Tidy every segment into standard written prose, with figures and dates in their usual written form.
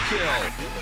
kill.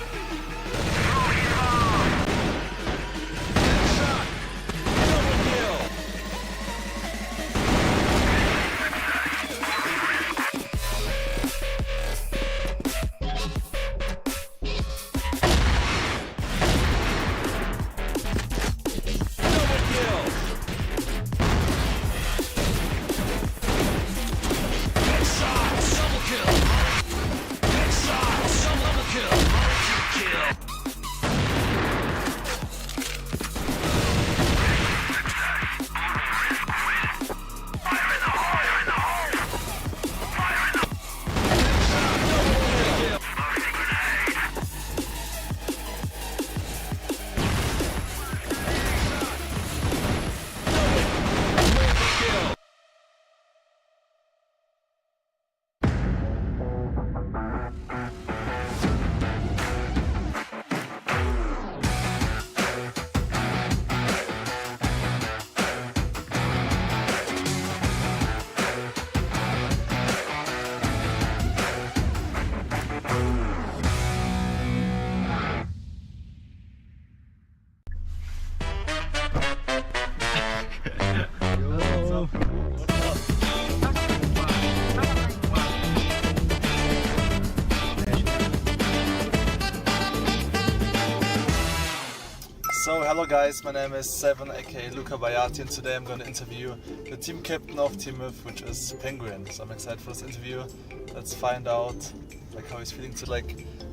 So hello guys, my name is Seven aka Luca Bayati, and today I'm going to interview the team captain of Team If, which is Penguin. So I'm excited for this interview. Let's find out how he's feeling to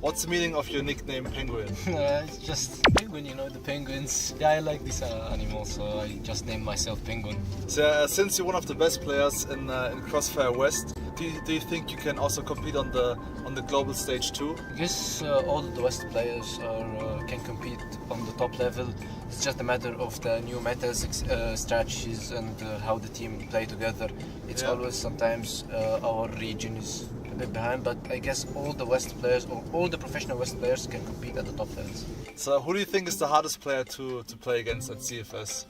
what's the meaning of your nickname Penguin? It's just Penguin, you know, the penguins. Yeah, I like this animal, so I just named myself Penguin. So since you're one of the best players in Crossfire West, do you think you can also compete on the global stage too? I guess all the West players can compete on the top level. It's just a matter of the new metas, strategies, and how the team play together. It's always sometimes our region is a bit behind, but I guess all the West players, or all the professional West players, can compete at the top levels. So who do you think is the hardest player to play against at CFS?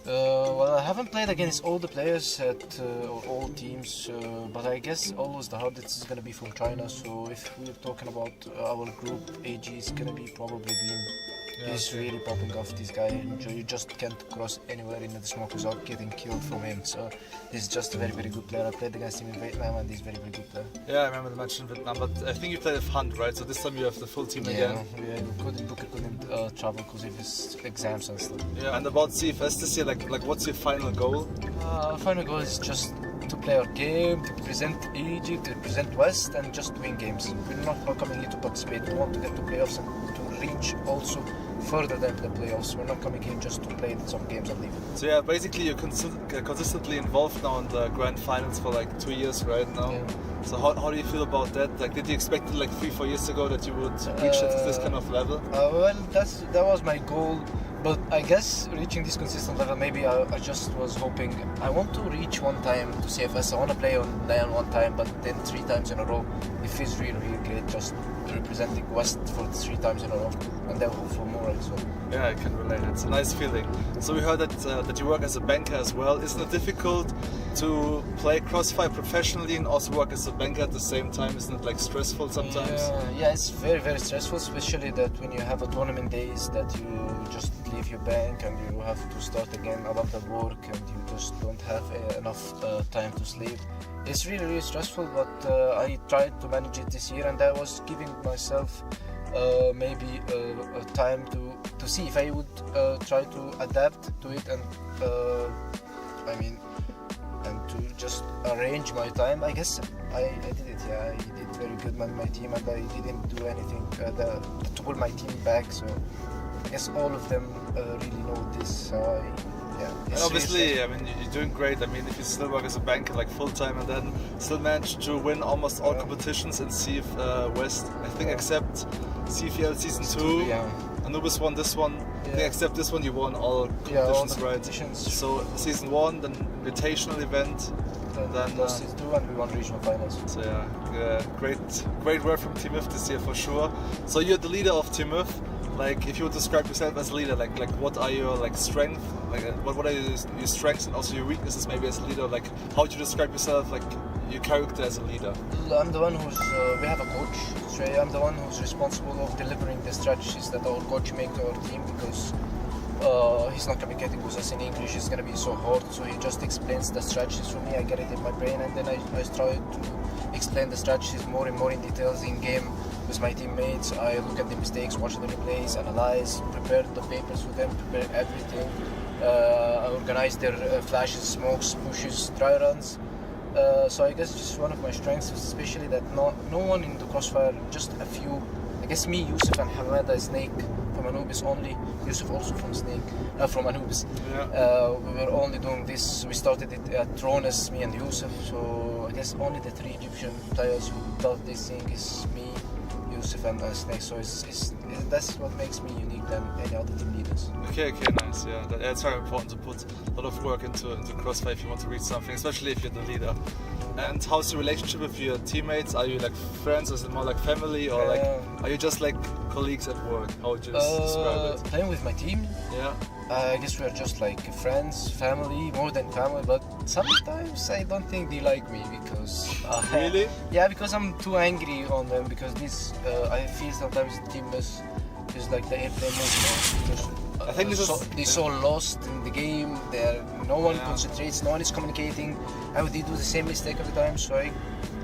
Well, I haven't played against all the players at all teams, but I guess always the hardest is going to be from China. So if we're talking about our group, AG is going to be probably Beam. He's really popping off, this guy. You just can't cross anywhere in the smoke without getting killed from him. So he's just a very, very good player. I played against him in Vietnam and he's a very, very good player. Yeah, I remember the match in Vietnam, but I think you played with Hunt, right? So this time you have the full team again. Yeah, Booker couldn't travel because of his exams and stuff. Yeah, and about CFS this year, what's your final goal? Our final goal is just to play our game, to represent Egypt, to represent West, and just win games. We're not coming here to participate. We want to get to playoffs and to reach also further than the playoffs. We're not coming here just to play some games and leave. So yeah, basically you're consistently involved now in the grand finals for 2 years right now. Yeah. So how do you feel about that? Did you expect it 3-4 years ago that you would reach this kind of level? Well, that was my goal. But I guess reaching this consistent level, maybe I just was hoping, I want to reach one time to CFS. I want to play on Day1 one time, but then 3 times in a row. It feels really, really great just representing West for 3 times in a row, and then hope for more as well. Yeah, I can relate. It's a nice feeling. So we heard that you work as a banker as well. Isn't it difficult to play Crossfire professionally and also work as a banker at the same time? Isn't it stressful sometimes? Yeah, it's very, very stressful, especially that when you have a tournament days that you just leave your bank and you have to start again about the work and you just don't have enough time to sleep. It's really, really stressful, but I tried to manage it this year, and I was giving myself maybe a time to see if I would try to adapt to it and and to just arrange my time. I guess I did it. Yeah, I did very good with my team, and I didn't do anything to pull my team back. So I guess all of them really know this. And obviously, I mean, you're doing great. I mean, if you still work as a banker full time and then still manage to win almost all competitions in CF West, I think except CFL Season 2, Anubis won this one. I think except this one you won all competitions, all right? competitions. So Season 1, then invitational event, then lost Season 2 and we won regional finals. So yeah, great work from Team If this year for sure. So you're the leader of Team If. If you would describe yourself as a leader, what are your strengths? What are your strengths and also your weaknesses maybe as a leader? How would you describe yourself your character as a leader? I'm the one who's, we have a coach, so I'm the one who's responsible of delivering the strategies that our coach make to our team, because he's not communicating with us in English, it's gonna be so hard, so he just explains the strategies for me, I get it in my brain, and then I try to explain the strategies more and more in details in game with my teammates. I look at the mistakes, watch the replays, analyze, prepare the papers for them, prepare everything, organize their flashes, smokes, pushes, dry runs. So I guess just one of my strengths is especially that no one in the Crossfire, just a few, I guess me, Yusuf and Hamada Snake from Anubis only, Yusuf also from from Anubis. Yeah. We were only doing this, we started it at Trones, me and Yusuf, so I guess only the 3 Egyptian players who does this thing is me, Yusuf and Snake, so that's what makes me unique than any other team leaders. Okay, nice. Yeah, it's very important to put a lot of work into Crossfire if you want to reach something, especially if you're the leader. And how's the relationship with your teammates? Are you like friends, or is it more like family, or like are you just like colleagues at work? How would you describe it? Playing with my team, Yeah. I guess we're just like friends, family, more than family, but sometimes I don't think they like me because... Really? Yeah, because I'm too angry on them, because I feel sometimes the team is like the airplane mode. I think they're so lost in the game, no one concentrates, no one is communicating. They do the same mistake every time, so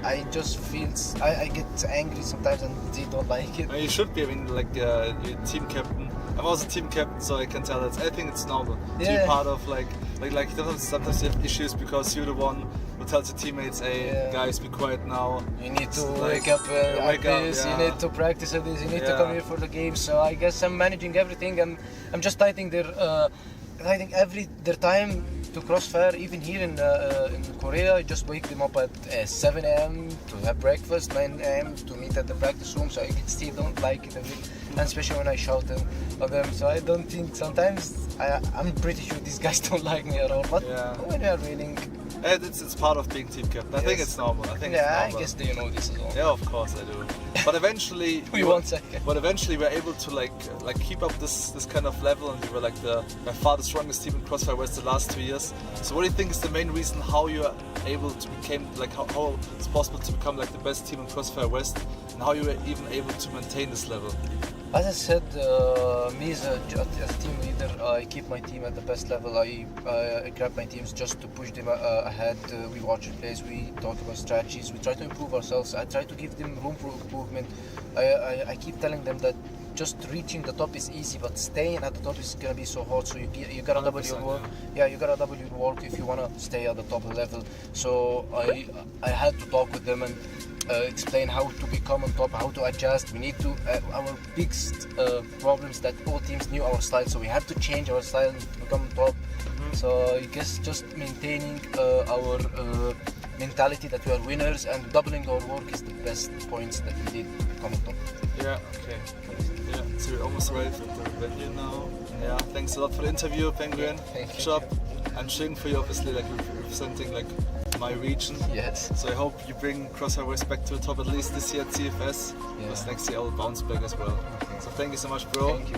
I just feel, I get angry sometimes and they don't like it. You should be, I mean, like your team captain. I'm also team captain, so I can tell that I think it's normal to be part of like sometimes you have issues because you're the one who tells your teammates, hey guys, be quiet now. You need to wake up at this, you need to practice at this, you need to come here for the game. So I guess I'm managing everything, and I'm just tightening their time to Crossfire. Even here in Korea, I just wake them up at 7 a.m. to have breakfast, 9 a.m. to meet at the practice room, so I still don't like it a bit, and especially when I shout at them. So I don't think, sometimes I'm pretty sure these guys don't like me at all, but when we are winning, it's part of being team captain. I think it's normal. I guess they know this as well. Yeah, of course I do. But eventually, we're able to like keep up this kind of level, and we were like by far the strongest team in Crossfire West the last 2 years. So what do you think is the main reason how you are able to become like how it's possible to become like the best team in Crossfire West, and how you were even able to maintain this level? As I said, me as a team leader, I keep my team at the best level. I grab my teams just to push them ahead. We watch replays, we talk about strategies, we try to improve ourselves. I try to give them room for improvement. I keep telling them that just reaching the top is easy, but staying at the top is gonna be so hard. So you gotta double your work. Yeah, you gotta double your work if you wanna stay at the top level. So I had to talk with them and explain how to become on top, how to adjust. We need to, our biggest problems that all teams knew our style, so we had to change our style to become top. So I guess just maintaining our mentality that we are winners and doubling our work is the best points that we did to become on top. Yeah, okay. Yeah, so we're almost ready for the venue now. Yeah, thanks a lot for the interview, Penguin. Thank you. Job. I'm cheering for you, obviously, like representing like my region. Yes. So I hope you bring Crossfire West back to the top at least this year at CFS. Because next year I will bounce back as well. Okay. So thank you so much, bro. Thank you.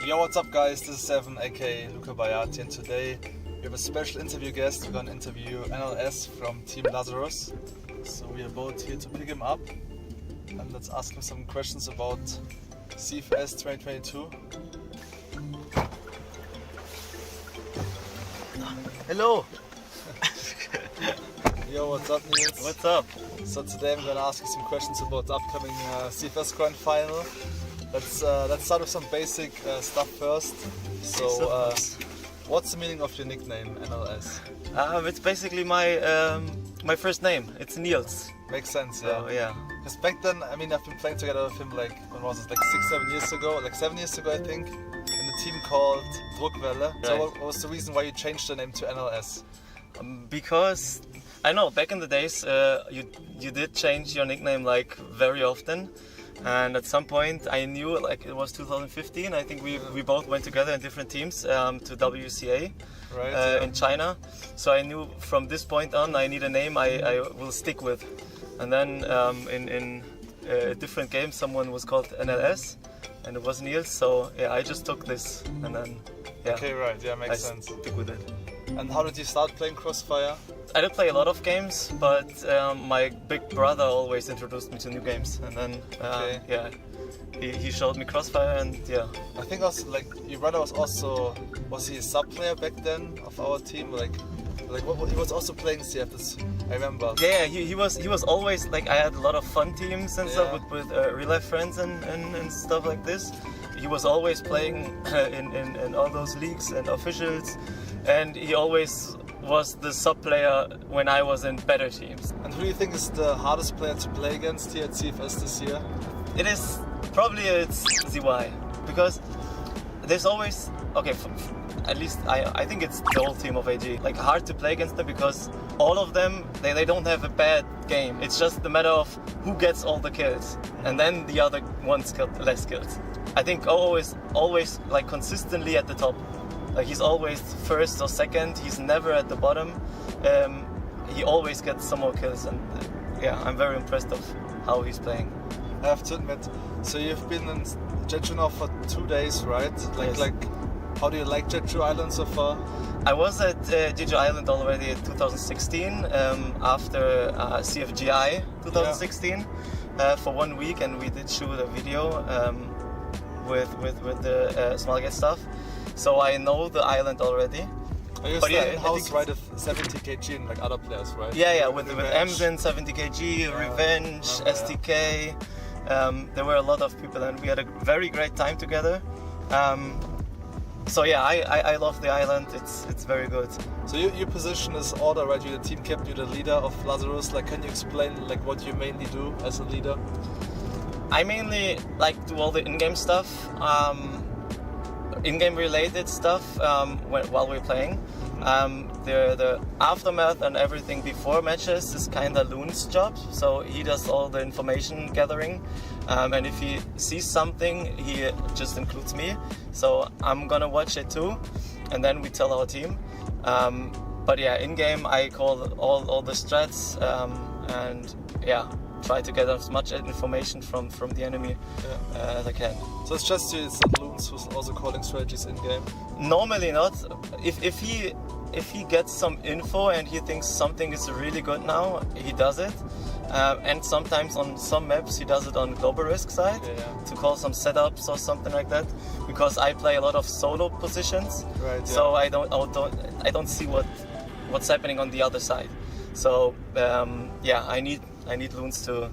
Yo, what's up guys, this is Seven aka Luca Bayati, and today we have a special interview guest. We're gonna interview NLS from Team Lazarus. So we are both here to pick him up and let's ask him some questions about CFS 2022. Hello. Yo, what's up Niels? What's up? So today I'm gonna ask you some questions about the upcoming CFS Grand Final. Let's start with some basic stuff first. So, what's the meaning of your nickname, NLS? It's basically my first name. It's Niels. Makes sense, yeah. So, yeah. Because back then, I mean, I've been playing together with him like, when was it, like 6-7 years ago, like 7 years ago I think, in a team called Druckwelle. So Right. what was the reason why you changed the name to NLS? Because I know back in the days you did change your nickname like very often, and at some point I knew, like it was 2015. I think we both went together in different teams to WCA Right. in China. So I knew from this point on I need a name I will stick with. And then in a different game someone was called NLS, and it was Niels. So yeah, I just took this, and then yeah. Okay, right, yeah, makes I sense. stick with it. And how did you start playing Crossfire? I did play a lot of games, but my big brother always introduced me to new games, and then Okay. yeah, he showed me Crossfire, and yeah. I think also, like, your brother was he a sub player back then of our team? Like what, he was also playing CFS, I remember. Yeah, he was always like, I had a lot of fun teams and stuff Yeah. with real life friends and stuff like this. He was always playing in all those leagues and officials, and he always was the sub player when I was in better teams. And who do you think is the hardest player to play against here at CFS this year? It is probably it's ZY, because there's always, okay, at least I think it's the whole team of AG, like hard to play against them, because all of them, they don't have a bad game. It's just a matter of who gets all the kills, and then the other ones get less kills. I think OO is always like consistently at the top. Like he's always first or second, he's never at the bottom. He always gets some more kills, and yeah, I'm very impressed of how he's playing. I have to admit, so you've been in Jeju now for 2 days, right? Yes. Like, how do you like Jeju Island so far? I was at Jeju Island already in 2016, after CFGI 2016, for 1 week, and we did shoot a video with the small get stuff. So I know the island already. Are you But still yeah, in I house think right with 70 kg and like other players, right? Yeah, with Revenge. Emzen, 70 kg, Revenge, yeah. STK. There were a lot of people, and we had a very great time together. So yeah, I love the island. It's very good. So your position is order, right? You're the team captain, you're the leader of Lazarus. Like, can you explain like what you mainly do as a leader? I mainly like do all the in-game stuff, in-game related stuff while we're playing. The aftermath and everything before matches is kind of Loon's job, so he does all the information gathering, and if he sees something, he just includes me, so I'm gonna watch it too, and then we tell our team. But yeah, in-game I call all the strats, and yeah, try to get as much information from the enemy as I can. So it's just you, it's not Loons who's also calling strategies in game. Normally not. If he gets some info and he thinks something is really good now, he does it. And sometimes on some maps he does it on global risk side to call some setups or something like that. Because I play a lot of solo positions, Right, so I don't see what's happening on the other side. So yeah, I need Loons to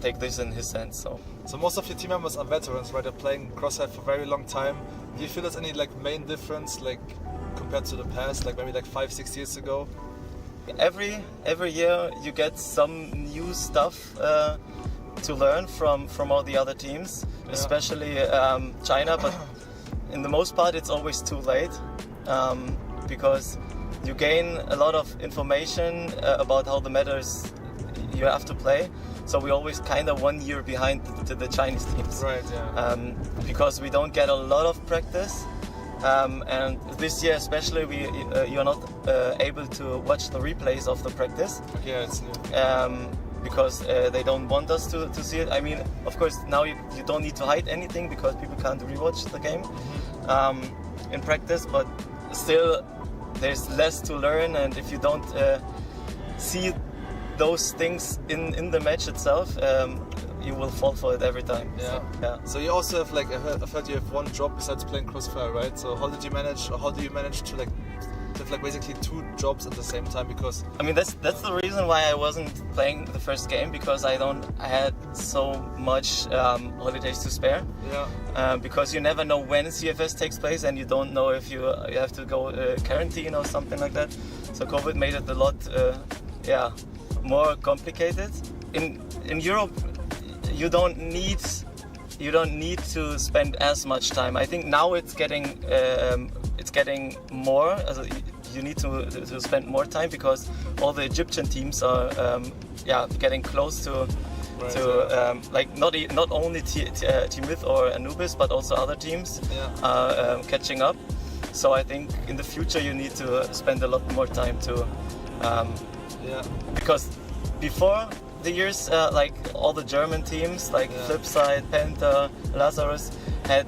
take this in his hands. So most of your team members are veterans, right? They're playing Crossfire for a very long time. Do you feel there's any like main difference, like compared to the past, like maybe like 5-6 years ago? Every year you get some new stuff to learn from all the other teams, especially China. But in the most part, it's always too late because you gain a lot of information about how the matters you have to play. So we always kind of 1 year behind the Chinese teams, Right? Yeah. because we don't get a lot of practice. And this year especially, you're not able to watch the replays of the practice. Yeah, it's new. because they don't want us to see it. I mean, of course, now you don't need to hide anything because people can't rewatch the game in practice, but still there's less to learn, and if you don't see those things in the match itself, you will fall for it every time. So you also have like I've heard you have one job besides playing Crossfire, right? So how do you manage to like have like basically 2 jobs at the same time? Because I mean that's the reason why I wasn't playing the first game, because I had so much holidays to spare. Because you never know when CFS takes place, and you don't know if you have to go quarantine or something like that. So COVID made it a lot more complicated. In Europe, you don't need to spend as much time. I think now it's getting more. You need to spend more time because all the Egyptian teams are getting close to like not only Team With or Anubis, but also other teams are catching up. So I think in the future you need to spend a lot more time to because before the years, like all the German teams like Flipside, Penta, Lazarus had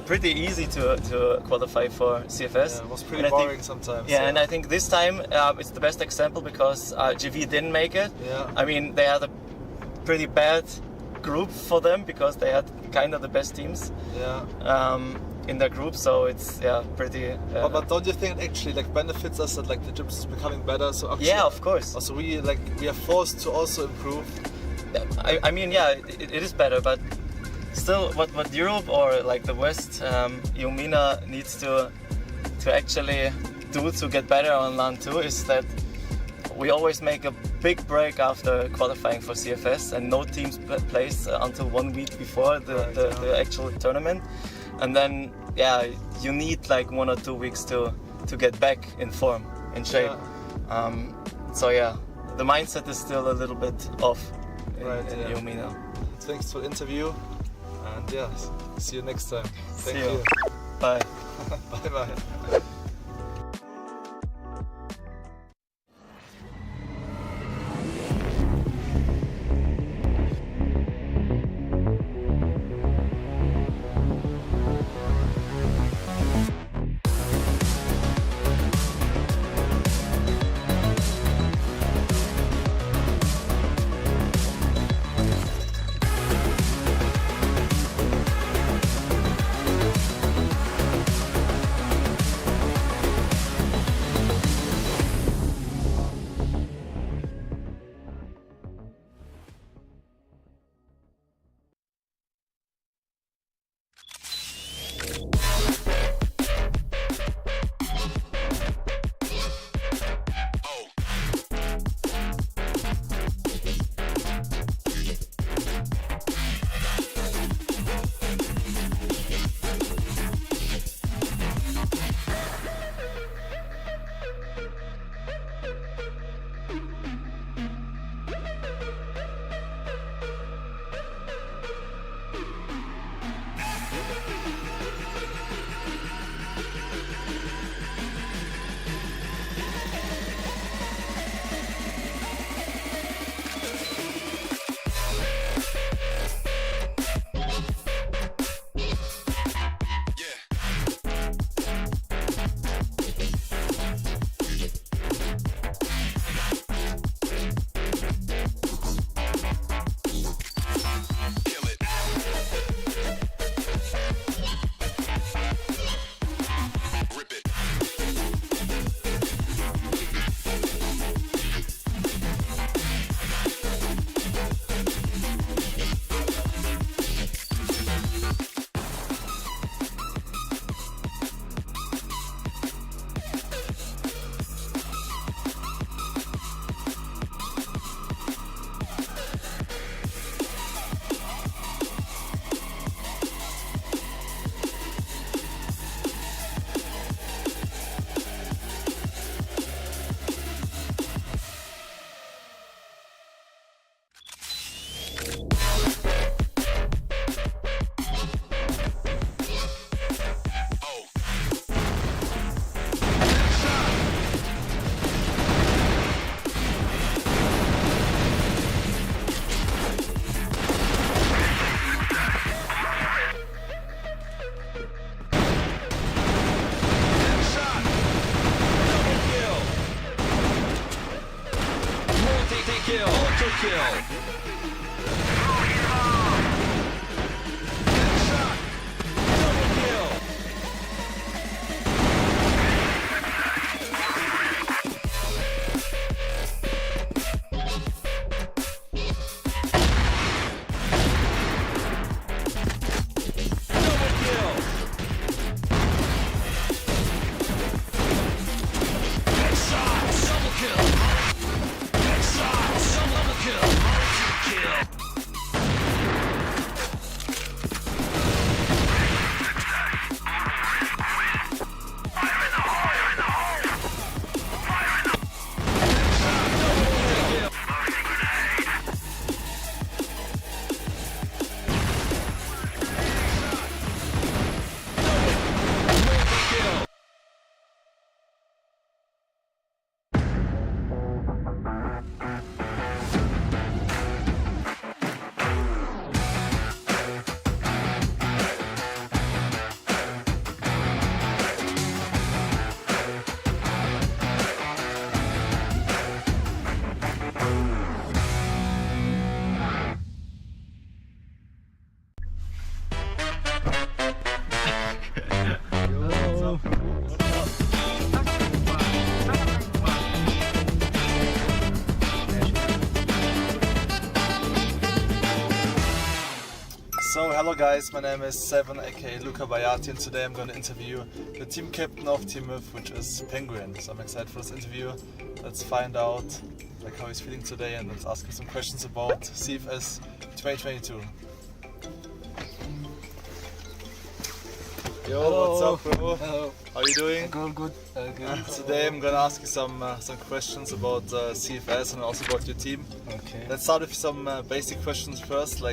pretty easy to qualify for CFS. It was pretty boring sometimes. And I think this time it's the best example because GV didn't make it. I mean, they had a pretty bad group for them because they had kind of the best teams in their group, so it's pretty. But don't you think it actually like benefits us that like the gyms is becoming better? So actually, of course. Also, we are forced to also improve. I mean, it is better, but still, what Europe or like the West, Eumina needs to actually do to get better on LAN 2 is that we always make a big break after qualifying for CFS, and no teams plays until 1 week before the actual tournament. And then you need like 1 or 2 weeks to get back in form, in shape. The mindset is still a little bit off in Eumina. Thanks for the interview, and see you next time. Thank See you. you. Bye. Bye bye. So hello guys, my name is Seven aka Luca Bayati, and today I'm going to interview the team captain of Team If, which is Penguin. So I'm excited for this interview. Let's find out how he's feeling today, and let's ask him some questions about CFS 2022. Yo, Hello. what's up, bro? Hello. How are you doing? Good. Today I'm gonna ask you some questions about CFS and also about your team. Okay. Let's start with some basic questions first.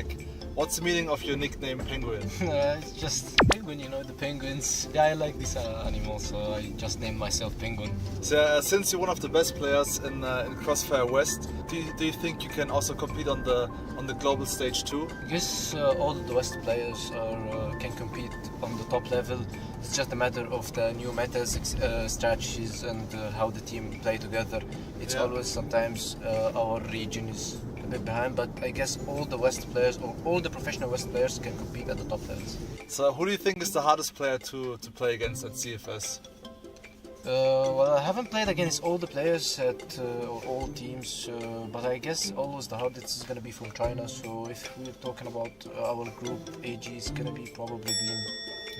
What's the meaning of your nickname Penguin? It's just penguin, the penguins. Yeah, I like this animal, so I just named myself Penguin. So since you're one of the best players in Crossfire West, do you think you can also compete on the global stage too? I guess all the West players can compete on the top level. It's just a matter of the new metas, strategies, and how the team play together. It's always sometimes our region is a bit behind, but I guess all the West players or all the professional West players can compete at the top levels. So who do you think is the hardest player to play against at CFS? Well, I haven't played against all the players at or all teams, but I guess always the hardest is going to be from China. So if we're talking about our group, AG is going to be probably Beam.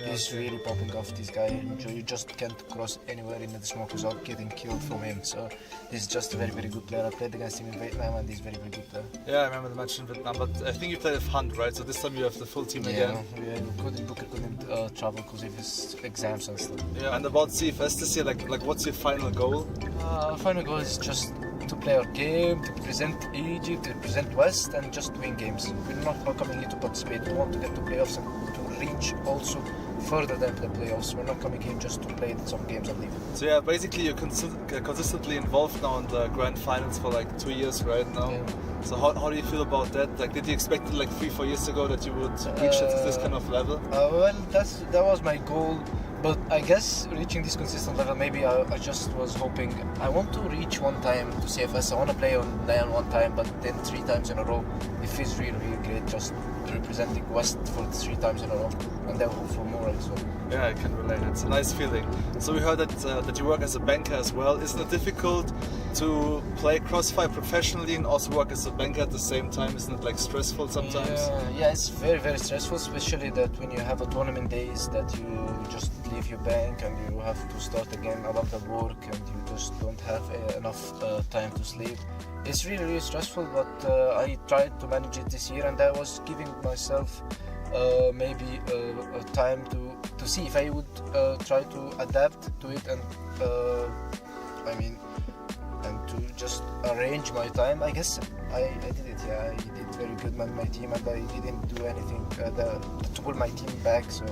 He's really popping off, this guy. You just can't cross anywhere in the smoke without getting killed from him. So he's just a very, very good player. I played against him in Vietnam and he's a very, very good player. Yeah, I remember the match in Vietnam, but I think you played with Hunt, right? So this time you have the full team again. Yeah, Booker couldn't travel because of his exams and stuff. Yeah, and about CFS this year, what's your final goal? Our final goal is just to play our game, to represent Egypt, to represent West, and just win games. We're not coming here to participate. We want to get to playoffs and to reach also further than the playoffs. We're not coming here just to play some games and leave. So yeah, basically you're consistently involved now in the grand finals for 2 years right now. Yeah. So how do you feel about that? Did you expect it 3-4 years ago that you would reach this kind of level? Well, that was my goal. But I guess reaching this consistent level, maybe I just was hoping. I want to reach one time to CFS. I want to play on Day1 one time, but then 3 times in a row. It feels really, really great just representing West for 3 times in a row, and then hope for more as well. Yeah, I can relate. It's a nice feeling. So we heard that you work as a banker as well. Isn't it difficult to play Crossfire professionally and also work as a banker at the same time? Isn't it stressful sometimes? Yeah, it's very, very stressful, especially that when you have a tournament days that you just leave your bank and you have to start again a lot of work and you just don't have enough time to sleep. It's really, really stressful, but I tried to manage it this year, and I was giving myself maybe a time to see if I would try to adapt to it and and to just arrange my time. I guess I did it. Yeah, I did very good with my team, and I didn't do anything to pull my team back. So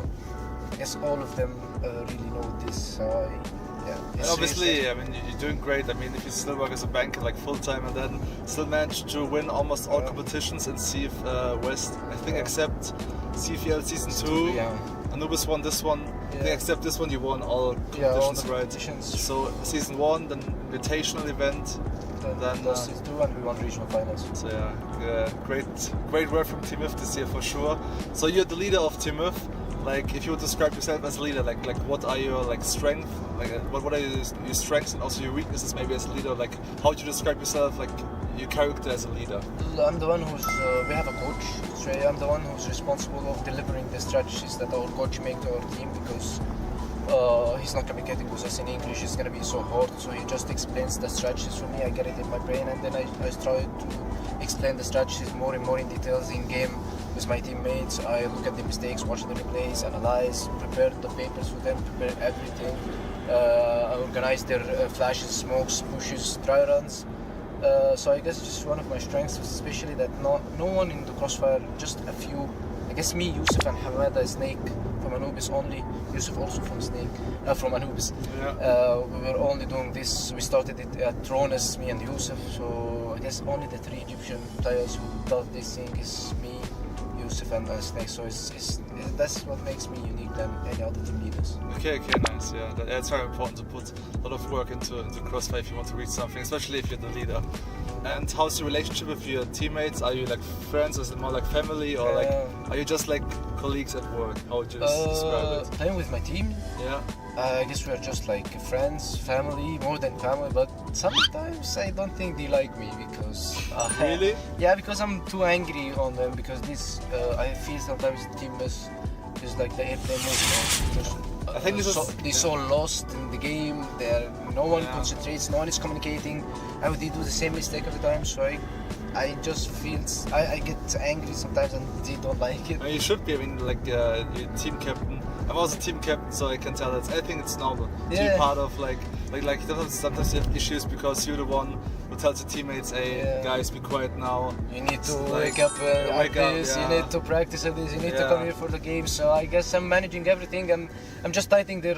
I guess all of them really know this. And obviously, you're doing great. If you still work as a banker full time and then still manage to win almost all competitions in CF West, I think except CFL Season 2, Anubis won this one. I think except this one you won all competitions, all right? Competitions. So Season 1, then Invitational event, and Then, lost it too, and we won regional finals. So yeah, great work from Team IF this year for sure. So you're the leader of Team IF. Like, if you would describe yourself as a leader, like what are your like strengths? Like, what are your strengths and also your weaknesses maybe as a leader? Like, how would you describe yourself? Like, your character as a leader? I'm the one who's, we have a coach, so I'm the one who's responsible of delivering the strategies that our coach make to our team, because he's not communicating with us in English, it's gonna be so hard, so he just explains the strategies for me, I get it in my brain, and then I try to explain the strategies more and more in details in game with my teammates. I look at the mistakes, watch the replays, analyze, prepare the papers for them, prepare everything, organize their flashes, smokes, pushes, try runs. So I guess just one of my strengths is especially that no one in the crossfire, just a few, I guess me, Yusuf and Hamada, Snake from Anubis only, Yusuf also from from Anubis. Yeah. We were only doing this, we started it at Trones, me and Yusuf, so I guess only the 3 Egyptian players who does this thing is me, Yusuf and Snake, so that's what makes me unique than any other team leaders. Okay, nice. Yeah, it's very important to put a lot of work into crossfire if you want to reach something, especially if you're the leader. And how's your relationship with your teammates? Are you like friends, or is it more like family, or like are you just like colleagues at work? How would you describe it? Playing with my team? Yeah. I guess we're just like friends, family, more than family, but sometimes I don't think they like me because... Really? Yeah, because I'm too angry on them, because I feel sometimes the team is like the airplane mode. I think this they're so lost in the game, no one concentrates, no one is communicating, and they do the same mistake every time, so I just feel, I get angry sometimes and they don't like it. Well, you should be, I mean, like your team captain. I'm also team captain, so I can tell that I think it's normal to be part of like sometimes you have issues because you're the one who tells your teammates, hey guys, be quiet now. You need to wake up at this, you need to practice at this, you need to come here for the game. So I guess I'm managing everything, and I'm just tightening their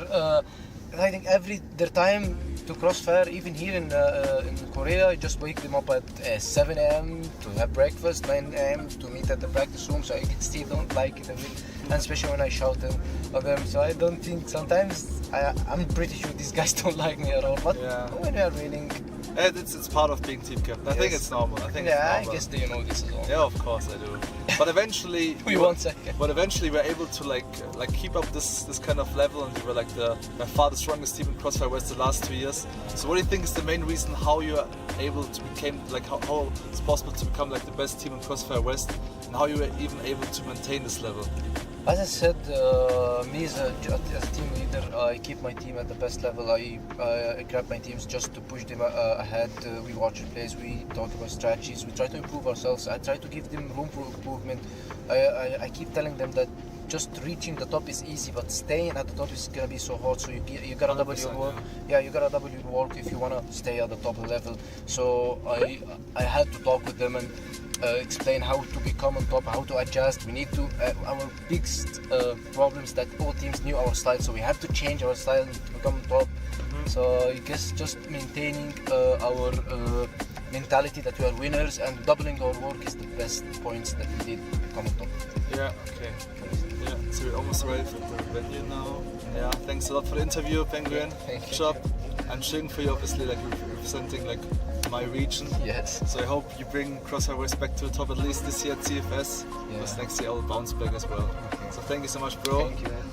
time to crossfire. Even here in Korea, I just wake them up at 7 a.m. to have breakfast, 9 a.m. to meet at the practice room, so I still don't like it a bit, and especially when I shout on them. So I don't think, sometimes I'm pretty sure these guys don't like me at all, but when we are winning, it's part of being team captain. I think it's normal. I guess you know this as well. Yeah, of course I do. But eventually, But eventually, we're able to like keep up this kind of level, and we were like by far the strongest team in Crossfire West the last 2 years. So, what do you think is the main reason how you are able to become how it's possible to become like the best team in Crossfire West, and how you were even able to maintain this level? As I said, me as a team leader, I keep my team at the best level. I grab my teams just to push them ahead. We watch replays, we talk about strategies, we try to improve ourselves. I try to give them room for improvement. I keep telling them that just reaching the top is easy, but staying at the top is gonna be so hard. So you gotta double your work. Yeah, you gotta double your work if you wanna stay at the top level. So I had to talk with them and explain how to become on top, how to adjust. We need to, our biggest problems that all teams knew our style, so we have to change our style to become on top. So I guess just maintaining our mentality that we are winners and doubling our work is the best points that we did to become on top. Yeah, okay. Yeah, so we're almost ready for the venue now. Yeah, thanks a lot for the interview, Penguin. Thank you. Good job. I'm cheering for you, obviously, like representing like my region. Yes. So I hope you bring Crossfire West back to the top at least this year at CFS. Because next year I'll bounce back as well. Okay. So thank you so much, bro. Thank you, man.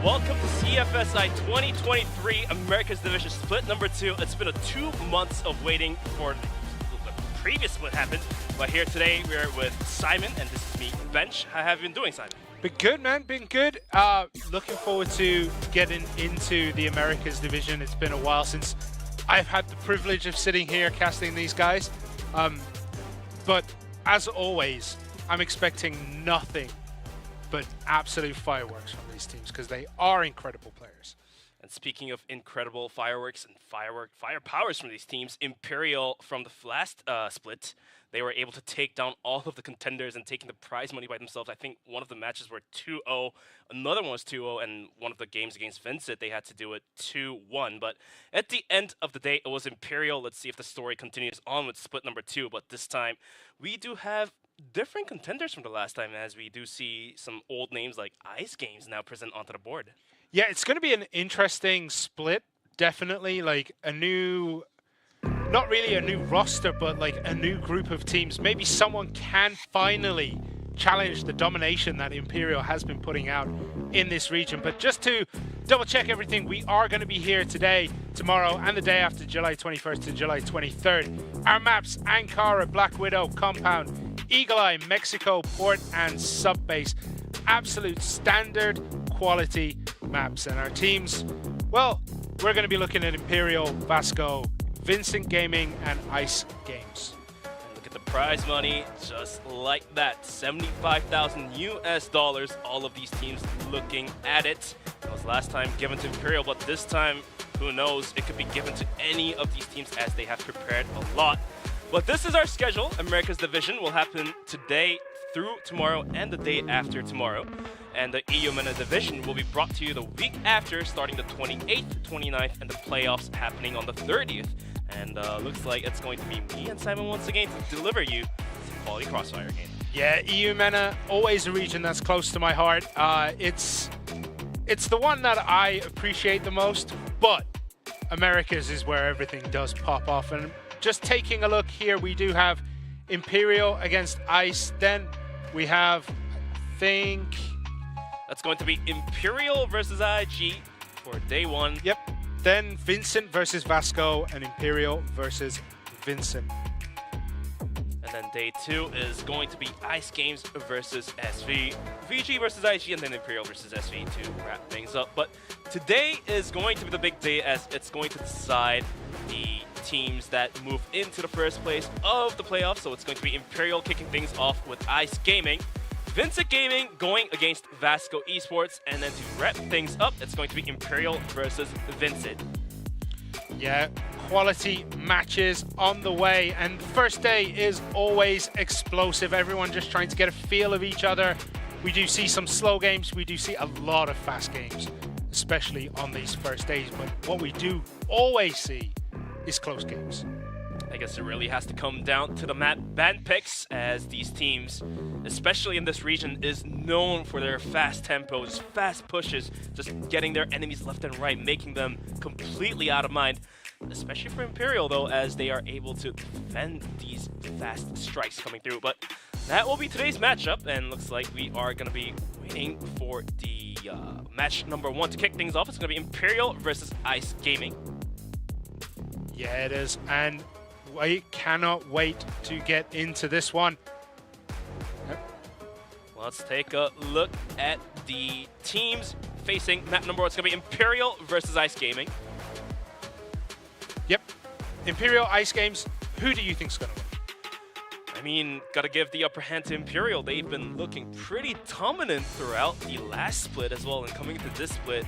Welcome to CFSI 2023 America's Division Split number 2. It's been 2 months of waiting for the previous split happened, but here today we're with Simon, and this is me, Bench. How have you been doing, Simon? Been good, man. Been good. Looking forward to getting into the Americas Division. It's been a while since I've had the privilege of sitting here casting these guys. But as always, I'm expecting nothing but absolute fireworks from these teams because they are incredible players. And speaking of incredible fireworks and firepowers from these teams, Imperial from the last split, they were able to take down all of the contenders and taking the prize money by themselves. I think one of the matches were 2-0, another one was 2-0, and one of the games against VINCIT, they had to do it 2-1. But at the end of the day, it was Imperial. Let's see if the story continues on with split number 2. But this time, we do have different contenders from the last time, as we do see some old names like Ice Games now present onto the board. Yeah, it's going to be an interesting split. Definitely, like a new, not really a new roster, but like a new group of teams. Maybe someone can finally challenge the domination that Imperial has been putting out in this region. But just to double check everything, we are going to be here today, tomorrow, and the day after, July 21st to July 23rd. Our maps: Ankara, Black Widow, Compound, Eagle Eye, Mexico, Port, and Subbase. Absolute standard quality maps. And our teams, well, we're going to be looking at Imperial, VASCO, VINCIT Gaming, and Ice Games. And look at the prize money, just like that, $75,000 US. All of these teams looking at it. It was last time given to Imperial, but this time, who knows, it could be given to any of these teams as they have prepared a lot. But this is our schedule. America's Division will happen today through tomorrow and the day after tomorrow. And the EU MENA Division will be brought to you the week after, starting the 28th, 29th, and the playoffs happening on the 30th. And looks like it's going to be me and Simon once again to deliver you some quality Crossfire game. Yeah, EU MENA, always a region that's close to my heart. It's the one that I appreciate the most, but Americas is where everything does pop off. And just taking a look here, we do have Imperial against Ice. Then we have, I think... That's going to be Imperial versus IG for day 1. Yep. Then VINCIT versus VASCO and Imperial versus VINCIT. And then day 2 is going to be Ice Games versus SV, VG versus IG, and then Imperial versus SV to wrap things up. But today is going to be the big day, as it's going to decide the teams that move into the first place of the playoffs. So it's going to be Imperial kicking things off with Ice Gaming, VINCIT Gaming going against VASCO ESPORTS, and then to wrap things up, it's going to be Imperial versus VINCIT. Yeah, quality matches on the way, and the first day is always explosive. Everyone just trying to get a feel of each other. We do see some slow games, we do see a lot of fast games, especially on these first days, but what we do always see is close games. I guess it really has to come down to the map band picks, as these teams, especially in this region, is known for their fast tempos, fast pushes, just getting their enemies left and right, making them completely out of mind. Especially for Imperial, though, as they are able to defend these fast strikes coming through. But that will be today's matchup, and looks like we are going to be waiting for the match number 1 to kick things off. It's going to be Imperial versus Ice Gaming. Yeah, it is, and I cannot wait to get into this one. Yep. Let's take a look at the teams facing map number 1. It's going to be Imperial versus Ice Gaming. Yep. Imperial, Ice Games. Who do you think's going to win? I mean, gotta give the upper hand to Imperial. They've been looking pretty dominant throughout the last split as well, and coming into this split,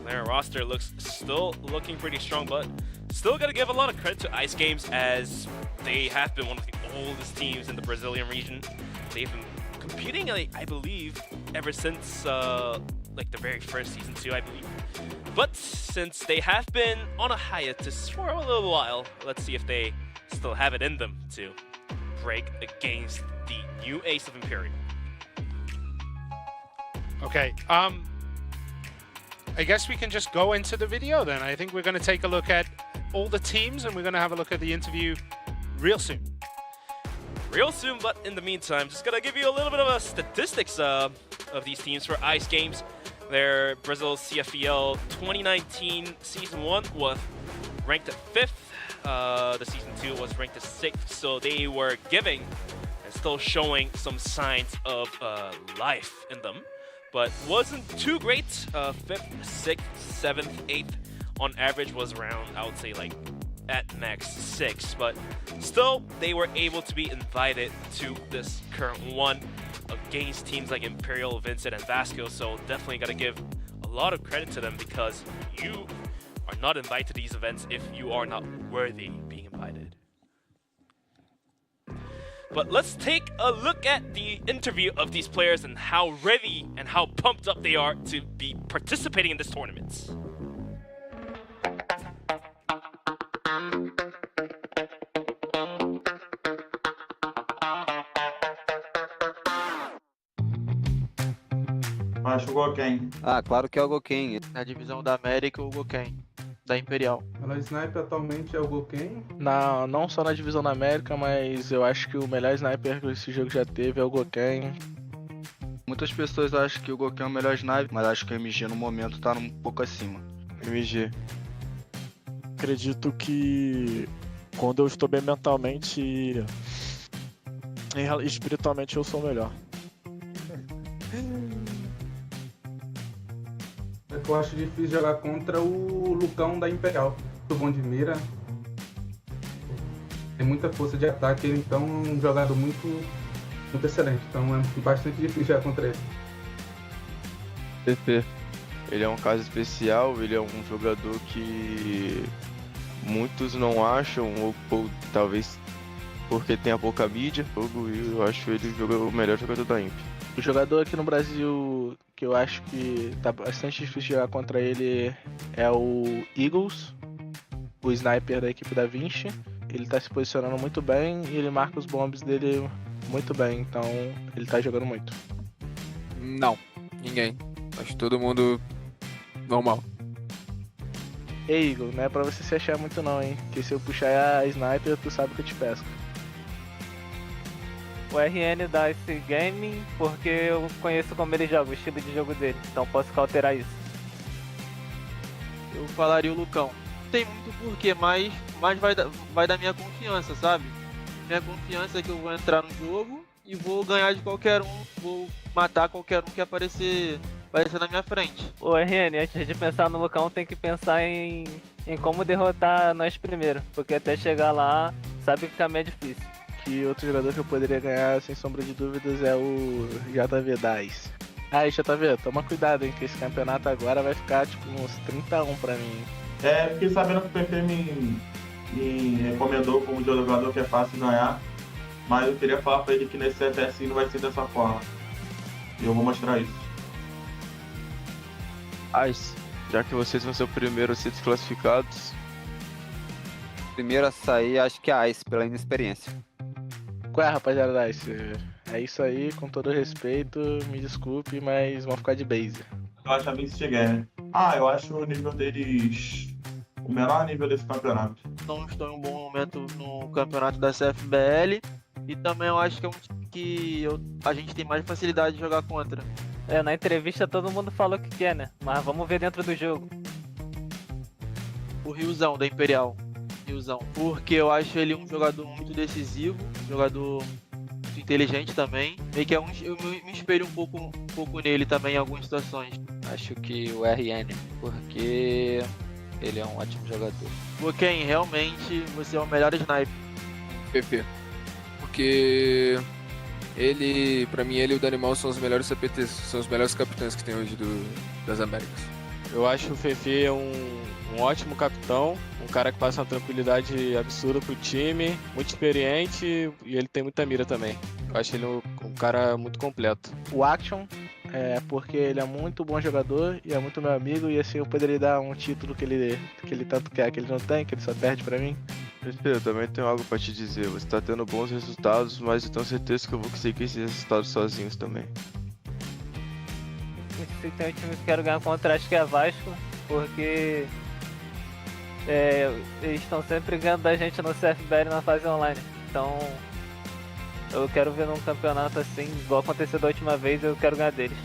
their roster looks still looking pretty strong, but still gotta give a lot of credit to Ice Games, as they have been one of the oldest teams in the Brazilian region. They've been competing, I believe, ever since like the very first season 2, I believe. But since they have been on a hiatus for a little while, let's see if they still have it in them to break against the new ace of Imperial. Okay, I guess we can just go into the video then. I think we're going to take a look at all the teams, and we're going to have a look at the interview real soon. Real soon, but in the meantime, just gonna give you a little bit of a statistics of these teams for Ice Games. Their Brazil CFEL 2019 Season 1 was ranked at 5th. The Season 2 was ranked at 6th, so they were giving and still showing some signs of life in them. But wasn't too great. 5th, 6th, 7th, 8th on average was around, I would say, like at max 6. But still, they were able to be invited to this current one against teams like Imperial, VINCIT, and VASCO. So definitely got to give a lot of credit to them, because you are not invited to these events if you are not worthy being invited. But let's take a look at the interview of these players and how ready and how pumped up they are to be participating in this tournament. Acho o Goken. Ah, claro que é o Goken. Na divisão da América, o Goken, da Imperial. O melhor sniper atualmente é o Goken. Não só na divisão da América, mas eu acho que o melhor sniper que esse jogo já teve é o Goken. Muitas pessoas acham que o Goken é o melhor sniper, mas acho que o MG no momento tá um pouco acima. MG. Acredito que quando eu estou bem mentalmente e espiritualmente eu sou o melhor. Eu acho difícil jogar contra o Lucão da Imperial. Muito bom de mira. Tem muita força de ataque, então é um jogador muito excelente. Então é bastante difícil jogar contra ele. PP. Ele é um caso especial, ele é um jogador que muitos não acham, ou talvez porque tenha pouca mídia, e eu acho ele o melhor jogador da Imp. O jogador aqui no Brasil que eu acho que tá bastante difícil jogar contra ele é o Eagles, o sniper da equipe da Vinci. Ele tá se posicionando muito bem e ele marca os bombs dele muito bem, então ele tá jogando muito. Não, ninguém. Acho todo mundo normal. Ei, Eagle, não é pra você se achar muito não, hein? Que se eu puxar a sniper, tu sabe que eu te pesco. O RN dá esse game porque eu conheço como ele joga, o estilo de jogo dele, então posso alterar isso. Eu falaria o Lucão. Não tem muito porquê, mas vai da minha confiança, sabe? Minha confiança é que eu vou entrar no jogo e vou ganhar de qualquer um, vou matar qualquer um que aparecer na minha frente. O RN, antes de pensar no Lucão, tem que pensar em como derrotar nós primeiro, porque até chegar lá, sabe que o caminho é difícil. Que outro jogador que eu poderia ganhar, sem sombra de dúvidas, é o JV Dice. Aí, JV, toma cuidado, hein, que esse campeonato agora vai ficar tipo uns 30-1 pra mim. Fiquei sabendo que o PP me recomendou como jogador que é fácil ganhar, mas eu queria falar pra ele que nesse CFS não vai ser dessa forma. E eu vou mostrar isso. Ice, já que vocês vão ser o primeiro a ser desclassificados. Primeiro a sair, acho que é a Ice, pela inexperiência. Qual é, rapaziada? É isso aí, com todo respeito, me desculpe, mas vão ficar de base. Eu acho a VINCIT Game. Eu acho o nível deles o menor nível desse campeonato. Não estou em um bom momento no campeonato da CFBL e também eu acho que é um time que a gente tem mais facilidade de jogar contra. Na entrevista todo mundo fala o que quer, né? Mas vamos ver dentro do jogo. O Riozão da Imperial. Porque eu acho ele um jogador muito decisivo, um jogador muito inteligente também. E que eu me espelho um pouco nele também em algumas situações. Acho que o RN, porque ele é um ótimo jogador. Goken, realmente você é o melhor sniper. PP. Porque pra mim ele e o Danimal são os melhores CPTs, são os melhores capitães que tem hoje das Américas. Eu acho o Fefe é um ótimo capitão, um cara que passa uma tranquilidade absurda pro time, muito experiente e ele tem muita mira também. Eu acho ele um cara muito completo. O Action porque ele é muito bom jogador e é muito meu amigo, e assim eu poderia dar um título que ele tanto quer, que ele não tem, que ele só perde pra mim. Eu também tenho algo pra te dizer, você tá tendo bons resultados, mas eu tenho certeza que eu vou conseguir esses resultados sozinhos também. Se tem um time que eu quero ganhar contra, acho que é VASCO, porque eles estão sempre ganhando da gente no CFBL na fase online, então eu quero ver num campeonato assim, igual aconteceu da última vez, eu quero ganhar deles.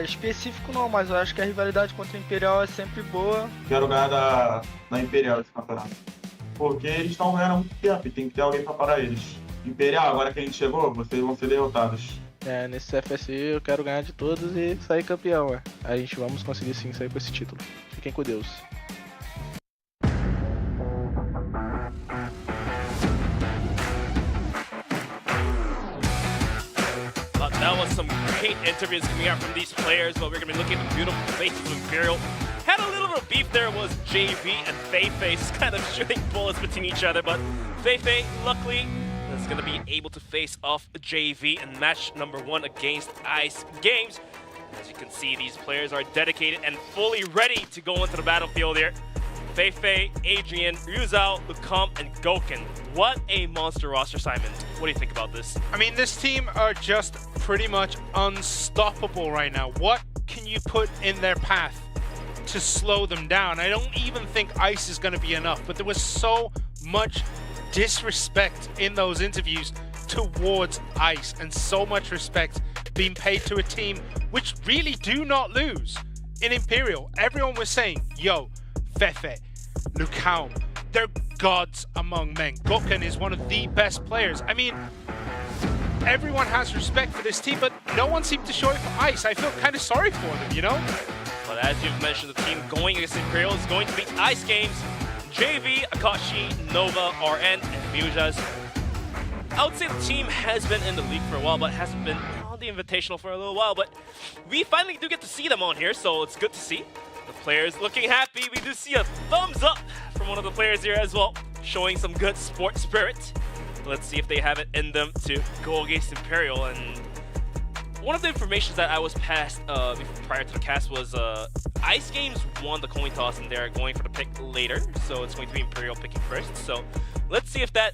Específico não, mas eu acho que a rivalidade contra o Imperial é sempre boa. Quero ganhar da Imperial esse campeonato. Porque eles estão ganhando há muito tempo e tem que ter alguém pra parar eles. Imperial, agora que a gente chegou, vocês vão ser derrotados. Nesse CFS eu quero ganhar de todos e sair campeão, ué. A gente vamos conseguir sim sair com esse título. Fiquem com Deus. That was some great interviews coming out from these players, but we're going to be looking at the beautiful faces of Imperial. Had a little bit of beef there was JV and Feifei kind of shooting bullets between each other, but Feifei, luckily, is going to be able to face off JV in match number 1 against Ice Games. As you can see, these players are dedicated and fully ready to go into the battlefield here. Feifei, Adrian, Ryuzao, Lucam, and Goken. What a monster roster, Simon. What do you think about this? I mean, this team are just pretty much unstoppable right now. What can you put in their path to slow them down? I don't even think Ice is going to be enough, but there was so much disrespect in those interviews towards Ice, and so much respect being paid to a team which really do not lose. In Imperial, everyone was saying, yo, Feifei, Lucam, they're gods among men. Goken is one of the best players. I mean, everyone has respect for this team, but no one seemed to show it for Ice. I feel kind of sorry for them, you know? But as you've mentioned, the team going against Imperial is going to be Ice Games, JV, Akashi, Nova, RN, and Mujas. I would say the team has been in the league for a while, but hasn't been on the Invitational for a little while. But we finally do get to see them on here, so it's good to see. The players looking happy. We do see a thumbs up from one of the players here as well, showing some good sport spirit. Let's see if they have it in them to go against Imperial. And one of the information that I was passed prior to the cast was Ice Games won the coin toss and they're going for the pick later. So it's going to be Imperial picking first. So let's see if that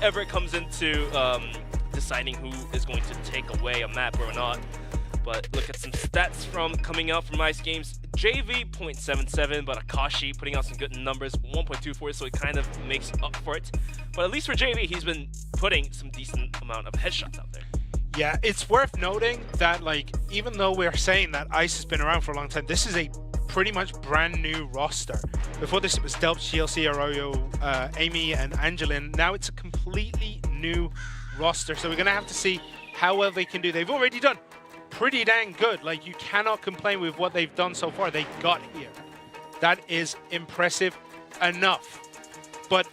ever comes into deciding who is going to take away a map or not. But look at some stats coming out from Ice Games. JV 0.77, but Akashi putting out some good numbers, 1.24, so it kind of makes up for it. But at least for JV, he's been putting some decent amount of headshots out there. Yeah, it's worth noting that, like, even though we're saying that Ice has been around for a long time, this is a pretty much brand new roster. Before this, it was Delps, GLC, Arroyo, Amy, and Angelin. Now it's a completely new roster, so we're going to have to see how well they can do. They've already done pretty dang good. Like, you cannot complain with what they've done so far. They got here. That is impressive enough. But,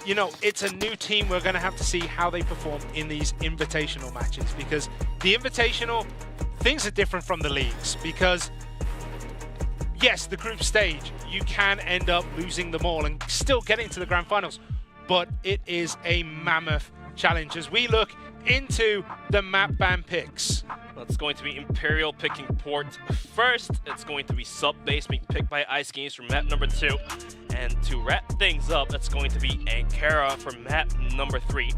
you know, it's a new team. We're going to have to see how they perform in these invitational matches, because the invitational, things are different from the leagues, because yes, the group stage, you can end up losing them all and still getting to the grand finals, but it is a mammoth challenge as we look into the map ban picks. It's going to be Imperial picking port first. It's going to be sub-base being picked by Ice Games for map number 2. And to wrap things up, it's going to be Ankara for map number 3.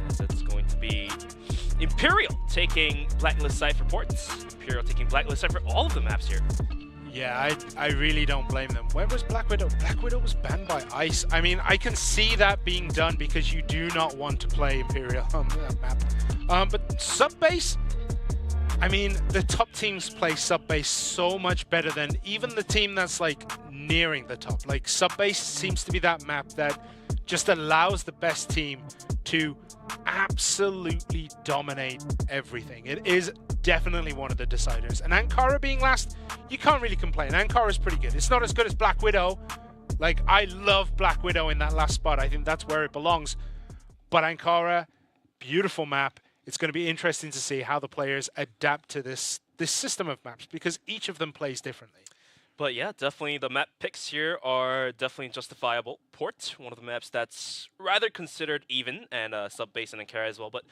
It's going to be Imperial taking Blacklist Cypher ports. Imperial taking Blacklist Cypher all of the maps here. Yeah, I really don't blame them. Where was Black Widow? Black Widow was banned by Ice. I mean, I can see that being done because you do not want to play Imperial on that map. But sub-base, I mean, the top teams play sub-base so much better than even the team that's like nearing the top. Like, sub-base seems to be that map that just allows the best team to absolutely dominate everything. It is definitely one of the deciders. And Ankara being last, you can't really complain. Ankara's pretty good. It's not as good as Black Widow. Like, I love Black Widow in that last spot. I think that's where it belongs. But Ankara, beautiful map. It's going to be interesting to see how the players adapt to this system of maps, because each of them plays differently. But yeah, definitely the map picks here are definitely justifiable. Port, one of the maps that's rather considered even, and sub-base and Ankara as well. But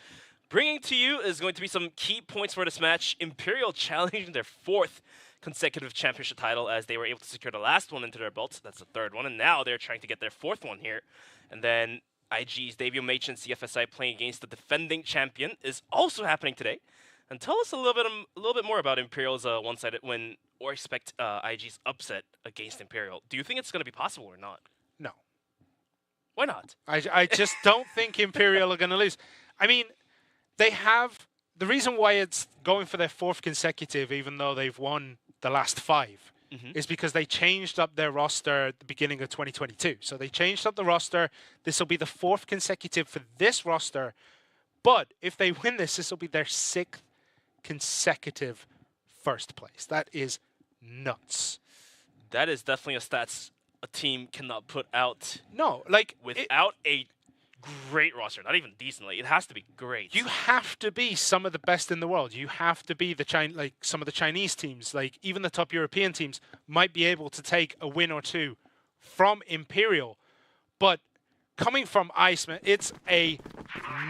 bringing to you is going to be some key points for this match. Imperial challenging their 4th consecutive championship title, as they were able to secure the last one into their belts. That's the 3rd one, and now they're trying to get their 4th one here. And then IG's debut match in CFSI playing against the defending champion is also happening today. And tell us a little bit more about Imperial's one-sided win, or expect IG's upset against Imperial. Do you think it's going to be possible or not? No. Why not? I just don't think Imperial are going to lose. I mean, they have the reason why it's going for their 4th consecutive, even though they've won the last 5, is because they changed up their roster at the beginning of 2022. So they changed up the roster. This will be the 4th consecutive for this roster. But if they win this will be their 6th consecutive first place. That is nuts. That is definitely a stats a team cannot put out. No, like without a great roster, not even decently. It has to be great. You have to be some of the best in the world. You have to be like some of the Chinese teams, like even the top European teams might be able to take a win or two from Imperial. But coming from Iceman, it's a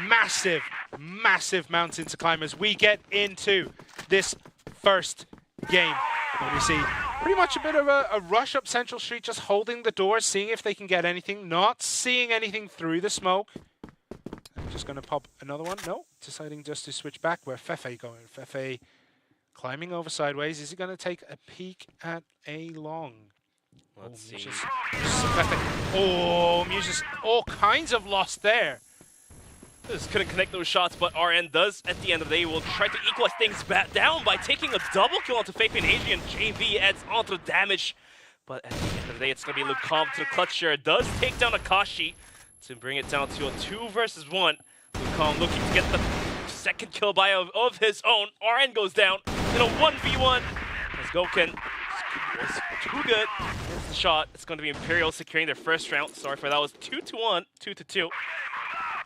massive, massive mountain to climb as we get into this first game. Let me see. Pretty much a bit of a rush up Central Street, just holding the doors, seeing if they can get anything. Not seeing anything through the smoke. I'm just going to pop another one. No, deciding just to switch back. Where Fefe going? Fefe climbing over sideways. Is he going to take a peek at A long? Let's see. Oh, Muse's all kinds of lost there. Just couldn't connect those shots, but RN does, at the end of the day, will try to equalize things back down by taking a double kill onto Fake and Adrian. JV adds onto the damage. But at the end of the day, it's going to be Lucom to the clutch share. Does take down Akashi to bring it down to a 2 versus 1. Lucom looking to get the 2nd kill by of his own. RN goes down in a 1v1. As Goken was too good. Here's the shot. It's going to be Imperial securing their first round. Sorry for that. Was 2-1, 2-2.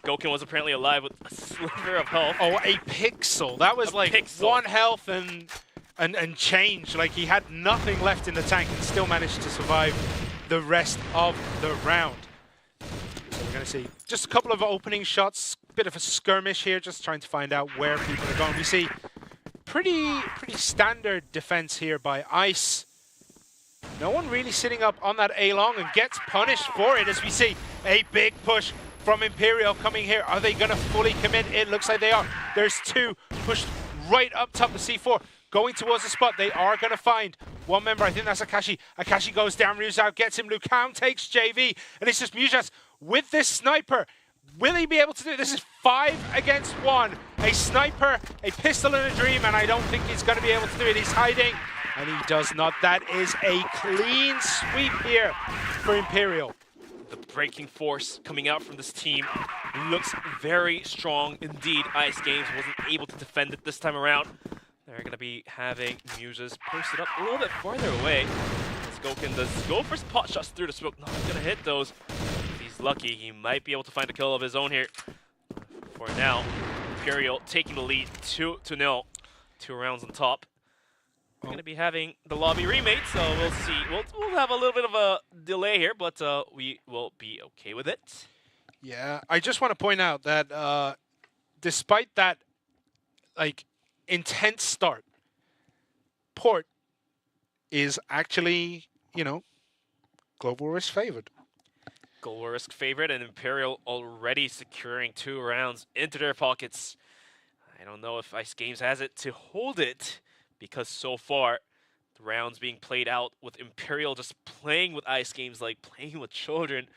Goken was apparently alive with a sliver of health. Oh, a pixel. That was like pixel. 1 health and change. Like he had nothing left in the tank and still managed to survive the rest of the round. So we're going to see just a couple of opening shots. Bit of a skirmish here, just trying to find out where people are going. We see pretty standard defense here by Ice. No one really sitting up on that A-long and gets punished for it as we see a big push from Imperial coming here. Are they going to fully commit? It looks like they are. There's 2 pushed right up top of C4, going towards the spot. They are going to find one member. I think that's Akashi. Akashi goes down. Ryuzao gets him. Lucam takes JV. And it's just Mujas with this sniper. Will he be able to do it? This is 5 against 1. A sniper, a pistol and a dream. And I don't think he's going to be able to do it. He's hiding. And he does not. That is a clean sweep here for Imperial. The breaking force coming out from this team looks very strong indeed. Ice Games wasn't able to defend it this time around. They're going to be having Muses posted up a little bit farther away. As Goken does go for pot shots through the smoke. Not going to hit those. If he's lucky, he might be able to find a kill of his own here. For now, Imperial taking the lead 2-0. 2 rounds on top. We're going to be having the lobby remade, so we'll see. We'll have a little bit of a delay here, but we will be okay with it. Yeah, I just want to point out that despite that, like, intense start, Port is actually, you know, Global Risk favored. Global Risk favored, and Imperial already securing 2 rounds into their pockets. I don't know if Ice Games has it to hold it, because so far, the rounds being played out with Imperial just playing with Ice Games like playing with children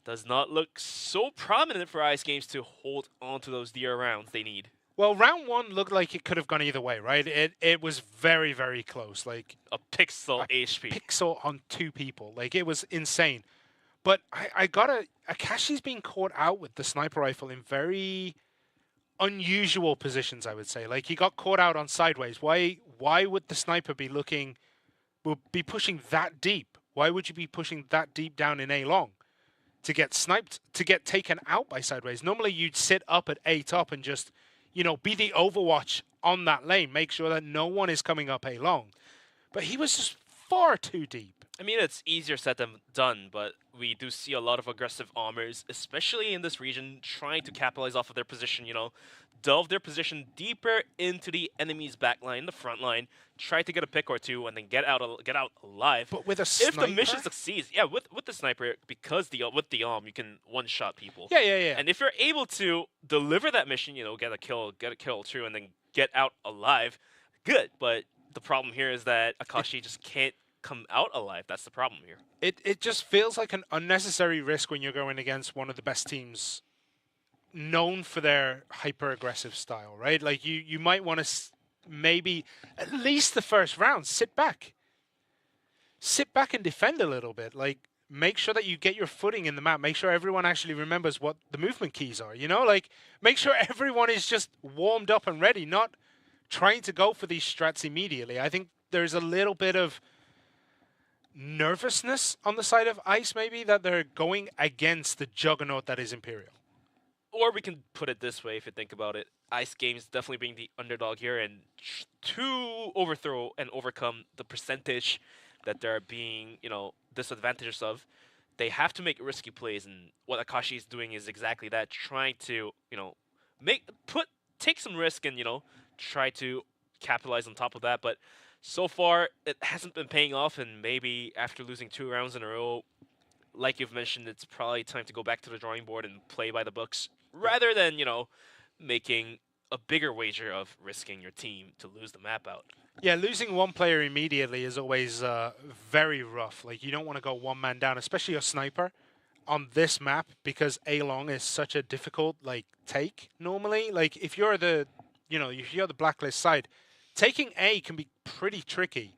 does not look so prominent for Ice Games to hold on to those dear rounds they need. Well, round 1 looked like it could have gone either way, right? It was very, very close. Like a pixel HP. Pixel on 2 people. Like, it was insane. But I gotta... Akashi's being caught out with the sniper rifle in very unusual positions, I would say. Like, he got caught out on sideways. Why would the sniper be pushing that deep? Why would you be pushing that deep down in A long to get sniped, to get taken out by sideways? Normally you'd sit up at A top and just, you know, be the overwatch on that lane, make sure that no one is coming up A long. But he was just far too deep. I mean, it's easier said than done, but we do see a lot of aggressive armors, especially in this region, trying to capitalize off of their position, you know, delve their position deeper into the enemy's backline, the front line, try to get a pick or 2, and then get out alive. But with a sniper? If the mission succeeds, yeah, with the sniper, because with the you can one-shot people. Yeah. And if you're able to deliver that mission, you know, get a kill or 2, and then get out alive, good. But the problem here is that Akashi just can't come out alive. That's the problem here. It just feels like an unnecessary risk when you're going against one of the best teams known for their hyper-aggressive style, right? Like you might want to maybe at least the first round sit back and defend a little bit. Like make sure that you get your footing in the map. Make sure everyone actually remembers what the movement keys are. You know, like make sure everyone is just warmed up and ready, not trying to go for these strats immediately. I think there's a little bit of nervousness on the side of Ice, maybe, that they're going against the juggernaut that is Imperial. Or we can put it this way, if you think about it. Ice Games definitely being the underdog here, and to overthrow and overcome the percentage that they're being, disadvantaged of, they have to make risky plays, and what Akashi is doing is exactly that, trying to, take some risk and, try to capitalize on top of that. But so far, it hasn't been paying off, and maybe after losing 2 rounds in a row, like you've mentioned, it's probably time to go back to the drawing board and play by the books, rather than, making a bigger wager of risking your team to lose the map out. Yeah, losing one player immediately is always very rough. Like, you don't want to go one man down, especially a sniper on this map, because A-Long is such a difficult, take normally. Like, if you're the, if you're the blacklist side, taking A can be pretty tricky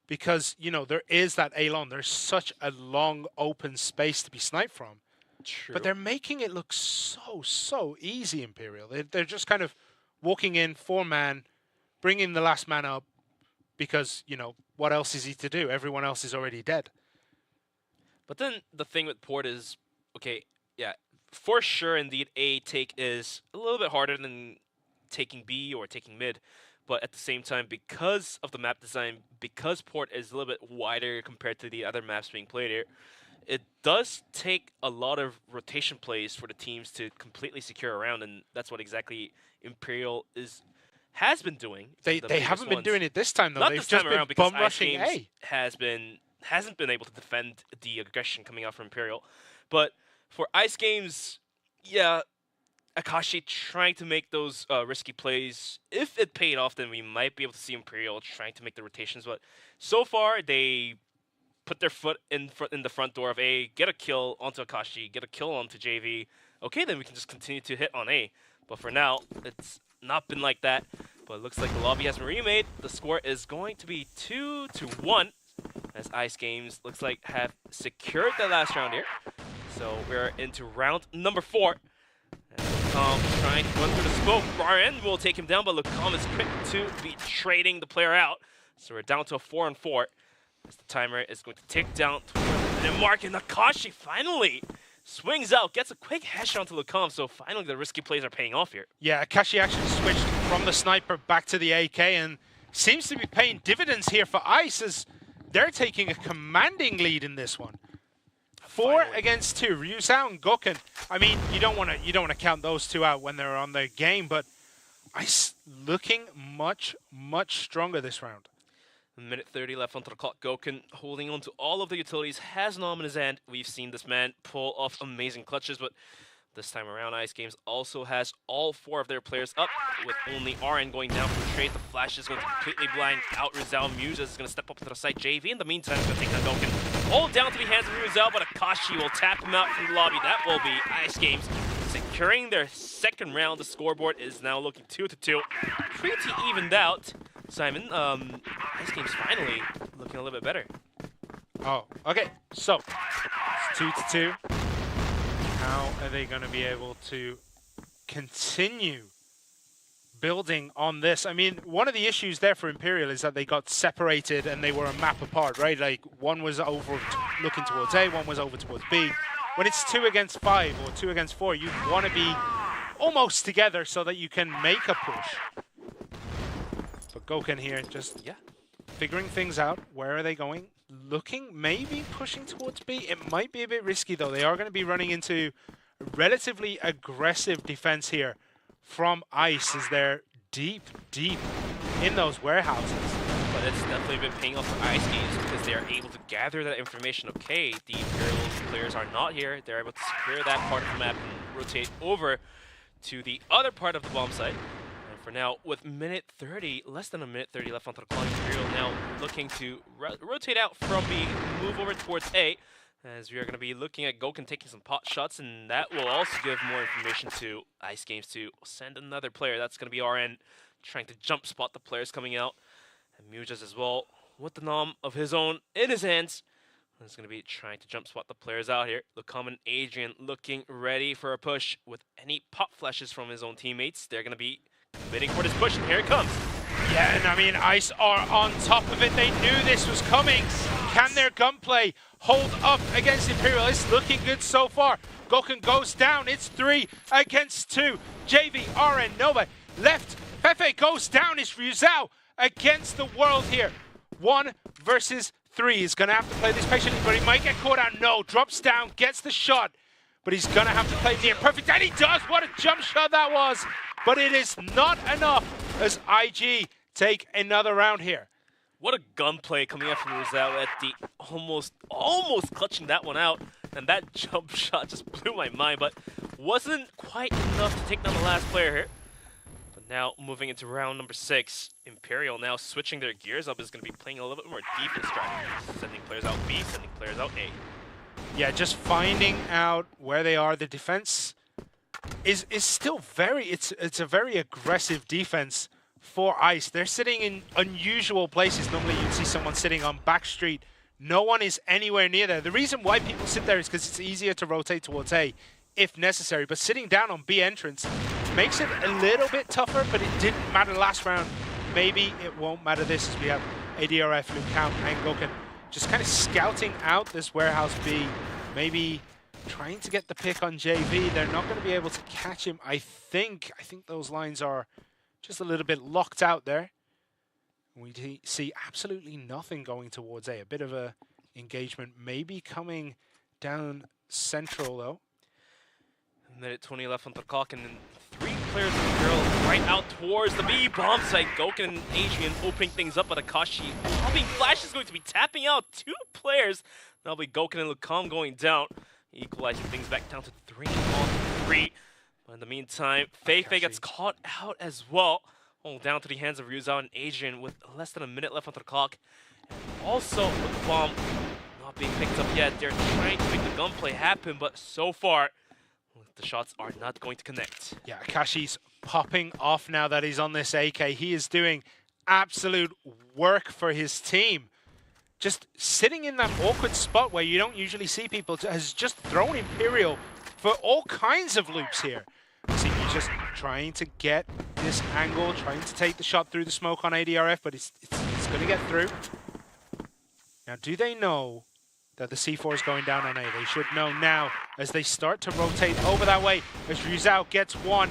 because, there is that A-Long. There's such a long open space to be sniped from. True. But they're making it look so easy, Imperial. They're just kind of walking in 4-man, bringing the last man up because, what else is he to do? Everyone else is already dead. But then the thing with Port is, okay, yeah, for sure, indeed, A take is a little bit harder than taking B or taking mid. But at the same time, because of the map design, because Port is a little bit wider compared to the other maps being played here, it does take a lot of rotation plays for the teams to completely secure a round, and that's what exactly Imperial has been doing. They haven't been doing it this time, though. Not They've this just time around, been because bum rushing Ice Games A. hasn't been able to defend the aggression coming out from Imperial. But for Ice Games, yeah, Akashi trying to make those risky plays. If it paid off, then we might be able to see Imperial trying to make the rotations. But so far, they put their foot in the front door of A, get a kill onto Akashi, get a kill onto JV. Okay, then we can just continue to hit on A. But for now, it's not been like that. But it looks like the lobby has been remade. The score is going to be 2-1, as Ice Games looks like have secured the last round here. So we're into round number 4. Lucom trying to run through the smoke. RN will take him down, but Lucom is quick to be trading the player out. So we're down to a 4-on-4. As the timer is going to tick down towards the mark, and Akashi finally swings out, gets a quick headshot onto Lucom, so finally the risky plays are paying off here. Yeah, Akashi actually switched from the sniper back to the AK and seems to be paying dividends here for Ice, as they're taking a commanding lead in this one. 4 against 2, Ryuzao and Goken. I mean, you don't want to count those two out when they're on their game, but Ice looking much stronger this round. A minute 30 left onto the clock. Goken holding on to all of the utilities, has an arm in his hand. We've seen this man pull off amazing clutches, but this time around, Ice Games also has all 4 of their players up, with only RN going down for the trade. The flash is going to completely blind out Rizal. Muse is going to step up to the side. JV, in the meantime, is going to take down Goken. All down to the hands of Rizal, but Akashi will tap him out from the lobby. That will be Ice Games securing their second round. The scoreboard is now looking 2-2. Pretty evened out. Simon, Ice Games finally looking a little bit better. Oh, okay. So, it's 2-2. How are they going to be able to continue building on this? I mean, one of the issues there for Imperial is that they got separated and they were a map apart, right? Like, one was over looking towards A, one was over towards B. When it's 2 against 5 or 2 against 4, you want to be almost together so that you can make a push. But Goken here just figuring things out. Where are they going? Looking, maybe pushing towards B. It might be a bit risky, though. They are going to be running into relatively aggressive defense here from Ice, as they're deep in those warehouses. But it's definitely been paying off for Ice Games, because they are able to gather that information. Okay, the Imperial players are not here. They're able to secure that part of the map and rotate over to the other part of the bomb site. For now, with less than a minute 30 left onto the clock, Imperial now looking to rotate out from B, move over towards A. as we are going to be looking at Goken taking some pot shots, and that will also give more information to Ice Games to send another player. That's going to be RN trying to jump spot the players coming out. And Mujas as well with the nom of his own in his hands. He's going to be trying to jump spot the players out here. Lucam and Adrian looking ready for a push with any pop flashes from his own teammates. They're going to be committing for this push, and here it comes. Yeah, and I mean, Ice are on top of it. They knew this was coming. Can their gunplay hold up against Imperial? It's looking good so far. Goken goes down. It's 3 against 2. JV, RN, Nova. Left, Fefe goes down. It's Ryuzao against the world here. 1 versus 3. He's going to have to play this patiently, but he might get caught out. No, drops down, gets the shot, but he's going to have to play near perfect. And he does. What a jump shot that was. But it is not enough as IG take another round here. What a gunplay coming out from Ryuzao at the almost clutching that one out. And that jump shot just blew my mind, but wasn't quite enough to take down the last player here. But now moving into round number 6, Imperial now switching their gears up is going to be playing a little bit more defense strategy. Sending players out B, sending players out A. Yeah, just finding out where they are. The defense is still it's a very aggressive defense for Ice. They're sitting in unusual places. Normally you'd see someone sitting on back street. No one is anywhere near there. The reason why people sit there is because it's easier to rotate towards A if necessary, but sitting down on B entrance makes it a little bit tougher, but it didn't matter last round. Maybe it won't matter this as we have ADRF, Lucam, and Goken just kind of scouting out this warehouse B, maybe trying to get the pick on JV. They're not going to be able to catch him. I think those lines are just a little bit locked out there. We see absolutely nothing going towards A. A bit of a engagement maybe coming down central though. Minute 20 left on the clock, and then 3 players in the girl right out towards the B bomb site. Goken and Adrian opening things up, but Akashi popping flash is going to be tapping out 2 players. That'll be Goken and Lucam going down, equalizing things back down to 3-on-3. But in the meantime, Feifei gets caught out as well. All down to the hands of Ryuzao and Adrian with less than a minute left on the clock. And also, with the bomb not being picked up yet, they're trying to make the gunplay happen, but so far, the shots are not going to connect. Yeah, Akashi's popping off now that he's on this AK. He is doing absolute work for his team. Just sitting in that awkward spot where you don't usually see people has just thrown Imperial for all kinds of loops here. See, he's just trying to get this angle, trying to take the shot through the smoke on ADRF, but it's going to get through. Now, do they know that the C4 is going down on A? They should know now as they start to rotate over that way as Ryuzao gets one.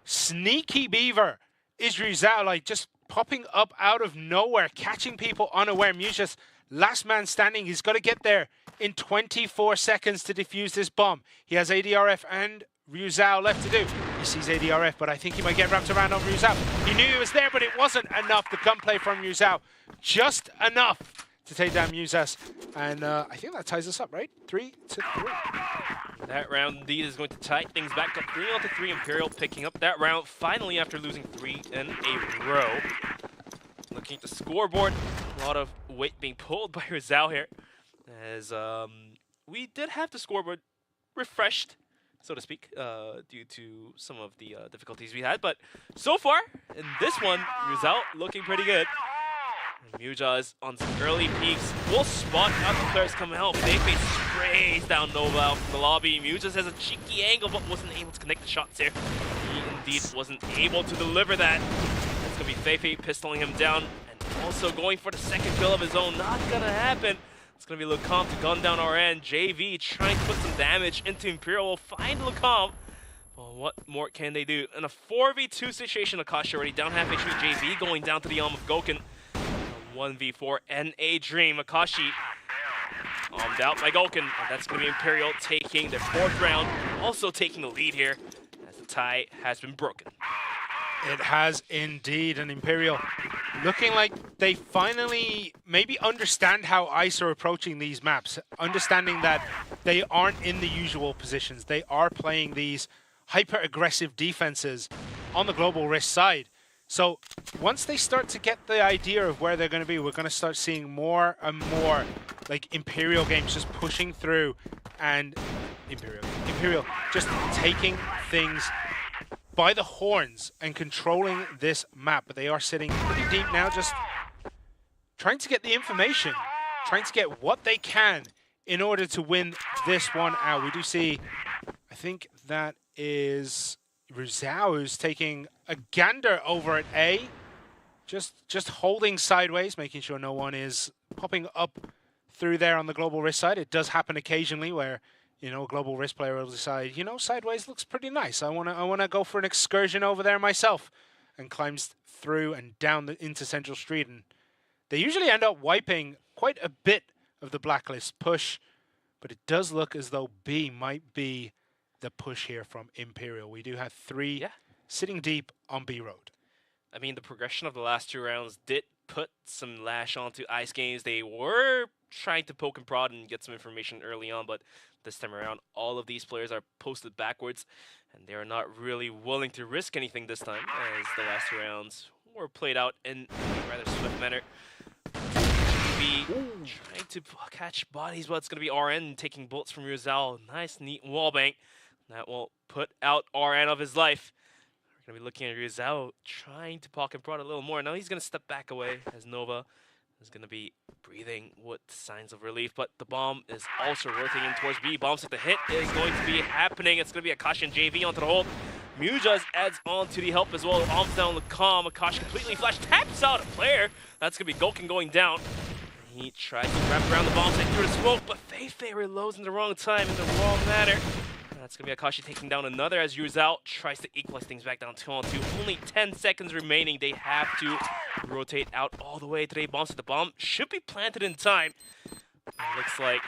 Sneaky Beaver is Ryuzao, like just popping up out of nowhere, catching people unaware. Mujas, last man standing. He's got to get there in 24 seconds to defuse this bomb. He has ADRF and Ryuzao left to do. He sees ADRF, but I think he might get wrapped around on Ryuzao. He knew he was there, but it wasn't enough. The gunplay from Ryuzao, just enough to take down Mujas. And I think that ties us up, right? 3-3. That round indeed is going to tie things back up. 3-3. Imperial picking up that round finally after losing 3 in a row. Looking at the scoreboard, a lot of weight being pulled by Ryuzao here, as we did have the scoreboard refreshed, so to speak, due to some of the difficulties we had. But so far, in this one, Ryuzao looking pretty good. And Mujas on some early peaks will spot out the players coming out. Feifei sprays down Nova out from the lobby. Mujas has a cheeky angle, but wasn't able to connect the shots here. He indeed wasn't able to deliver that. It's going to be Feifei pistoling him down, and also going for the second kill of his own. Not going to happen. It's going to be Lucam to gun down RN. JV trying to put some damage into Imperial. Will find Lucam. Well, what more can they do? In a 4v2 situation, Akashi already down half HP. JV going down to the arm of Goken. 1v4 and a dream. Akashi armed out by Goken. And that's going to be Imperial taking their 4th round. Also taking the lead here as the tie has been broken. It has indeed, an Imperial looking like they finally maybe understand how ICE are approaching these maps, understanding that they aren't in the usual positions. They are playing these hyper-aggressive defenses on the Global Risk side. So once they start to get the idea of where they're going to be, we're going to start seeing more and more like Imperial games just pushing through, and Imperial just taking things by the horns and controlling this map. But they are sitting pretty deep now, just trying to get the information, trying to get what they can in order to win this one out. We do see, I think that is Rizal who's taking a gander over at A. Just holding sideways, making sure no one is popping up through there on the Global Risk side. It does happen occasionally where, you know, a Global Risk player will decide, you know, sideways looks pretty nice. I wanna go for an excursion over there myself, and climbs through and down into Central Street. And they usually end up wiping quite a bit of the blacklist push, but it does look as though B might be the push here from Imperial. We do have 3 sitting deep on B Road. I mean, the progression of the last 2 rounds did put some lash onto Ice Games. They were trying to poke and prod and get some information early on, but this time around, all of these players are posted backwards, and they are not really willing to risk anything this time, as the last 2 rounds were played out in a rather swift manner. GB trying to catch bodies, but it's going to be RN taking bullets from Rizal. Nice, neat wallbang. That will put out RN of his life. We're going to be looking at Rizal trying to poke and prod a little more. Now he's going to step back away as Nova is going to be breathing with signs of relief. But the bomb is also rotating towards B. Bombs at the hit is going to be happening. It's going to be Akashi and JV onto the hold. Mujas adds on to the help as well. Bombs down the calm. Akashi completely flash. Taps out a player. That's going to be Goken going down. He tries to wrap around the bomb site through the smoke, but Feifei reloads in the wrong time, in the wrong manner. That's going to be Akashi taking down another as Rizal tries to equalize things back down 2-on-2. Only 10 seconds remaining. They have to rotate out all the way to the bombs. The bomb should be planted in time. It looks like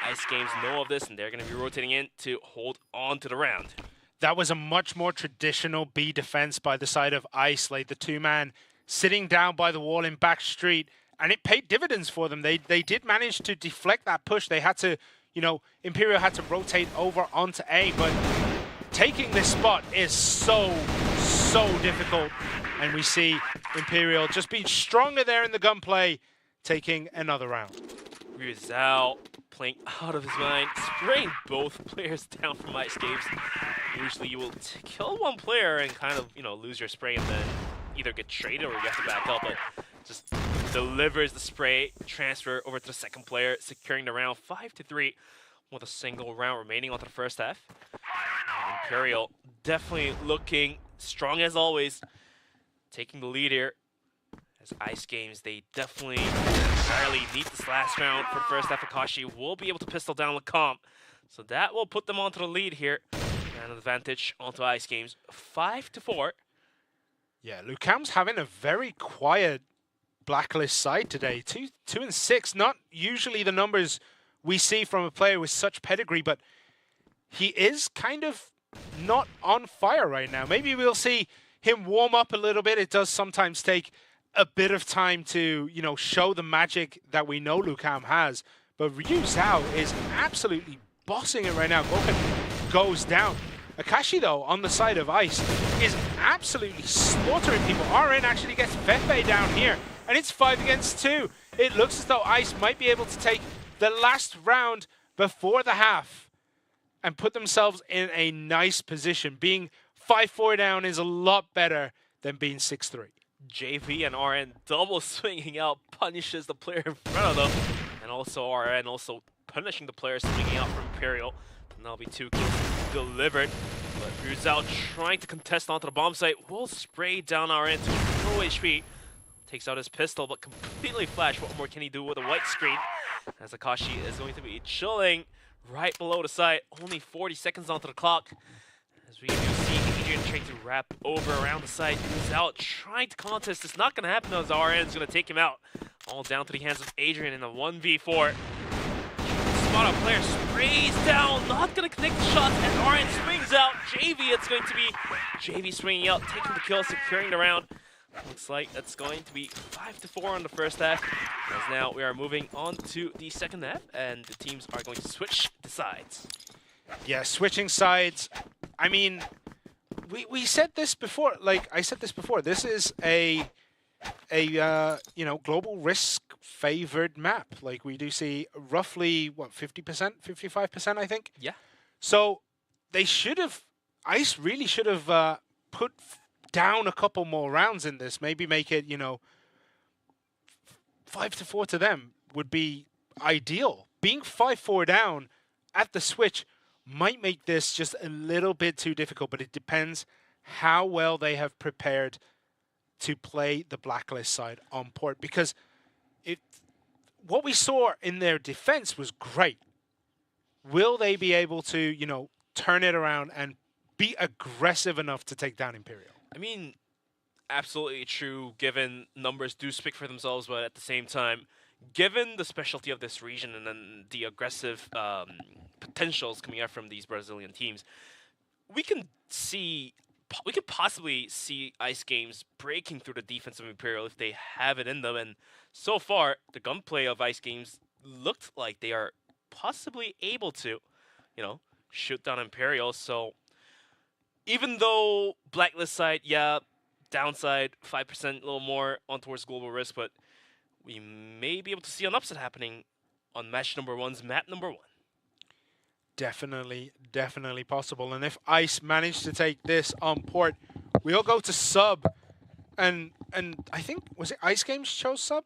Ice Games know of this, and they're going to be rotating in to hold on to the round. That was a much more traditional B defense by the side of Ice, like the 2-man sitting down by the wall in back street, and it paid dividends for them. They did manage to deflect that push. They had to, you know, Imperial had to rotate over onto A, but taking this spot is so difficult. And we see Imperial just being stronger there in the gunplay, taking another round. Rizal playing out of his mind, spraying both players down from Ice Games. Usually you will kill one player and kind of, you know, lose your spray and then either get traded or you have to back up, but just delivers the spray, transfer over to the second player, securing the round 5-3 with a single round remaining onto the first half. And Imperial definitely looking strong as always, taking the lead here. As Ice Games, they definitely entirely need this last round for the first half. Akashi will be able to pistol down Lacombe, so that will put them onto the lead here. And an advantage onto Ice Games, 5-4. Yeah, Lucam's having a very quiet blacklist side today. 2 and 6, not usually the numbers we see from a player with such pedigree, but he is kind of not on fire right now. Maybe we'll see him warm up a little bit. It does sometimes take a bit of time to, you know, show the magic that we know Lucam has. But Ryu Zhao is absolutely bossing it right now. Goken goes down. Akashi, though, on the side of Ice, is absolutely slaughtering people. RN actually gets Feifei down here, and it's 5 against 2. It looks as though Ice might be able to take the last round before the half and put themselves in a nice position. Being 5-4 down is a lot better than being 6-3. JV and RN double swinging out punishes the player in front of them, and also RN also punishing the player swinging out from Imperial. And that'll be 2 kills delivered. But Rizal trying to contest onto the bomb site will spray down RN to no HP. Takes out his pistol, but completely flashed. What more can he do with a white screen? As Akashi is going to be chilling right below the site. Only 40 seconds onto the clock. As we do see Adrian trying to wrap over around the site. Rizal trying to contest. It's not going to happen as RN is going to take him out. All down to the hands of Adrian in a 1v4. Spot a player, sprays down, not going to connect the shots, and RN swings out. JV, it's going to be JV swinging out, taking the kill, securing the round. Looks like it's going to be 5-4 on the first half, as now we are moving on to the second half, and the teams are going to switch the sides. Yeah, switching sides. I mean, we said this before, like I said this before, this is a a global risk favored map. Like we do see roughly what 50%, 55%, I think. Yeah. So they should have. ICE really should have put down a couple more rounds in this. Maybe make it 5-4 to them would be ideal. Being 5-4 down at the switch might make this just a little bit too difficult, but it depends how well they have prepared to play the Blacklist side on port, because what we saw in their defense was great. Will they be able to, turn it around and be aggressive enough to take down Imperial? I mean, absolutely true, given numbers do speak for themselves, but at the same time, given the specialty of this region and then the aggressive potentials coming out from these Brazilian teams, we could possibly see Ice Games breaking through the defense of Imperial if they have it in them. And so far, the gunplay of Ice Games looked like they are possibly able to, shoot down Imperial. So even though Blacklist side, downside 5%, a little more on towards global risk, but we may be able to see an upset happening on match number 1's map number 1. Definitely possible. And if ICE managed to take this on port, we'll go to sub. And I think, was it Ice Games chose sub?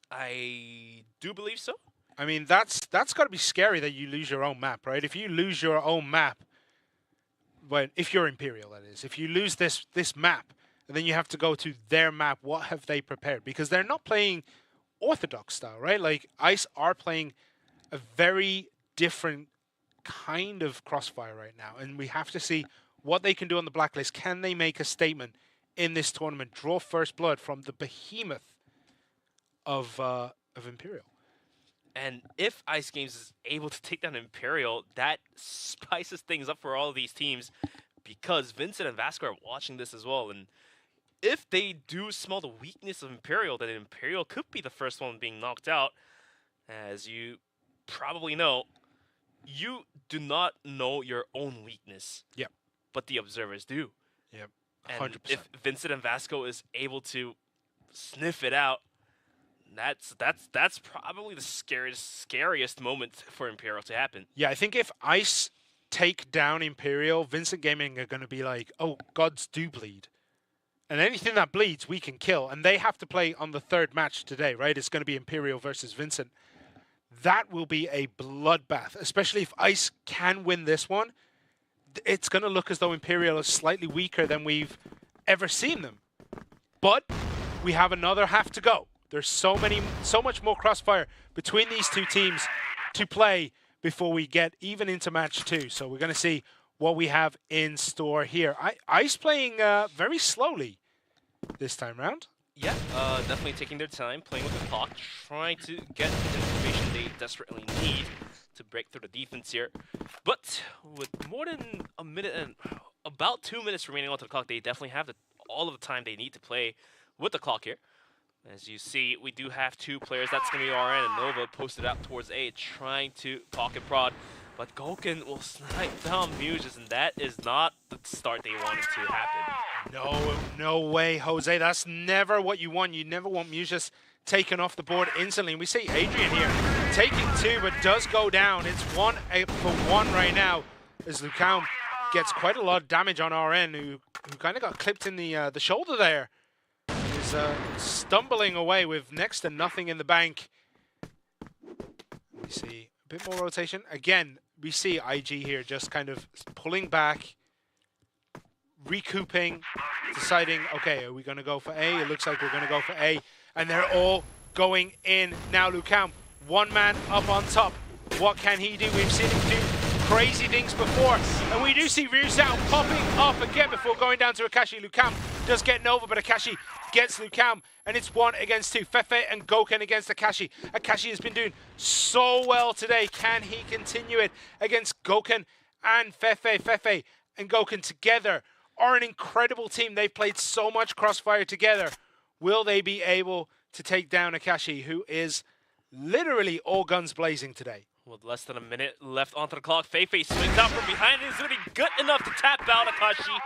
I do believe so. I mean, that's got to be scary that you lose your own map, right? If you lose your own map, if you're Imperial, that is, if you lose this map, and then you have to go to their map, what have they prepared? Because they're not playing Orthodox style, right? Like, ICE are playing a very different kind of crossfire right now, and we have to see what they can do on the Blacklist. Can they make a statement in this tournament, draw first blood from the behemoth of Imperial? And if Ice Games is able to take down Imperial, that spices things up for all of these teams, because VINCIT and VASCO are watching this as well. And if they do smell the weakness of Imperial, then Imperial could be the first one being knocked out. As you probably know, you do not know your own weakness. Yep. But the observers do. Yep. 100%. And 100%. if VINCIT and VASCO is able to sniff it out, that's probably the scariest moment for Imperial to happen. Yeah, I think if ICE take down Imperial, VINCIT Gaming are going to be like, oh, gods do bleed. And anything that bleeds, we can kill. And they have to play on the third match today, right? It's going to be Imperial versus VINCIT. That will be a bloodbath, especially if ICE can win this one. It's going to look as though Imperial is slightly weaker than we've ever seen them. But we have another half to go. There's so much more crossfire between these two teams to play before we get even into match 2. So we're going to see what we have in store here. ICE playing very slowly this time round. Yeah, definitely taking their time, playing with the clock, trying to get the information they desperately need to break through the defense here. But with more than a minute and about 2 minutes remaining onto the clock, they definitely have all of the time they need to play with the clock here. As you see, we do have 2 players. That's going to be RN and Nova posted out towards A, trying to pocket prod. But Gokun will snipe down Muses, and that is not the start they wanted to happen. No way, Jose. That's never what you want. You never want Muses taken off the board instantly. And we see Adrian here taking 2, but does go down. It's 1 for 1 right now, as Lucam gets quite a lot of damage on RN, who kind of got clipped in the shoulder there. Is stumbling away with next to nothing in the bank. We see a bit more rotation. Again, we see IG here just kind of pulling back, recouping, deciding, okay, are we going to go for A? It looks like we're going to go for A. And they're all going in. Now Lucam, 1 man up on top. What can he do? We've seen him do crazy things before. And we do see Ryuzao popping up again before going down to Akashi. Lucam does get Nova, but Akashi gets Lucam, and it's 1 against 2. Fefe and Gokun against Akashi. Akashi has been doing so well today. Can he continue it against Gokun and Fefe? Fefe and Gokun together are an incredible team. They've played so much crossfire together. Will they be able to take down Akashi, who is literally all guns blazing today? With less than a minute left onto the clock, Fefe swings out from behind and is going to be good enough to tap out Akashi.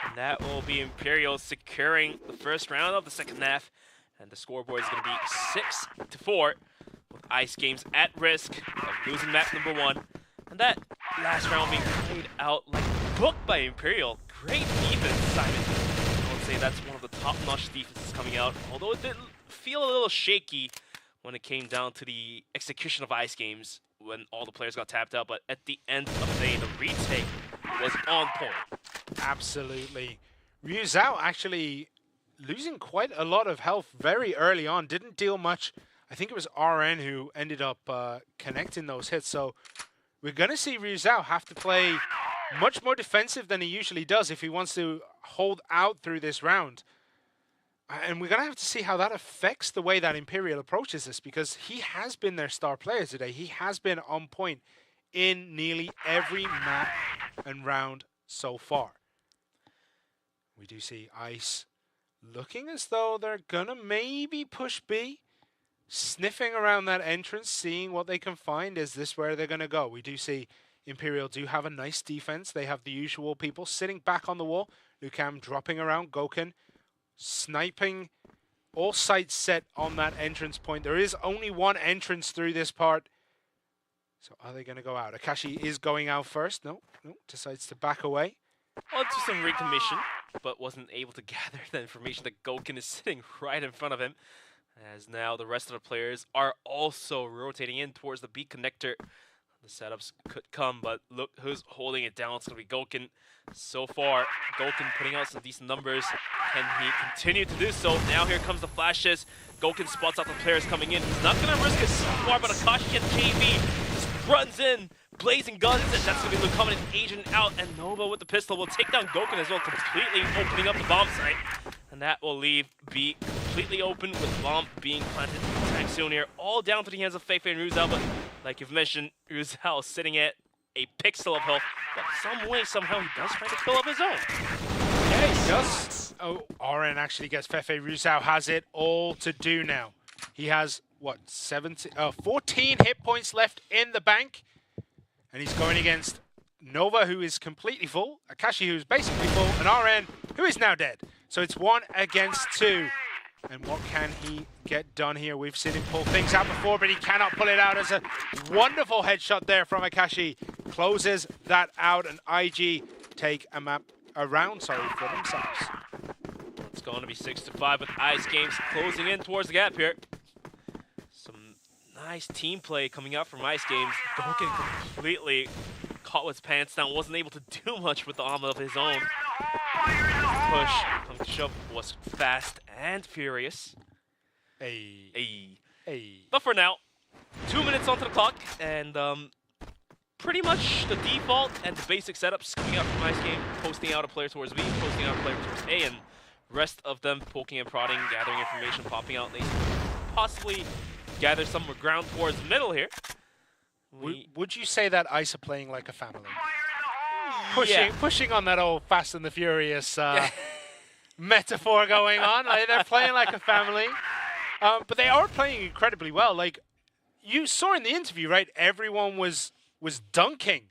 And that will be Imperial securing the first round of the second half. And the scoreboard is going to be 6-4, with Ice Games at risk of losing map number 1. And that last round being played out like booked by Imperial. Great defense, Simon. I would say that's one of the top-notch defenses coming out, although it did feel a little shaky when it came down to the execution of Ice Games when all the players got tapped out. But at the end of the day, the retake was on point. Absolutely. Ryu Zhao actually losing quite a lot of health very early on. Didn't deal much. I think it was RN who ended up connecting those hits. So we're going to see Ryu Zhao have to play much more defensive than he usually does if he wants to hold out through this round. And we're going to have to see how that affects the way that Imperial approaches this, because he has been their star player today. He has been on point in nearly every map and round so far. We do see Ice looking as though they're going to maybe push B, sniffing around that entrance, seeing what they can find. Is this where they're going to go? We do see Imperial do have a nice defense. They have the usual people sitting back on the wall. Lucam dropping around. Gokun sniping. All sights set on that entrance point. There is only one entrance through this part. So are they going to go out? Akashi is going out first. No, decides to back away. On to some recommission, but wasn't able to gather the information that Gokun is sitting right in front of him. As now the rest of the players are also rotating in towards the B connector. The setups could come, but look who's holding it down. It's going to be Gokun. So far, Gokun putting out some decent numbers. Can he continue to do so? Now here comes the flashes. Gokun spots out the players coming in. He's not going to risk it so far, but Akashi and JV just runs in, blazing guns, and that's going to be Lukamen and Agent out. And Nova with the pistol will take down Gokun as well, completely opening up the bomb site. And that will leave B completely open with bomb being planted anytime soon here. All down to the hands of Feifei and Ryu Zhao, but like you've mentioned, Ryu Zhao sitting at a pixel of health, but some way, somehow, he does try to fill up his own. Yeah, he does. Oh, RN actually gets Feifei. Ryu Zhao has it all to do now. He has, what, 14 hit points left in the bank. And he's going against Nova, who is completely full, Akashi, who's basically full, and RN, who is now dead. So it's 1 against 2. And what can he get done here? We've seen him pull things out before, but he cannot pull it out as a wonderful headshot there from Akashi. Closes that out, and IG take a map around, for themselves. It's going to be 6-5 with Ice Games closing in towards the gap here. Some nice team play coming out from Ice Games. Gokun completely caught with his pants down, wasn't able to do much with the armor of his own. Push, come to shove, was fast and furious. Hey. But for now, 2 minutes onto the clock, and pretty much the default and the basic setups coming out from Ice Game, posting out a player towards B, posting out a player towards A, and rest of them poking and prodding, gathering information, popping out, and they possibly gather some ground towards the middle here. Would you say that Ice are playing like a family? Yeah. Pushing on that old Fast and the Furious metaphor going on. Like, they're playing like a family. But they are playing incredibly well. Like, you saw in the interview, right? Everyone was dunking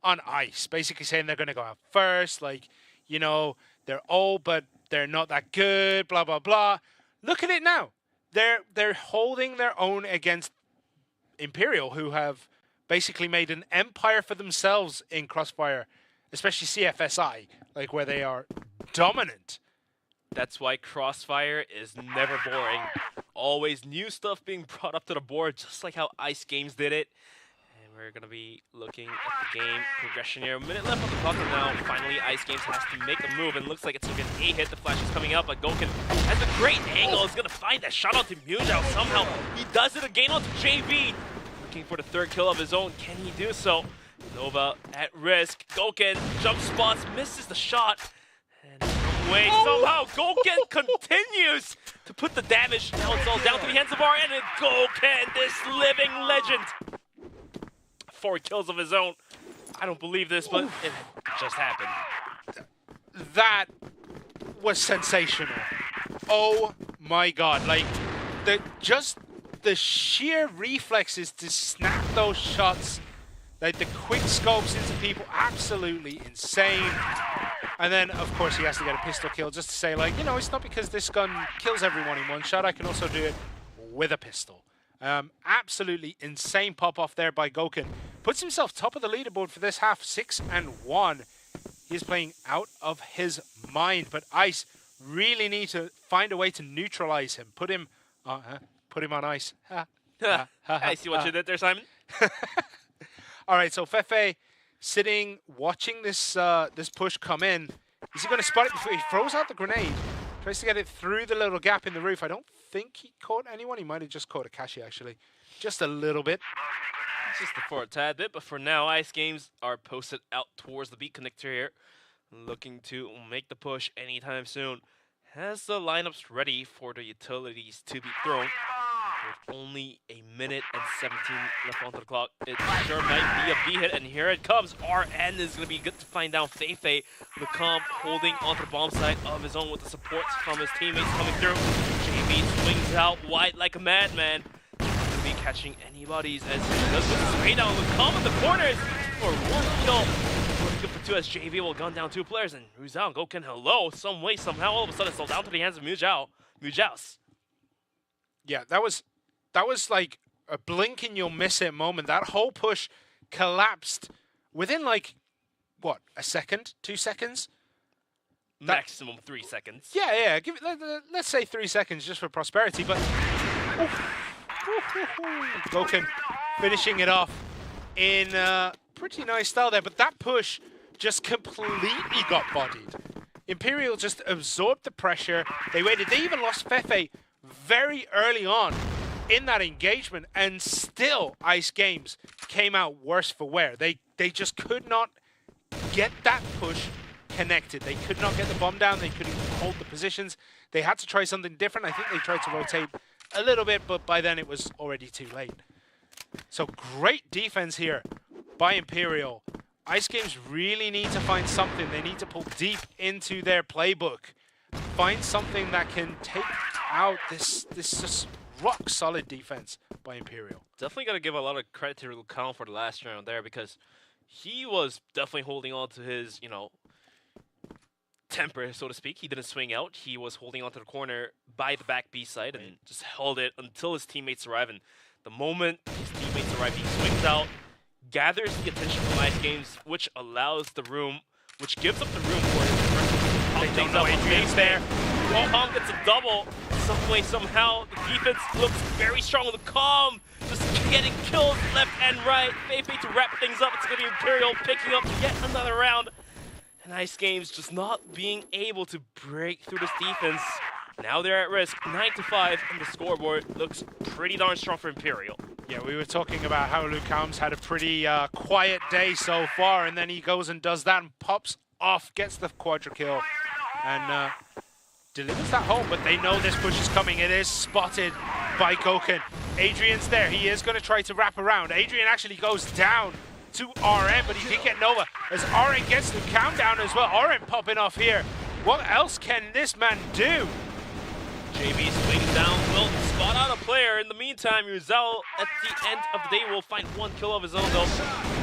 on Ice, basically saying they're going to go out first. Like, you know, they're old, but they're not that good, blah, blah, blah. Look at it now. They're holding their own against Imperial, who have basically made an empire for themselves in Crossfire, especially CFSI, like where they are dominant. That's why Crossfire is never boring. Always new stuff being brought up to the board, just like how Ice Games did it. And we're going to be looking at the game progression here. A minute left on the clock, and now finally Ice Games has to make a move, and looks like it's going to be an A-hit. The flash is coming up, but Gokun has a great angle. Is going to find that shot onto Mujao somehow. He does it again onto JV. Looking for the third kill of his own. Can he do so? Nova at risk. Gokun jump spots, misses the shot. And wait, somehow Gokun continues to put the damage. Now it's all down to the hands of RN, and Gokun, this living legend. 4 kills of his own. I don't believe this, but it just happened. That was sensational. Oh my god. Like, the sheer reflexes to snap those shots, like the quick scopes into people, absolutely insane. And then, of course, he has to get a pistol kill just to say, like, you know, it's not because this gun kills everyone in one shot. I can also do it with a pistol. Absolutely insane pop-off there by Goken. Puts himself top of the leaderboard for this half, 6-1. He's playing out of his mind, but Ice really need to find a way to neutralize him. Put him on ice. I see what you did there, Simon. All right, so Fefe sitting, watching this this push come in. Is he going to spot it before he throws out the grenade? Tries to get it through the little gap in the roof. I don't think he caught anyone. He might have just caught Akashi, actually. Just a little bit. Just for a tad bit, but for now, Ice Games are posted out towards the beat connector here, looking to make the push anytime soon. Has the lineups ready for the utilities to be thrown. With only a minute and 17 left onto the clock, it sure might be a B hit, and here it comes. RN is going to be good to find down Feifei. LeComp holding onto the bomb site of his own with the supports from his teammates coming through. JB swings out wide like a madman. Be catching anybody's as he does with the spray down. LeComp in the corners for one kill. Good for two as JV will gun down two players, and Ruzao and Goken, hello, some way, somehow, all of a sudden it's all down to the hands of Mujaos. Yeah, that was like a blink and you'll miss it moment. That whole push collapsed within like, what, a second, 2 seconds? Maximum 3 seconds. Yeah, give it, let's say 3 seconds just for prosperity, but Goken finishing it off in pretty nice style there, but that push just completely got bodied. Imperial just absorbed the pressure. They waited. They even lost Fefe very early on in that engagement, and still Ice Games came out worse for wear. They just could not get that push connected. They could not get the bomb down. They couldn't hold the positions. They had to try something different. I think they tried to rotate a little bit, but by then it was already too late. So great defense here by Imperial. Ice Games really need to find something. They need to pull deep into their playbook. Find something that can take out this just rock solid defense by Imperial. Definitely got to give a lot of credit to LeComp for the last round there, because he was definitely holding on to his, you know, temper, so to speak. He didn't swing out. He was holding onto the corner by the back B side and just held it until his teammates arrive. And the moment his teammates arrive, he swings out, gathers the attention from Ice Games, which allows the room, which gives up the room for his They don't know Adrian's there. LeComp gets a double. Some way, somehow, the defense looks very strong. LeComp just getting kills left and right. Feifei to wrap things up. It's going to be Imperial picking up yet another round. And Ice Games just not being able to break through this defense. Now they're at risk. 9-5, and the scoreboard looks pretty darn strong for Imperial. Yeah, we were talking about how LeComp's had a pretty quiet day so far, and then he goes and does that and pops off, gets the quadra kill, and delivers that home. But they know this push is coming. It is spotted by Goken. Adrian's there. He is going to try to wrap around. Adrian actually goes down to RN, but he did get Nova as RN gets the countdown as well. RN popping off here. What else can this man do? JB swings down, will spot out a player. In the meantime, Ruzal at the end of the day will find one kill of his own though.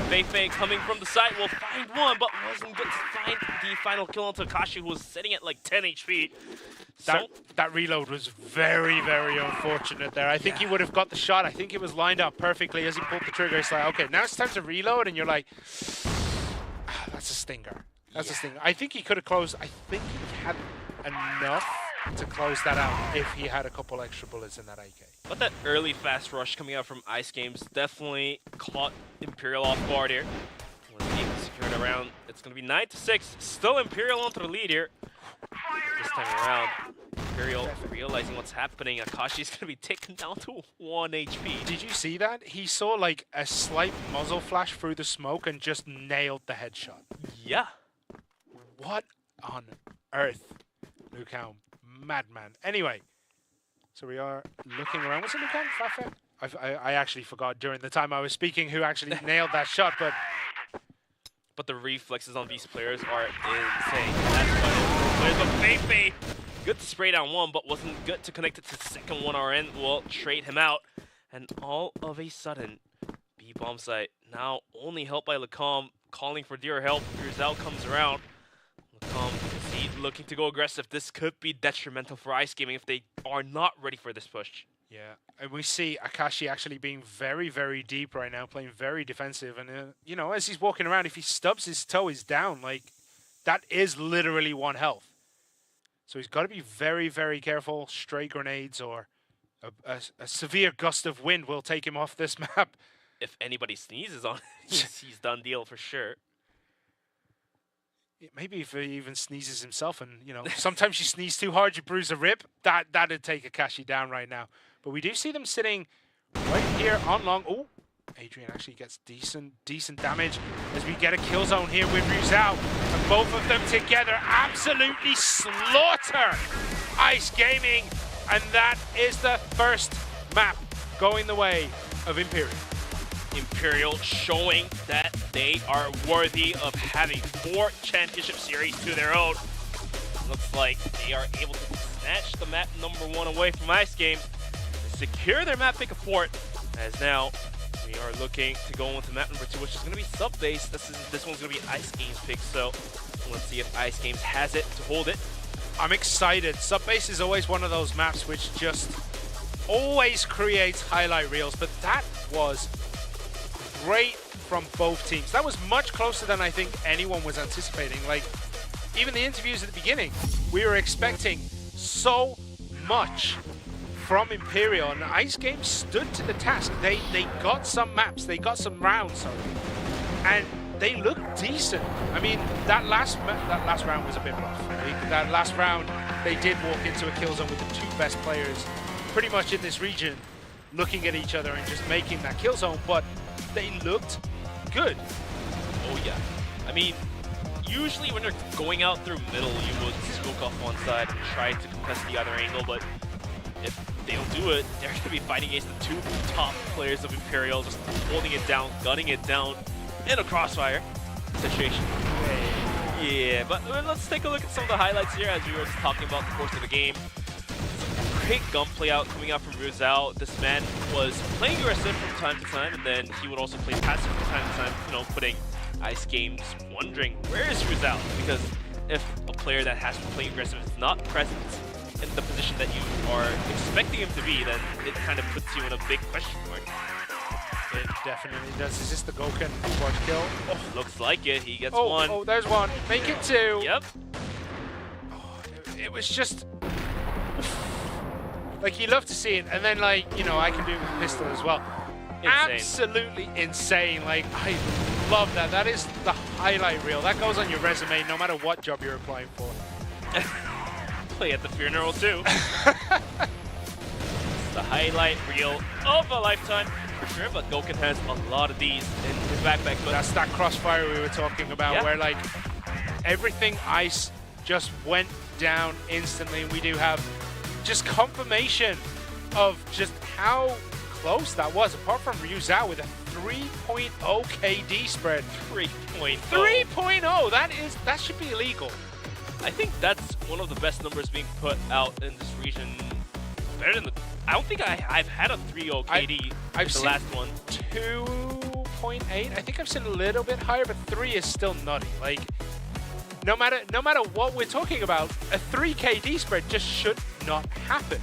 Feifei coming from the side will find one, but wasn't good to find the final kill on Takashi, who was sitting at like 10 HP. That reload was very, very unfortunate there. I think he would have got the shot. I think it was lined up perfectly as he pulled the trigger. It's like, okay, now it's time to reload, and you're like, that's a stinger. That's a stinger. I think he could have closed. I think he had enough to close that out if he had a couple extra bullets in that AK. But that early fast rush coming out from Ice Games definitely caught Imperial off guard here. Was able to secure it around. It's going to be 9-6. Still Imperial onto the lead here. This time around, Imperial realizing what's happening. Akashi's going to be taken down to 1 HP. Did you see that? He saw like a slight muzzle flash through the smoke and just nailed the headshot. Yeah. What on earth, LeComp? Madman. Anyway, so we are looking around. Was it LeComp? I actually forgot during the time I was speaking who actually nailed that shot, but the reflexes on these players are insane. That's why there's a Feifei. Good to spray down one, but wasn't good to connect it to the second one. RN will trade him out. And all of a sudden, B-bomb site now only helped by LeComp calling for dear help. Rizal comes around. LeComp looking to go aggressive. This could be detrimental for Ice Gaming if they are not ready for this push. Yeah, and we see Akashi actually being very, very deep right now, playing very defensive. And, you know, as he's walking around, if he stubs his toe, he's down. Like, that is literally 1 health. So he's got to be very, very careful. Stray grenades or a severe gust of wind will take him off this map. If anybody sneezes on it, he's done deal for sure. Maybe if he even sneezes himself and, you know, sometimes you sneeze too hard, you bruise a rib. That'd take Akashi down right now. But we do see them sitting right here on long. Oh, Adrian actually gets decent damage as we get a kill zone here with Ruzao. And both of them together absolutely slaughter Ice Gaming. And that is the first map going the way of Imperial. Imperial showing that they are worthy of having 4 championship series to their own. Looks like they are able to snatch the map #1 away from Ice Games, secure their map pick of fort, as now we are looking to go into map #2, which is going to be sub-base. This one's going to be Ice Games pick, so let's see if Ice Games has it to hold it. I'm excited. Sub-base is always one of those maps which just always creates highlight reels, but that was great from both teams. That was much closer than I think anyone was anticipating. Like, even the interviews at the beginning, we were expecting so much from Imperial, and Ice Games stood to the task. They got some maps, they got some rounds, sorry, and they looked decent. I mean, that last round was a bit rough. That last round, they did walk into a kill zone with the 2 best players pretty much in this region, looking at each other and just making that kill zone, but they looked good. Oh yeah. I mean, usually when you're going out through middle, you would smoke off one side and try to contest the other angle, but if they don't do it, they're going to be fighting against the 2 top players of Imperial, just holding it down, gunning it down in a crossfire situation. Yeah, but let's take a look at some of the highlights here as we were just talking about the course of the game. Great gunplay out coming out from Ruzao. This man was playing aggressive from time to time, and then he would also play passive from time to time, you know, putting Ice Games wondering, where is Ruzao? Because if a player that has to play aggressive is not present in the position that you are expecting him to be, then it kind of puts you in a big question mark. It definitely does. Is this the Goken quad kill? Oh, looks like it. He gets 1. Oh, there's 1. Make it 2. Yep. Oh, it was just... Like, you love to see it, and then, like, you know, I can do it with a pistol as well. Insane. Absolutely insane. Like, I love that. That is the highlight reel. That goes on your resume no matter what job you're applying for. Play at the funeral, too. It's the highlight reel of a lifetime, for sure, but Goken has a lot of these in his backpack. But that's that crossfire we were talking about, yeah, where, like, everything Ice just went down instantly. We do have just confirmation of just how close that was, apart from Ruzao with a 3.0 KD spread. 3.0. 3.0. That should be illegal. I think that's one of the best numbers being put out in this region. Better than I don't think I've had a 3.0 KD. I've the seen last one. 2.8. I think I've seen a little bit higher, but 3 is still nutty. Like, no matter what we're talking about, a 3 KD spread just should not happen.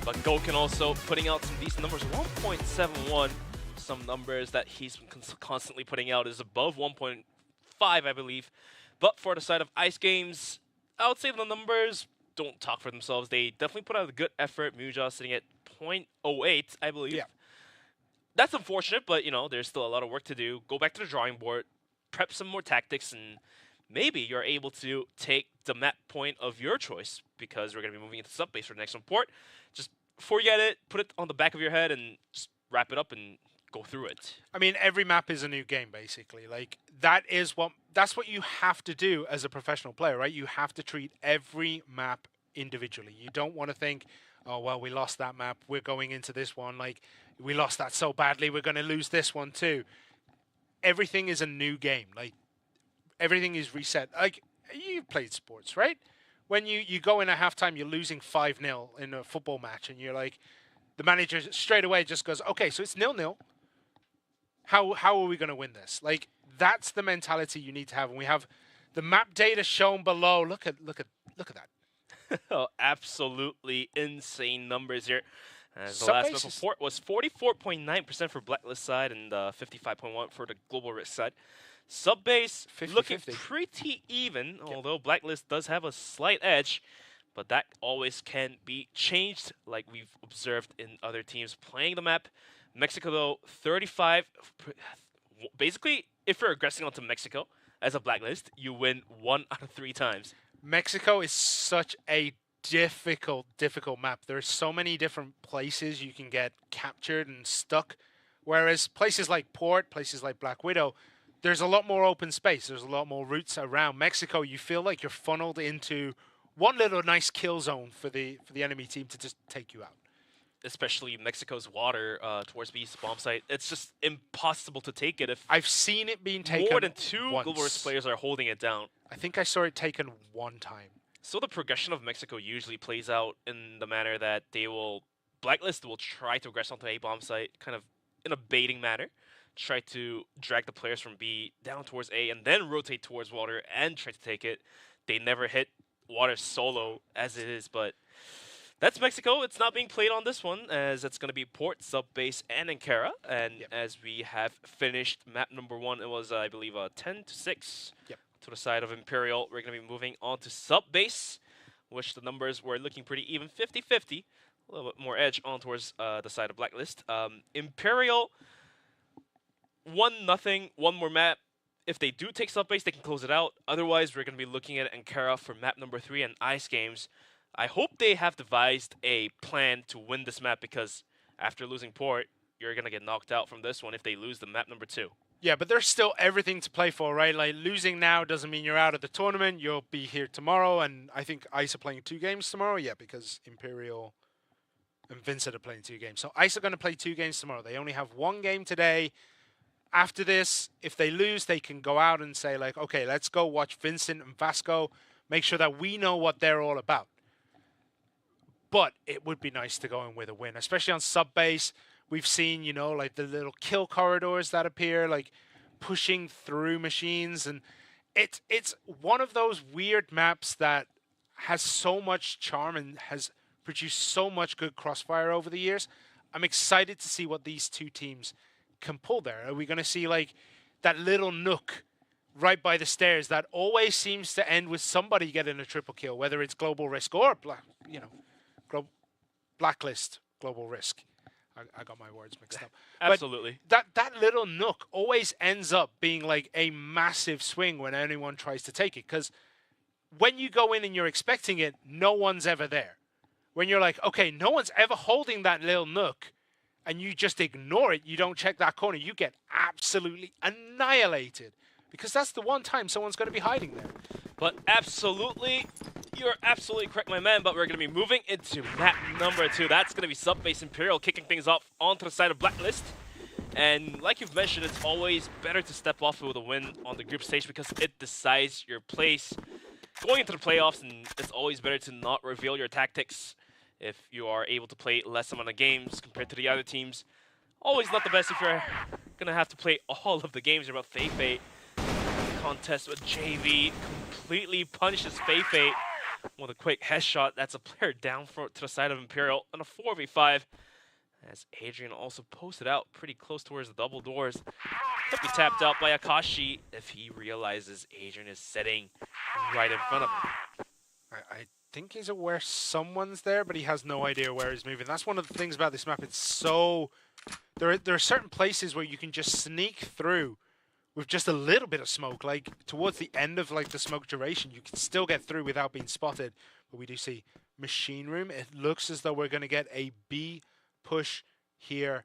But Goken also putting out some decent numbers. 1.71. Some numbers that he's been constantly putting out is above 1.5, I believe. But for the side of Ice Games, I would say the numbers don't talk for themselves. They definitely put out a good effort. Muja sitting at 0.08, I believe. Yeah. That's unfortunate, but, you know, there's still a lot of work to do. Go back to the drawing board, prep some more tactics, and maybe you're able to take the map point of your choice, because we're going to be moving into sub-base for the next report. Just forget it, put it on the back of your head, and just wrap it up and go through it. I mean, every map is a new game, basically. Like, that's what you have to do as a professional player, right? You have to treat every map individually. You don't want to think, oh, well, we lost that map, we're going into this one. Like, we lost that so badly, we're going to lose this one too. Everything is a new game. Like, everything is reset. Like, you've played sports, right? When you go in at halftime, you're losing 5-0 in a football match, and you're like, the manager straight away just goes, okay, so it's 0-0. How are we going to win this? Like, that's the mentality you need to have. And we have The map data shown below. Look at that. Oh, absolutely insane numbers here. The Subbase last map report was 44.9% for Blacklist side and 55.1% for the Global Risk side. Subbase looking pretty even, although Blacklist does have a slight edge, but that always can be changed, like we've observed in other teams playing the map. Mexico, though, 35. Basically, if you're aggressing onto Mexico as a Blacklist, you win 1 out of 3 times. Mexico is such a difficult map. There's so many different places you can get captured and stuck, whereas places like Port, places like Black Widow, there's a lot more open space. There's a lot more routes around. Mexico, you feel like you're funneled into one little nice kill zone for the enemy team to just take you out. Especially Mexico's water towards B's bomb site. It's just impossible to take it if I've seen it being taken more than 2 once. Global Risk players are holding it down. I think I saw it taken 1 time. So the progression of Mexico usually plays out in the manner that Blacklist will try to aggress onto A bomb site, kind of in a baiting manner, try to drag the players from B down towards A, and then rotate towards water and try to take it. They never hit water solo as it is, but that's Mexico. It's not being played on this one, as it's going to be Port, Subbase, and Ankara. And as we have finished map number 1, it was, I believe, 10-6 to the side of Imperial. We're going to be moving on to Subbase, which the numbers were looking pretty even, 50-50. A little bit more edge on towards the side of Blacklist. Imperial, 1-0, 1 more map. If they do take Subbase, they can close it out. Otherwise, we're going to be looking at Ankara for map number 3 and Ice Games. I hope they have devised a plan to win this map, because after losing Port, you're going to get knocked out from this one if they lose the map number 2. Yeah, but there's still everything to play for, right? Like, losing now doesn't mean you're out of the tournament. You'll be here tomorrow, and I think ICE are playing 2 games tomorrow. Yeah, because Imperial and VINCIT are playing 2 games. So ICE are going to play 2 games tomorrow. They only have 1 game today. After this, if they lose, they can go out and say, like, okay, let's go watch VINCIT and VASCO, make sure that we know what they're all about. But it would be nice to go in with a win, especially on Subbase. We've seen, you know, like the little kill corridors that appear, like pushing through machines. And it's one of those weird maps that has so much charm and has produced so much good crossfire over the years. I'm excited to see what these 2 teams can pull there. Are we going to see like that little nook right by the stairs that always seems to end with somebody getting a triple kill, whether it's Global Risk or Blacklist, Global Risk. I got my words mixed up. Absolutely. But that little nook always ends up being like a massive swing when anyone tries to take it, because when you go in and you're expecting it, no one's ever there. When you're like, okay, no one's ever holding that little nook, and you just ignore it, you don't check that corner, you get absolutely annihilated, because that's the one time someone's going to be hiding there. But absolutely, you're absolutely correct, my man, but we're going to be moving into map number 2. That's going to be Subbase Imperial kicking things off onto the side of Blacklist. And like you've mentioned, it's always better to step off with a win on the group stage, because it decides your place going into the playoffs, and it's always better to not reveal your tactics if you are able to play less amount of games compared to the other teams. Always not the best if you're going to have to play all of the games. You're about Feifei. Contest with JV completely punishes Feifei with a quick headshot. That's a player down to the side of Imperial on a 4v5. As Adrian also posted out pretty close towards the double doors. Could be tapped out by Akashi if he realizes Adrian is sitting right in front of him. I think he's aware someone's there, but he has no idea where he's moving. That's one of the things about this map. It's so... There are certain places where you can just sneak through with just a little bit of smoke. Like, towards the end of, like, the smoke duration, you can still get through without being spotted. But we do see Machine Room. It looks as though we're going to get a B push here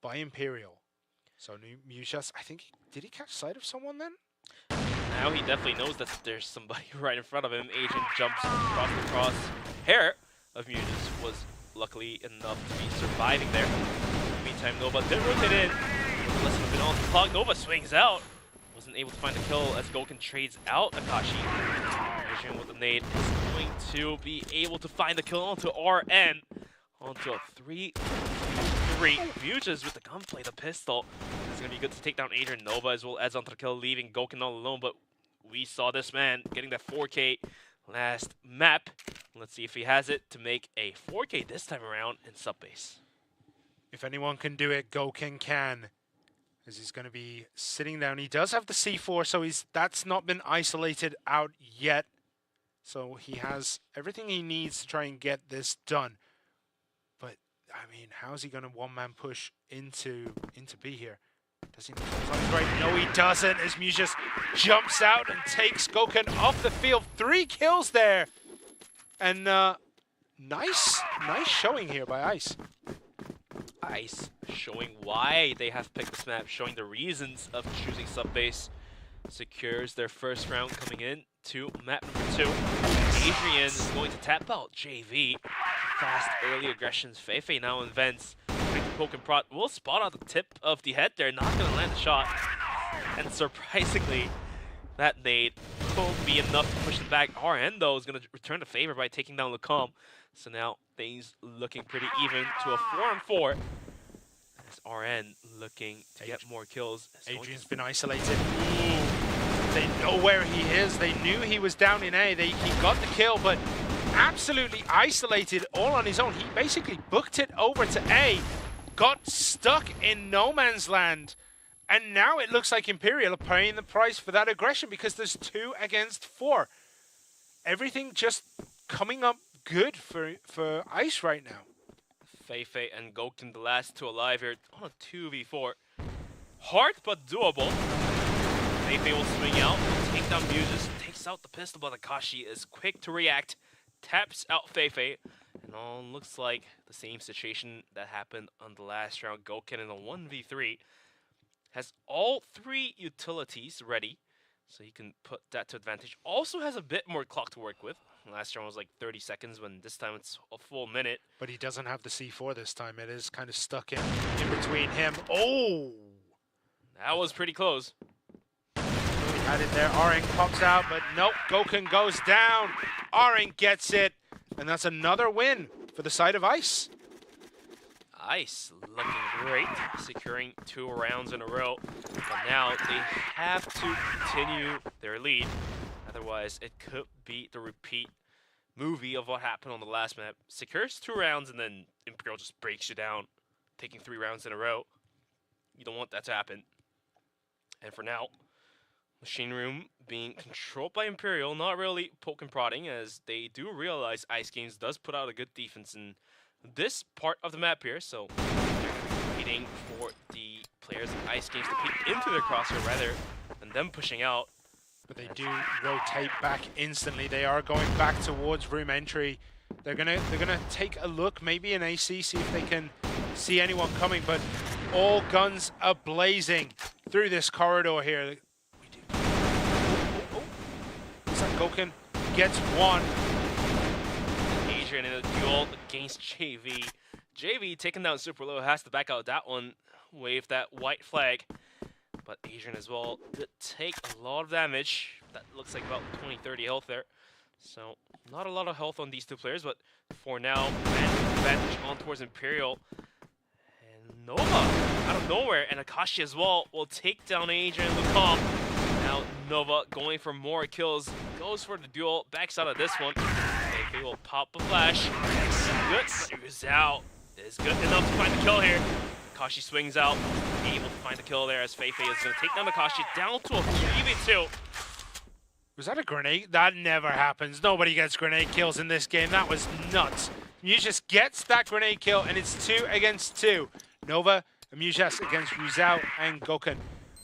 by Imperial. So Mujas, I think, did he catch sight of someone then? Now he definitely knows that there's somebody right in front of him. Agent jumps across the crosshair of Mujas, was luckily enough to be surviving there. In the meantime, Nova did rotate in. Less than a bit on the clock. Nova swings out. Wasn't able to find a kill as Golkin trades out Akashi. Adrian with the nade is going to be able to find the kill onto RN. Onto a 3-3. Mujas with the gunplay, the pistol. It's going to be good to take down Adrian. Nova as well adds onto the kill, leaving Golkin all alone. But we saw this man getting that 4K last map. Let's see if he has it to make a 4K this time around in sub-base. If anyone can do it, Gokun can. As he's going to be sitting down. He does have the C4, so that's not been isolated out yet. So he has everything he needs to try and get this done. But, I mean, how's he going to one-man push into B here? Does he know something's right? No, he doesn't, as Mew just jumps out and takes Gokun off the field. 3 kills there. And nice showing here by Ice. Ice showing why they have picked this map, showing the reasons of choosing sub-base. Secures their first round coming in to map number 2. Adrian is going to tap out JV. Fast early aggressions. Feifei now invents. Poke and prot will spot out the tip of the head there, not going to land the shot. And surprisingly, that nade won't be enough to push them back. RN though is going to return the favor by taking down Lacombe. So now things looking pretty even to a 4-on-4. As RN looking to get more kills. Adrian's been isolated. Ooh. They know where he is. They knew he was down in A. He got the kill, but absolutely isolated all on his own. He basically booked it over to A, got stuck in no man's land, and now it looks like Imperial are paying the price for that aggression because there's 2 against 4. Everything just coming up good for Ice right now. Feifei and Gokun, the last 2 alive here on a 2v4. Hard but doable. Feifei will swing out, take down Muses, takes out the pistol, but Akashi is quick to react, taps out Feifei, and all looks like the same situation that happened on the last round. Gokun in a 1v3 has all 3 utilities ready, so he can put that to advantage. Also has a bit more clock to work with. Last round was like 30 seconds, when this time it's a full minute. But he doesn't have the C4 this time. It is kind of stuck in between him. Oh! That was pretty close. He had it there. Oring pops out, but nope. Gokun goes down. Oring gets it. And that's another win for the side of Ice. Ice looking great, securing 2 rounds in a row. But now they have to continue their lead. Otherwise, it could be the repeat movie of what happened on the last map. Secures 2 rounds and then Imperial just breaks you down, taking 3 rounds in a row. You don't want that to happen. And for now, Machine Room being controlled by Imperial, not really poke and prodding, as they do realize Ice Games does put out a good defense in this part of the map here. So they're waiting for the players of Ice Games to peek into their crosshair rather than them pushing out. But they do rotate back instantly. They are going back towards room entry. They're gonna take a look, maybe an AC, see if they can see anyone coming. But all guns are blazing through this corridor here. Is that Gokun? Gets 1. Adrian in a duel against JV. JV taking down super low, has to back out that one, wave that white flag. But Adrian as well did take a lot of damage. That looks like about 20-30 health there. So not a lot of health on these 2 players, but for now, advantage on towards Imperial. And Nova out of nowhere, and Akashi as well will take down Adrian and Lacombe. Now Nova going for more kills, goes for the duel, backs out of this one. They will pop a flash. Good. Yuzao is good enough to find the kill here. Akashi swings out, able to find the kill there as Feifei is going to take down Akashi down to a 3v2. Was that a grenade? That never happens. Nobody gets grenade kills in this game. That was nuts. Mujas gets that grenade kill, and it's 2 against 2. Nova and Mujas against Yuzao and Gokun.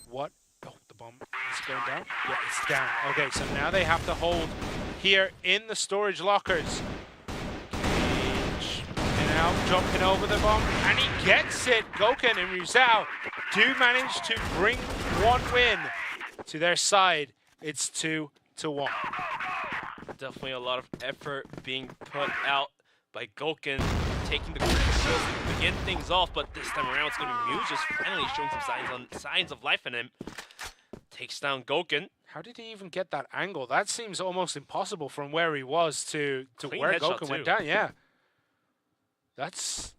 What? Oh, the bomb is going down? Yeah, it's down. Okay, so now they have to hold here in the storage lockers. Now jumping over the bomb, and he gets it. Gokun and Yuzao do manage to bring 1 win to their side. It's 2-1. Definitely a lot of effort being put out by Gokun, taking the kills to begin things off, but this time around it's going to be Mew just finally showing some signs of life in him. Takes down Gokun. How did he even get that angle? That seems almost impossible from where he was to where Gokun went down. Yeah. That's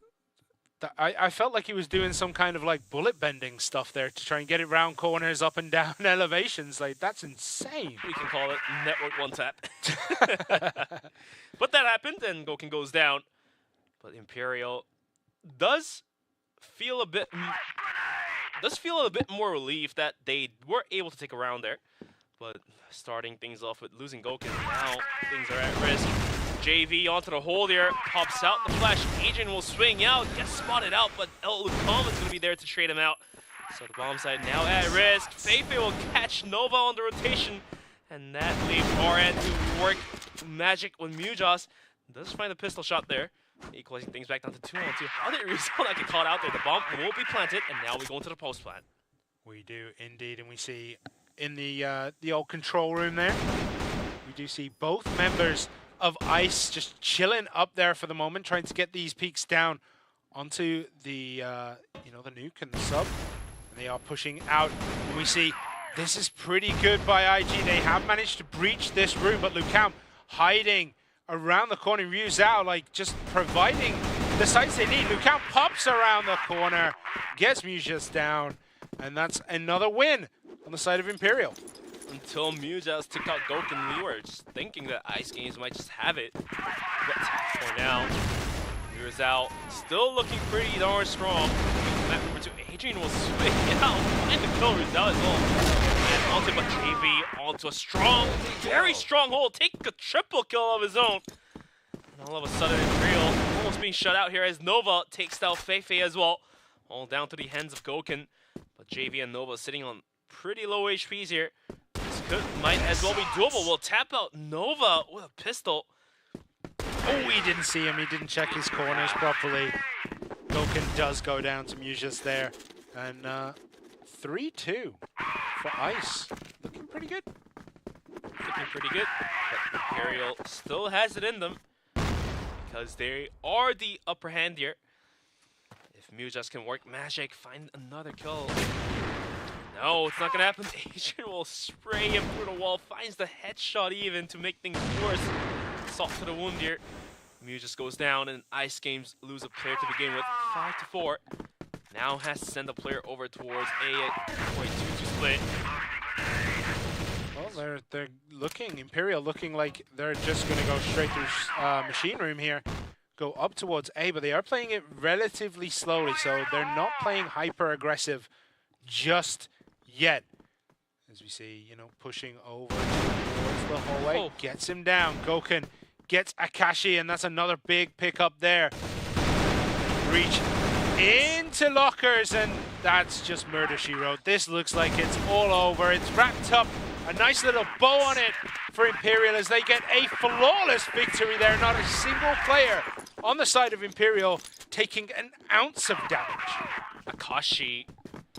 I felt like he was doing some kind of like bullet bending stuff there to try and get it round corners, up and down elevations. Like, that's insane. We can call it network one tap. But that happened, and Goken goes down. But Imperial does feel a bit more relief that they were able to take a round there. But starting things off with losing Goken, now things are at risk. JV onto the hole there, pops out the flash. Adrian will swing out, gets spotted out, but Lucom is going to be there to trade him out. So the bomb side now at risk. Feifei will catch Nova on the rotation, and that leaves RN to work magic when Mujas does find the pistol shot there, equalizing things back down to 2-on-2. How did Rizal not get caught out there? The bomb will be planted, and now we go into the post plant. We do indeed, and we see in the old control room there, we do see both members of ICE just chilling up there for the moment, trying to get these peaks down onto the the nuke and the sub, and they are pushing out. And we see this is pretty good by IG. They have managed to breach this room, but Lucam hiding around the corner. Ryuzao like just providing the sights they need. Lucam pops around the corner, gets Mujas down, and that's another win on the side of Imperial. Until Mujas took out Goken, we were just thinking that Ice Games might just have it. But for now, Ryuzao still looking pretty darn strong. Map number 2, Adrian will swing out, find the kill Ryuzao as well. And onto but JV onto a strong, very strong hold, take a triple kill of his own. And all of a sudden, Imperial almost being shut out here as Nova takes down Feifei as well. All down to the hands of Goken. But JV and Nova sitting on pretty low HPs here. Might as well be doable. We'll tap out Nova with a pistol. Oh, he didn't see him. He didn't check his corners properly. Goken does go down to Mujas there. And 3-2 for ICE. Looking pretty good. Looking pretty good. But Imperial still has it in them, because they are the upper hand here. If Mujas can work magic, find another kill. No, it's not gonna happen. Adrian will spray him through the wall, finds the headshot even to make things worse. Salt to the wound here. Mujas goes down, and Ice Games lose a player to begin with, 5-4. Now has to send a player over towards a 2-2 split. Well, they're looking, Imperial looking like they're just gonna go straight through Machine Room here, go up towards A, but they are playing it relatively slowly, so they're not playing hyper aggressive just yet. As we see, pushing over towards the hallway, gets him down. Goken gets Akashi, and that's another big pickup there. Reach into lockers, and that's just murder, she wrote. This looks like it's all over. It's wrapped up. A nice little bow on it for Imperial as they get a flawless victory there. Not a single player on the side of Imperial taking an ounce of damage. Akashi,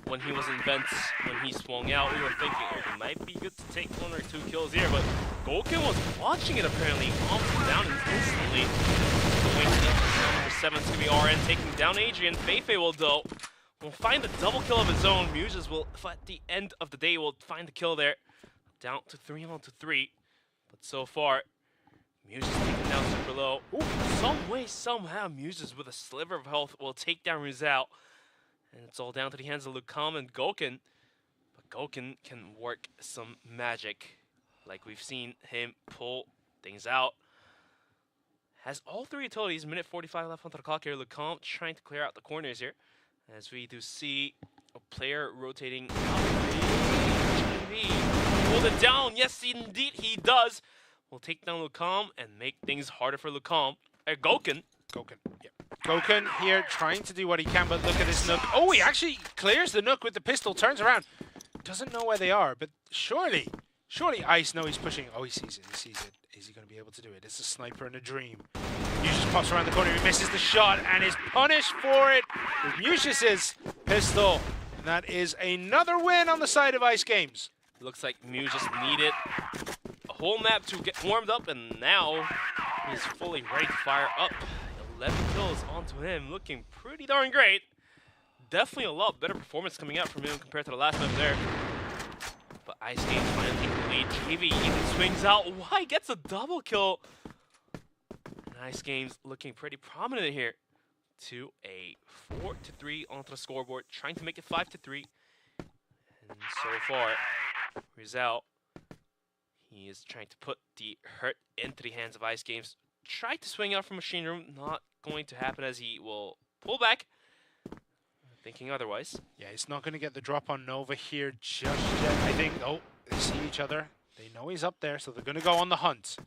when he was in vents, when he swung out, we were thinking, it might be good to take 1 or 2 kills here, but Goken was watching it apparently, bombs him down instantly. Going to number 7 is going to be RN taking down Adrian. Feifei will find the double kill of his own. Mujas will, at the end of the day, will find the kill there. Down to 3-on-3. But so far, Mujas taking down super low. Ooh, some way, somehow, Mujas with a sliver of health will take down Ryuzao. And it's all down to the hands of Lucam and Goken. But Goken can work some magic, like we've seen him pull things out. Has all 3 utilities, minute 45 left onto the clock here. Lucam trying to clear out the corners here, as we do see a player rotating out. Hold it down, yes indeed he does. We'll take down Lucam and make things harder for Lucam. Goken. Yeah. Goken here trying to do what he can, but look at this Nook. Oh, he actually clears the Nook with the pistol, turns around. Doesn't know where they are, but surely Ice know he's pushing. Oh, he sees it. Is he going to be able to do it? It's a sniper in a dream. Mujas pops around the corner, he misses the shot and is punished for it with Mujas' pistol. And that is another win on the side of Ice Games. Looks like Mujas needed a whole map to get warmed up, and now he's fully ready to fire up. 11 kills onto him, looking pretty darn great. Definitely a lot better performance coming out from him compared to the last map there. But Ice Games finally taking the lead. JV even swings out. Why gets a double kill? And Ice Games looking pretty prominent here. to a 4-3 onto the scoreboard, trying to make it 5-3. And so far, Rizal, he is trying to put the hurt into the hands of Ice Games. Tried to swing out from Machine Room, not going to happen as he will pull back. Thinking otherwise. Yeah, he's not going to get the drop on Nova here just yet. I think, oh, they see each other. They know he's up there, so they're going to go on the hunt.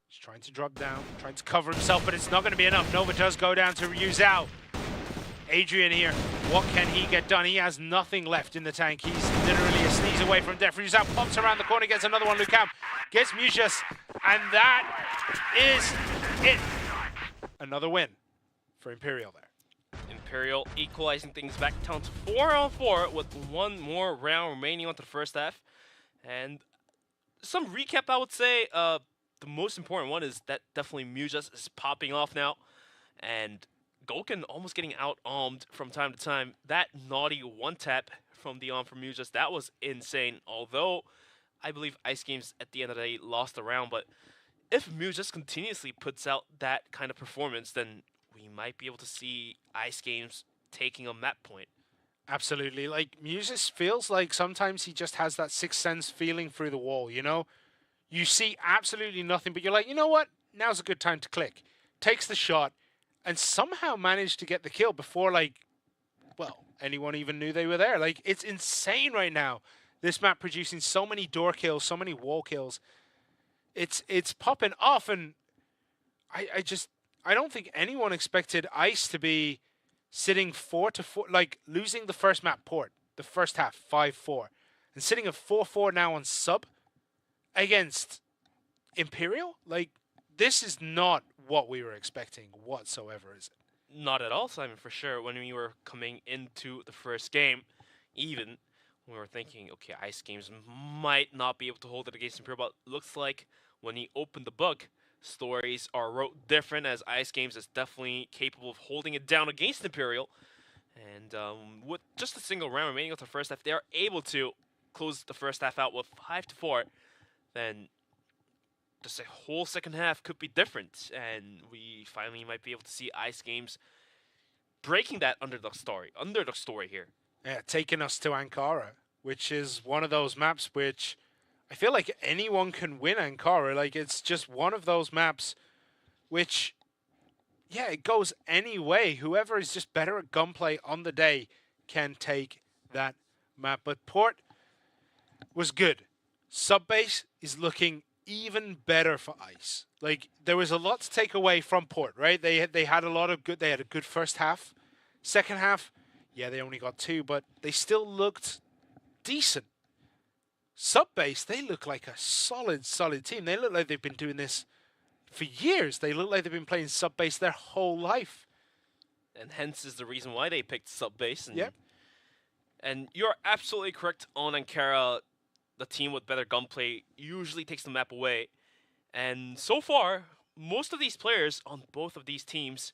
He's trying to drop down, trying to cover himself, but it's not going to be enough. Nova does go down to Ryuzao. Adrian here, what can he get done? He has nothing left in the tank. He's literally a sneeze away from death. Ryuzao pops around the corner, gets another one. Lucam gets Mujas, and that is it. Another win for Imperial there. Imperial equalizing things back down to 4-on-4 with one more round remaining onto the first half. And some recap, I would say. The most important one is that definitely Mujas is popping off now. And Gulkin almost getting out-armed from time to time. That naughty one-tap from the arm from Mujas, that was insane. Although, I believe Ice Games at the end of the day lost the round. But if Mujas continuously puts out that kind of performance, then we might be able to see Ice Games taking a map point. Absolutely. Like, Muses feels like sometimes he just has that sixth sense feeling through the wall, you know? You see absolutely nothing, but you're like, you know what? Now's a good time to click. Takes the shot, and somehow managed to get the kill before, like, well, anyone even knew they were there. Like, it's insane right now. This map producing so many door kills, so many wall kills. It's popping off, and I don't think anyone expected Ice to be sitting 4-4, like losing the first map port, the first half 5-4, and sitting at 4-4 now on sub against Imperial. Like, this is not what we were expecting whatsoever, is it? Not at all, Simon, for sure. When we were coming into the first game, even we were thinking, okay, Ice Games might not be able to hold it against Imperial, but looks like when he opened the book, stories are wrote different, as Ice Games is definitely capable of holding it down against Imperial. And with just a single round remaining of the first half, they are able to close the first half out with 5-4. Then just a whole second half could be different, and we finally might be able to see Ice Games breaking that underdog story here. Yeah, taking us to Ankara, which is one of those maps which I feel like anyone can win Ankara. Like, it's just one of those maps which, yeah, it goes any way. Whoever is just better at gunplay on the day can take that map. But Port was good. Subbase is looking even better for Ice. Like, there was a lot to take away from Port, right? They had a lot of good. They had a good first half. Second half, yeah, they only got 2, but they still looked decent. Subbase, they look like a solid team. They look like they've been doing this for years. They look like they've been playing Subbase their whole life. And hence is the reason why they picked Subbase. And, yep. And you're absolutely correct on Ankara. The team with better gunplay usually takes the map away. And so far, most of these players on both of these teams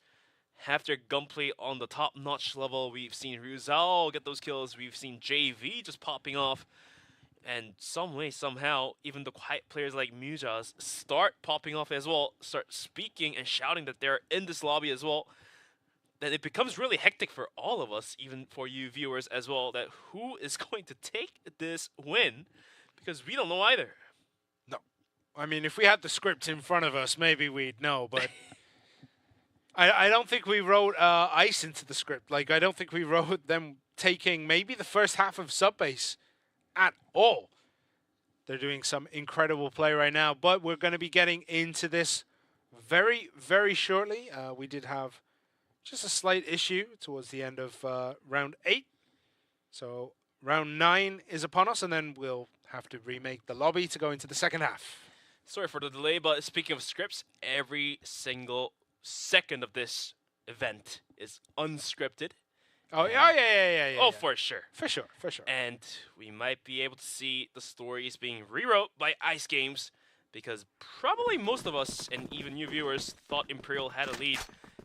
have their gunplay on the top-notch level. We've seen Ryuzao get those kills. We've seen JV just popping off. And some way, somehow, even the quiet players like Mujas start popping off as well, start speaking and shouting that they're in this lobby as well. Then it becomes really hectic for all of us, even for you viewers as well, that who is going to take this win? Because we don't know either. No. I mean, if we had the script in front of us, maybe we'd know, but I don't think we wrote Ice into the script. Like, I don't think we wrote them taking maybe the first half of Subbase at all. They're doing some incredible play right now, but we're going to be getting into this very, very shortly. We did have just a slight issue towards the end of round 8. So round 9 is upon us, and then we'll have to remake the lobby to go into the second half. Sorry for the delay, but speaking of scripts, every single second of this event is unscripted. Oh, yeah. Oh, for sure. For sure. And we might be able to see the stories being rewrote by Ice Games, because probably most of us, and even you viewers, thought Imperial had a lead.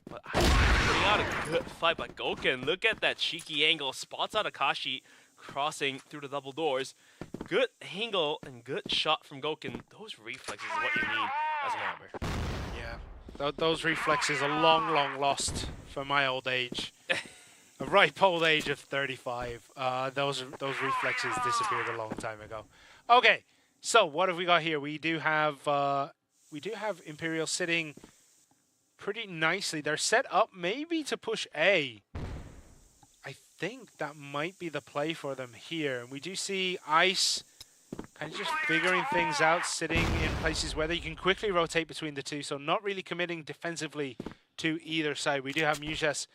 But Ice Games putting out a good fight by Gulkin. Look at that cheeky angle. Spots out Akashi crossing through the double doors. Good angle and good shot from Gulkin. Those reflexes is what you need as an armor. Yeah. Those reflexes are long, long lost for my old age. A ripe old age of 35. Those reflexes disappeared a long time ago. Okay, so what have we got here? We do have Imperial sitting pretty nicely. They're set up maybe to push A. I think that might be the play for them here. And we do see Ice kind of just figuring things out, sitting in places where they can quickly rotate between the two, so not really committing defensively to either side. We do have Mujas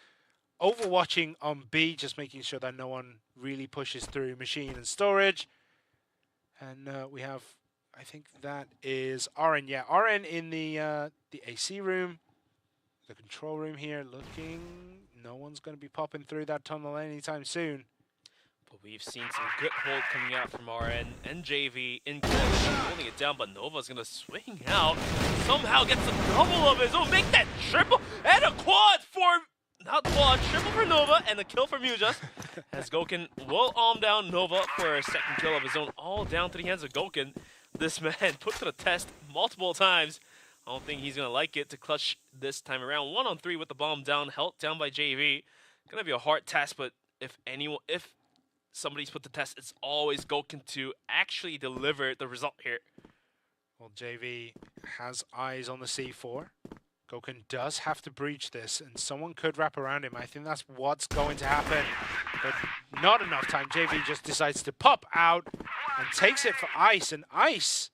overwatching on B, just making sure that no one really pushes through machine and storage. And we have, I think that is RN. Yeah, RN in the AC room, the control room here, looking. No one's going to be popping through that tunnel anytime soon. But we've seen some good hold coming out from RN and JV in coalition, holding it down, but Nova's going to swing out. Somehow gets a double of his own, make that triple, and a quad for, not quad, triple for Nova, and a kill for Mujas. As Goken will arm down Nova for a second kill of his own, all down to the hands of Goken. This man put to the test multiple times. I don't think he's going to like it to clutch this time around. 1-on-3 with the bomb down, held down by JV. Going to be a hard task, but if somebody's put the test, it's always Goken to actually deliver the result here. Well, JV has eyes on the C4. Goken does have to breach this, and someone could wrap around him. I think that's what's going to happen, but not enough time. JV just decides to pop out and takes it for Ice, and Ice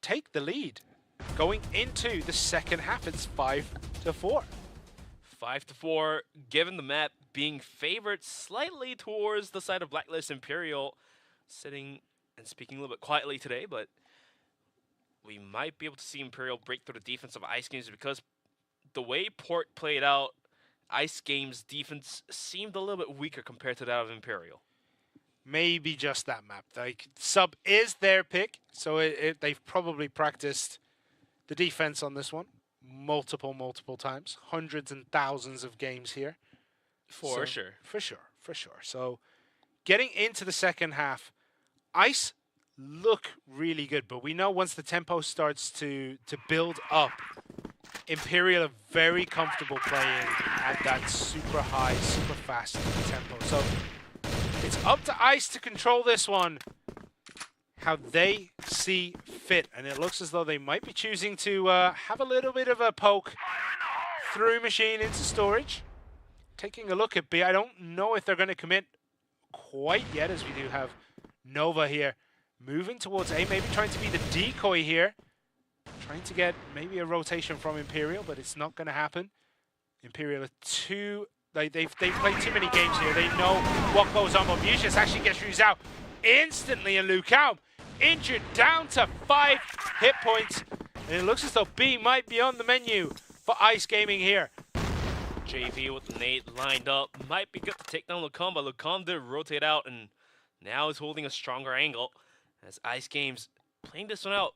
take the lead. Going into the second half, it's 5-4. 5-4, given the map being favored slightly towards the side of Blacklist. Imperial sitting and speaking a little bit quietly today, but we might be able to see Imperial break through the defense of Ice Games, because the way Port played out, Ice Games' defense seemed a little bit weaker compared to that of Imperial. Maybe just that map. Like, sub is their pick, so they've probably practiced the defense on this one multiple times. Hundreds and thousands of games here. For sure. So getting into the second half, Ice look really good, but we know once the tempo starts to build up, Imperial are very comfortable playing at that super high, super fast tempo. So it's up to Ice to control this one how they see fit, and it looks as though they might be choosing to have a little bit of a poke through machine into storage. Taking a look at B, I don't know if they're going to commit quite yet, as we do have Nova here moving towards A, maybe trying to be the decoy here, trying to get maybe a rotation from Imperial, but it's not going to happen. Imperial are they've played too many games here. They know what goes on, but Mucius actually gets used out instantly, and Lukau injured down to 5 hit points, and it looks as though B might be on the menu for Ice Gaming here. JV with the nade lined up, might be good to take down Lukam, but Lukam did rotate out and now is holding a stronger angle as Ice Games playing this one out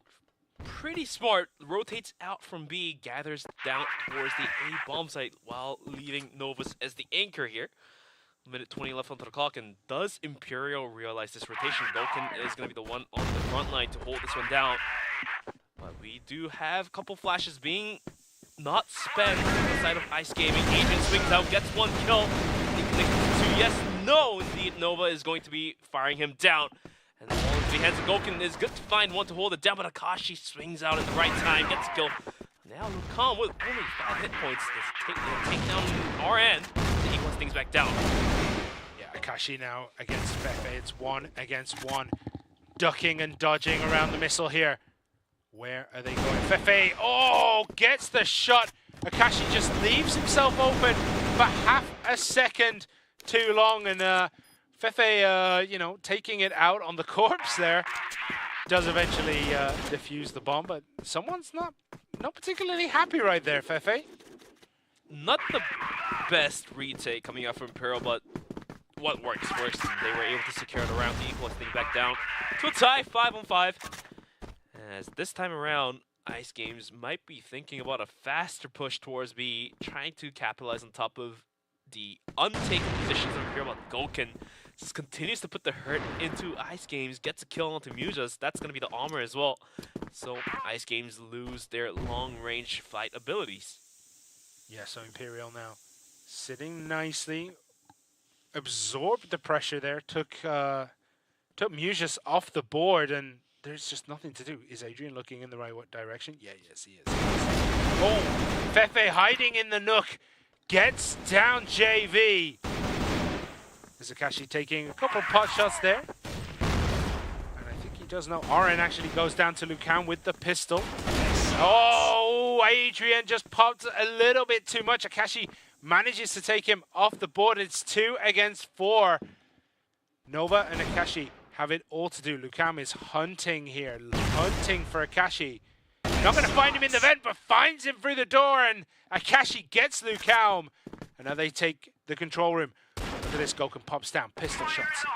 pretty smart, rotates out from B, gathers down towards the A bomb site while leaving Novus as the anchor here. Minute 20 left onto the clock, and does Imperial realize this rotation? Goken is going to be the one on the front line to hold this one down. But we do have a couple flashes being not spent on the side of Ice Gaming. Agent swings out, gets one kill. Yes, no, indeed, Nova is going to be firing him down. And the ball into the hands of Goken is good to find one to hold it down, but Akashi swings out at the right time, gets a kill. Now Lukam with only 5 hit points does take down RN. He wants things back down. Yeah, Akashi now against Fefe. It's 1 against 1. Ducking and dodging around the missile here. Where are they going? Fefe, oh, gets the shot. Akashi just leaves himself open for half a second too long, and Fefe, you know, taking it out on the corpse there, does eventually defuse the bomb, but someone's not particularly happy right there, Fefe. Not the best retake coming out from Imperial, but what works. They were able to secure the round to equal thing back down to a tie, 5-on-5. As this time around, Ice Games might be thinking about a faster push towards B, trying to capitalize on top of the untaken positions of Imperial. Goken Just continues to put the hurt into Ice Games, gets a kill onto Mujas. That's going to be the armor as well. So Ice Games lose their long-range fight abilities. Yeah, so Imperial now sitting nicely, absorbed the pressure there, took Mujas off the board, and there's just nothing to do. Is Adrian looking in the right direction? Yeah, yes, he is. Oh, Fefe hiding in the nook, gets down JV. Akashi taking a couple pot shots there. And I think he does know. Oren actually goes down to Lucan with the pistol. Oh, Adrian just popped a little bit too much. Akashi manages to take him off the board. It's 2 against 4. Nova and Akashi have it all to do. Lucan is hunting here, hunting for Akashi. Not going to find him in the vent, but finds him through the door, and Akashi gets Lucan. And now they take the control room. Look at this, Goken pops down, pistol shots.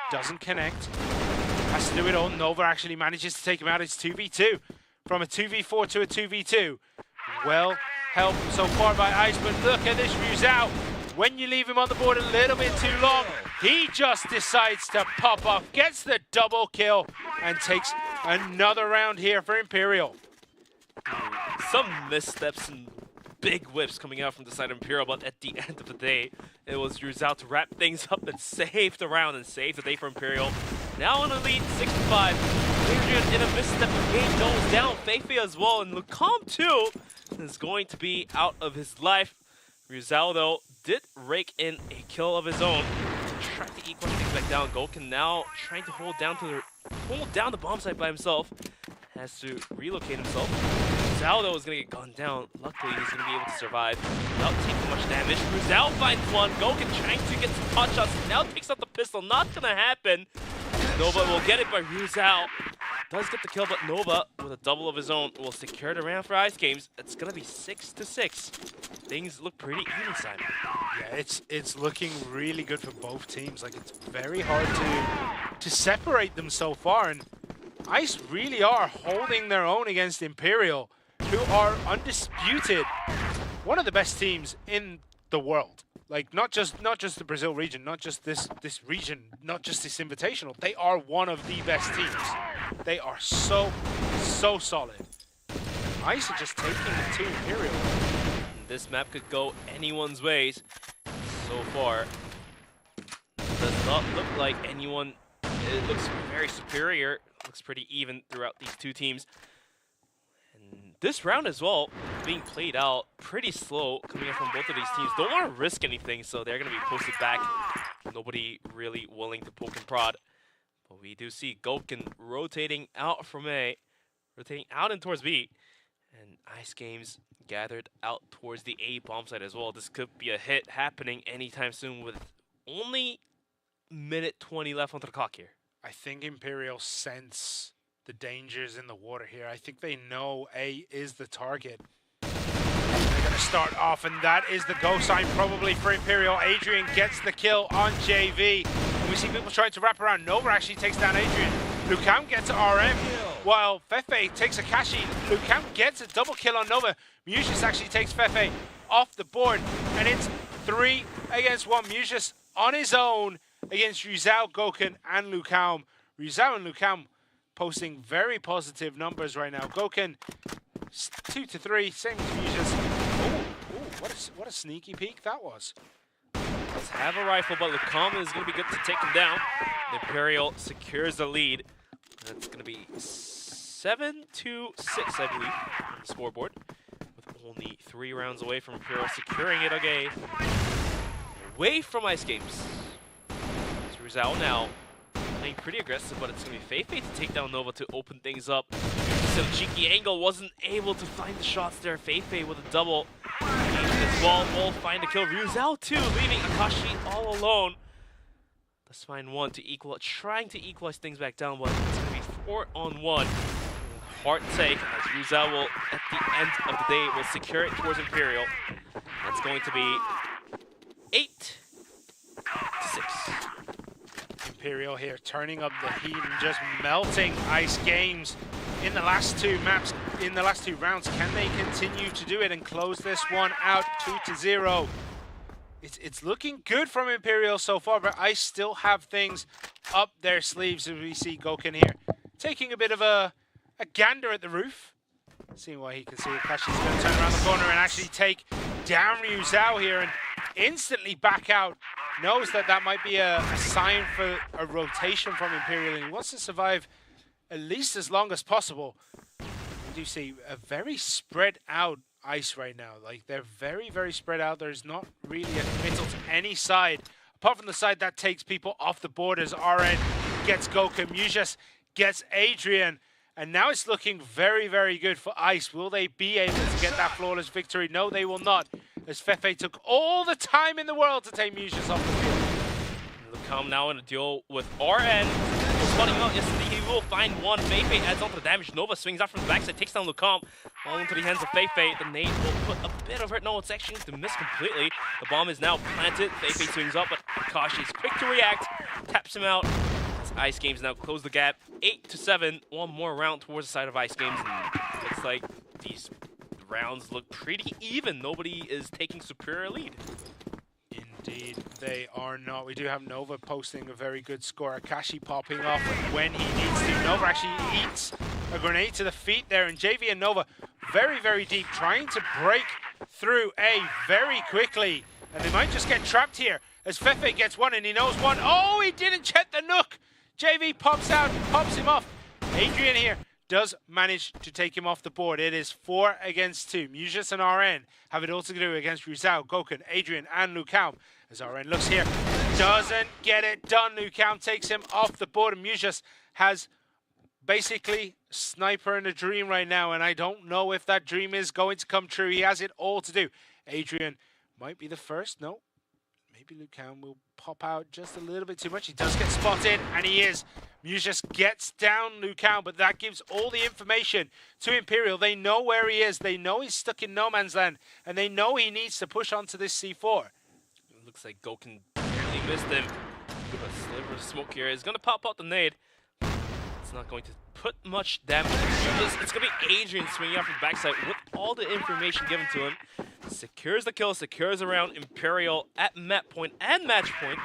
Doesn't connect. Has to do it all. Nova actually manages to take him out. It's 2v2. From a 2v4 to a 2v2. Well helped so far by Ice, but look at this Ryuzao. When you leave him on the board a little bit too long, he just decides to pop off, gets the double kill, and takes another round here for Imperial. Some missteps and big whips coming out from the side of Imperial, but at the end of the day, it was Ryuzao to wrap things up and save the round and save the day for Imperial. Now on a lead, 6-5. Adrian in a misstep, the game goes down. Feifei as well, and Lucam too is going to be out of his life. Ryuzao though did rake in a kill of his own to try to equal things back down. Goken now trying to hold down the bomb site by himself. Has to relocate himself. Ryuzao though is going to get gunned down. Luckily he's going to be able to survive without taking much damage. Ryuzao finds one. Goken trying to get some hot shots. Now takes out the pistol. Not going to happen. Nova will get it by Ryuzao. Does get the kill, but Nova, with a double of his own, will secure the round for Ice Games. It's going to be 6-6. Things look pretty even, Simon. Yeah, it's looking really good for both teams. Like, it's very hard to separate them so far, and Ice really are holding their own against Imperial, who are undisputed one of the best teams in the world. Like, not just the Brazil region, not just this region, not just this invitational. They are one of the best teams. They are so solid. Ice are just taking it to Imperial. This map could go anyone's ways. So far, does not look like anyone. It looks very superior. Looks pretty even throughout these two teams. And this round as well, being played out pretty slow coming in from both of these teams. Don't want to risk anything, so they're going to be posted back. Nobody really willing to poke and prod. But we do see Goken rotating out from A, rotating out and towards B. And Ice Games gathered out towards the A bomb site as well. This could be a hit happening anytime soon with only minute 20 left on the clock here. I think Imperial sense the dangers in the water here. I think they know A is the target. They're going to start off, and that is the go sign probably for Imperial. Adrian gets the kill on JV. And we see people trying to wrap around. Nova actually takes down Adrian. Lucam gets RM, while Fefe takes Akashi. Lucam gets a double kill on Nova. Mucius actually takes Fefe off the board, and it's 3 against 1. Mucius on his own against Ryuzao, Goken, and Lucam. Ryuzao and Lucam posting very positive numbers right now. Goken 2-3, same as Mucius. Oh, what a sneaky peek that was. Let's have a rifle, but Lucam is going to be good to take him down. Imperial secures the lead. That's going to be 7-6, I believe, on the scoreboard. With only 3 rounds away from Imperial securing it again. Away from Ice Games. It's Ryuzao now playing pretty aggressive, but it's going to be Feifei to take down Nova to open things up. So cheeky angle, wasn't able to find the shots there. Feifei with a double. As well, will find a kill. Ryuzao too, leaving Akashi all alone. Let's find one to equal, trying to equalize things back down, but it's going to be 4-on-1. Hard take, as Ryuzao will, at the end of the day, will secure it towards Imperial. That's going to be 8-6. Imperial here turning up the heat and just melting Ice Games in the last 2 maps, in the last 2 rounds. Can they continue to do it and close this one out 2-0? it's looking good from Imperial so far, but Ice still have things up their sleeves as we see Goken here taking a bit of a gander at the roof. Seeing what he can see. Kashi's going to turn around the corner and actually take down Ryu Zhao here and instantly back out. Knows that that might be a sign for a rotation from Imperial, and he wants to survive at least as long as possible. We do see a very spread out Ice right now. Like, they're very, very spread out. There's not really a committal to any side, apart from the side that takes people off the board as RN gets Goku, Mujas gets Adrian, and now it's looking very, very good for Ice. Will they be able to get that flawless victory? No, they will not, as Fefe took all the time in the world to take Mujas off the field. Lucam now in a duel with RN. Spotting out yesterday, he will find one. Feifei adds on to the damage. Nova swings out from the backside, takes down Lucam. All into the hands of Feifei. The nade will put a bit of hurt. No, it's actually going to miss completely. The bomb is now planted. Feifei swings up, but Akashi is quick to react. Taps him out. As Ice Games now close the gap. 8-7. One more round towards the side of Ice Games. And looks like these rounds look pretty even. Nobody is taking superior lead. Indeed, they are not. We do have Nova posting a very good score. Akashi popping off when he needs to. Nova actually eats a grenade to the feet there, and JV and Nova very, very deep, trying to break through A very quickly. And they might just get trapped here as Fefe gets one, and he knows one. Oh, he didn't check the nook. JV pops out, pops him off. Adrian here does manage to take him off the board. It is 4 against 2. Mujas and RN have it all to do against Rizal, Goken, Adrian, and Lucam. As RN looks here, doesn't get it done. Lucam takes him off the board, and Mujas has basically sniper in a dream right now, and I don't know if that dream is going to come true. He has it all to do. Adrian might be the first. No, maybe Lucam will pop out just a little bit too much. He does get spotted, and he is. Mujas gets down Lucam, but that gives all the information to Imperial. They know where he is. They know he's stuck in no man's land, and they know he needs to push onto this C4. It looks like Goken barely missed him. A sliver of smoke here is going to pop out the nade. It's not going to put much damage. It's going to be Adrian swinging out from the backside with all the information given to him. Secures the kill, secures around Imperial at map point and match point.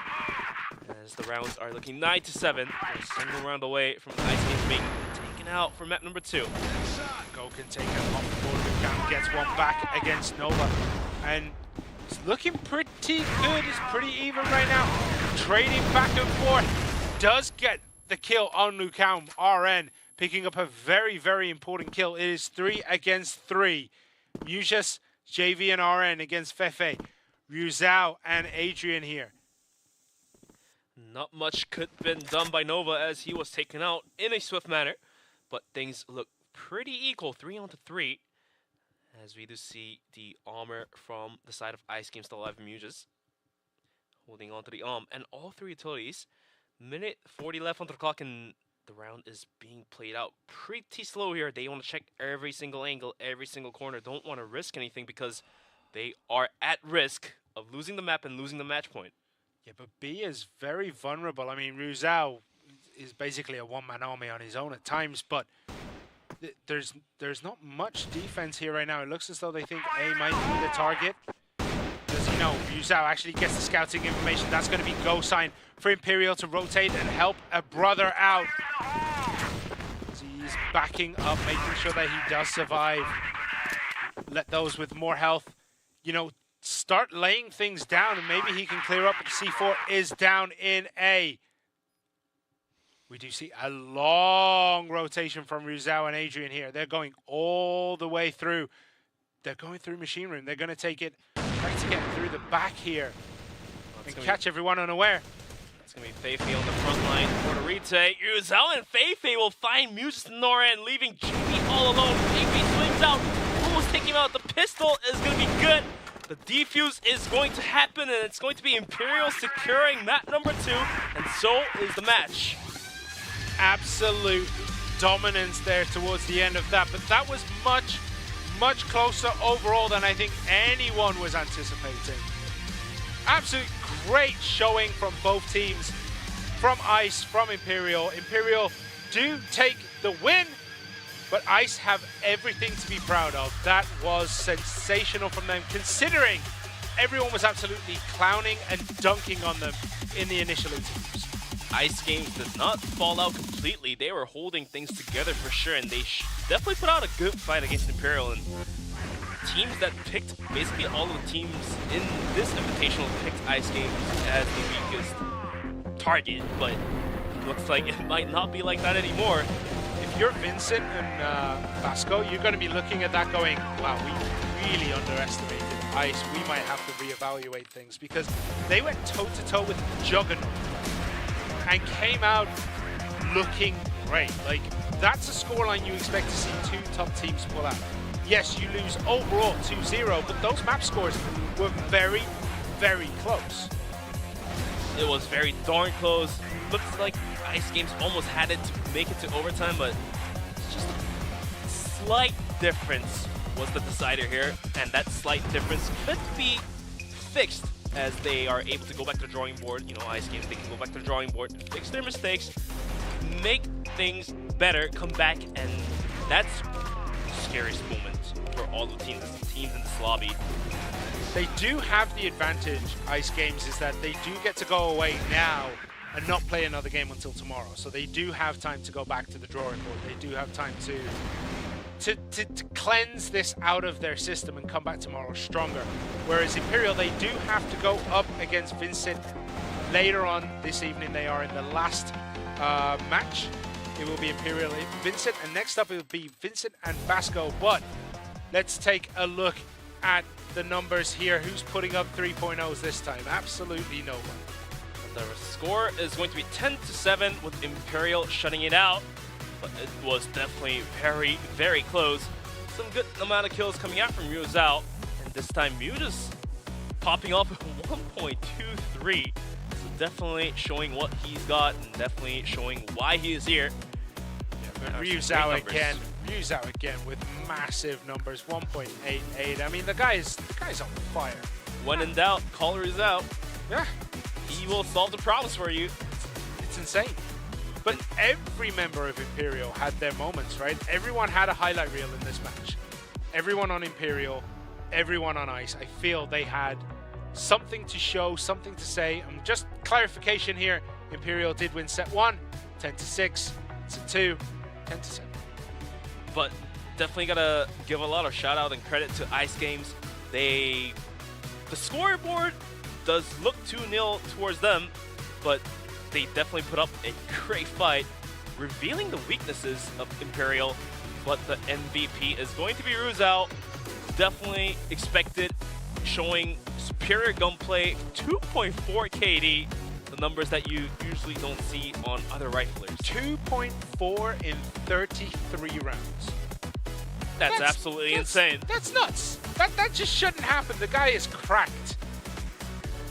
As the rounds are looking 9-7. They're a single round away from the Ice Games being taken out for map number 2. Goken taken off the board. Lucam gets one back against Nova. And it's looking pretty good. It's pretty even right now. Trading back and forth. Does get the kill on Lucam. RN picking up a very, very important kill. It is 3 against 3. Mujas, JV, and RN against Fefe. Ryuzao and Adrian here. Not much could have been done by Nova as he was taken out in a swift manner, but things look pretty equal, 3-3, as we do see the armor from the side of Ice Games still alive. Mujas holding on to the arm, and all 3 utilities. Minute 40 left on the clock, and the round is being played out pretty slow here. They want to check every single angle, every single corner. Don't want to risk anything because they are at risk of losing the map and losing the match point. Yeah, but B is very vulnerable. I mean, Ruzao is basically a one-man army on his own at times, but there's not much defense here right now. It looks as though they think A might be the target. Because, you know, Ruzao actually gets the scouting information. That's going to be go sign for Imperial to rotate and help a brother out. So he's backing up, making sure that he does survive. Let those with more health, you know, start laying things down, and maybe he can clear up. But C4 is down in A. We do see a long rotation from Ruzao and Adrian here. They're going all the way through. They're going through machine room. They're going to take it, try to get through the back here and catch everyone unaware. It's going to be Feifei on the front line for the retake. Ruzao and Feifei will find Mujas and Noran, leaving JV all alone. Feifei swings out, almost taking him out. The pistol is going to be good. The defuse is going to happen, and it's going to be Imperial securing map number 2, and so is the match. Absolute dominance there towards the end of that, but that was much, much closer overall than I think anyone was anticipating. Absolute great showing from both teams, from Ice, from Imperial. Imperial do take the win, but Ice have everything to be proud of. That was sensational from them, considering everyone was absolutely clowning and dunking on them in the initial interviews. Ice Games did not fall out completely. They were holding things together for sure, and they definitely put out a good fight against Imperial. And teams that picked, basically all of the teams in this invitational picked Ice Games as the weakest target, but looks like it might not be like that anymore. If you're Vincent and VASCO, you're going to be looking at that going, wow, we really underestimated Ice. We might have to reevaluate things, because they went toe-to-toe with Juggernaut and came out looking great. Like, that's a scoreline you expect to see two top teams pull out. Yes, you lose overall 2-0, but those map scores were very, very close. It was very darn close. Looks like Ice Games almost had it to make it to overtime, but it's just a slight difference was the decider here, and that slight difference could be fixed as they are able to go back to the drawing board. You know, Ice Games, they can go back to the drawing board, fix their mistakes, make things better, come back, and that's the scariest moment for all the teams in this lobby. They do have the advantage, Ice Games, is that they do get to go away now and not play another game until tomorrow. So they do have time to go back to the drawing board. They do have time to cleanse this out of their system and come back tomorrow stronger. Whereas Imperial, they do have to go up against VINCIT later on this evening. They are in the last match. It will be Imperial and VINCIT, and next up it will be VINCIT and VASCO. But let's take a look at the numbers here. Who's putting up 3.0s this time? Absolutely no one. The score is going to be 10-7 with Imperial shutting it out, but it was definitely very, very close. Some good amount of kills coming out from Mew Zhao, and this time Mew just popping off with 1.23. So definitely showing what he's got, and definitely showing why he is here. Ryu Zhao again with massive numbers, 1.88. I mean, the guy's on fire. When in doubt, call Ryu out. Yeah. He will solve the problems for you. It's insane. But every member of Imperial had their moments, right? Everyone had a highlight reel in this match. Everyone on Imperial, everyone on Ice. I feel they had something to show, something to say. Just clarification here, Imperial did win set 1, 10-6, set 2, 10-7. But definitely gotta give a lot of shout out and credit to Ice Games. The scoreboard does look 2-0 towards them, but they definitely put up a great fight, revealing the weaknesses of Imperial. But the MVP is going to be Ryu Zhao. Definitely expected, showing superior gunplay, 2.4 KD, the numbers that you usually don't see on other riflers. 2.4 in 33 rounds. That's absolutely insane. That's nuts. That just shouldn't happen. The guy is cracked.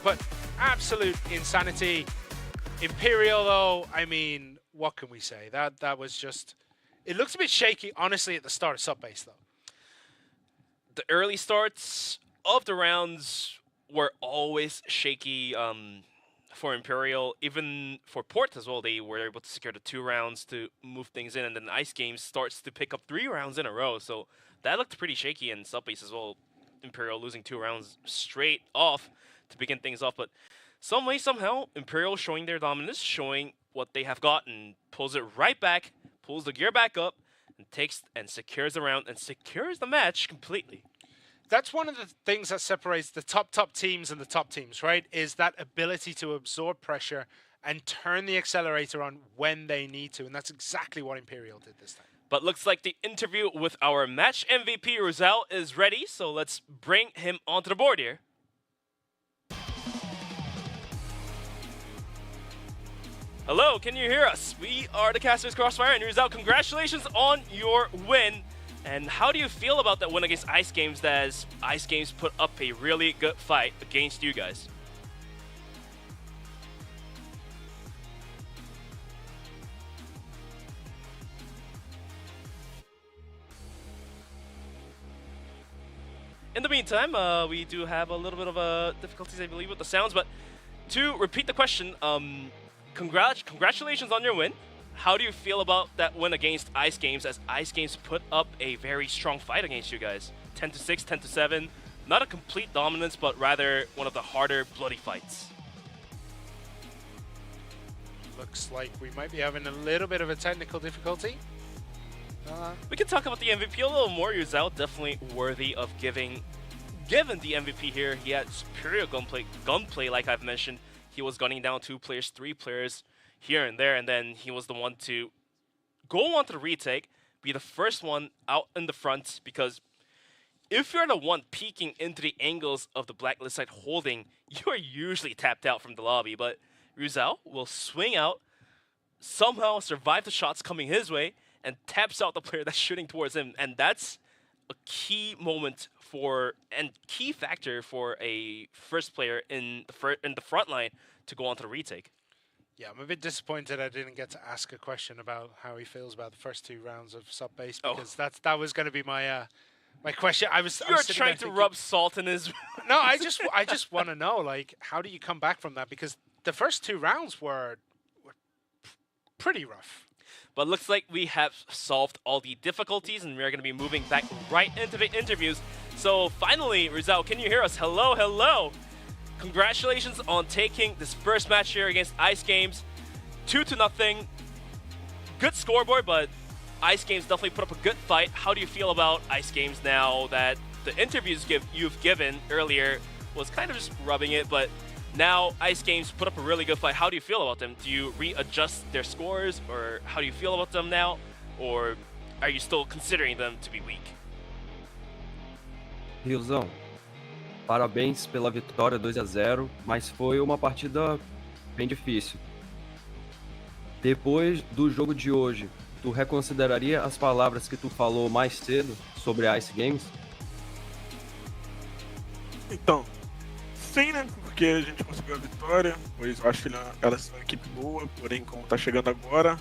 But absolute insanity. Imperial, though, I mean, what can we say? That was just... It looks a bit shaky, honestly, at the start of sub-base, though. The early starts of the rounds were always shaky for Imperial. Even for Port as well, they were able to secure the 2 rounds to move things in, and then Ice Games starts to pick up 3 rounds in a row. So that looked pretty shaky in sub-base as well. Imperial losing 2 rounds straight off to begin things off, but some way, somehow, Imperial showing their dominance, showing what they have got, and pulls it right back, pulls the gear back up, and takes and secures the round, and secures the match completely. That's one of the things that separates the top teams and the top teams, right? Is that ability to absorb pressure and turn the accelerator on when they need to, and that's exactly what Imperial did this time. But looks like the interview with our match MVP, Ryu Zhao, is ready, so let's bring him onto the board here. Hello, can you hear us? We are the Casters Crossfire, and Ryu Zhao, congratulations on your win. And how do you feel about that win against Ice Games, as Ice Games put up a really good fight against you guys? In the meantime, we do have a little bit of difficulties, I believe, with the sounds, but to repeat the question, congratulations on your win. How do you feel about that win against Ice Games, as Ice Games put up a very strong fight against you guys? 10-6, 10-7, not a complete dominance, but rather one of the harder, bloody fights. Looks like we might be having a little bit of a technical difficulty. We can talk about the MVP a little more. Rizal definitely worthy of given the MVP here. He had superior gunplay, like I've mentioned. He was gunning down 2 players, 3 players here and there, and then he was the one to go on to the retake, be the first one out in the front, because if you're the one peeking into the angles of the blacklist side holding, you are usually tapped out from the lobby, but Rizal will swing out, somehow survive the shots coming his way, and taps out the player that's shooting towards him, and that's a key moment and key factor for a first player in the front line to go on to the retake. Yeah, I'm a bit disappointed I didn't get to ask a question about how he feels about the first 2 rounds of sub base, because that was going to be my my question. I was trying to rub salt in his. No, I just want to know, like, how do you come back from that? Because the first 2 rounds were pretty rough. But looks like we have solved all the difficulties, and we're going to be moving back right into the interviews. So finally, Rizal, can you hear us? Hello, hello. Congratulations on taking this first match here against Ice Games. 2-0. Good scoreboard, but Ice Games definitely put up a good fight. How do you feel about Ice Games now that the interviews you've given earlier was kind of just rubbing it, but now Ice Games put up a really good fight. How do you feel about them? Do you readjust their scores, or how do you feel about them now? Or are you still considering them to be weak? Riozão, parabéns pela vitória 2-0, mas foi uma partida bem difícil. Depois do jogo de hoje, tu reconsideraria as palavras que tu falou mais cedo sobre a Ice Games? Então, sim, né? Porque a gente conseguiu a vitória, pois eu acho que elas são uma equipe boa, porém como tá chegando agora,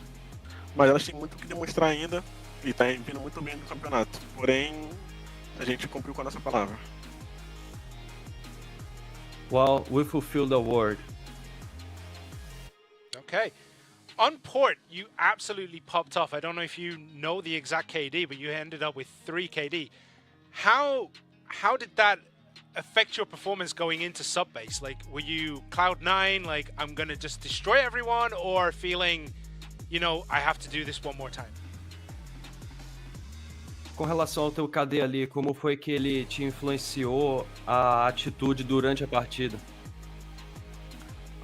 mas elas têm muito o que demonstrar ainda e tá vindo muito bem no campeonato. Porém, a gente cumpriu com a nossa palavra. Well, we fulfilled the word. Okay. On port, you absolutely popped off. I don't know if you know the exact KD, but you ended up with 3 KD. How did that affect your performance going into sub base? Like, were you Cloud9, like, I'm gonna just destroy everyone, or feeling, you know, I have to do this one more time? Com relação ao teu KD ali, como foi que ele te influenciou a atitude durante a partida?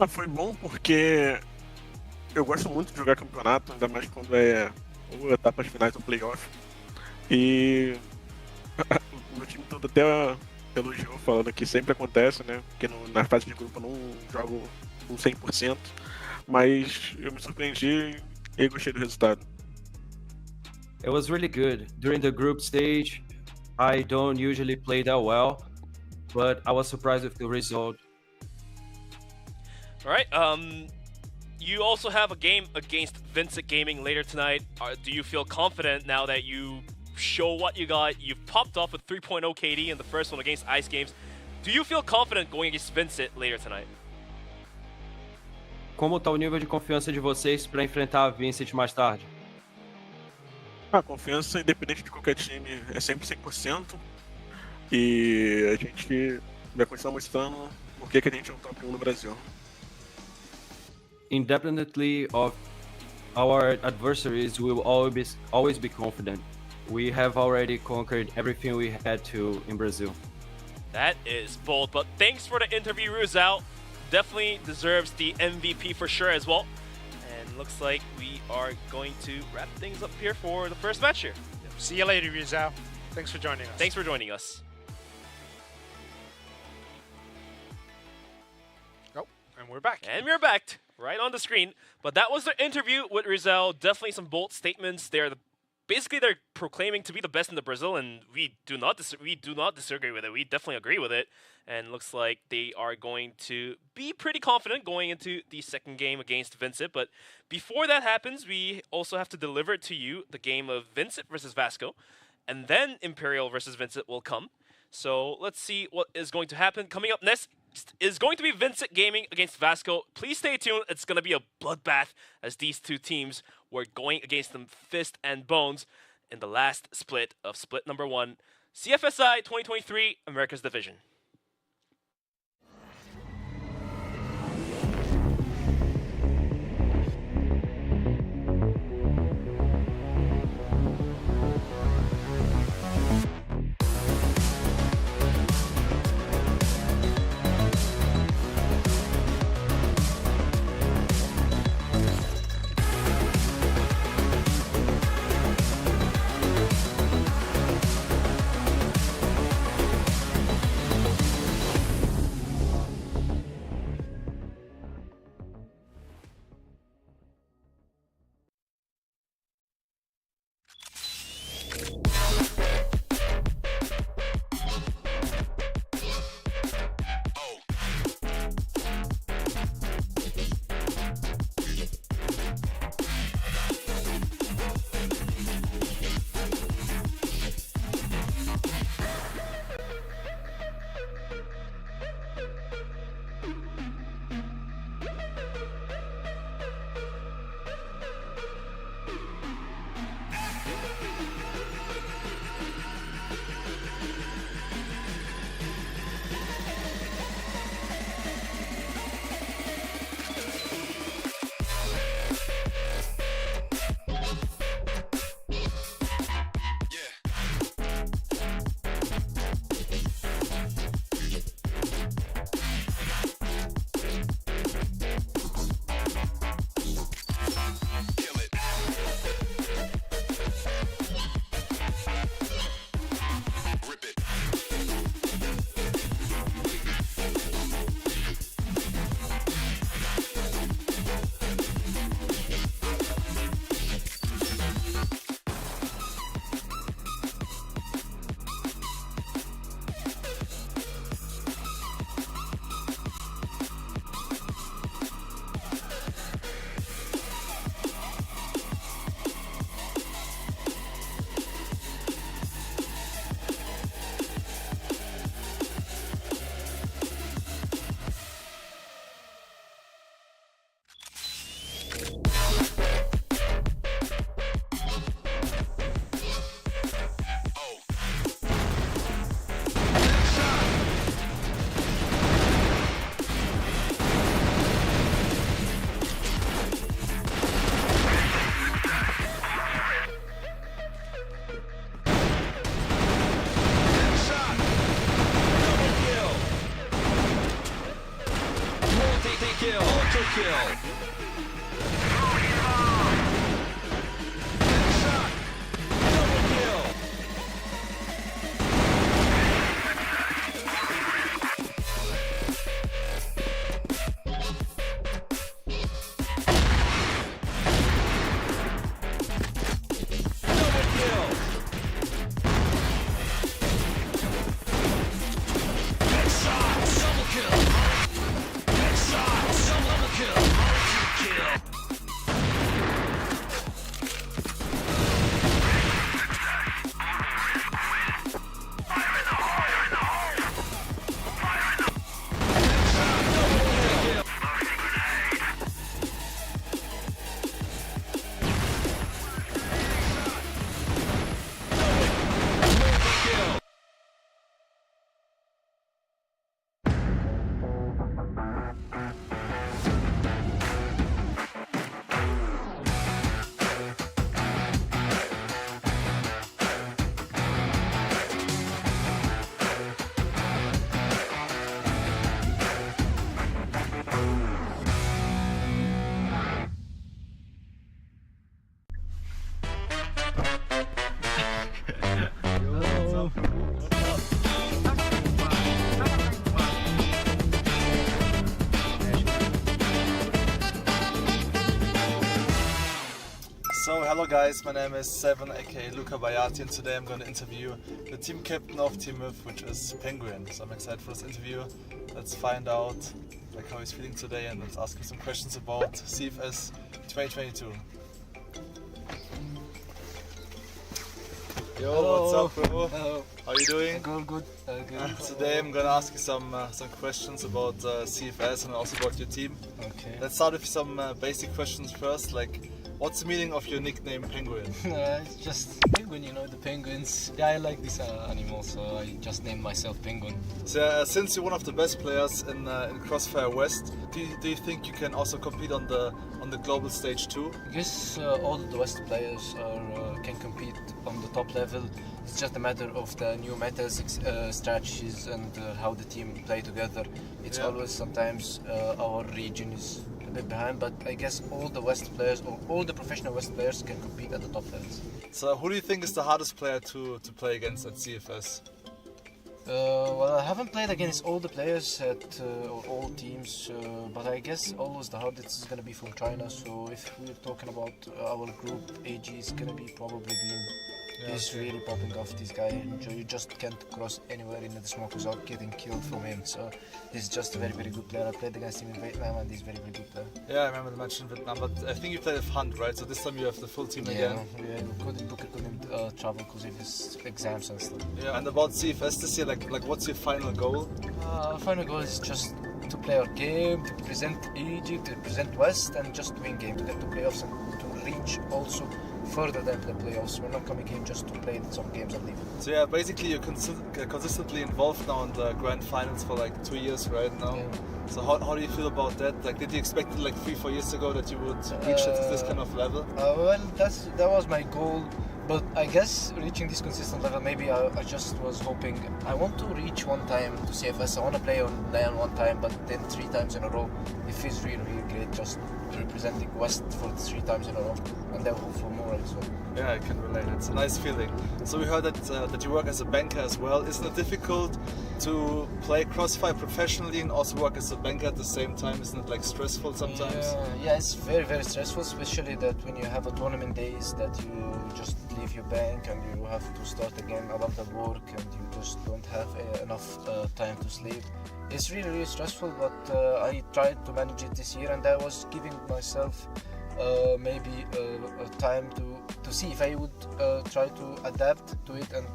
Foi bom porque eu gosto muito de jogar campeonato, ainda mais quando é ou etapas finais do playoff. E o meu time todo até elogiou, falando que sempre acontece, né? Porque na fase de grupo eu não jogo com 100%, mas eu me surpreendi e gostei do resultado. It was really good. During the group stage, I don't usually play that well, but I was surprised with the result. All right. You also have a game against VINCIT Gaming later tonight. Do you feel confident now that you show what you got? You've popped off with 3.0 KD in the first one against Ice Games. Do you feel confident going against VINCIT later tonight? Como está o nível de confiança de vocês para enfrentar a VINCIT mais tarde? A confiança, independente de qualquer time, é sempre 100%. E a gente vai continuar mostrando por que a gente é o top 1 no Brasil. Independently of our adversaries, we will always be confident. We have already conquered everything we had to in Brazil. That is bold, but thanks for the interview, Rizal. Definitely deserves the MVP for sure as well. And looks like we are going to wrap things up here for the first match here. See you later, Rizal. Thanks for joining us. Thanks for joining us. Oh, and we're back. And we're back, right on the screen. But that was the interview with Rizal. Definitely some bold statements. Basically, they're proclaiming to be the best in the Brazil, and we do not disagree with it. We definitely agree with it. And looks like they are going to be pretty confident going into the second game against VINCIT. But before that happens, we also have to deliver to you the game of VINCIT versus VASCO. And then Imperial versus VINCIT will come. So let's see what is going to happen. Coming up next is going to be VINCIT Gaming against VASCO. Please stay tuned. It's going to be a bloodbath as these two teams were going against them fist and bones in the last split of split number 1. CFSI 2023 Americas Division. So, hello guys, my name is Seven, aka Luca Bayati, and today I'm going to interview the team captain of Team Myth, which is Penguin. So I'm excited for this interview. Let's find out how he's feeling today, and let's ask him some questions about CFS 2022. Yo, Hello. what's up, bro? Hello. How are you doing? Good. Today I'm gonna ask you some questions about CFS and also about your team. Okay. Let's start with some basic questions first. Like, What's the meaning of your nickname Penguin? It's just Penguin, you know, the penguins. Yeah, I like this animal, so I just named myself Penguin. So since you're one of the best players in Crossfire West, do you think you can also compete on the global stage too? I guess all the West players can compete on the top level. It's just a matter of the new metas, strategies, and how the team play together. It's always sometimes our region is a bit behind, but I guess all the West players or all the professional West players can compete at the top levels. So who do you think is the hardest player to play against at CFS? Well, I haven't played against all the players at all teams, but I guess always the hardest is going to be from China. So if we're talking about our group, AG is going to be probably Beam. He's really popping off, this guy. You just can't cross anywhere in the smoke without getting killed from him. So he's just a very, very good player. I played against him in Vietnam and he's a very, very good player. Yeah, I remember the match in Vietnam, but I think you played with Hunt, right? So this time you have the full team again. Yeah, Booker couldn't travel because of his exams and stuff. Yeah, and about CFS this year, like what's your final goal? Our final goal is just to play our game, to present Egypt, to present West, and just to win game, to get to playoffs and to reach also further than the playoffs. We're not coming here just to play some games and leave. So yeah, basically you're consistently involved now in the grand finals for like 2 years right now. Yeah. So how do you feel about that? Like, did you expect it like 3-4 years ago that you would reach this kind of level? Well, that was my goal. But I guess reaching this consistent level, maybe I just was hoping, I want to reach one time to CFS. I want to play on LAN one time, but then 3 times in a row. It feels really, really great just representing West for 3 times in a row, and then hope for more as well. Yeah, I can relate. It's a nice feeling. So we heard that you work as a banker as well. Isn't it difficult to play Crossfire professionally and also work as a banker at the same time? Isn't it like stressful sometimes? Yeah, it's very, very stressful, especially that when you have a tournament days that you just leave your bank and you have to start again a lot of work and you just don't have enough time to sleep. It's really, really stressful, but I tried to manage it this year, and I was giving myself maybe a time to see if I would try to adapt to it and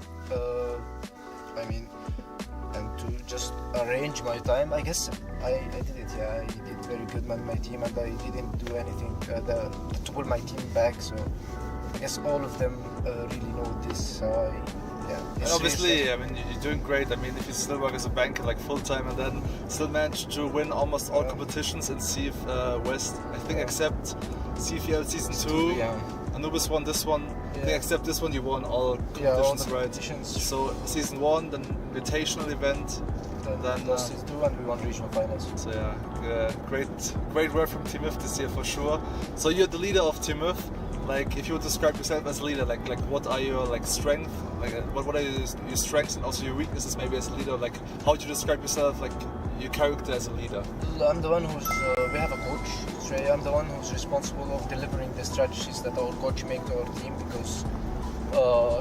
and to just arrange my time. I guess I did it. Yeah, I did very good with my team, and I didn't do anything to pull my team back. So I guess all of them really know this. And obviously, I mean, you're doing great. I mean, if you still work as a banker like full time and then still manage to win almost all competitions in CF West, I think except CFL Season 2, Anubis won this one. I think except this one, you won all competitions, right? So Season 1, then Invitational event, and then Season 2, and we won regional finals. So yeah, great work from Team F this year for sure. So you're the leader of Team F. Like, if you would describe yourself as a leader, like what are your like strengths? Like, what are your strengths and also your weaknesses maybe as a leader? Like, how would you describe yourself, like your character as a leader? I'm the one who's we have a coach. So I'm the one who's responsible of delivering the strategies that our coach make to our team, because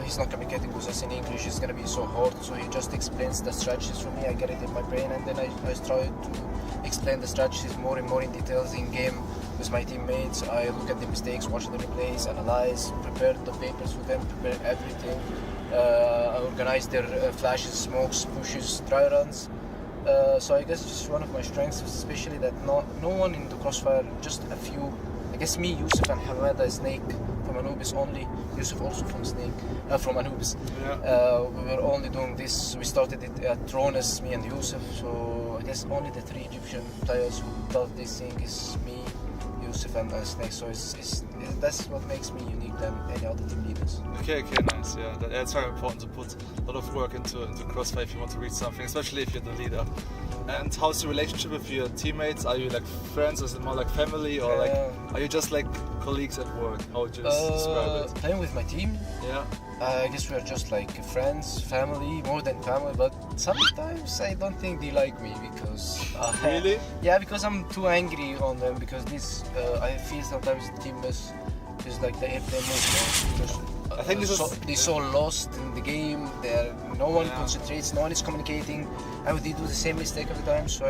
he's not communicating with us in English. It's gonna be so hard. So he just explains the strategies for me. I get it in my brain, and then I try to explain the strategies more and more in details in game with my teammates. I look at the mistakes, watch the replays, analyze, prepare the papers for them, prepare everything. I organize their flashes, smokes, pushes, try runs. So I guess it's one of my strengths, especially that no one in the Crossfire, just a few. I guess me, Yusuf, and Hamada Snake from Anubis only. Yusuf also from from Anubis. We were only doing this. We started it at Trones, me and Yusuf. So I guess only the 3 Egyptian players who does this thing is me, Yusuf, and Snake. So that's what makes me unique than any other team leaders. Okay, nice. Yeah, that's very important to put a lot of work into Crossfire if you want to reach something, especially if you're the leader. And how's the relationship with your teammates? Are you like friends? Is it more like family, or like are you just like colleagues at work? How would you describe it? Playing with my team? Yeah. I guess we're just like friends, family, more than family. But sometimes I don't think they like me because really? Yeah, because I'm too angry on them. Because I feel sometimes the team is like the airplane mode. I think they're so lost in the game. No one concentrates, no one is communicating. And they do the same mistake every time. So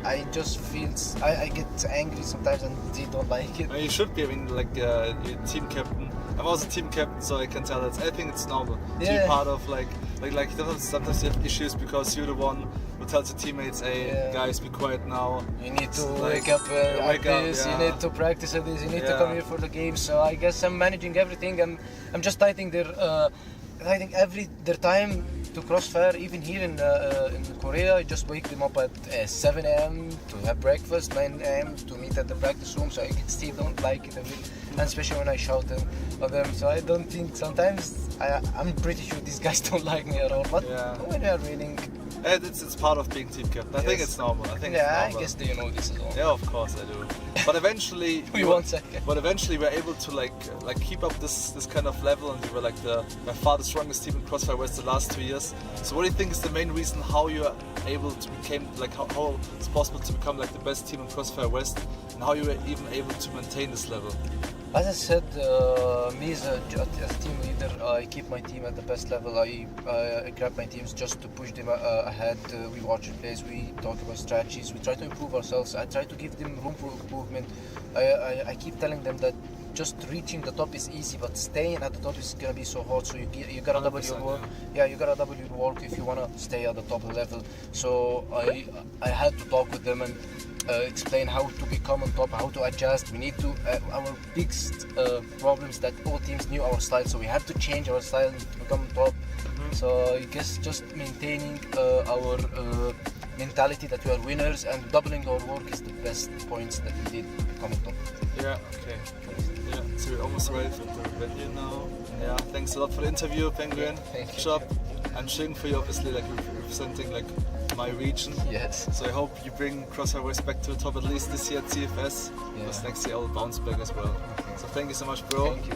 I just feel I get angry sometimes, and they don't like it. You should be. I mean, like your team captain. I'm also team captain, so I can tell that. I think it's normal to be part of like sometimes you have issues because you're the one who tells your teammates, hey, guys, be quiet now. You need to Like, wake up wake at up, this, yeah. you need to practice at this, you need to come here for the game. So I guess I'm managing everything, and I'm just tightening their time to crossfire. Even here in Korea, I just wake them up at 7 a.m. to have breakfast, 9 a.m. to meet at the practice room. So I guess they don't like it a bit, and especially when I shout at them. So I don't think, sometimes I'm pretty sure these guys don't like me at all. But when we are winning, it's part of being team captain. I think it's normal. I think it's normal. I guess they know this as well. Yeah, of course I do. But eventually, we're able to like keep up this kind of level, and we were like by far the strongest team in Crossfire West the last 2 years. So what do you think is the main reason how you are able to become like how it's possible to become like the best team in Crossfire West, and how you were even able to maintain this level? As I said, me as a team leader, I keep my team at the best level. I grab my teams just to push them ahead. We watch replays, we talk about strategies, we try to improve ourselves. I try to give them room for improvement. I keep telling them that just reaching the top is easy, but staying at the top is gonna be so hard. So you gotta double your work. Yeah, you gotta double your work if you wanna stay at the top level. So I had to talk with them and explain how to become on top, how to adjust. We need to. Our biggest problems that all teams knew our style, so we had to change our style to become top. So I guess just maintaining our mentality that we are winners and doubling our work is the best points that we did to become on top. Yeah. Okay. Yeah. So we're almost ready for the venue now. Yeah. Thanks a lot for the interview, Penguin. Thank you. Job. I'm cheering for you, obviously, like representing like my region. Yes. So I hope you bring Crossfire West back to the top at least this year at CFS. Because next year I'll bounce back as well. Okay. So thank you so much, bro. Thank you.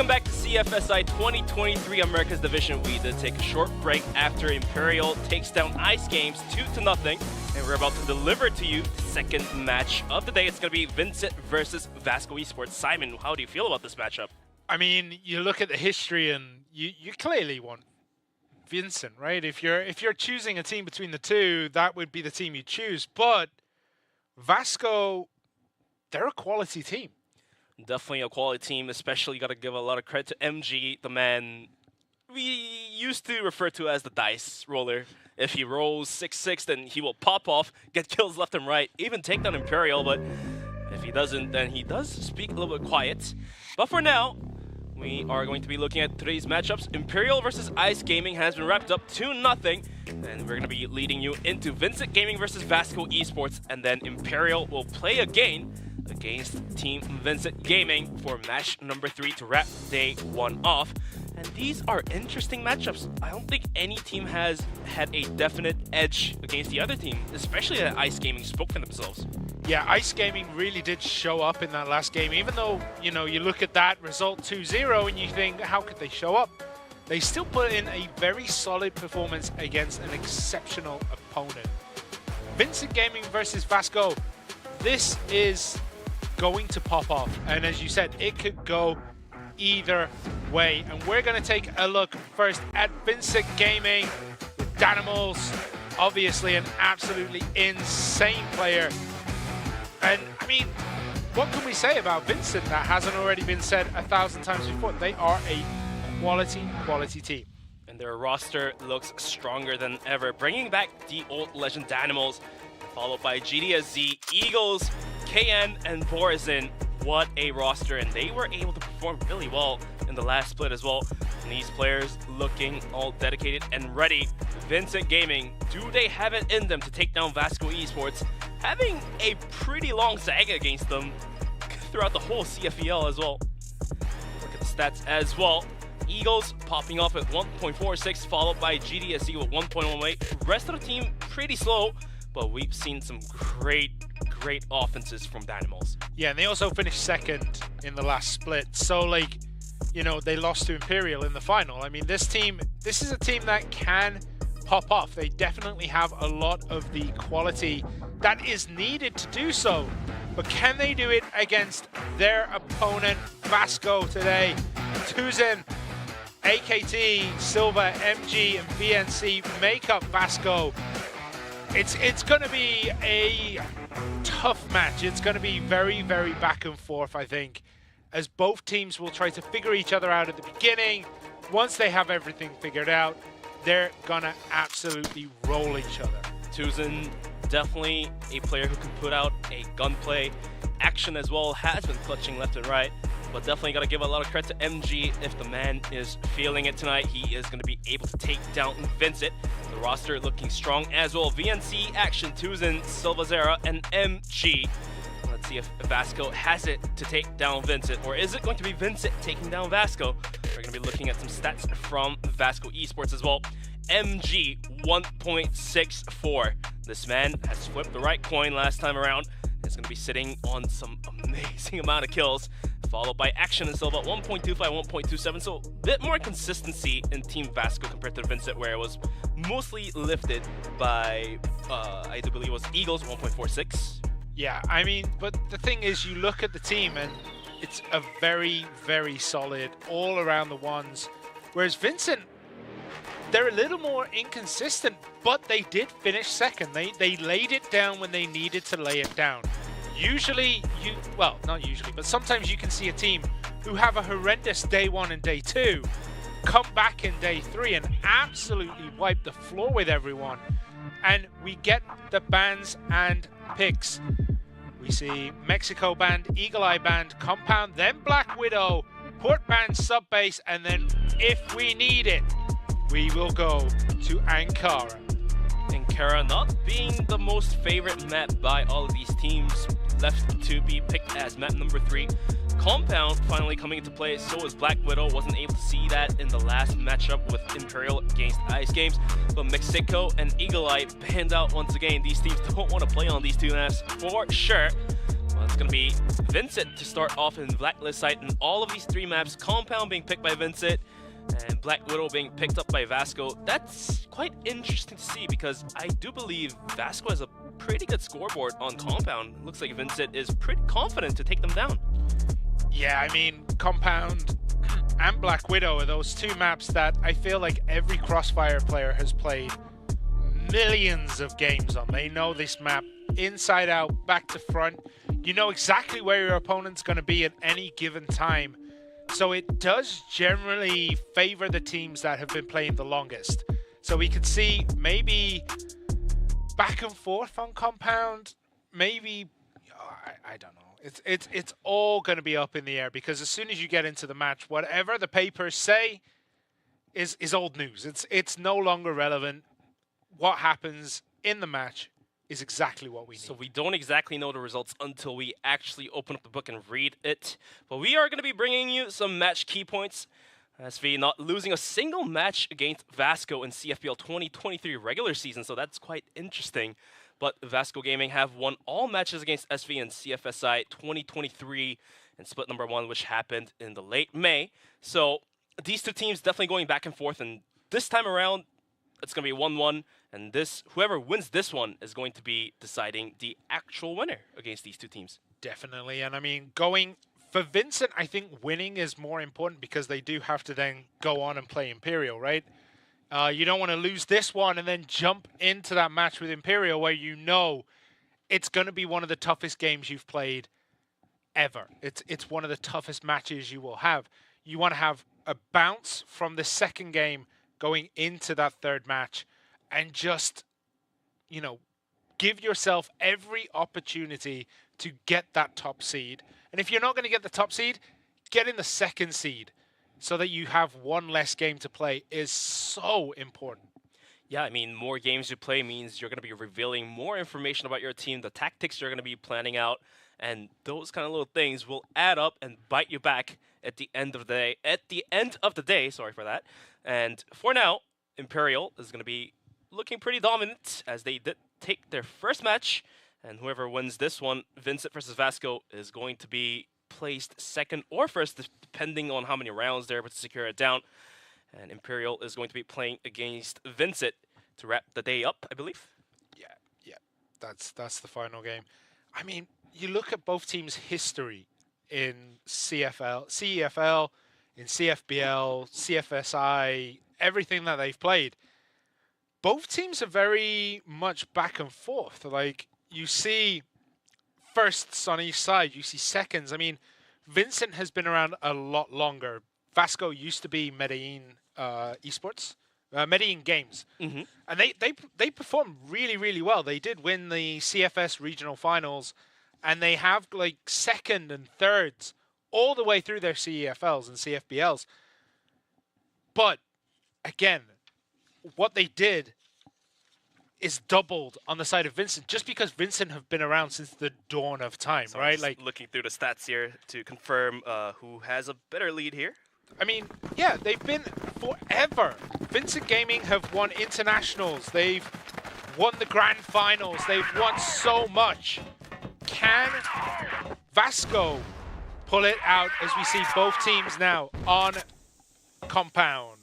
Welcome back to CFSI 2023 America's Division. We did take a short break after Imperial takes down Ice Games 2-0, and we're about to deliver to you the second match of the day. It's going to be VINCIT versus VASCO Esports. Simon, how do you feel about this matchup? I mean, you look at the history and you clearly want VINCIT, right? If you're choosing a team between the two, that would be the team you choose. But VASCO, they're a quality team. Definitely a quality team, especially got to give a lot of credit to MG, the man we used to refer to as the dice roller. If he rolls 6-6, then he will pop off, get kills left and right, even take down Imperial, but if he doesn't, then he does speak a little bit quiet. But for now, we are going to be looking at today's matchups. Imperial versus Ice Gaming has been wrapped up 2-0, and we're going to be leading you into VINCIT Gaming versus VASCO Esports, and then Imperial will play again against Team VINCIT Gaming for match number 3 to wrap day 1 off. And these are interesting matchups. I don't think any team has had a definite edge against the other team, especially that Ice Gaming spoke for themselves. Yeah, Ice Gaming really did show up in that last game, even though, you know, you look at that result 2-0 and you think, how could they show up? They still put in a very solid performance against an exceptional opponent. VINCIT Gaming versus VASCO, this is going to pop off, and as you said, it could go either way. And we're going to take a look first at VINCIT Gaming with Danimals, obviously an absolutely insane player. And I mean, what can we say about VINCIT that hasn't already been said 1,000 times before? They are a quality team. And their roster looks stronger than ever, bringing back the old legend Danimals, followed by GDSZ, Eagles, KN, and Borizin. What a roster, and they were able to perform really well in the last split as well. And these players looking all dedicated and ready. VINCIT Gaming, do they have it in them to take down VASCO Esports? Having a pretty long saga against them throughout the whole CFEL as well. Look at the stats as well. Eagles popping off at 1.46, followed by GDSC with 1.18. Rest of the team pretty slow, but we've seen some great offenses from Danimals. Yeah, and they also finished second in the last split. So, like, you know, they lost to Imperial in the final. I mean, this is a team that can pop off. They definitely have a lot of the quality that is needed to do so. But can they do it against their opponent, VASCO, today? Tuzin, AKT, Silva, MG, and VNC make up VASCO. It's going to be a tough match. It's going to be very, very back and forth, I think, as both teams will try to figure each other out at the beginning. Once they have everything figured out, they're going to absolutely roll each other. Tuzin, definitely a player who can put out a gunplay action as well, has been clutching left and right. But definitely got to give a lot of credit to MG. If the man is feeling it tonight, he is going to be able to take down VINCIT. The roster looking strong as well. VNC, Action, Tuzin, Silvazera, and MG. Let's see if VASCO has it to take down VINCIT, or is it going to be VINCIT taking down VASCO? We're going to be looking at some stats from VASCO Esports as well. MG, 1.64. This man has flipped the right coin last time around. Is going to be sitting on some amazing amount of kills, followed by Action and Silva, 1.25, 1.27. So a bit more consistency in Team VASCO compared to VINCIT, where it was mostly lifted by, I do believe it was Eagles, 1.46. Yeah, I mean, but the thing is, you look at the team and it's a very, very solid all around the ones. Whereas VINCIT, they're a little more inconsistent, but they did finish second. They laid it down when they needed to lay it down. Usually, well, not usually, but sometimes you can see a team who have a horrendous day 1 and day 2 come back in day 3 and absolutely wipe the floor with everyone. And we get the bans and picks. We see Mexico banned, Eagle Eye banned, Compound, then Black Widow, Port banned, Subbase, and then if we need it, we will go to Ankara. Ankara not being the most favorite map by all of these teams, left to be picked as map number 3. Compound finally coming into play, so is Black Widow. Wasn't able to see that in the last matchup with Imperial against Ice Games, but Mexico and Eagle Eye banned out once again. These teams don't want to play on these two maps for sure. Well, it's going to be VINCIT to start off in Blacklist side, and all of these 3 maps, Compound being picked by VINCIT, and Black Widow being picked up by VASCO. That's quite interesting to see because I do believe VASCO has a pretty good scoreboard on Compound. Looks like VINCIT is pretty confident to take them down. Yeah, I mean, Compound and Black Widow are those 2 maps that I feel like every Crossfire player has played millions of games on. They know this map inside out, back to front. You know exactly where your opponent's going to be at any given time. So it does generally favor the teams that have been playing the longest. So we could see maybe back and forth on Compound, maybe, I don't know. It's all going to be up in the air because as soon as you get into the match, whatever the papers say is old news. It's no longer relevant. What happens in the match is exactly what we need. So we don't exactly know the results until we actually open up the book and read it. But we are going to be bringing you some match key points. SV not losing a single match against VASCO in CFBL 2023 regular season, so that's quite interesting. But VASCO Gaming have won all matches against SV in CFSI 2023 and split number 1, which happened in the late May. So these 2 teams definitely going back and forth, and this time around, it's going to be 1-1, and whoever wins this one is going to be deciding the actual winner against these 2 teams. Definitely, and I mean, going for VINCIT, I think winning is more important because they do have to then go on and play Imperial, right? You don't want to lose this one and then jump into that match with Imperial where you know it's going to be one of the toughest games you've played ever. It's one of the toughest matches you will have. You want to have a bounce from the second game going into that 3rd match and just, you know, give yourself every opportunity to get that top seed. And if you're not going to get the top seed, get in the 2nd seed so that you have 1 less game to play is so important. Yeah, I mean, more games you play means you're going to be revealing more information about your team, the tactics you're going to be planning out, and those kind of little things will add up and bite you back at the end of the day. Sorry for that. And for now, Imperial is going to be looking pretty dominant as they did take their first match, and whoever wins this one, VINCIT versus VASCO, is going to be placed 2nd or 1st, depending on how many rounds they're able to secure it down. And Imperial is going to be playing against VINCIT to wrap the day up, I believe. Yeah, that's the final game. I mean, you look at both teams' history in CEFL, in CFBL, CFSI, everything that they've played. Both teams are very much back and forth. Like, you see firsts on each side, you see seconds. I mean, VINCIT has been around a lot longer. VASCO used to be Medellin ESPORTS, Medellin Games. Mm-hmm. And they performed really, really well. They did win the CFS regional finals, and they have like 2nd and 3rds all the way through their CEFLs and CFBLs. But again, what they did is doubled on the side of VINCIT just because VINCIT have been around since the dawn of time, So right? I'm Like, looking through the stats here to confirm who has a better lead here. I mean, yeah, they've been forever. VINCIT Gaming have won internationals. They've won the grand finals. They've won so much. Can VASCO pull it out as we see both teams now on Compound?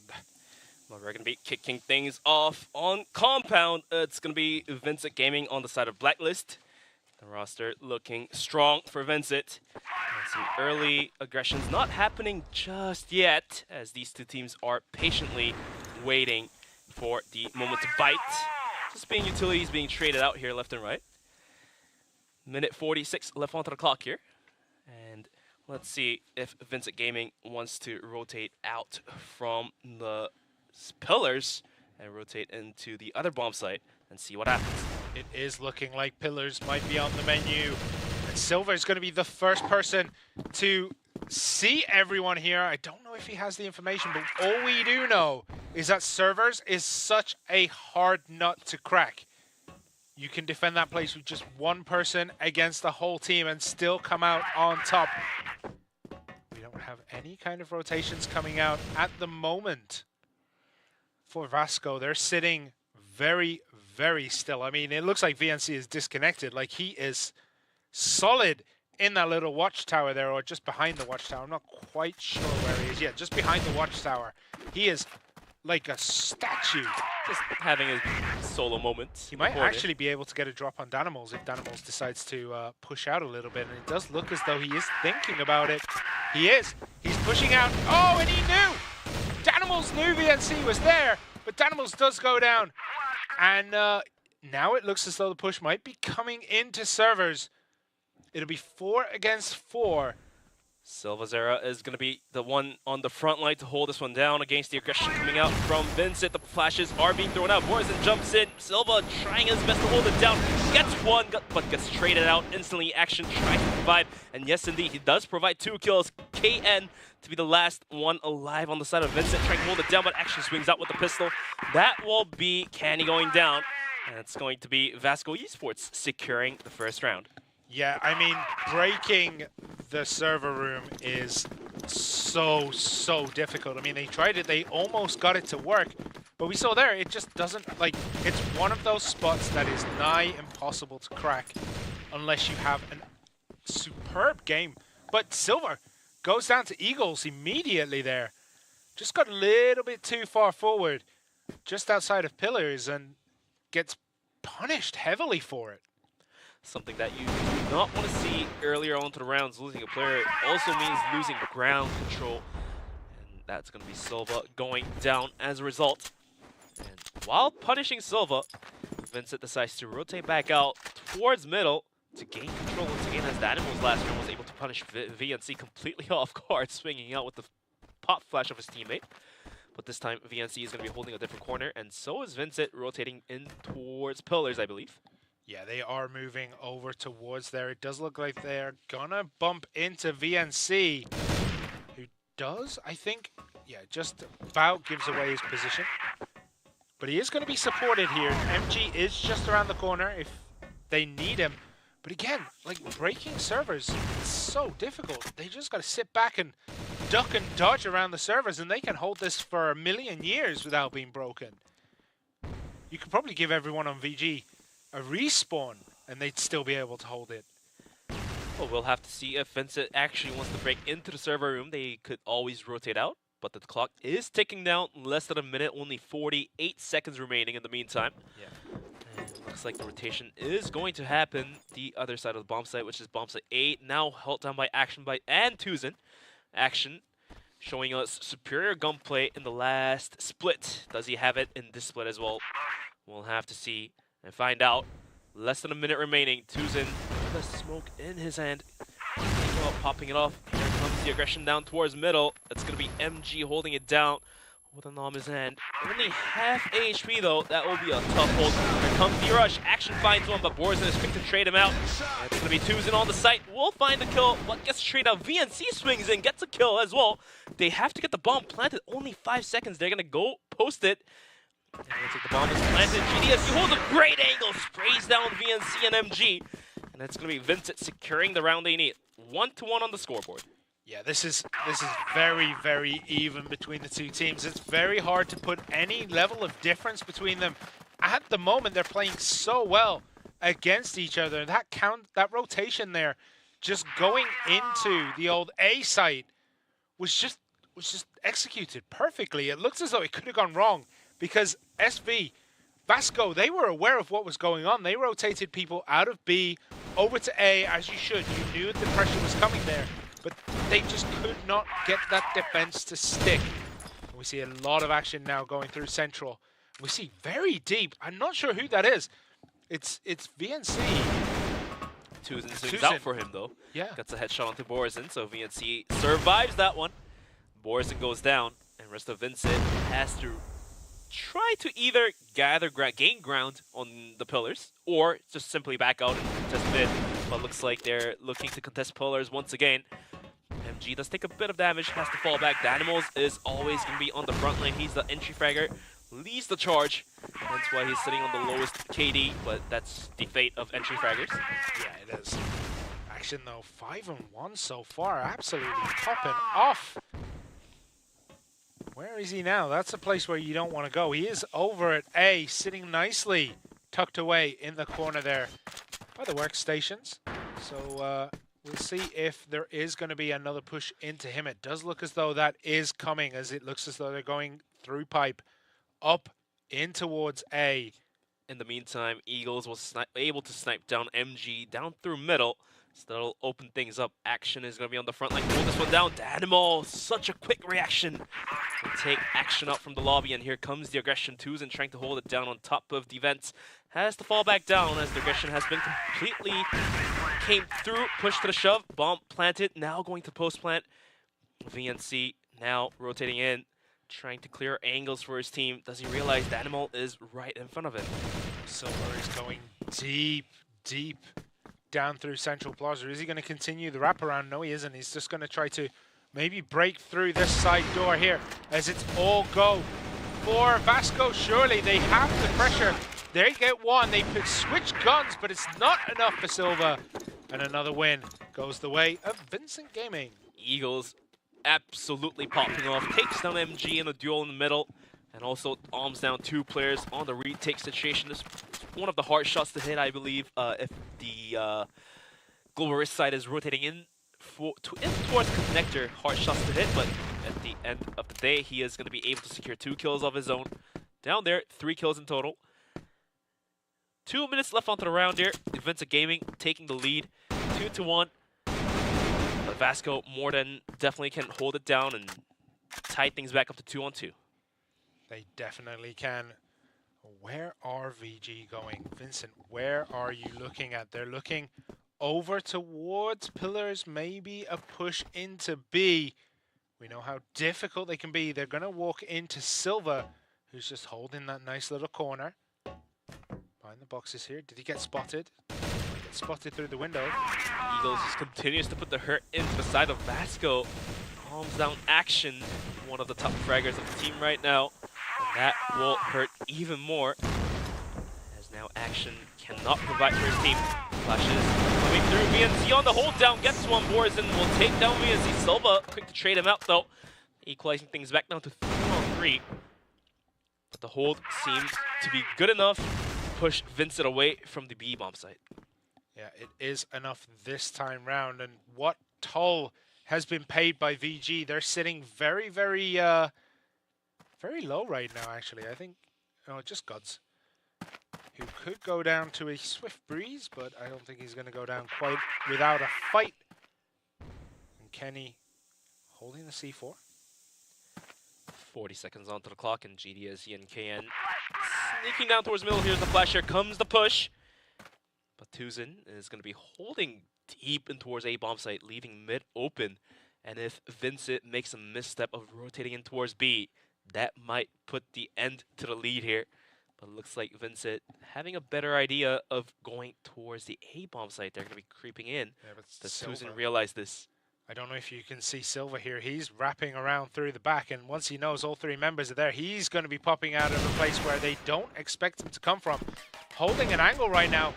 Well, we're going to be kicking things off on Compound. It's going to be VINCIT Gaming on the side of Blacklist. The roster looking strong for VINCIT. And some early aggressions not happening just yet, as these 2 teams are patiently waiting for the moment to bite. Just being utilities being traded out here left and right. Minute 46 left onto the clock here. And let's see if VINCIT Gaming wants to rotate out from the pillars and rotate into the other bomb site and see what happens. It is looking like pillars might be on the menu. And Silver is going to be the first person to see everyone here. I don't know if he has the information, but all we do know is that servers is such a hard nut to crack. You can defend that place with just 1 person against the whole team and still come out on top. We don't have any kind of rotations coming out at the moment. For VASCO, they're sitting very, very still. I mean, it looks like VNC is disconnected. Like, he is solid in that little watchtower there, or just behind the watchtower. I'm not quite sure where he is. Yeah, just behind the watchtower. He is like a statue. Just having a solo moment. He might actually be able to get a drop on Danimals if Danimals decides to push out a little bit. And it does look as though he is thinking about it. He is. He's pushing out. Oh, and he knew! Danimals knew VNC was there, but Danimals does go down. And now it looks as though the push might be coming into servers. It'll be 4 against 4. Silvazera is going to be the one on the front line to hold this one down against the aggression coming out from Vincit. The flashes are being thrown out. Borzin jumps in. Silva trying his best to hold it down. Gets one, but gets traded out instantly. Action tries to provide. And yes, indeed, he does provide 2 kills. KN to be the last one alive on the side of Vincit, trying to hold it down, but Action swings out with the pistol. That will be Canny going down. And it's going to be VASCO Esports securing the first round. Yeah, I mean, breaking the server room is so difficult. I mean, they tried it, they almost got it to work, but we saw there, it just doesn't, like, it's one of those spots that is nigh impossible to crack unless you have a superb game. But Silver goes down to Eagles immediately there. Just got a little bit too far forward, just outside of pillars, and gets punished heavily for it. Something that you do not want to see earlier on to the rounds. Losing a player also means losing ground control. And that's going to be Silva going down as a result. And while punishing Silva, Vincit decides to rotate back out towards middle to gain control once again, as the Animals last round was able to punish VNC completely off guard, swinging out with the pop flash of his teammate. But this time, VNC is going to be holding a different corner, and so is Vincit rotating in towards pillars, I believe. Yeah, they are moving over towards there. It does look like they're gonna bump into VNC, who does, I think, yeah, just about gives away his position. But he is going to be supported here. MG is just around the corner if they need him. But again, like, breaking servers, it's so difficult. They just got to sit back and duck and dodge around the servers, and they can hold this for 1,000,000 years without being broken. You could probably give everyone on VG a respawn, and they'd still be able to hold it. Well, we'll have to see if Vincit actually wants to break into the server room. They could always rotate out, but the clock is ticking down. Less than a minute, only 48 seconds remaining in the meantime. Yeah. And looks like the rotation is going to happen the other side of the bomb site, which is bomb site 8, now held down by Action and Tuzin. Action showing us superior gunplay in the last split. Does he have it in this split as well? We'll have to see and find out. Less than a minute remaining. Tuzin with a smoke in his hand. Popping it off. Here comes the aggression down towards middle. It's going to be MG holding it down with a nom in his hand. Only half HP though. That will be a tough hold. Here comes the rush. Action finds one, but Borzin is quick to trade him out. And it's going to be Tuzin on the site. We'll find the kill. What gets traded out? VNC swings in, gets a kill as well. They have to get the bomb planted. Only 5 seconds. They're going to go post it. And looks like the bomb is planted. GDS, he holds a great angle, sprays down VNC and MG. And it's going to be Vincit securing the round they need. 1-1 on the scoreboard. Yeah, this is very, very even between the two teams. It's very hard to put any level of difference between them. At the moment, they're playing so well against each other. That rotation there, just going into the old A site, was just executed perfectly. It looks as though it could have gone wrong, because VASCO, they were aware of what was going on. They rotated people out of B over to A, as you should. You knew the pressure was coming there, but they just could not get that defense to stick. And we see a lot of action now going through Central. We see very deep. I'm not sure who that is. It's VNC. Tuzin swings out for him, though. Yeah. Gets a headshot onto Borzin, so VNC survives that one. Borzin goes down, and rest of Vincit has to try to either gain ground on the pillars, or just simply back out and contest mid. But looks like they're looking to contest pillars once again. MG does take a bit of damage, has to fall back. Danimals is always going to be on the front line. He's the entry fragger, leads the charge. That's why he's sitting on the lowest KD, but that's the fate of entry fraggers. Yeah, it is. Action though, 5-1 so far, absolutely popping off. Where is he now? That's a place where you don't want to go. He is over at A, sitting nicely, tucked away in the corner there by the workstations. So We'll see if there is going to be another push into him. It does look as though that is coming, as it looks as though they're going through pipe up in towards A. In the meantime, Eagles was able to snipe down MG down through middle. So that'll open things up. Action is going to be on the front line. Pull this one down. Danimal, such a quick reaction. Will take Action out from the lobby, and here comes the aggression. Tuzen trying to hold it down on top of the vents. Has to fall back down as the aggression has been completely came through. Push to the shove. Bomb planted. Now going to post plant. VNC now rotating in, trying to clear angles for his team. Does he realize Danimal is right in front of him? Silver is going deep, deep down through Central Plaza. Is he going to continue the wraparound? No, he isn't. He's just going to try to maybe break through this side door here, as it's all go for VASCO. Surely they have the pressure. They get one. They could switch guns, but it's not enough for Silva. And another win goes the way of Vincent Gaming. Eagles absolutely popping off. Takes down MG in a duel in the middle. And also arms down 2 players on the retake situation. This is one of the hard shots to hit, I believe, if the Global Risk side is rotating in towards connector. Hard shots to hit, but at the end of the day, he is going to be able to secure 2 kills of his own. Down there, 3 kills in total. 2 minutes left onto the round here. VINCIT Gaming taking the lead, 2-1. But VASCO more than definitely can hold it down and tie things back up to 2-on-2. They definitely can. Where are VG going? Vincent, where are you looking at? They're looking over towards pillars, maybe a push into B. We know how difficult they can be. They're going to walk into Silva, who's just holding that nice little corner. Behind the boxes here. Did he get spotted? He gets spotted through the window. Eagles just continues to put the hurt into the side of VASCO. Calms down Action, one of the top fraggers of the team right now. That will hurt even more, as now Action cannot provide for his team. Flashes coming through. VNC on the hold down, gets one. Borzin will take down VNC. Silva quick to trade him out though, equalizing things back down to 3-on-3. But the hold seems to be good enough to push Vincit away from the B bomb site. Yeah, it is enough this time round, and what toll has been paid by VG. They're sitting very, very low right now, actually. I think, just Gods, who could go down to a swift breeze, but I don't think he's going to go down quite without a fight. And Kenny holding the C4. 40 seconds onto the clock, and GDSE and KN sneaking down towards middle. Here's the flash. Here comes the push. But Tuzen is going to be holding deep in towards A bomb site, leaving mid open. And if Vincit makes a misstep of rotating in towards B, that might put the end to the lead here. But it looks like Vincit having a better idea of going towards the A bomb site. They're going to be creeping in. Yeah, but does Silva Tuzen realize this? I don't know if you can see Silva here. He's wrapping around through the back, and once he knows all 3 members are there, he's going to be popping out of a place where they don't expect him to come from. Holding an angle right now.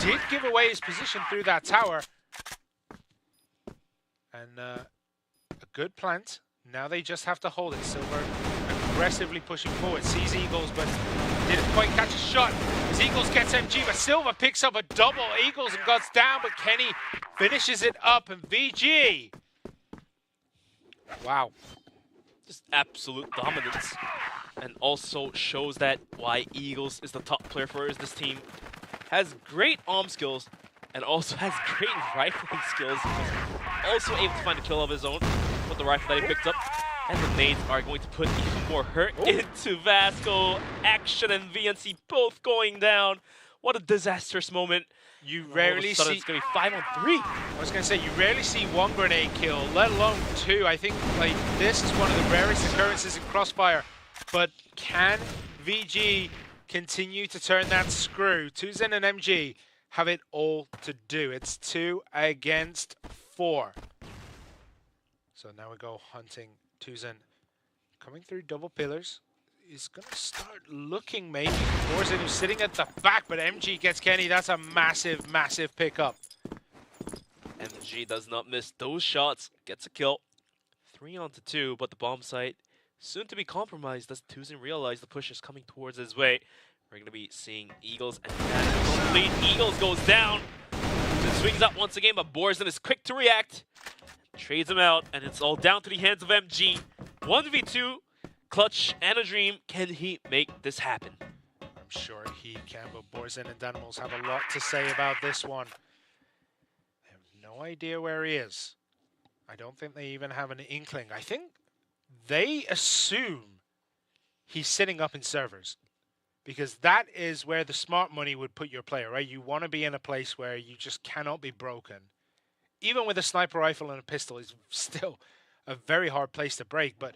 Did give away his position through that tower. And a good plant. Now they just have to hold it. Silver aggressively pushing forward. Sees Eagles, but didn't quite catch a shot. As Eagles gets MG, but Silva picks up a double. Eagles and Gods down, but Kenny finishes it up. And VG. Wow. Just absolute dominance. And also shows that why Eagles is the top player for this team. Has great arm skills and also has great rifling skills. Also able to find a kill of his own with the rifle that he picked up. And the nades are going to put even more hurt into VASCO. Action and VNC both going down. What a disastrous moment. You rarely see... It's going to be 5-on-3. I was going to say, you rarely see 1 grenade kill, let alone 2. I think like this is one of the rarest occurrences in Crossfire. But can VG continue to turn that screw? Tuzen and MG have it all to do. It's 2 against 4. So now we go hunting. Tuzen coming through double pillars. He's going to start looking maybe for Borzin, who's sitting at the back, but MG gets Kenny. That's a massive, massive pickup. MG does not miss those shots. Gets a kill. 3-on-2, but the bomb site soon to be compromised. Does Tuzen realize the push is coming towards his way? We're going to be seeing Eagles and that complete. Eagles goes down. Just swings out once again, but Borzen is quick to react. Trades him out, and it's all down to the hands of MG. 1v2, Clutch and a Dream. Can he make this happen? I'm sure he can, but Borzen and Danimals have a lot to say about this one. They have no idea where he is. I don't think they even have an inkling. I think they assume he's sitting up in servers, because that is where the smart money would put your player, right? You want to be in a place where you just cannot be broken. Even with a sniper rifle and a pistol, is still a very hard place to break, but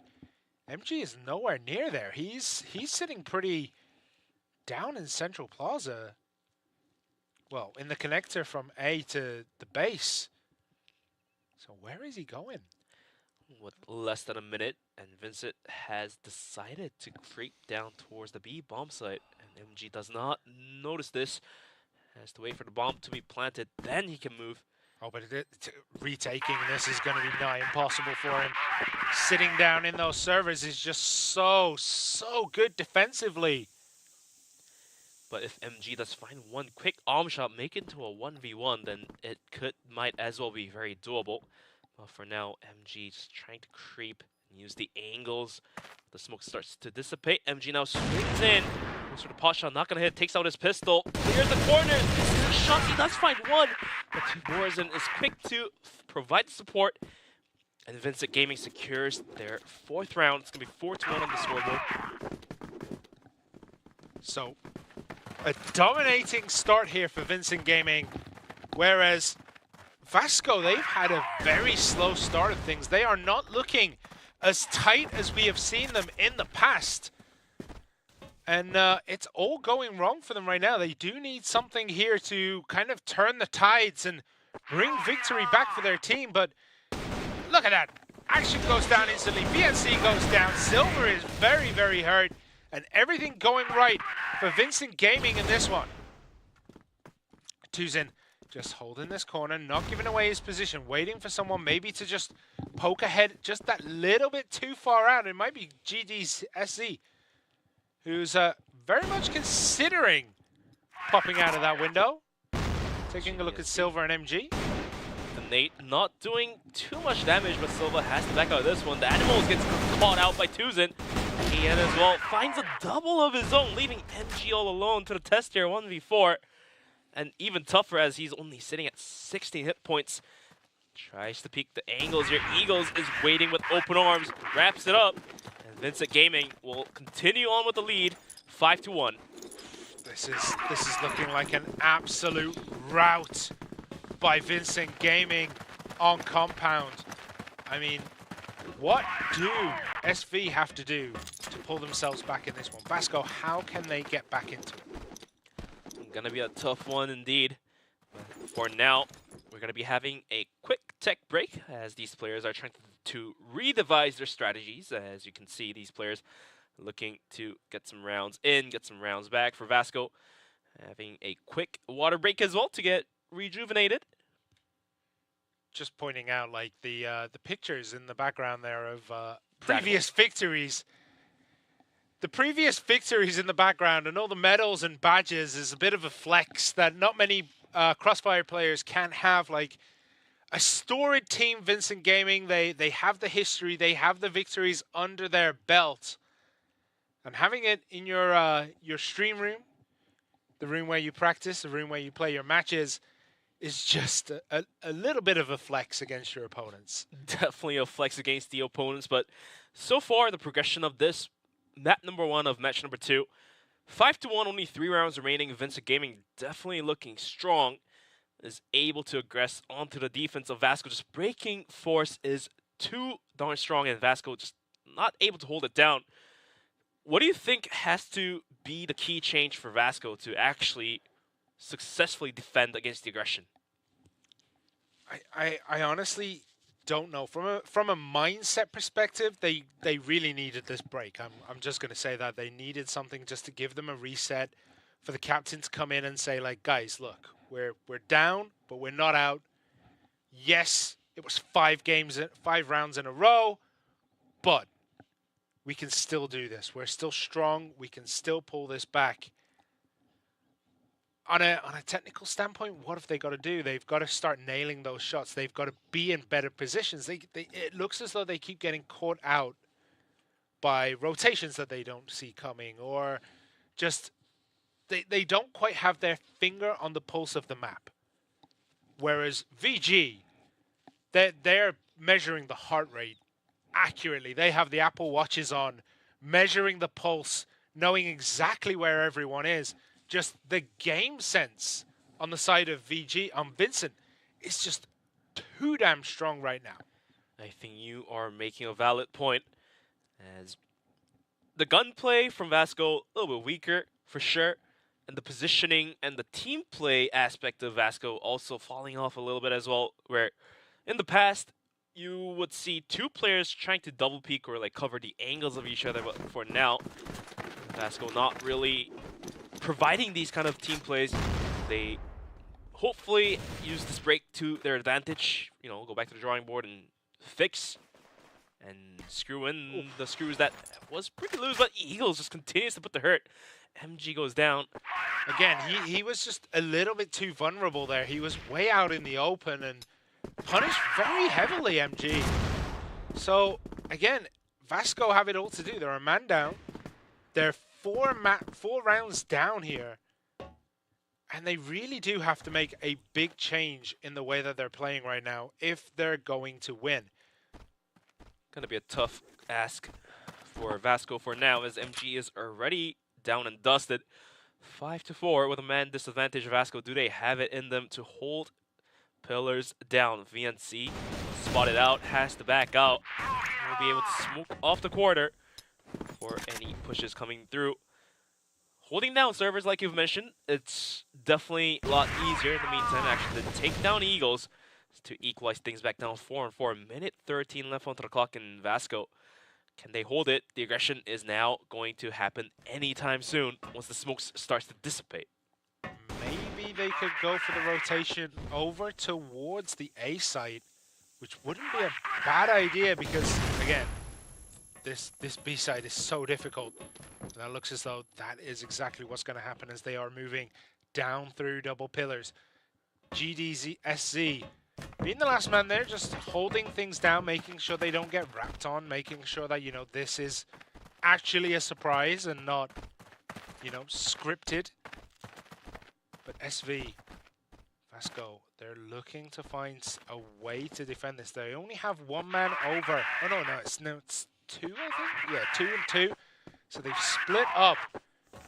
MG is nowhere near there. He's sitting pretty down in Central Plaza. Well, in the connector from A to the base. So where is he going? With less than a minute, and VINCIT has decided to creep down towards the B bomb site, and MG does not notice this. Has to wait for the bomb to be planted, then he can move. Oh, but retaking this is going to be nigh impossible for him. Sitting down in those servers is just so good defensively. But if MG does find one quick arm shot, make it into a 1v1, then it might as well be very doable. Well, for now, MG just trying to creep and use the angles. The smoke starts to dissipate. MG now swings in. Goes for the pot shot, not going to hit. Takes out his pistol. Clears the corner. This is a shot. He does find one. But Borzen is quick to provide support. And VINCIT Gaming secures their 4th round. It's going to be 4-1 on the scoreboard. So, a dominating start here for VINCIT Gaming. Whereas VASCO, they've had a very slow start of things. They are not looking as tight as we have seen them in the past. And it's all going wrong for them right now. They do need something here to kind of turn the tides and bring victory back for their team. But look at that. Action goes down instantly. VNC goes down. Silver is very, very hurt. And everything going right for VINCIT Gaming in this one. Tuzin just holding this corner, not giving away his position, waiting for someone maybe to just poke ahead just that little bit too far out. It might be GD's SC, who's very much considering popping out of that window. Taking a look at Silver and MG. The Nate not doing too much damage, but Silva has to back out of this one. The Animals gets caught out by Tuzin. Ian as well finds a double of his own, leaving MG all alone to the test here, 1v4. And even tougher as he's only sitting at 16 hit points. Tries to peek the angles here. Eagles is waiting with open arms, wraps it up. And VINCIT Gaming will continue on with the lead, 5-1. This is looking like an absolute rout by VINCIT Gaming on Compound. I mean, what do SV have to do to pull themselves back in this one? VASCO, how can they get back into it? Gonna be a tough one indeed. But for now, we're gonna be having a quick tech break as these players are trying to redevise their strategies. As you can see, these players looking to get some rounds in, get some rounds back. For VASCO, having a quick water break as well to get rejuvenated. Just pointing out, like the pictures in the background there of previous victories. The previous victories in the background and all the medals and badges is a bit of a flex that not many Crossfire players can have. Like a storied team, VINCIT Gaming, they have the history, they have the victories under their belt. And having it in your stream room, the room where you practice, the room where you play your matches, is just a little bit of a flex against your opponents. Definitely a flex against the opponents, but so far the progression of this map number 1 of match number 2. 5-1, only 3 rounds remaining. VINCIT Gaming definitely looking strong. Is able to aggress onto the defense of VASCO. Just breaking force is too darn strong, and VASCO just not able to hold it down. What do you think has to be the key change for VASCO to actually successfully defend against the aggression? I honestly don't know. From a mindset perspective, they really needed this break. I'm just going to say that they needed something just to give them a reset, for the captain to come in and say, like, guys, look, we're down, but we're not out. Yes, it was 5 rounds in a row, but we can still do this. We're still strong. We can still pull this back. on a technical standpoint, what have they got to do? They've got to start nailing those shots. They've got to be in better positions. It looks as though they keep getting caught out by rotations that they don't see coming, or just they don't quite have their finger on the pulse of the map. Whereas VG, they're measuring the heart rate accurately. They have the Apple Watches on, measuring the pulse, knowing exactly where everyone is. Just the game sense on the side of VG, on Vincent, is just too damn strong right now. I think you are making a valid point, as the gunplay from VASCO a little bit weaker for sure, and the positioning and the team play aspect of VASCO also falling off a little bit as well, where in the past you would see two players trying to double peek or like cover the angles of each other, but for now VASCO not really providing these kind of team plays. They hopefully use this break to their advantage, you know, go back to the drawing board and fix and screw in the screws that was pretty loose, but Eagles just continues to put the hurt. MG goes down. Again, he was just a little bit too vulnerable there. He was way out in the open and punished very heavily, MG. So, again, VASCO have it all to do. They're a man down. They're four rounds down here. And they really do have to make a big change in the way that they're playing right now if they're going to win. Gonna be a tough ask for VASCO for now, as MG is already down and dusted. 5-4 with a man disadvantage. VASCO, do they have it in them to hold pillars down? VNC spotted out, has to back out. Will be able to smoke off the quarter for any pushes coming through. Holding down servers, like you've mentioned, it's definitely a lot easier in the meantime actually to take down Eagles to equalize things back down 4-4. Minute 13 left on the clock in VASCO. Can they hold it? The aggression is now going to happen anytime soon once the smoke starts to dissipate. Maybe they could go for the rotation over towards the A site, which wouldn't be a bad idea because, again, this B side is so difficult. And that looks as though that is exactly what's going to happen as they are moving down through double pillars. GDZSZ being the last man there, just holding things down, making sure they don't get wrapped on, making sure that, you know, this is actually a surprise and not, you know, scripted. But SV, VASCO, they're looking to find a way to defend this. They only have one man over. Oh, no, it's two, I think? Yeah, 2 and 2. So they've split up,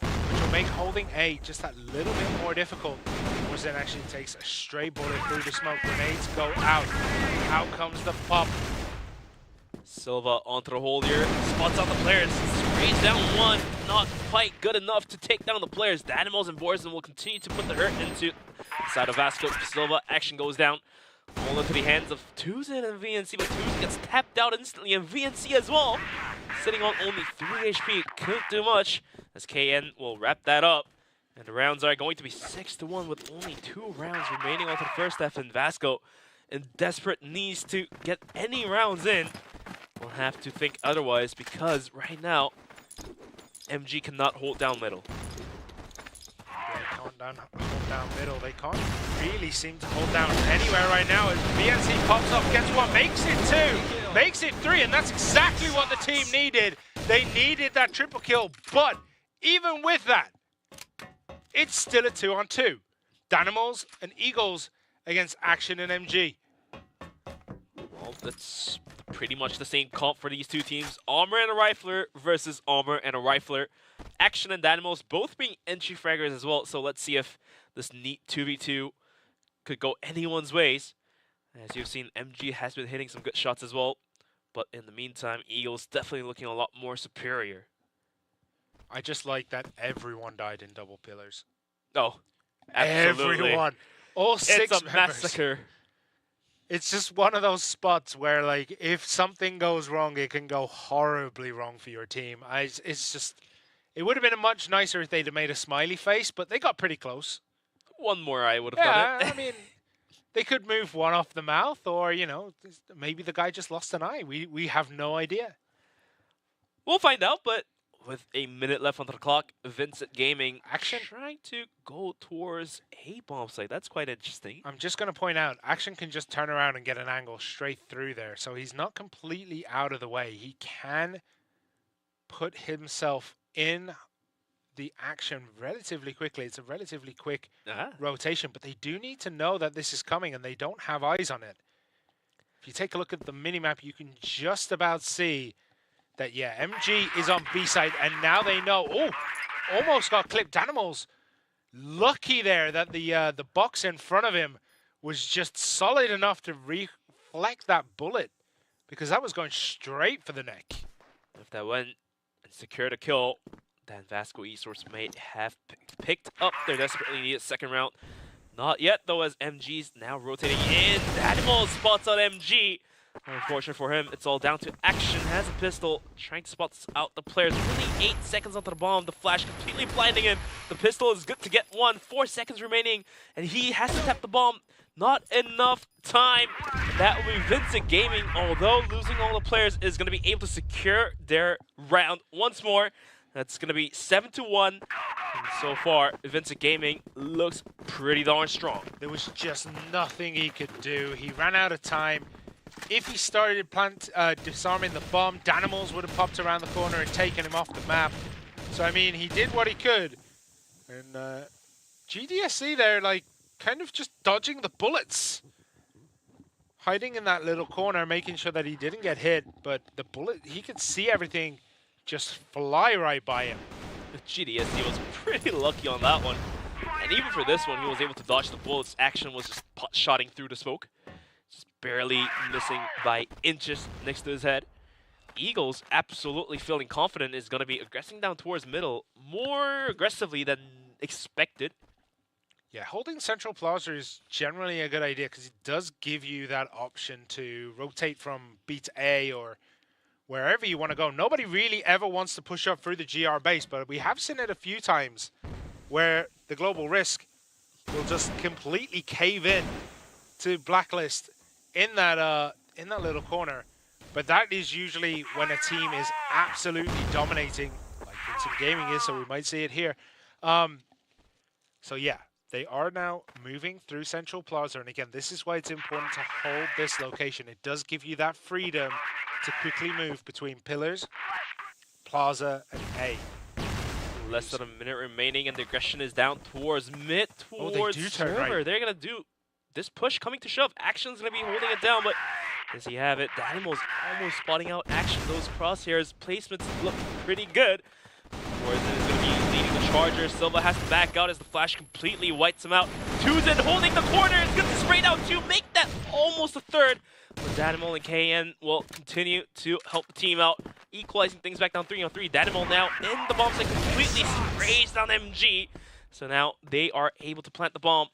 which will make holding A just that little bit more difficult. Then actually takes a stray bullet through the smoke. Grenades go out. Out comes the pop. Silva onto the hole here. Spots out the players. Sprays down one. Not quite good enough to take down the players. The Animals and Borzen will continue to put the hurt into the side of VASCO. Silva, action goes down. All into the hands of Tuzin and VNC, but Tuzin gets tapped out instantly, and VNC as well. Sitting on only 3 HP. Couldn't do much, as KN will wrap that up. And the rounds are going to be 6-1 with only 2 rounds remaining onto the first half, and VASCO in desperate needs to get any rounds in. We'll have to think otherwise because right now, MG cannot hold down middle. They can't hold down middle. They can't really seem to hold down anywhere right now. As VNC pops up, gets one, makes it 2, makes it 3, and that's exactly what the team needed. They needed that triple kill, but even with that, it's still a 2-on-2. Danimals and Eagles against Action and MG. Well, that's pretty much the same comp for these two teams. Armor and a Rifler versus Armor and a Rifler. Action and Danimals both being entry fraggers as well. So let's see if this neat 2v2 could go anyone's ways. As you've seen, MG has been hitting some good shots as well. But in the meantime, Eagles definitely looking a lot more superior. I just like that everyone died in double pillars. Oh, absolutely. Everyone. All 6 It's a members. massacre. It's just one of those spots where, like, if something goes wrong, it can go horribly wrong for your team. It's just, it would have been much nicer if they'd have made a smiley face, but they got pretty close. One more I would have done it. I mean, they could move one off the mouth, or, you know, maybe the guy just lost an eye. We have no idea. We'll find out, but with a minute left on the clock, Vincent Gaming Action trying to go towards a bomb site. That's quite interesting. I'm just going to point out, Action can just turn around and get an angle straight through there. So he's not completely out of the way. He can put himself in the action relatively quickly. It's a relatively quick rotation, but they do need to know that this is coming and they don't have eyes on it. If you take a look at the minimap, you can just about see that, yeah, MG is on B side, and now they know. Oh, almost got clipped. Danimals lucky there that the box in front of him was just solid enough to reflect that bullet, because that was going straight for the neck. If that went and secured a kill, then VASCO Esports may have picked up their desperately needed second round. Not yet, though, as MG's now rotating in. Danimals spots out MG. Unfortunate for him, it's all down to Action. Has a pistol, trying to spot out the players. Only 8 seconds onto the bomb. The flash completely blinding him. The pistol is good to get one. 4 seconds remaining, and he has to tap the bomb. Not enough time. That will be Vincent Gaming, although losing all the players is going to be able to secure their round once more. That's going to be 7-1. And so far, Vincent Gaming looks pretty darn strong. There was just nothing he could do. He ran out of time. If he started disarming the bomb, Danimals would have popped around the corner and taken him off the map. So, I mean, he did what he could. And GDSC there, like, kind of just dodging the bullets. Hiding in that little corner, making sure that he didn't get hit. But the bullet, he could see everything just fly right by him. GDSC was pretty lucky on that one. And even for this one, he was able to dodge the bullets. Action was just shotting through the smoke. Just barely missing by inches next to his head. Eagles, absolutely feeling confident, is going to be aggressing down towards middle more aggressively than expected. Yeah, holding Central Plaza is generally a good idea because it does give you that option to rotate from B to A or wherever you want to go. Nobody really ever wants to push up through the GR base, but we have seen it a few times where the Global Risk will just completely cave in to Blacklist in that little corner. But that is usually when a team is absolutely dominating, like Vincent Gaming is, so we might see it here. So yeah, they are now moving through Central Plaza, and again, this is why it's important to hold this location. It does give you that freedom to quickly move between Pillars, Plaza, and A. Less than a minute remaining, and the aggression is down towards mid, towards server. Right. They're going to do this push coming to shove. Action's going to be holding it down, but does he have it? Danimals almost spotting out Action. Those crosshairs placements look pretty good. Poison is going to be leading the charger. Silva has to back out as the flash completely wipes him out. Tuzen holding the corner. It's going to spray out to make that almost a third. But Danimal and KN will continue to help the team out, equalizing things back down 3-on-3. Danimal now in the bomb site completely sprays down MG. So now they are able to plant the bomb.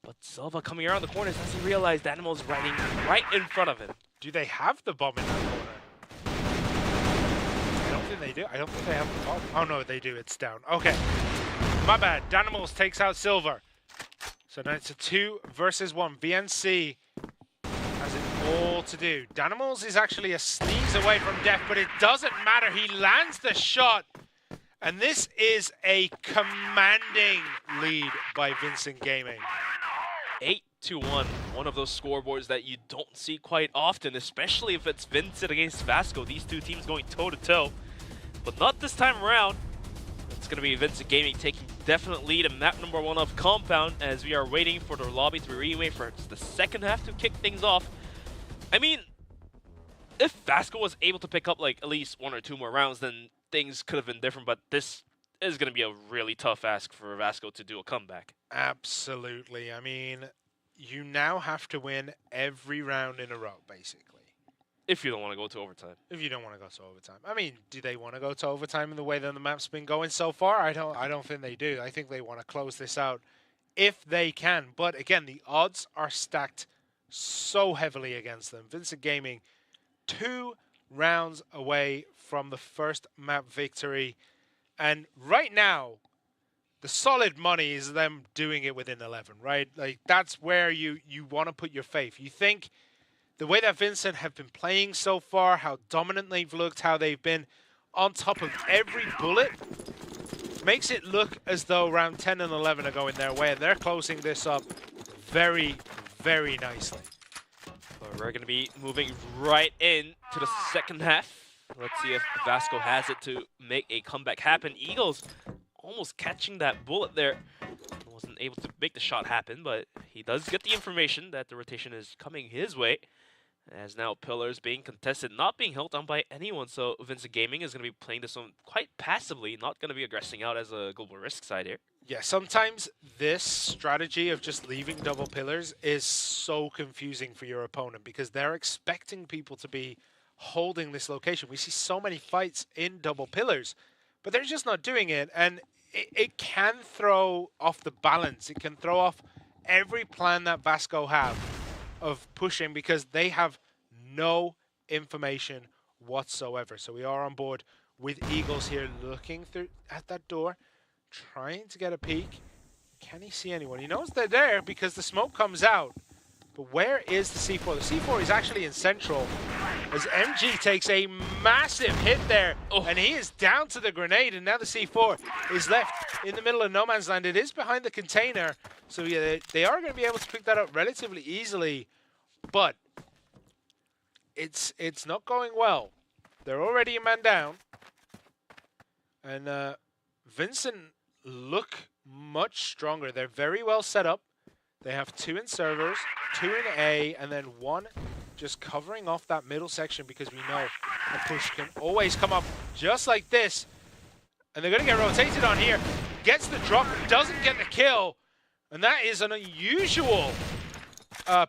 But Silva coming around the corners as he realized Danimal is riding right in front of him. Do they have the bomb in that corner? I don't think they do. I don't think they have the bomb. Oh no, they do. It's down. Okay. My bad. Danimals takes out Silver. So now it's a 2 versus 1. VNC has it all to do. Danimals is actually a sneeze away from death, but it doesn't matter. He lands the shot. And this is a commanding lead by Vincent Gaming. 8-1, one of those scoreboards that you don't see quite often, especially if it's Vincent against VASCO. These two teams going toe-to-toe, but not this time around. It's going to be Vincent Gaming taking definite lead in map number 1 of Compound as we are waiting for the lobby to remake for the second half to kick things off. I mean, if VASCO was able to pick up like at least 1 or 2 more rounds, then things could have been different, but this is going to be a really tough ask for VASCO to do a comeback. Absolutely. I mean, you now have to win every round in a row, basically. If you don't want to go to overtime. If you don't want to go to overtime. I mean, do they want to go to overtime in the way that the map's been going so far? I don't think they do. I think they want to close this out if they can. But again, the odds are stacked so heavily against them. Vincent Gaming, 2 rounds away from the first map victory. And right now, the solid money is them doing it within 11, right? Like, that's where you want to put your faith. You think the way that Vincent have been playing so far, how dominant they've looked, how they've been on top of every bullet makes it look as though round 10 and 11 are going their way, and they're closing this up very, very nicely. But we're going to be moving right in to the second half. Let's see if VASCO has it to make a comeback happen. Eagles almost catching that bullet there. Wasn't able to make the shot happen, but he does get the information that the rotation is coming his way. As now Pillars being contested, not being held on by anyone, so VINCIT Gaming is going to be playing this one quite passively, not going to be aggressing out as a global risk side here. Yeah, sometimes this strategy of just leaving double pillars is so confusing for your opponent because they're expecting people to be holding this location. We see so many fights in double pillars, but they're just not doing it, and it can throw off the balance. It can throw off every plan that VASCO have of pushing because they have no information whatsoever. So we are on board with Eagles here, looking through at that door, trying to get a peek. Can he see anyone? He knows they're there because the smoke comes out. But where is the C4? The C4 is actually in central as MG takes a massive hit there. And he is down to the grenade, and now the C4 is left in the middle of no man's land. It is behind the container, so yeah, they are going to be able to pick that up relatively easily, but it's not going well. They're already a man down, and VINCIT look much stronger. They're very well set up. They have 2 in servers, 2 in A, and then 1 just covering off that middle section because we know a push can always come up just like this. And they're going to get rotated on here. Gets the drop, doesn't get the kill. And that is an unusual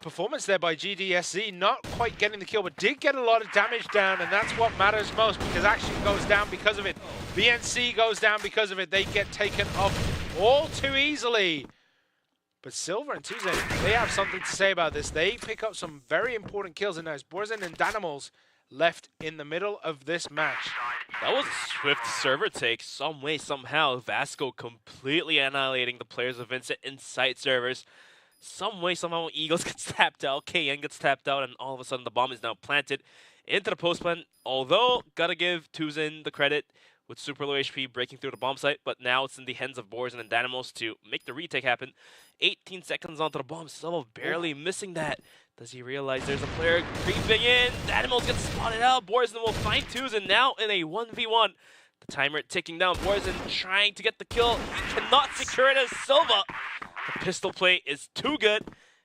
performance there by GDSZ. Not quite getting the kill, but did get a lot of damage down, and that's what matters most because Action goes down because of it. BNC goes down because of it. They get taken off all too easily. But Silver and Tuzen, they have something to say about this. They pick up some very important kills, and there's Borzen and Danimals left in the middle of this match. That was a swift server take. Some way, somehow, VASCO completely annihilating the players of VINCIT inside servers. Some way, somehow, Eagles gets tapped out, KN gets tapped out, and all of a sudden the bomb is now planted into the post plant. Although, gotta give Tuzen the credit with super low HP breaking through the bomb site, but now it's in the hands of Borzen and Danimals to make the retake happen. 18 seconds onto the bomb, Silva barely missing that. Does he realize there's a player creeping in? Danimals gets spotted out. Borzen will find Tuzen now in a 1v1. The timer ticking down. Borzen trying to get the kill. He cannot secure it as Silva. The pistol play is too good.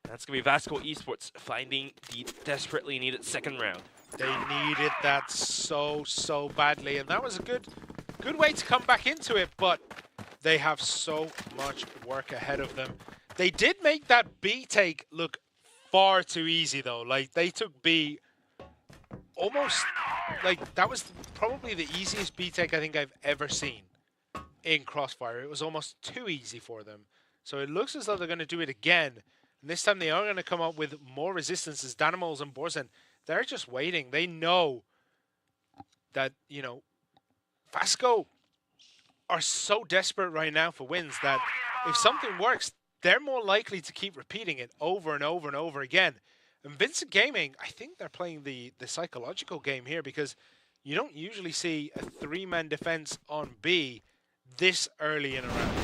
That's going to be VASCO Esports finding the desperately needed second round. They needed that so badly, and that was a good way to come back into it, but they have so much work ahead of them. They did make that B take look far too easy, though. Like, they took B almost, like, that was probably the easiest B take I think I've ever seen in Crossfire. It was almost too easy for them. So it looks as though they're going to do it again. And this time they are going to come up with more resistance as Danimals and Borzen. They're just waiting. They know that, you know, VASCO are so desperate right now for wins that if something works, they're more likely to keep repeating it over and over and over again. And VINCIT Gaming, I think they're playing the psychological game here because you don't usually see a 3-man defense on B this early in a round.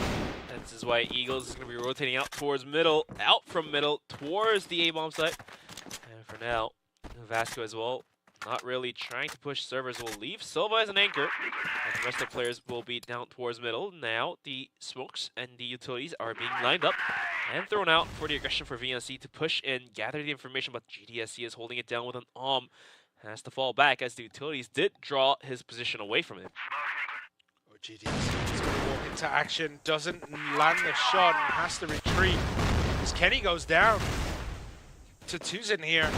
This is why Eagles is going to be rotating out towards middle, out from middle, towards the A-bomb site. And for now, VASCO as well, not really trying to push servers, will leave Silva as an anchor. And the rest of the players will be down towards middle. Now the smokes and the utilities are being lined up and thrown out for the aggression for VNC to push and gather the information, but GDSC is holding it down with an has to fall back as the utilities did draw his position away from him. Oh, GDSC is going to walk into action, doesn't land the shot and has to retreat as Kenny goes down to Tuzen here.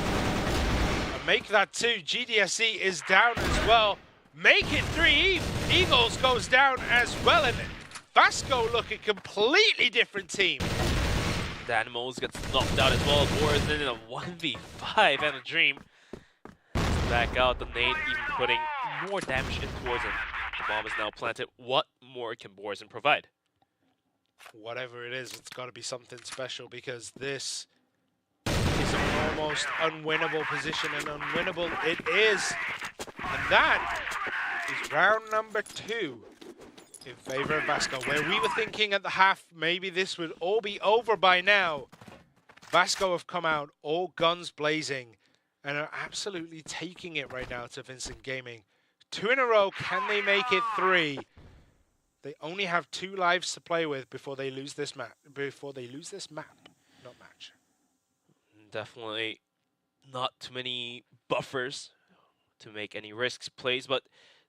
Make that 2. GDSC is down as well. Make it 3. Eagles goes down as well. And VASCO look a completely different team. Danimals gets knocked out as well. Borzen in a 1v5 and a dream. Back out the nade, even putting more damage in towards him. The bomb is now planted. What more can Borzen provide? Whatever it is, it's got to be something special because this is an almost unwinnable position, and unwinnable it is. And that is round number 2 in favor of VASCO, where we were thinking at the half maybe this would all be over by now. VASCO have come out all guns blazing and are absolutely taking it right now to Vincent Gaming. 2 in a row, can they make it 3? They only have 2 lives to play with before they lose this map. Not match. Definitely not too many buffers to make any risks plays, but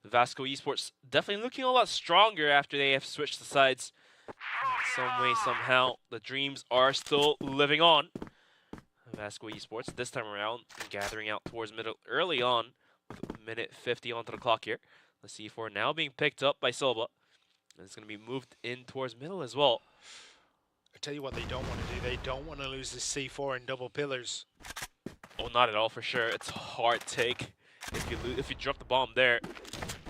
VASCO Esports definitely looking a lot stronger after they have switched the sides. In some way, somehow, the dreams are still living on. VASCO Esports this time around gathering out towards middle early on with a minute 50 onto the clock here. The C4 now being picked up by Silva. It's going to be moved in towards middle as well. I tell you what they don't want to do. They don't want to lose this C4 in double pillars. Oh, not at all for sure. It's a hard take. If you drop the bomb there,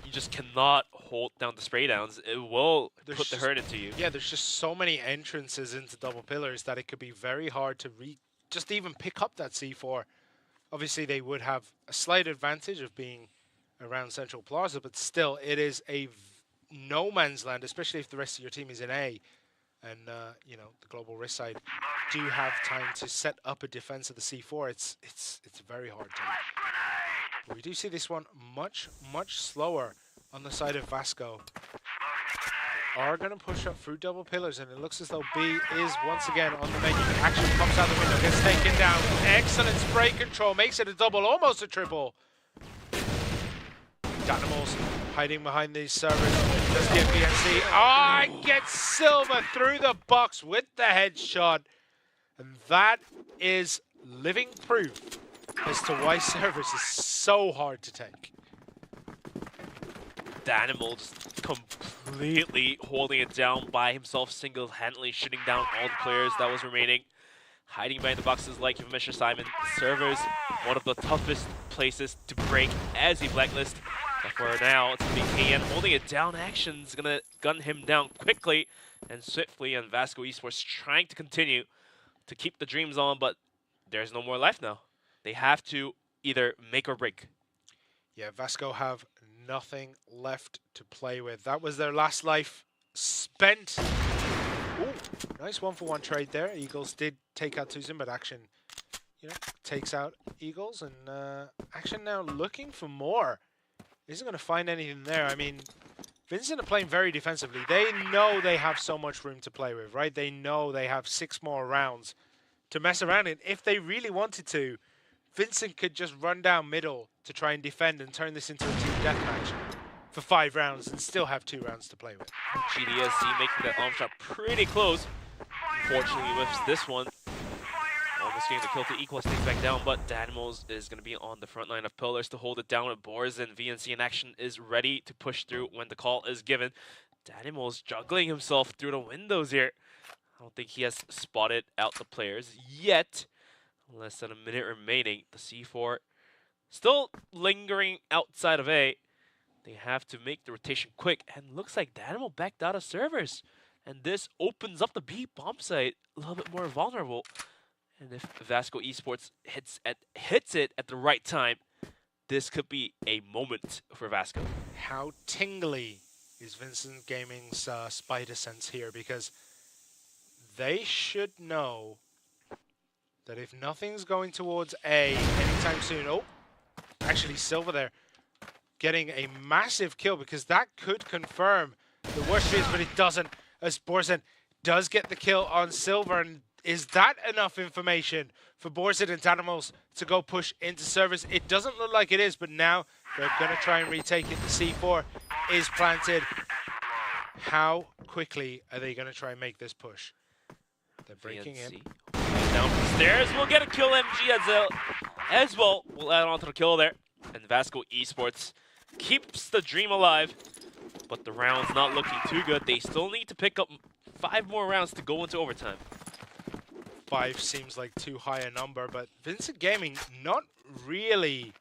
you just cannot hold down the spray downs. It will put the hurt into you. Yeah, there's just so many entrances into double pillars that it could be very hard to just even pick up that C4. Obviously, they would have a slight advantage of being around Central Plaza, but still, it is a no man's land, especially if the rest of your team is in A. And, you know, the Global Risk side do have time to set up a defense of the C4. It's very hard to do. But we do see this one much slower on the side of VASCO. Are going to push up through double pillars, and it looks as though B is once again on the menu. Action comes out the window, gets taken down. Excellent spray control, makes it a double, almost a triple. Danimals hiding behind these servers. Does get VNC. Ah, gets Silva through the box with the headshot. And that is living proof as to why servers is so hard to take. Danimal just completely holding it down by himself, single-handedly shooting down all the players that was remaining. Hiding behind the boxes like you've mentioned, Simon. Servers, one of the toughest places to break as a blacklist. But for now, it's going to be KN holding it down. Action's going to gun him down quickly and swiftly, and VASCO Esports trying to continue to keep the dreams on, but there's no more life now. They have to either make or break. Yeah, VASCO have nothing left to play with. That was their last life spent. Ooh, nice 1-for-1 trade there. Eagles did take out Tuzin, but Action, you know, takes out Eagles, and Action now looking for more. Isn't going to find anything there. I mean, Vincent are playing very defensively. They know they have so much room to play with, right? They know they have 6 more rounds to mess around in. If they really wanted to, Vincent could just run down middle to try and defend and turn this into a team deathmatch for 5 rounds and still have 2 rounds to play with. GDSC making that arm shot pretty close. Unfortunately, with this one, almost getting the kill to equal things back down, but Danimals is going to be on the front line of pillars to hold it down with Boars, and VNC in action is ready to push through when the call is given. Danimals juggling himself through the windows here. I don't think he has spotted out the players yet. Less than a minute remaining. The C4 still lingering outside of A. They have to make the rotation quick, and looks like Danimal backed out of servers. And this opens up the B bomb site a little bit more vulnerable. And if VASCO Esports hits it at the right time, this could be a moment for VASCO. How tingly is Vincent Gaming's spider sense here? Because they should know that if nothing's going towards A anytime soon... Oh, actually Silva there getting a massive kill, because that could confirm the worst fears, but it doesn't, as Borzen does get the kill on Silva. And is that enough information for Borzen and Danimals to go push into servers? It doesn't look like it is, but now they're going to try and retake it. The C4 is planted. How quickly are they going to try and make this push? They're breaking in. Down the stairs, we'll get a kill. MG as well will add on to the kill there. And VASCO Esports keeps the dream alive, but the round's not looking too good. They still need to pick up 5 more rounds to go into overtime. 5 seems like too high a number, but Vincent Gaming not really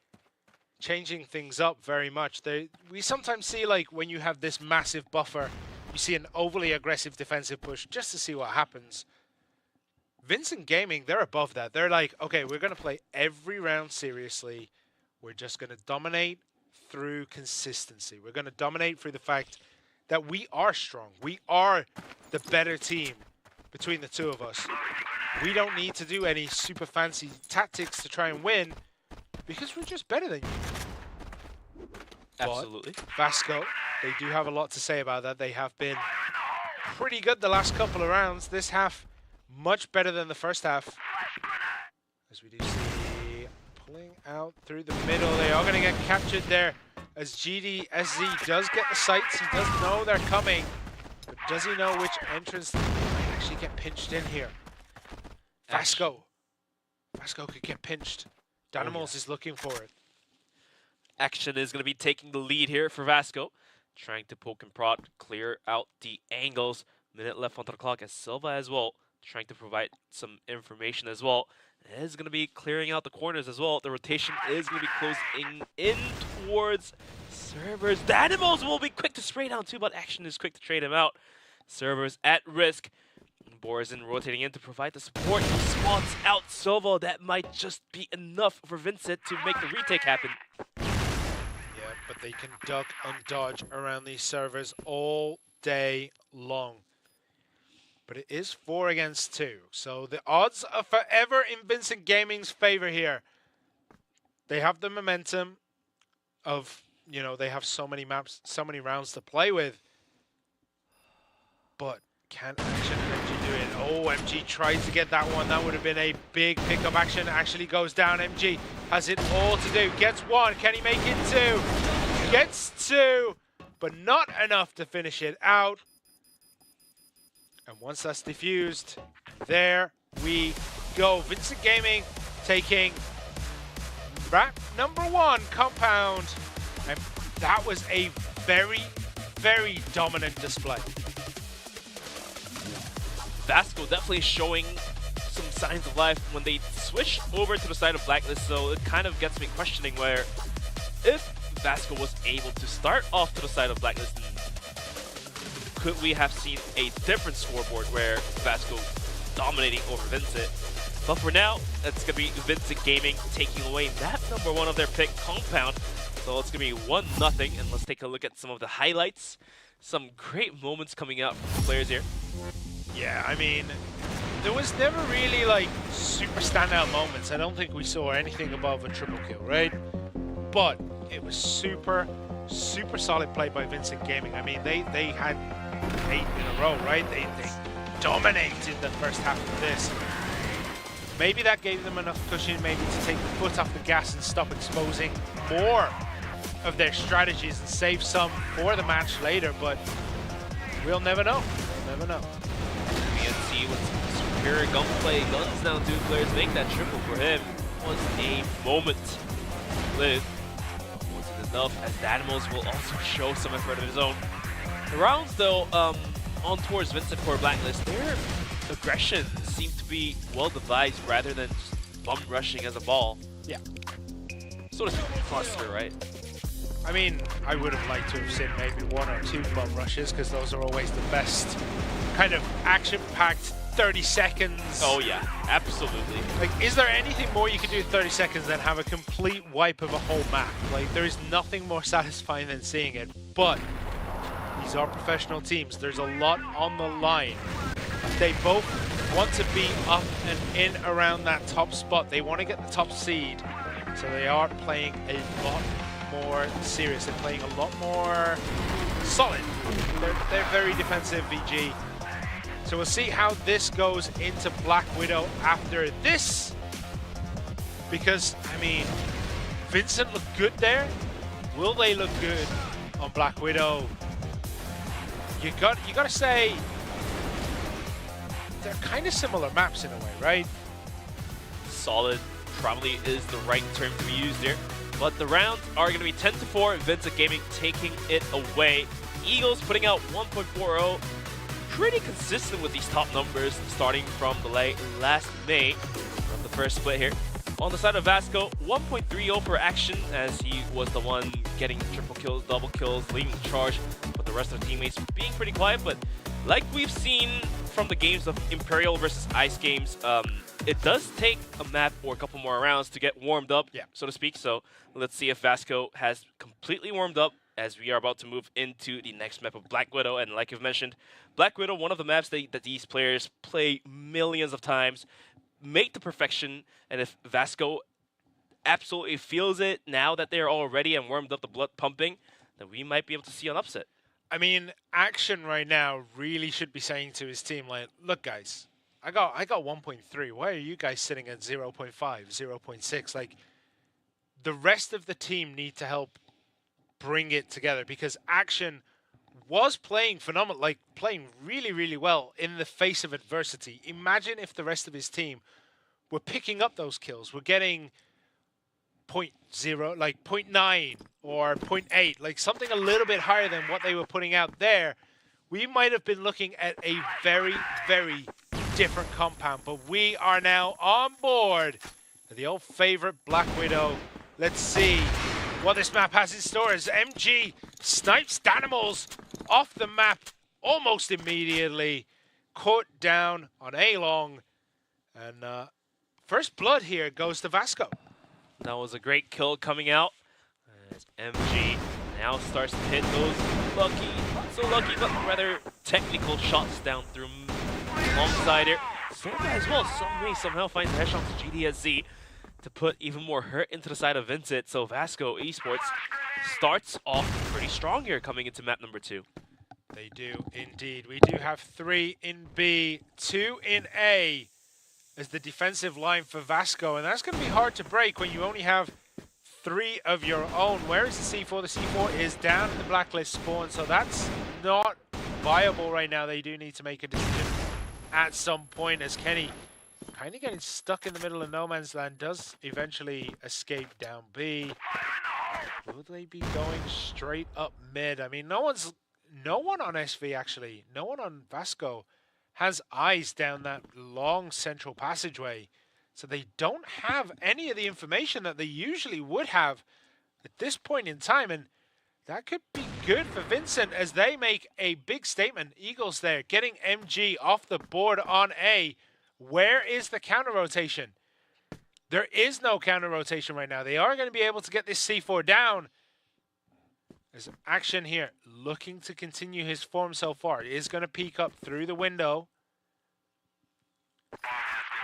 changing things up very much. We sometimes see, like, when you have this massive buffer, you see an overly aggressive defensive push just to see what happens. Vincent Gaming, they're above that. They're like, okay, we're going to play every round seriously. We're just going to dominate through consistency. We're going to dominate through the fact that we are strong. We are the better team between the two of us. We don't need to do any super fancy tactics to try and win because we're just better than you. Absolutely. But VASCO, they do have a lot to say about that. They have been pretty good the last couple of rounds. This half, much better than the first half. As we do see, pulling out through the middle. They are going to get captured there as GDSZ does get the sights. He does know they're coming. But does he know which entrance might actually get pinched in here? VASCO could get pinched. Dynamos is looking for it. Action is going to be taking the lead here for VASCO. Trying to poke and prod, clear out the angles. Minute left on the clock as Silva as well. Trying to provide some information as well. It is going to be clearing out the corners as well. The rotation is going to be closing in towards servers. Dynamos will be quick to spray down too, but Action is quick to trade him out. Servers at risk. Borzin rotating in to provide the support. He spots out Silva. That might just be enough for Vincit to make the retake happen. Yeah, but they can duck and dodge around these servers all day long. But it is 4 against 2. So the odds are forever in Vincit Gaming's favor here. They have the momentum of, you know, they have so many maps, so many rounds to play with. But can Action and MG do it? Oh, MG tries to get that one. That would have been a big pickup. Action actually goes down. MG has it all to do. Gets 1. Can he make it 2? Gets 2, but not enough to finish it out. And once that's diffused, there we go. Vincit Gaming taking map number 1, Compound. And that was a very, very dominant display. VASCO definitely showing some signs of life when they switch over to the side of Blacklist, so it kind of gets me questioning where if VASCO was able to start off to the side of Blacklist, could we have seen a different scoreboard where VASCO dominating over Vincit? But for now, it's going to be Vincit Gaming taking away map number 1 of their pick, Compound. So it's going to be 1-0, and let's take a look at some of the highlights. Some great moments coming out from the players here. Yeah, I mean, there was never really like super standout moments. I don't think we saw anything above a triple kill, right? But it was super solid play by Vincit Gaming. I mean, they had 8 in a row, right? They dominated the first half of this. Maybe that gave them enough cushion maybe to take the foot off the gas and stop exposing more of their strategies and save some for the match later, but we'll never know. We'll never know. VNC with some superior gunplay, guns down 2 players, make that triple for him. Was a moment. Live. Wasn't enough, as Dynamos will also show some effort of his own. The rounds though, on towards Vincit for Blacklist, their aggression seemed to be well devised rather than just bum rushing as a ball. Yeah. So to speak, cluster, right? I mean, I would have liked to have seen maybe 1 or 2 bum rushes because those are always the best kind of action-packed 30 seconds. Oh yeah, absolutely. Like, is there anything more you could do in 30 seconds than have a complete wipe of a whole map? Like, there is nothing more satisfying than seeing it, but these are professional teams. There's a lot on the line. They both want to be up and in around that top spot. They want to get the top seed. So they are playing a lot more serious. They're playing a lot more solid. They're very defensive, VG. So we'll see how this goes into Black Widow after this. Because, I mean, Vincit looked good there. Will they look good on Black Widow? You gotta say they're kind of similar maps in a way, right? Solid probably is the right term to be used here. But the rounds are going to be 10-4, Vincit Gaming taking it away. Eagles putting out 1.40. Pretty consistent with these top numbers starting from the last May from the first split here. On the side of VASCO, 1.30 for Action as he was the one getting triple kills, double kills, leading the charge, but the rest of the teammates being pretty quiet. But like we've seen from the games of Imperial versus Ice games, it does take a map or a couple more rounds to get warmed up, so to speak. So let's see if VASCO has completely warmed up as we are about to move into the next map of Black Widow. And like you've mentioned, Black Widow, one of the maps that these players play millions of times, make the perfection. And if VASCO absolutely feels it now that they're all ready and warmed up, the blood pumping, then we might be able to see an upset. I mean, Action right now really should be saying to his team, like, look, guys, I got 1.3. Why are you guys sitting at 0.5, 0.6? Like, the rest of the team need to help bring it together, because Action was playing phenomenal, like playing really, really well in the face of adversity. Imagine if the rest of his team were picking up those kills, were getting 0.0, like 0.9 or 0.8, like something a little bit higher than what they were putting out there. We might have been looking at a very, very different compound, but we are now on board for the old favorite Black Widow. Let's see what this map has in store as MG snipes Danimals off the map almost immediately. Caught down on A-Long. And first blood here goes to VASCO. That was a great kill coming out as MG now starts to hit those lucky, not so lucky, but rather technical shots down through alongside it. Soda as well, somehow finds the headshot to GDSZ to put even more hurt into the side of VINCIT. So VASCO Esports starts off pretty strong here coming into map number 2. They do indeed. We do have 3 in B, 2 in A as the defensive line for VASCO, and that's going to be hard to break when you only have 3 of your own. Where is the C4? The C4 is down in the blacklist spawn, so that's not viable right now. They do need to make a decision at some point, as Kenny, kind of getting stuck in the middle of no man's land, does eventually escape down B. Will they be going straight up mid? I mean, no one on SV actually, no one on VASCO has eyes down that long central passageway. So they don't have any of the information that they usually would have at this point in time. And that could be good for VINCIT as they make a big statement. Eagles there, getting MG off the board on A. Where is the counter rotation? There is no counter rotation right now. They are going to be able to get this C4 down. There's Action here, looking to continue his form so far. He is going to peek up through the window.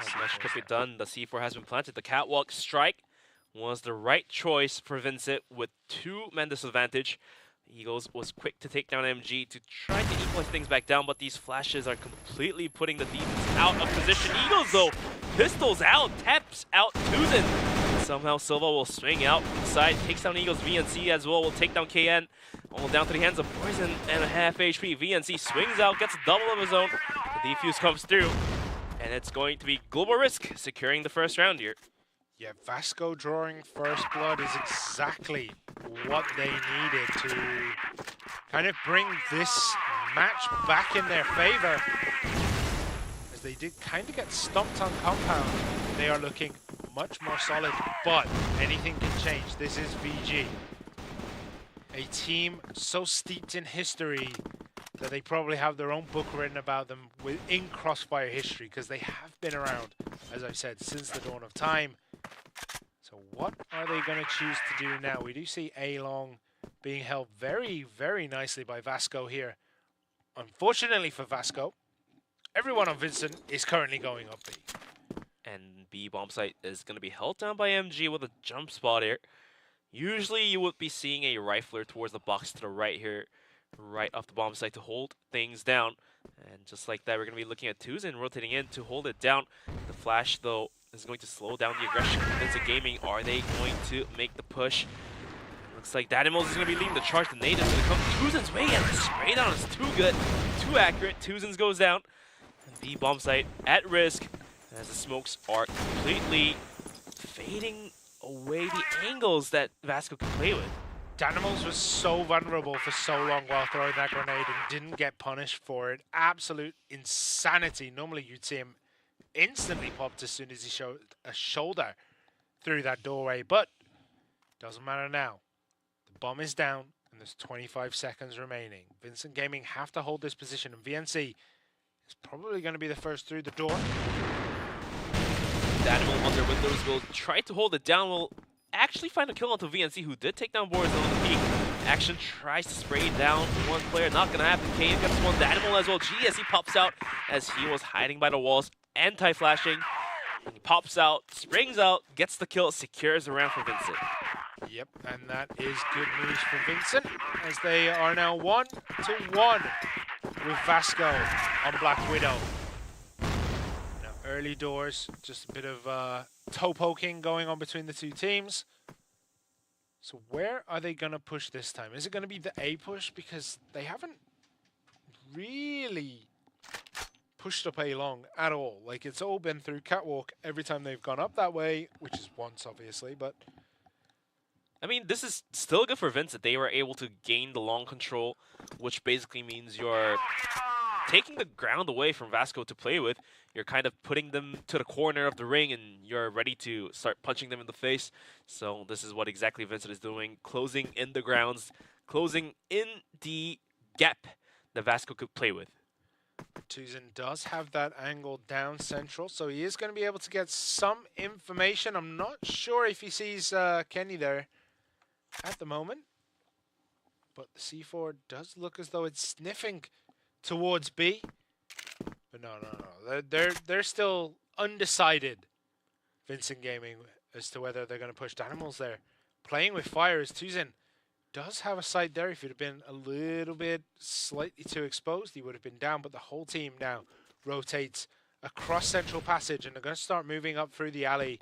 As much could be done. The C4 has been planted. The catwalk strike was the right choice for VINCIT with 2-man disadvantage. Eagles was quick to take down MG to try to equalize things back down, but these flashes are completely putting the defense out of position. Eagles, though, pistols out, taps out Tuzin. Somehow Silva will swing out inside, takes down Eagles. VNC as well will take down KN. Almost down to the hands of Poison and a half HP. VNC swings out, gets a double of his own. The defuse comes through, and it's going to be Global Risk securing the first round here. Yeah, VASCO drawing first blood is exactly what they needed to kind of bring this match back in their favor. As they did kind of get stumped on compound, they are looking much more solid, but anything can change. This is VG. A team so steeped in history that they probably have their own book written about them in Crossfire history, because they have been around, as I've said, since the dawn of time. So what are they going to choose to do now? We do see A-Long being held very, very nicely by VASCO here. Unfortunately for VASCO, everyone on VINCIT is currently going up B. And B bomb site is going to be held down by MG with a jump spot here. Usually you would be seeing a rifler towards the box to the right here, right off the bomb site to hold things down. And just like that, we're going to be looking at Tuzin rotating in to hold it down. The flash, though, is going to slow down the aggression of VINCIT Gaming. Are they going to make the push? Looks like Danimals is going to be leading the charge. The nade is going to come Tuzin's way, and the spray down is too good, too accurate. Tuzin's goes down. And B bomb site at risk as the smokes are completely fading away the angles that VASCO can play with. Danimals was so vulnerable for so long while throwing that grenade and didn't get punished for it. Absolute insanity. Normally you'd see him instantly popped as soon as he showed a shoulder through that doorway, but doesn't matter now. The bomb is down And there's 25 seconds remaining. Vincent Gaming have to hold this position, and VNC is probably going to be the first through the door. The Animal on their windows will try to hold it down. Will actually find a kill onto VNC, who did take down Boris on the peak. Action tries to spray down one player. Not going to happen. Kane gets one. The Animal as well. GSE pops out as he was hiding by the walls. Anti-flashing. He pops out, springs out, gets the kill, secures the round for Vincent. Yep, and that is good news for Vincent, as they are now 1-1 with VASCO on Black Widow. Now, early doors, just a bit of toe poking going on between the two teams. So where are they going to push this time? Is it going to be the A push? Because they haven't really pushed up A long at all. Like, it's all been through catwalk every time they've gone up that way, which is once, obviously, but... I mean, this is still good for Vincent. They were able to gain the long control, which basically means you're taking the ground away from VASCO to play with. You're kind of putting them to the corner of the ring, and you're ready to start punching them in the face. So this is what exactly Vincent is doing, closing in the grounds, closing in the gap that VASCO could play with. Tuzin does have that angle down central, so he is going to be able to get some information. I'm not sure if he sees Kenny there at the moment, but the C4 does look as though it's sniffing towards B. But no. They're still undecided, Vincent Gaming, as to whether they're going to push the Animals there. Playing with fire as Tuzin does have a sight there. If he'd have been a little bit slightly too exposed, he would have been down, but the whole team now rotates across central passage, and they're going to start moving up through the alley.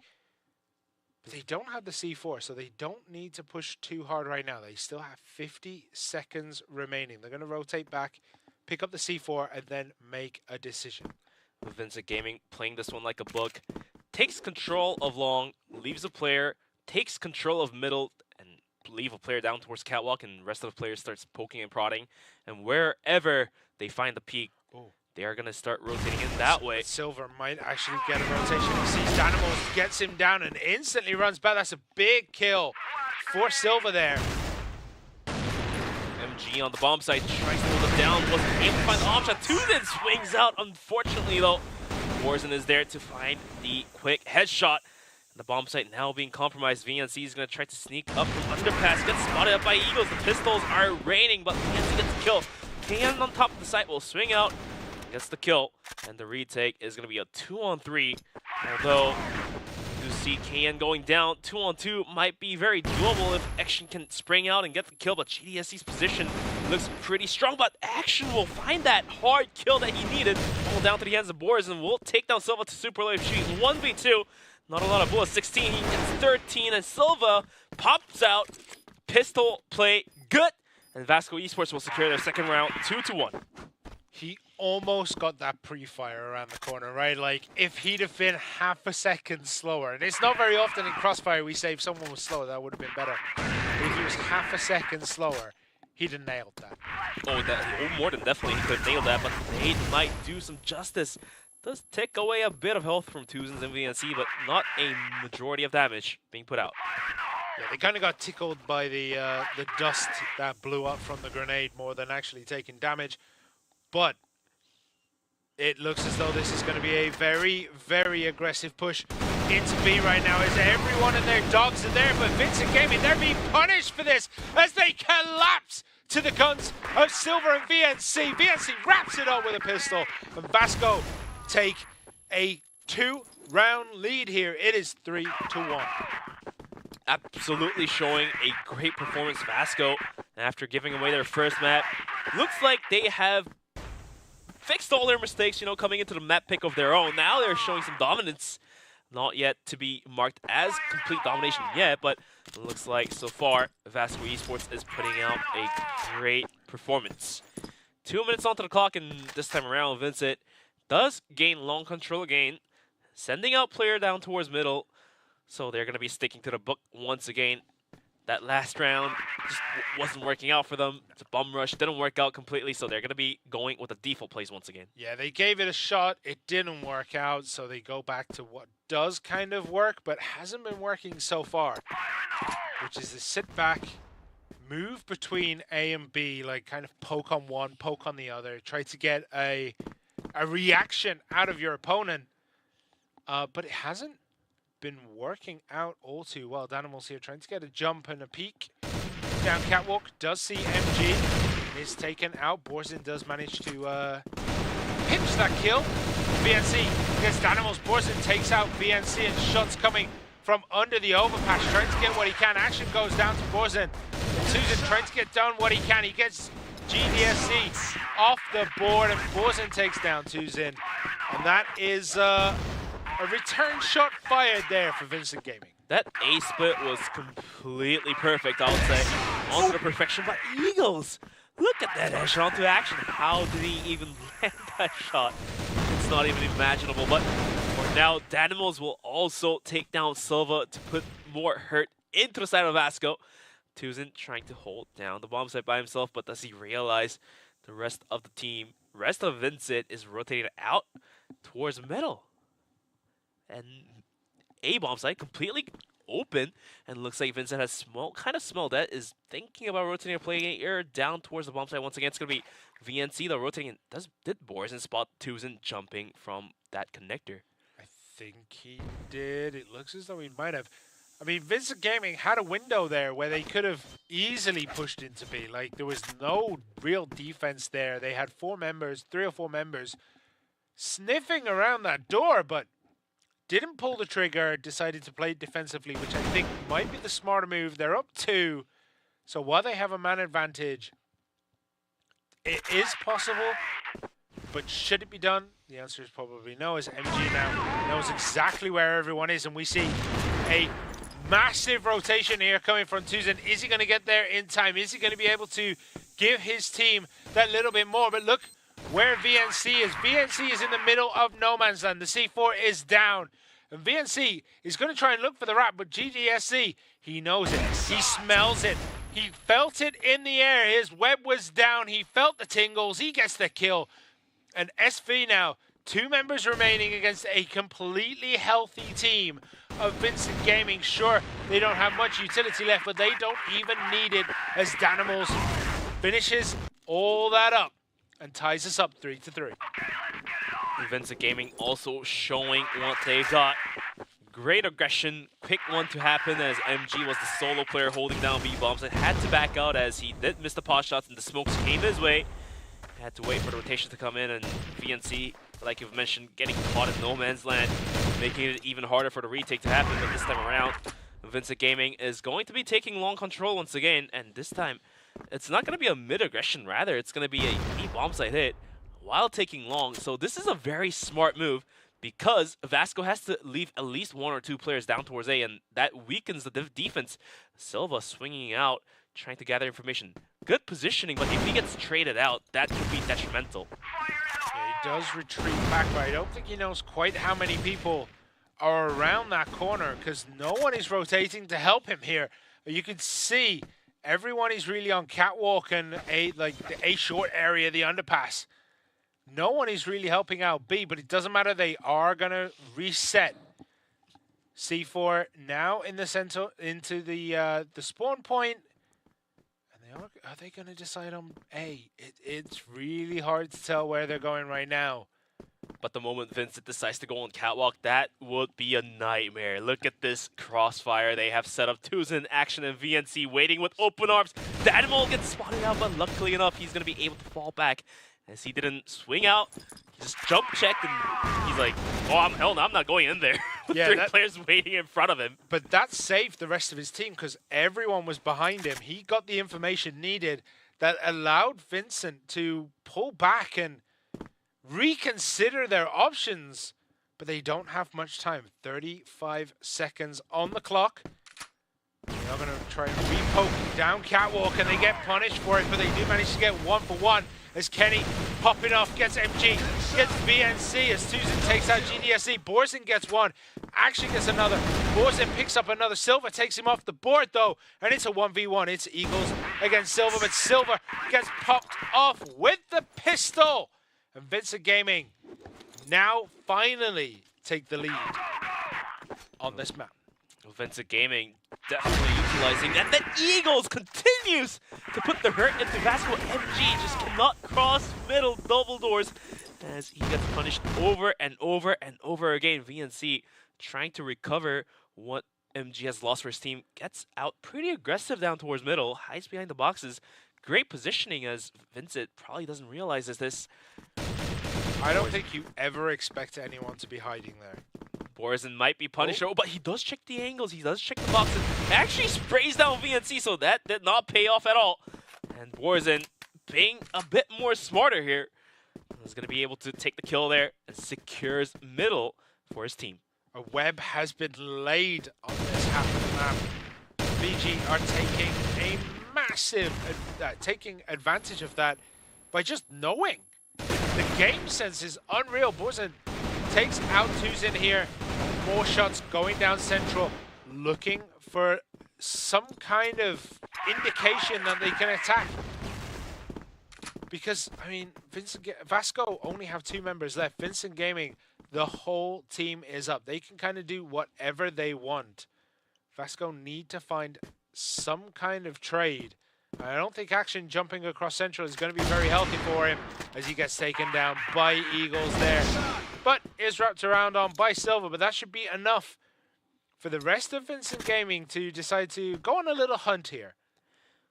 But they don't have the C4, so they don't need to push too hard right now. They still have 50 seconds remaining. They're going to rotate back, pick up the C4, and then make a decision. Vincent Gaming playing this one like a book. Takes control of long, leaves a player, takes control of middle, and leave a player down towards catwalk, and the rest of the players starts poking and prodding. And wherever they find the peak, they are going to start rotating in that way. Silver might actually get a rotation. He sees Animals, gets him down, and instantly runs back. That's a big kill for Silver there. MG on the bomb site, tries to hold him down, wasn't able to find the option. Tuzin swings out, unfortunately, though. Warzen is there to find the quick headshot. The bomb site now being compromised. VNC is going to try to sneak up from underpass, gets spotted up by Eagles. The pistols are raining, but VNC gets the kill. Kayan on top of the site will swing out, gets the kill, and the retake is going to be a 2-on-3. Although, you see Kayan going down, 2-on-2 might be very doable if Action can spring out and get the kill, but GDSC's position looks pretty strong, but Action will find that hard kill that he needed. All down to the hands of Boris, and will take down Silva to super life sheet. 1v2, not a lot of bullets, 16, he gets 13, and Silva pops out. Pistol play good, and VASCO Esports will secure their second round, 2-1. He almost got that pre-fire around the corner, right? Like, if he'd have been half a second slower, and it's not very often in Crossfire we say if someone was slower, that would have been better. But if he was half a second slower, he'd have nailed that. Oh, more than definitely he could have nailed that, but they might do some justice. Does take away a bit of health from Tuzins and VNC, but not a majority of damage being put out. Yeah, they kind of got tickled by the dust that blew up from the grenade more than actually taking damage. But it looks as though this is going to be a very, very aggressive push into B right now, as everyone and their dogs are there. But Vincent Gaming, they're being punished for this as they collapse to the guns of Silver and VNC. VNC wraps it up with a pistol, and VASCO take a 2-round lead here. It is 3-1. Absolutely showing a great performance, VASCO, after giving away their first map. Looks like they have fixed all their mistakes, you know, coming into the map pick of their own. Now they're showing some dominance. Not yet to be marked as complete domination yet, but it looks like so far VASCO Esports is putting out a great performance. 2 minutes onto the clock, and this time around Vincent does gain long control again, sending out player down towards middle. So they're going to be sticking to the book once again. That last round just wasn't working out for them. It's a bum rush. Didn't work out completely, so they're going to be going with the default plays once again. Yeah, they gave it a shot. It didn't work out, so they go back to what does kind of work, but hasn't been working so far, which is to sit back, move between A and B, like kind of poke on one, poke on the other, try to get a reaction out of your opponent. But it hasn't been working out all too well. Danimals here trying to get a jump and a peek. Down catwalk, does see MG. Is taken out. Borzin does manage to pinch that kill. VNC gets Danimals. Borzin takes out VNC and shots coming from under the overpass, trying to get what he can. Action goes down to Borzin. Susan trying to get done what he can. He gets GDSC off the board, and Borzin takes down Tuzin. And that is a return shot fired there for Vincit Gaming. That A split was completely perfect, I would say. Onto the perfection by Eagles. Look at that edge onto action. How did he even land that shot? It's not even imaginable. But for now, Danimals will also take down Silva to put more hurt into the side of VASCO. Tuzin trying to hold down the bomb site by himself, but does he realize the rest of the team, rest of Vincit is rotated out towards middle? And A bomb site completely open, and looks like Vincit has kind of smelled that, is thinking about rotating a play here down towards the bomb site once again. It's going to be VNC though rotating. Did Borzin spot Tuzin jumping from that connector? I think he did. It looks as though he might have. I mean, Vincit Gaming had a window there where they could have easily pushed into B. Like, there was no real defense there. They had 3 or 4 members sniffing around that door, but didn't pull the trigger, decided to play defensively, which I think might be the smarter move. They're up 2, so while they have a man advantage, it is possible, but should it be done? The answer is probably no, as MG now knows exactly where everyone is, and we see a massive rotation here coming from Tuzin. Is he going to get there in time? Is he going to be able to give his team that little bit more? But look where VNC is. VNC is in the middle of no man's land. The C4 is down. And VNC is going to try and look for the rat, but GDSC, he knows it. He smells it. He felt it in the air. His web was down. He felt the tingles. He gets the kill. And SV now, 2 members remaining against a completely healthy team of Vincit Gaming. Sure, they don't have much utility left, but they don't even need it, as Danimals finishes all that up and ties us up 3-3. Vincit Gaming also showing what they've got. Great aggression, quick one to happen as MG was the solo player holding down B-bombs and had to back out as he did miss the pot shots and the smokes came his way. Had to wait for the rotation to come in, and VNC, like you've mentioned, getting caught in no man's land, making it even harder for the retake to happen. But this time around, Vincit Gaming is going to be taking long control once again, and this time it's not going to be a mid-aggression, rather it's going to be a B-bomb site hit while taking long. So this is a very smart move, because VASCO has to leave at least 1 or 2 players down towards A, and that weakens the defense. Silva swinging out, trying to gather information. Good positioning, but if he gets traded out, that could be detrimental. Yeah, he does retreat back, but I don't think he knows quite how many people are around that corner, because no one is rotating to help him here. You can see everyone is really on catwalk and the A short area, the underpass. No one is really helping out B, but it doesn't matter. They are going to reset. C4 now in the center into the spawn point. And are they going to decide on A? It's really hard to tell where they're going right now. But the moment Vincit decides to go on catwalk, that would be a nightmare. Look at this crossfire they have set up. Tuzin, Action, and VNC waiting with open arms. The animal gets spotted out, but luckily enough, he's going to be able to fall back. As he didn't swing out, he just jump checked, and he's like, oh, hell no, I'm not going in there. With 3 players waiting in front of him. But that saved the rest of his team, because everyone was behind him. He got the information needed that allowed Vincent to pull back and reconsider their options. But they don't have much time. 35 seconds on the clock. They're going to try and repoke down catwalk, and they get punished for it, but they do manage to get 1-for-1. As Kenny popping off, gets MG, gets VNC as Tuzin takes out GDSC. Borzin gets 1, Action gets another. Borzin picks up another. Silva takes him off the board though, and it's a 1v1. It's Eagles against Silva, but Silva gets popped off with the pistol. And Vincit Gaming now finally take the lead on this map. Vincit Gaming definitely utilizing. And then Eagles continues to put the hurt into VASCO. MG just cannot cross middle double doors as he gets punished over and over and over again. VNC trying to recover what MG has lost for his team. Gets out pretty aggressive down towards middle. Hides behind the boxes. Great positioning as VINCIT probably doesn't realize this. I don't think you ever expect anyone to be hiding there. Borzen might be punished, but he does check the angles, he does check the boxes. Actually sprays down VNC, so that did not pay off at all. And Borzen being a bit more smarter here is going to be able to take the kill there and secures middle for his team. A web has been laid on this half of the map. VG are taking a massive, taking advantage of that by just knowing. The game sense is unreal. Borzen takes out twos in here. More shots going down central, looking for some kind of indication that they can attack. Because, I mean, VASCO only have 2 members left. Vincent Gaming, the whole team is up. They can kind of do whatever they want. VASCO need to find some kind of trade. I don't think Action jumping across central is going to be very healthy for him as he gets taken down by Eagles there. But is wrapped around on by Silva, but that should be enough for the rest of Vincent Gaming to decide to go on a little hunt here.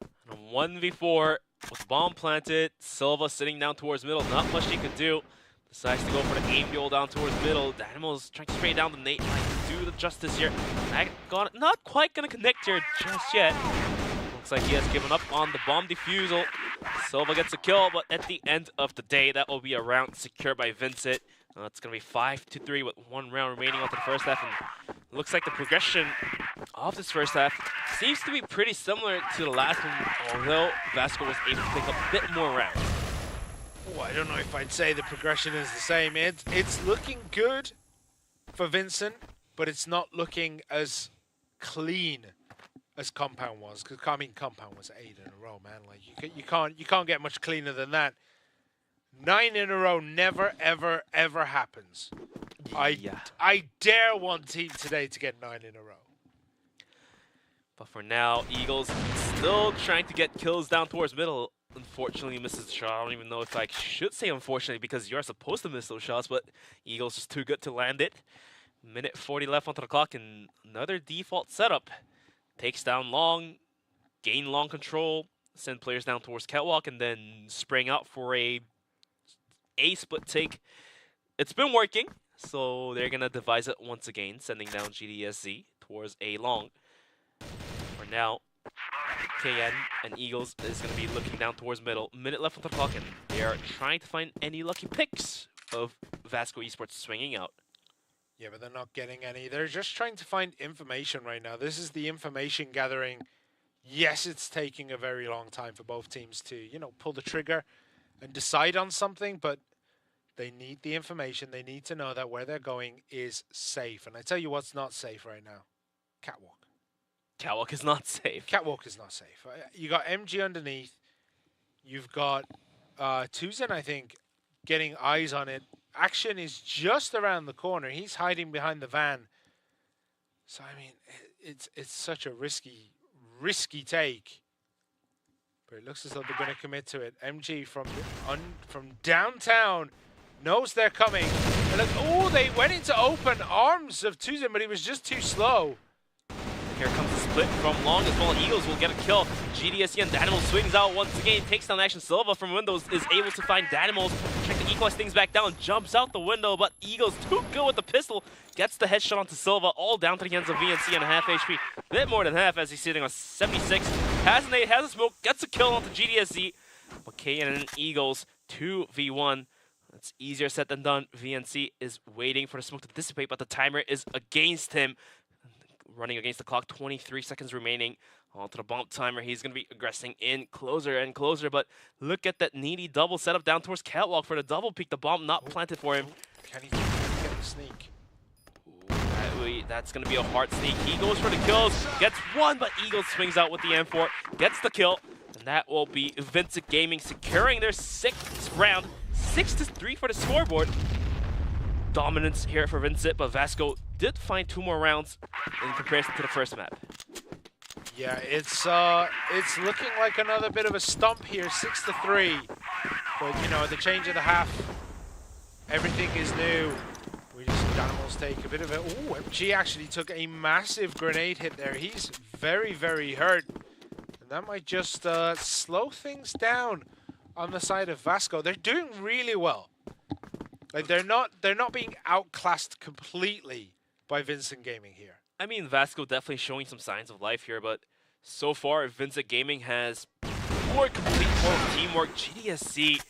And a 1v4 with the bomb planted, Silva sitting down towards middle, not much he could do. Decides to go for the aim duel down towards middle. Dynamos trying to spray down the nade line to do the justice here. Not quite going to connect here just yet. Looks like he has given up on the bomb defusal. Silva gets a kill, but at the end of the day, that will be a round secured by VINCIT. It's going to be 5-3 with 1 round remaining after the first half. And looks like the progression of this first half seems to be pretty similar to the last one, although VASCO was able to pick up a bit more rounds. Oh, I don't know if I'd say the progression is the same. It's looking good for Vincent, but it's not looking as clean as Compound was. Because I mean, Compound was 8 in a row, man. Like you can't get much cleaner than that. 9 in a row never, ever, ever happens. I dare one team today to get 9 in a row. But for now, Eagles still trying to get kills down towards middle. Unfortunately, misses the shot. I don't even know if I should say unfortunately because you're supposed to miss those shots, but Eagles just too good to land it. Minute 40 left onto the clock, and another default setup. Takes down long, gain long control, send players down towards catwalk, and then spraying out for a split take. It's been working, so they're gonna devise it once again, sending down GDSZ towards a long. For now, KN and Eagles is gonna be looking down towards middle. Minute left on the clock, and they are trying to find any lucky picks of VASCO Esports swinging out. Yeah, but they're not getting any. They're just trying to find information right now. This is the information gathering. Yes, it's taking a very long time for both teams to, pull the trigger and decide on something, but they need the information. They need to know that where they're going is safe. And I tell you what's not safe right now. Catwalk. Catwalk is not safe. Catwalk is not safe. You got MG underneath. You've got Tuzin, I think, getting eyes on it. Action is just around the corner. He's hiding behind the van. So, I mean, it's such a risky take. But it looks as though they're going to commit to it. MG from downtown knows they're coming. And look, oh, they went into open arms of Tuzin, but he was just too slow. Here comes the split from long as well. Eagles will get a kill. GDSC and Danimals swings out once again. Takes down Action. Silva from windows is able to find Danimals. Trying to equalize things back down. Jumps out the window, but Eagles too good with the pistol. Gets the headshot onto Silva. All down to the hands of VNC and a half HP. A bit more than half as he's sitting on 76. Has a nade, has a smoke. Gets a kill onto GDSC. But KN and Eagles 2v1. It's easier said than done. VNC is waiting for the smoke to dissipate, but the timer is against him. Running against the clock, 23 seconds remaining. Onto the bomb timer, he's going to be aggressing in closer and closer, but look at that needy double setup down towards catwalk for the double peek. The bomb not planted for him. Can he get the sneak? That's going to be a hard sneak. He goes for the kills, gets one, but Eagles swings out with the M4, gets the kill, and that will be VINCIT Gaming securing their 6th round. 6-3 for the scoreboard. Dominance here for VINCIT, but VASCO did find 2 more rounds in comparison to the first map. Yeah, it's looking like another bit of a stump here, 6-3. But you know, at the change of the half, everything is new. We just see Danimals take a bit of a. Ooh, MG actually took a massive grenade hit there. He's very, very hurt, and that might just slow things down on the side of VASCO. They're doing really well. Like they're not being outclassed completely by VINCIT Gaming here. I mean, VASCO definitely showing some signs of life here, but so far, VINCIT Gaming has more complete teamwork. GDSC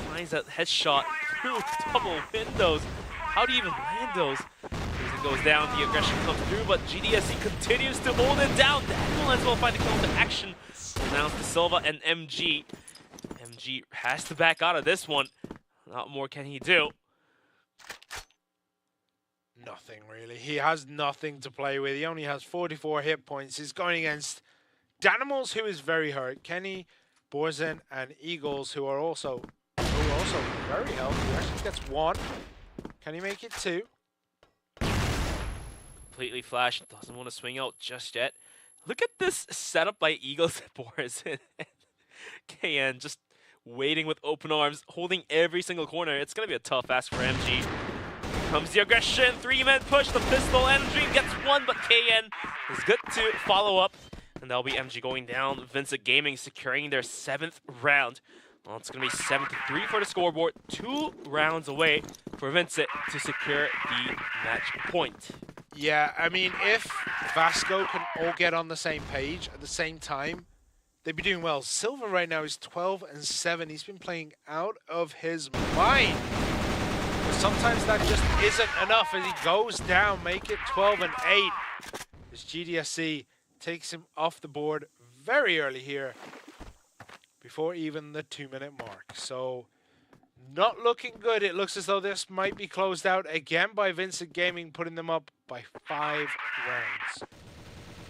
finds that headshot through double windows. How do you even land those? As it goes down, the aggression comes through, but GDSC continues to hold it down. Daniel as well find the call to action. Now to Silva and MG. MG has to back out of this one. Not more can he do. Nothing really. He has nothing to play with. He only has 44 hit points. He's going against Danimals, who is very hurt. Kenny, Borzen, and Eagles, who are also very healthy. He actually gets 1. Can he make it 2? Completely flashed. Doesn't want to swing out just yet. Look at this setup by Eagles and Borzen. KN just waiting with open arms, holding every single corner. It's going to be a tough ask for MG. Comes the aggression, 3-man push, the pistol, and Dream gets 1, but KN is good to follow up. And that'll be MG going down. VINCIT Gaming securing their 7th round. Well, it's going to be 7-3 for the scoreboard. 2 rounds away for VINCIT to secure the match point. Yeah, I mean, if VASCO can all get on the same page at the same time, they'd be doing well. Silva right now is 12-7. He's been playing out of his mind. Sometimes that just isn't enough as he goes down, make it 12-8. As GDSC takes him off the board very early here, before even the 2-minute mark. So, not looking good. It looks as though this might be closed out again by VINCIT Gaming, putting them up by 5 rounds.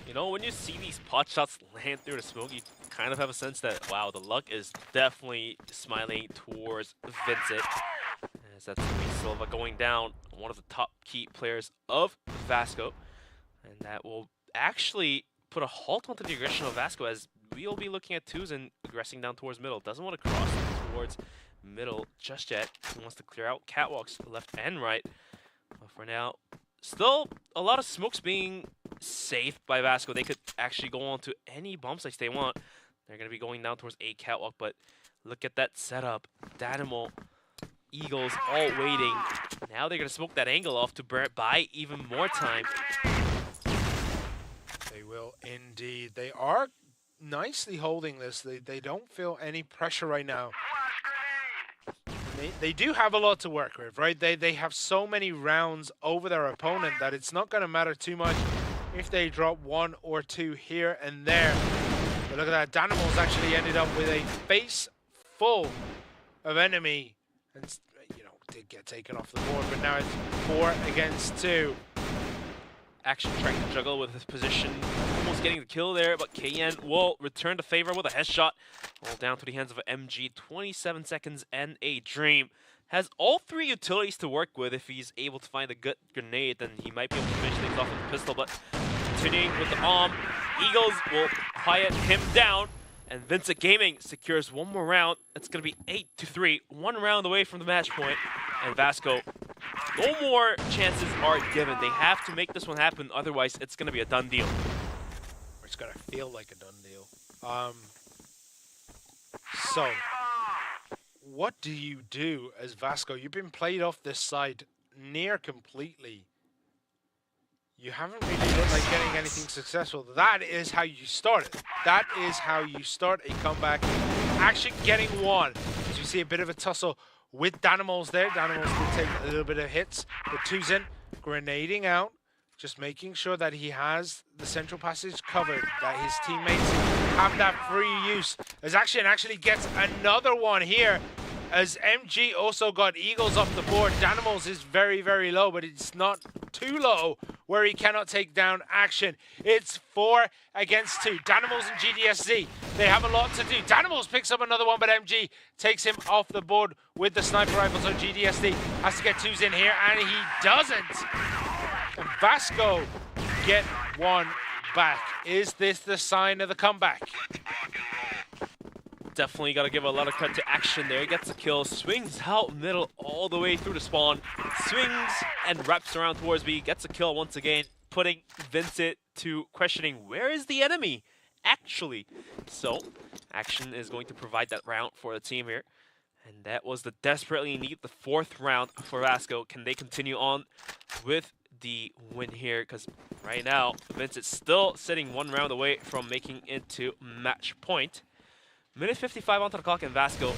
You know, when you see these pot shots land through the smoke, you kind of have a sense that, wow, the luck is definitely smiling towards VINCIT. As that's going to be Silva going down, one of the top key players of VASCO. And that will actually put a halt onto the aggression of VASCO, as we'll be looking at 2s and aggressing down towards middle. Doesn't want to cross towards middle just yet. He wants to clear out catwalks left and right. But for now, still a lot of smokes being saved by VASCO. They could actually go on to any bomb sites they want. They're going to be going down towards a catwalk, but look at that setup. Danimal, Eagles all waiting. Now they're going to smoke that angle off to buy even more time. They will indeed. They are nicely holding this. They don't feel any pressure right now. They do have a lot to work with, right? They have so many rounds over their opponent that it's not going to matter too much if they drop 1 or 2 here and there. But look at that. Danimals actually ended up with a face full of enemy. And, you know, did get taken off the board, but now it's 4 against 2. Action trying to juggle with his position, almost getting the kill there, but KN will return to favor with a headshot. All down to the hands of an MG, 27 seconds and a Dream. Has all 3 utilities to work with. If he's able to find a good grenade, then he might be able to finish things off with the pistol, but continuing with the arm, Eagles will quiet him down. And VINCIT Gaming secures 1 more round. It's going to be 8-3, 1 round away from the match point. And VASCO, no more chances are given. They have to make this one happen, otherwise it's going to be a done deal. It's going to feel like a done deal. So, what do you do as VASCO? You've been played off this side near completely. You haven't really looked like getting anything successful. That is how you start it. That is how you start a comeback. Actually getting 1. As you see a bit of a tussle with Danimals there. Danimals will take a little bit of hits. The 2's in, grenading out. Just making sure that he has the central passage covered, that his teammates have that free use. As Action actually gets another one here, as MG also got Eagles off the board. Danimals is very, very low, but it's not too low where he cannot take down Action. It's 4 against 2. Danimals and GDSC, they have a lot to do. Danimals picks up another one, but MG takes him off the board with the sniper rifle. So GDSC has to get 2s in here, and he doesn't. And VASCO get 1 back. Is this the sign of the comeback? Definitely got to give a lot of credit to Action there. He gets a kill, swings out middle all the way through the spawn, swings and wraps around towards B, gets a kill once again, putting Vincit to questioning, where is the enemy actually? So Action is going to provide that round for the team here. And that was the desperately need, the 4th round for VASCO. Can they continue on with the win here? Because right now, Vincit's still sitting 1 round away from making it to match point. Minute 55 onto the clock in VASCO.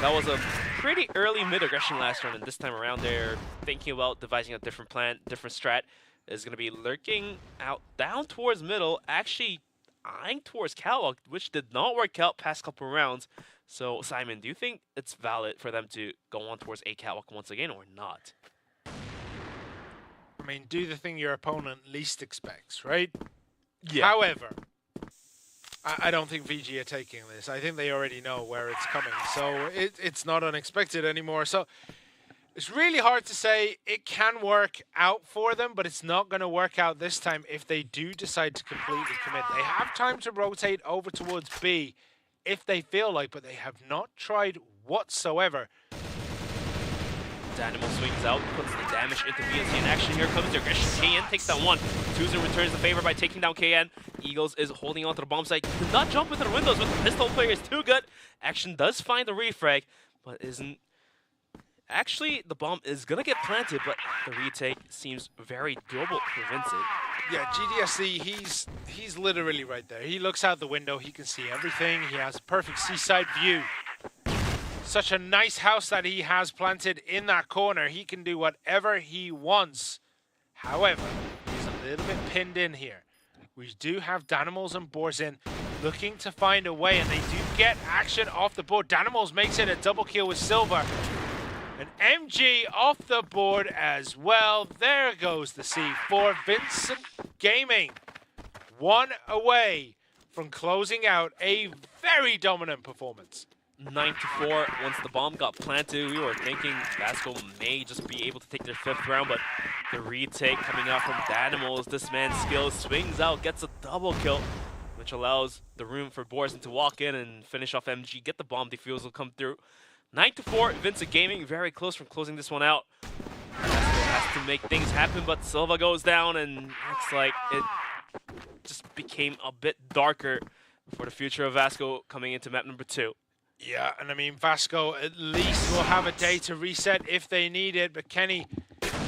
That was a pretty early mid-aggression last round, and this time around they're thinking about devising a different plan, different strat. Is going to be lurking out down towards middle, actually eyeing towards catwalk, which did not work out past couple rounds. So Simon, do you think it's valid for them to go on towards a catwalk once again or not? I mean, do the thing your opponent least expects, right? Yeah. However, I don't think VG are taking this. I think they already know where it's coming. So it's not unexpected anymore. So it's really hard to say. It can work out for them, but it's not going to work out this time if they do decide to completely commit. They have time to rotate over towards B if they feel like, but they have not tried whatsoever. Dynamo swings out, puts the damage into VNC in action. Here comes the aggression. KN takes that one. Tuzen returns the favor by taking down KN. Eagles is holding onto the bomb site. Could not jump into the windows, but the pistol player is too good. Action does find the refrag, but isn't. Actually, the bomb is gonna get planted, but the retake seems very doable for Vincit. Yeah, GDSC, he's literally right there. He looks out the window, he can see everything. He has a perfect seaside view. Such a nice house that he has planted in that corner. He can do whatever he wants. However, he's a little bit pinned in here. We do have Danimals and Borzin looking to find a way, and they do get Action off the board. Danimals makes it a double kill with Silver. And MG off the board as well. There goes the C4. Vincit Gaming 1 away from closing out a very dominant performance. 9-4 once the bomb got planted. We were thinking VASCO may just be able to take their 5th round, but the retake coming out from Danimals. This man's skill swings out, gets a double kill, which allows the room for Borzin to walk in and finish off MG, get the bomb defusal come through. 9-4, Vincit Gaming very close from closing this one out. VASCO has to make things happen, but Silva goes down, and looks like it just became a bit darker for the future of VASCO coming into map number 2. Yeah, and I mean, VASCO at least will have a day to reset if they need it, but Kenny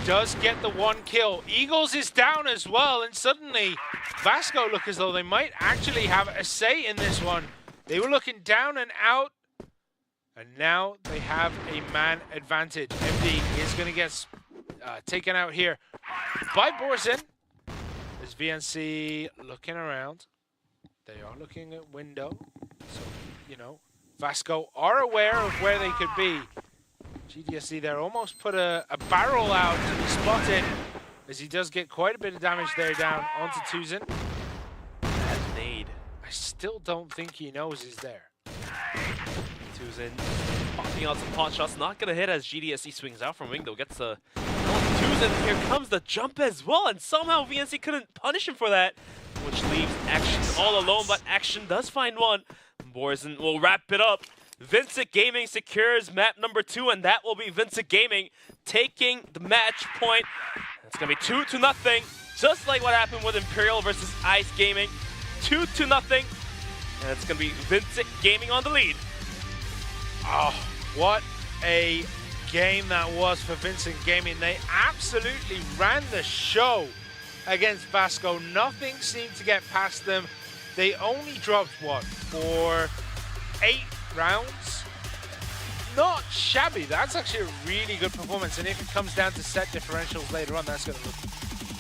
does get the 1 kill. Eagles is down as well, and suddenly VASCO look as though they might actually have a say in this one. They were looking down and out, and now they have a man advantage. MD is going to get taken out here by Borzin. There's VNC looking around. They are looking at window, so, you know, VASCO are aware of where they could be. GDSC there almost put a barrel out to be spotted, as he does get quite a bit of damage there down onto Tuzen. Bad nade. I still don't think he knows he's there. Tuzen popping out some pot shots, not gonna hit as GDSC swings out from window, gets the Tuzen. Here comes the jump as well, and somehow VNC couldn't punish him for that, which leaves Action all alone, but Action does find one. Borzin will wrap it up. Vincit Gaming secures map number 2, and that will be Vincit Gaming taking the match point. It's going to be 2-0, just like what happened with Imperial versus Ice Gaming. 2-0, and it's going to be Vincit Gaming on the lead. Oh, what a game that was for Vincit Gaming. They absolutely ran the show against VASCO. Nothing seemed to get past them. They only dropped, what, for 8 rounds? Not shabby. That's actually a really good performance. And if it comes down to set differentials later on, that's going to look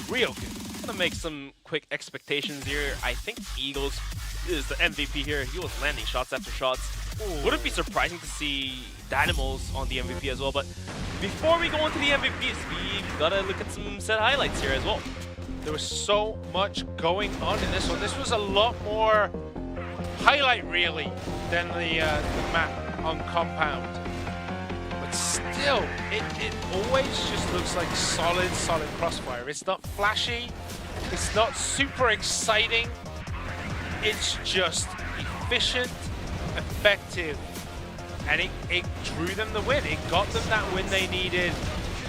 real good. I'm going to make some quick expectations here. I think Eagles is the MVP here. He was landing shots after shots. Ooh. Wouldn't be surprising to see Danimals on the MVP as well. But before we go into the MVPs, we've got to look at some set highlights here as well. There was so much going on in this one. This was a lot more highlight really than the map on Compound. But still, it always just looks like solid Crossfire. It's not flashy, It's not super exciting. It's just efficient, effective, and it drew them the win. It got them that win they needed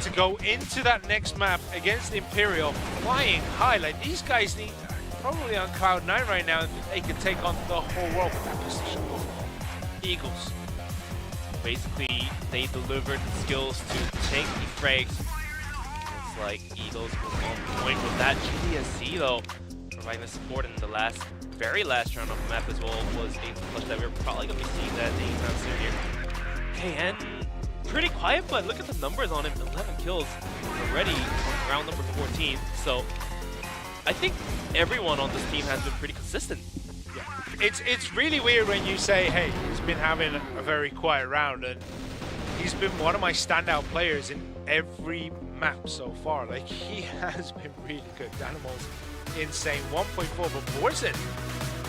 to go into that next map against Imperial, flying high. Like, these guys need probably on cloud 9 right now. They could take on the whole world with that position. Eagles. Basically, they delivered the skills to take the frags. Looks like Eagles was on point with that. GDSC though, providing the support in the very last round of the map as well, was a clutch that we're probably going to be seeing that anytime soon here. Okay, and pretty quiet, but look at the numbers on him. 11 kills already on round number 14. So I think everyone on this team has been pretty consistent. Yeah, it's really weird when you say, hey, he's been having a very quiet round, and he's been one of my standout players in every map so far. Like, he has been really good. Danimal's insane. 1.4, but Borzen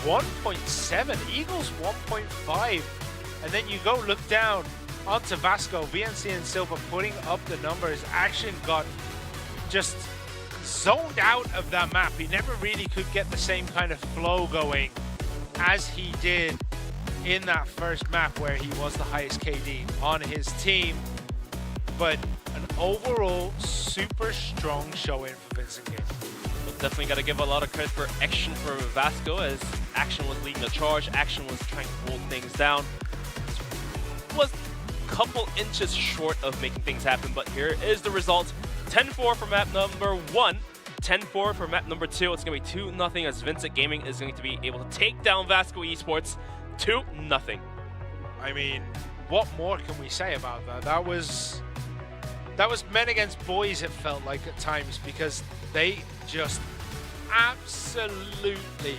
1.7, Eagles 1.5, and then you go look down onto VASCO. VNC and Silva putting up the numbers. Action got just zoned out of that map. He never really could get the same kind of flow going as he did in that first map where he was the highest KD on his team. But an overall super strong showing for Vincent Game. Definitely got to give a lot of credit for Action for VASCO, as Action was leading the charge. Action was trying to hold things down. Was a couple inches short of making things happen, but here is the result. 10-4 for map number 1. 10-4 for map number 2. It's going to be 2-0 as Vincent Gaming is going to be able to take down VASCO Esports 2-0. I mean, what more can we say about that? That was men against boys, it felt like at times, because they just absolutely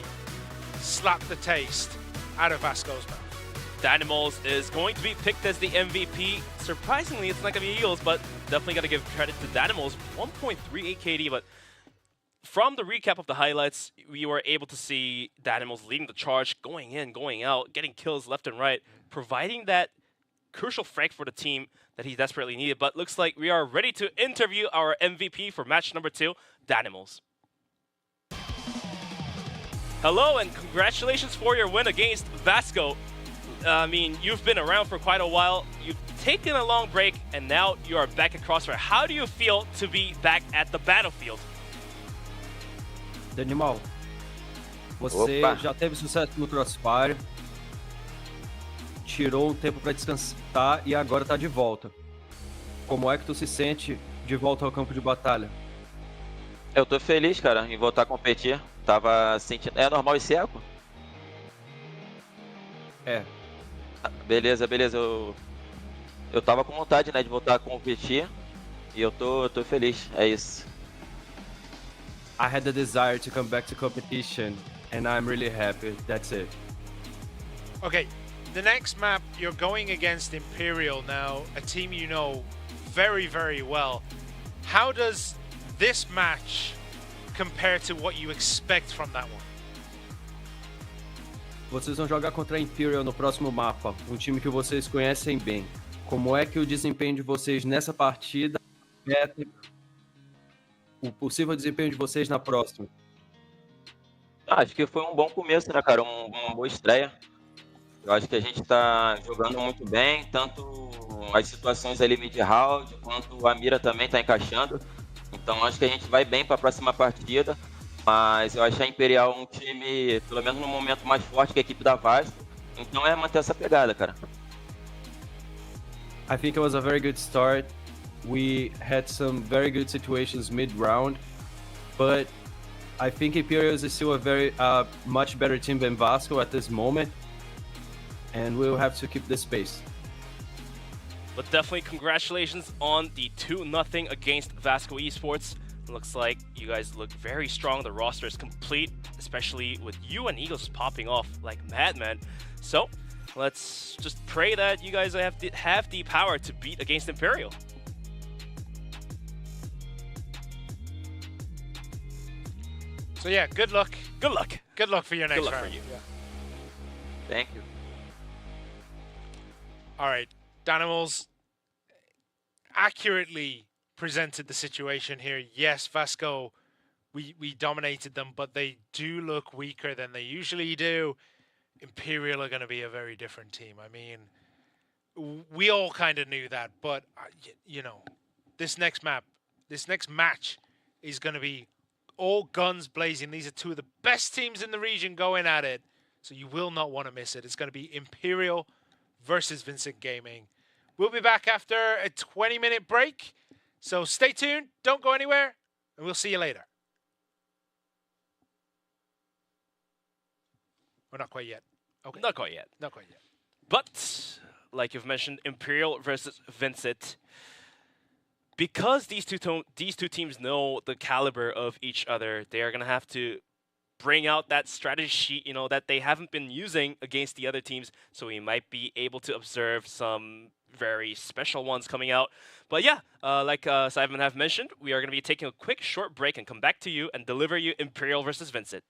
slapped the taste out of VASCO's mouth. Dynamos is going to be picked as the MVP. Surprisingly, it's not going to be Eagles, but definitely got to give credit to Dynamos. 1.38 KD, but from the recap of the highlights, we were able to see Dynamos leading the charge, going in, going out, getting kills left and right, providing that crucial frag for the team that he desperately needed. But looks like we are ready to interview our MVP for match number 2, Dynamos. Hello and congratulations for your win against VASCO. I mean, you've been around for quite a while. You've taken a long break and now you are back at Crossfire. How do you feel to be back at the battlefield? Danimal, você já teve sucesso no Crossfire, tirou um tempo para descansar e agora tá de volta. Como é que tu se sente de volta ao campo de batalha? Eu tô feliz, cara, em voltar a competir. Tava sentindo... É normal esse eco? É. Beleza. Eu tava com vontade, né, de voltar a competir. E eu tô feliz, é isso. I had the desire to come back to competition and I'm really happy. That's it. Okay, the next map you're going against Imperial now, a team you know very, very well. How does this match compare to what you expect from that one? Vocês vão jogar contra a Imperial no próximo mapa, um time que vocês conhecem bem. Como é que o desempenho de vocês nessa partida afeta o possível desempenho de vocês na próxima? Acho que foi um bom começo, né, cara? Uma boa estreia. Eu acho que a gente tá jogando muito bem, tanto as situações ali mid-round, quanto a mira também tá encaixando. Então acho que a gente vai bem para a próxima partida, mas eu acho a Imperial um time, pelo menos no momento, mais forte que a equipe da VASCO. Então é manter essa pegada, cara. I think it was a very good start. We had some very good situations mid-round, but I think Imperial is still a very much better team than VASCO at this moment, and we'll have to keep this pace. But definitely congratulations on the 2-0 against VASCO Esports. Looks like you guys look very strong. The roster is complete, especially with you and Eagles popping off like madmen. So let's just pray that you guys have the power to beat against Imperial. So yeah, good luck. Good luck. Good luck for your next good luck round. For you. Yeah. Thank you. All right, Dynamos accurately presented the situation here. Yes, VASCO we dominated them, but they do look weaker than they usually do. Imperial are going to be a very different team. I mean, we all kind of knew that, but you know, this next match is going to be all guns blazing. These are two of the best teams in the region going at it, so you will not want to miss it. It's going to be Imperial versus VINCIT Gaming. We'll be back after a 20-minute break, so stay tuned, don't go anywhere, and we'll see you later. Or not quite yet. Okay. Not quite yet. Not quite yet. But, like you've mentioned, Imperial versus VINCIT. Because these two teams know the caliber of each other, they are going to have to bring out that strategy sheet, you know, that they haven't been using against the other teams. So we might be able to observe some very special ones coming out. But yeah, like Simon have mentioned, we are going to be taking a quick short break and come back to you and deliver you Imperial versus VINCIT.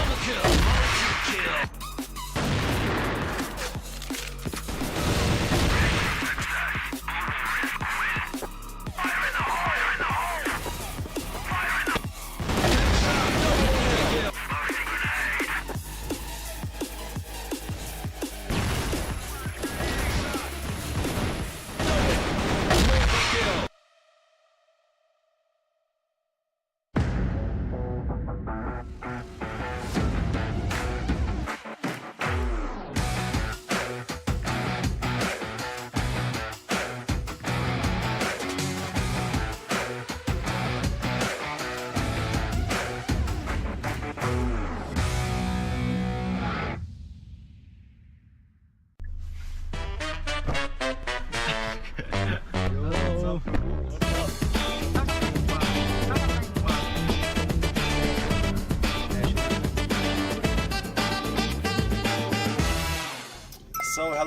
Double kill.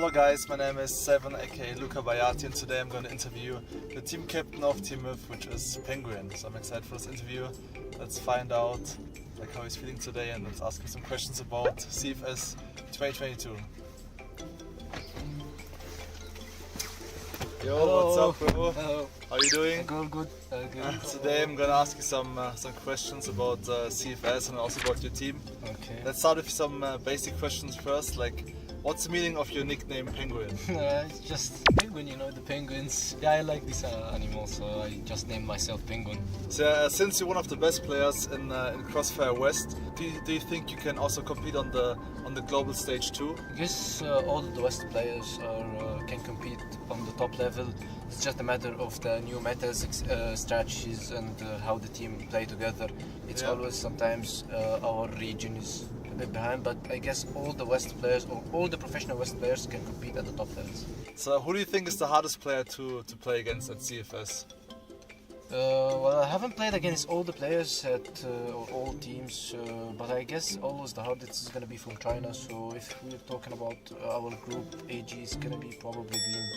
Hello guys, my name is Seven, aka Luca Bayati, and today I'm going to interview the team captain of Team If, which is Penguin. So I'm excited for this interview. Let's find out how he's feeling today, and let's ask him some questions about CFS 2022. Yo, Hello. what's up, bro? Hello. How are you doing? Good. Today I'm gonna ask you some questions about CFS and also about your team. Okay. Let's start with some basic questions first. Like, what's the meaning of your nickname Penguin? It's just penguin, you know, the penguins. Yeah, I like this animal, so I just named myself Penguin. So, since you're one of the best players in Crossfire West, do you think you can also compete on the global stage too? I guess all the West players can compete on the top level. It's just a matter of the new metas, strategies, and how the team play together. It's always sometimes our region is a bit behind, but I guess all the West players or all the professional West players can compete at the top levels. So who do you think is the hardest player to play against at CFS? Well, I haven't played against all the players at all teams, but I guess always the hardest is going to be from China. So if we're talking about our group, AG is going to be probably Beam.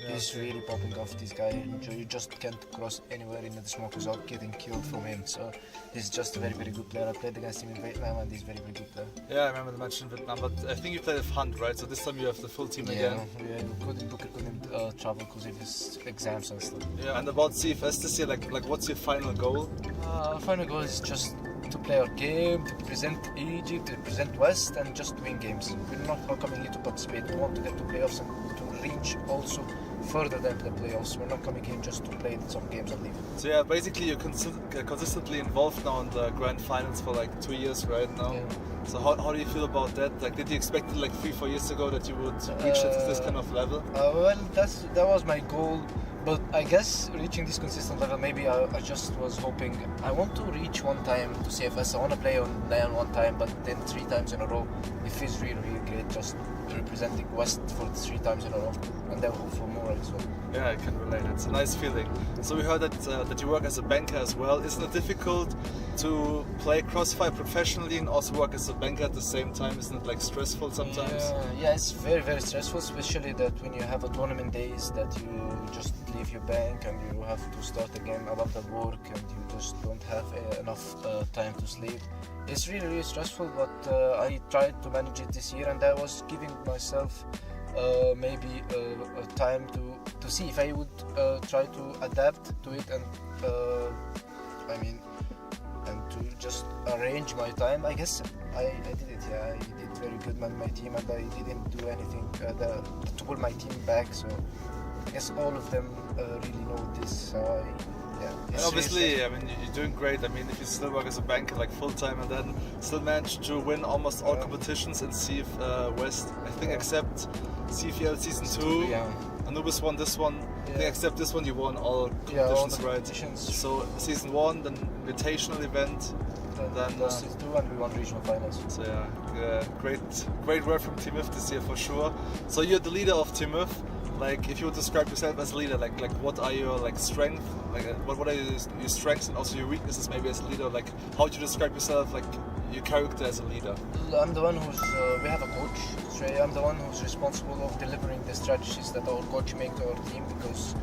He's really popping off, this guy. You just can't cross anywhere in the smoke without getting killed from him. So he's just a very, very good player. I played against him in Vietnam and he's a very, very good player. Yeah, I remember the match in Vietnam, but I think you played with Hunt, right? So this time you have the full team again. Yeah, Booker couldn't travel because of his exams and stuff. Yeah, and about CFS this year, like what's your final goal? Our final goal is just to play our game, to represent Egypt, to represent West, and just win games. We're not coming here to participate. We want to get to playoffs and to reach also further than the playoffs. We're not coming here just to play some games and leave. So yeah, basically you're consistently involved now in the grand finals for like 2 years right now. Yeah. So how do you feel about that? Like, did you expect it like 3-4 years ago that you would reach this kind of level? Well, that was my goal. But I guess reaching this consistent level, maybe I just was hoping, I want to reach one time to CFS. I want to play on Day1 one time, but then 3 times in a row. It feels really, really great just representing West for 3 times in a row, and then hope for more as well. Yeah, I can relate. It's a nice feeling. So we heard that you work as a banker as well. Isn't it difficult to play Crossfire professionally and also work as a banker at the same time? Isn't it like stressful sometimes? Yeah, it's very, very stressful, especially that when you have a tournament days that you just leave your bank and you have to start again a lot of work and you just don't have enough time to sleep. It's really, really stressful, but I tried to manage it this year, and I was giving myself maybe a time to see if I would try to adapt to it and and to just arrange my time. I guess I did it. Yeah, I did very good with my team, and I didn't do anything to pull my team back. So I guess all of them really know this. And obviously, I mean, you're doing great. I mean, if you still work as a banker like full time and then still manage to win almost all competitions in CF West, I think except CFL Season 2, Anubis won this one. I think except this one you won all competitions, all right? So Season 1, then Invitational event, and then Season 2, and we won regional finals. So yeah, great work from Team If this year for sure. So you're the leader of Team If. Like, if you would describe yourself as a leader, like what are your strengths? Like, what are your strengths and also your weaknesses maybe as a leader? Like, how would you describe yourself, like your character as a leader? I'm the one who's we have a coach. So I'm the one who's responsible of delivering the strategies that our coach make to our team, because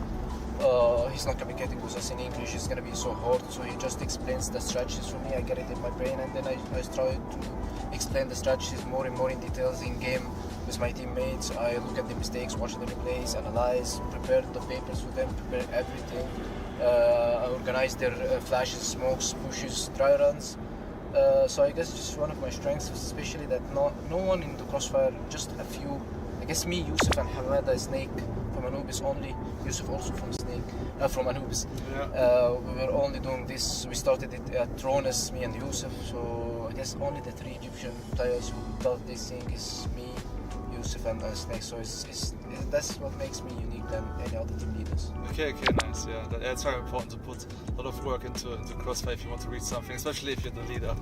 he's not communicating with us in English. It's gonna be so hard. So he just explains the strategies for me. I get it in my brain, and then I try to explain the strategies more and more in details in game with my teammates. I look at the mistakes, watch the replays, analyze, prepare the papers for them, prepare everything. I organize their flashes, smokes, pushes, dry runs. So I guess just one of my strengths, especially that no one in the Crossfire, just a few. I guess me, Yusuf, and Hamada Snake from Anubis only. Yusuf also from from Anubis. We were only doing this. We started it at Trones, me and Yusuf. So I guess only the 3 Egyptian players who does this thing is me, Yusuf, and Snake. So that's what makes me unique than any other team leaders. Okay, nice. Yeah, it's very important to put a lot of work into Crossfire if you want to reach something, especially if you're the leader.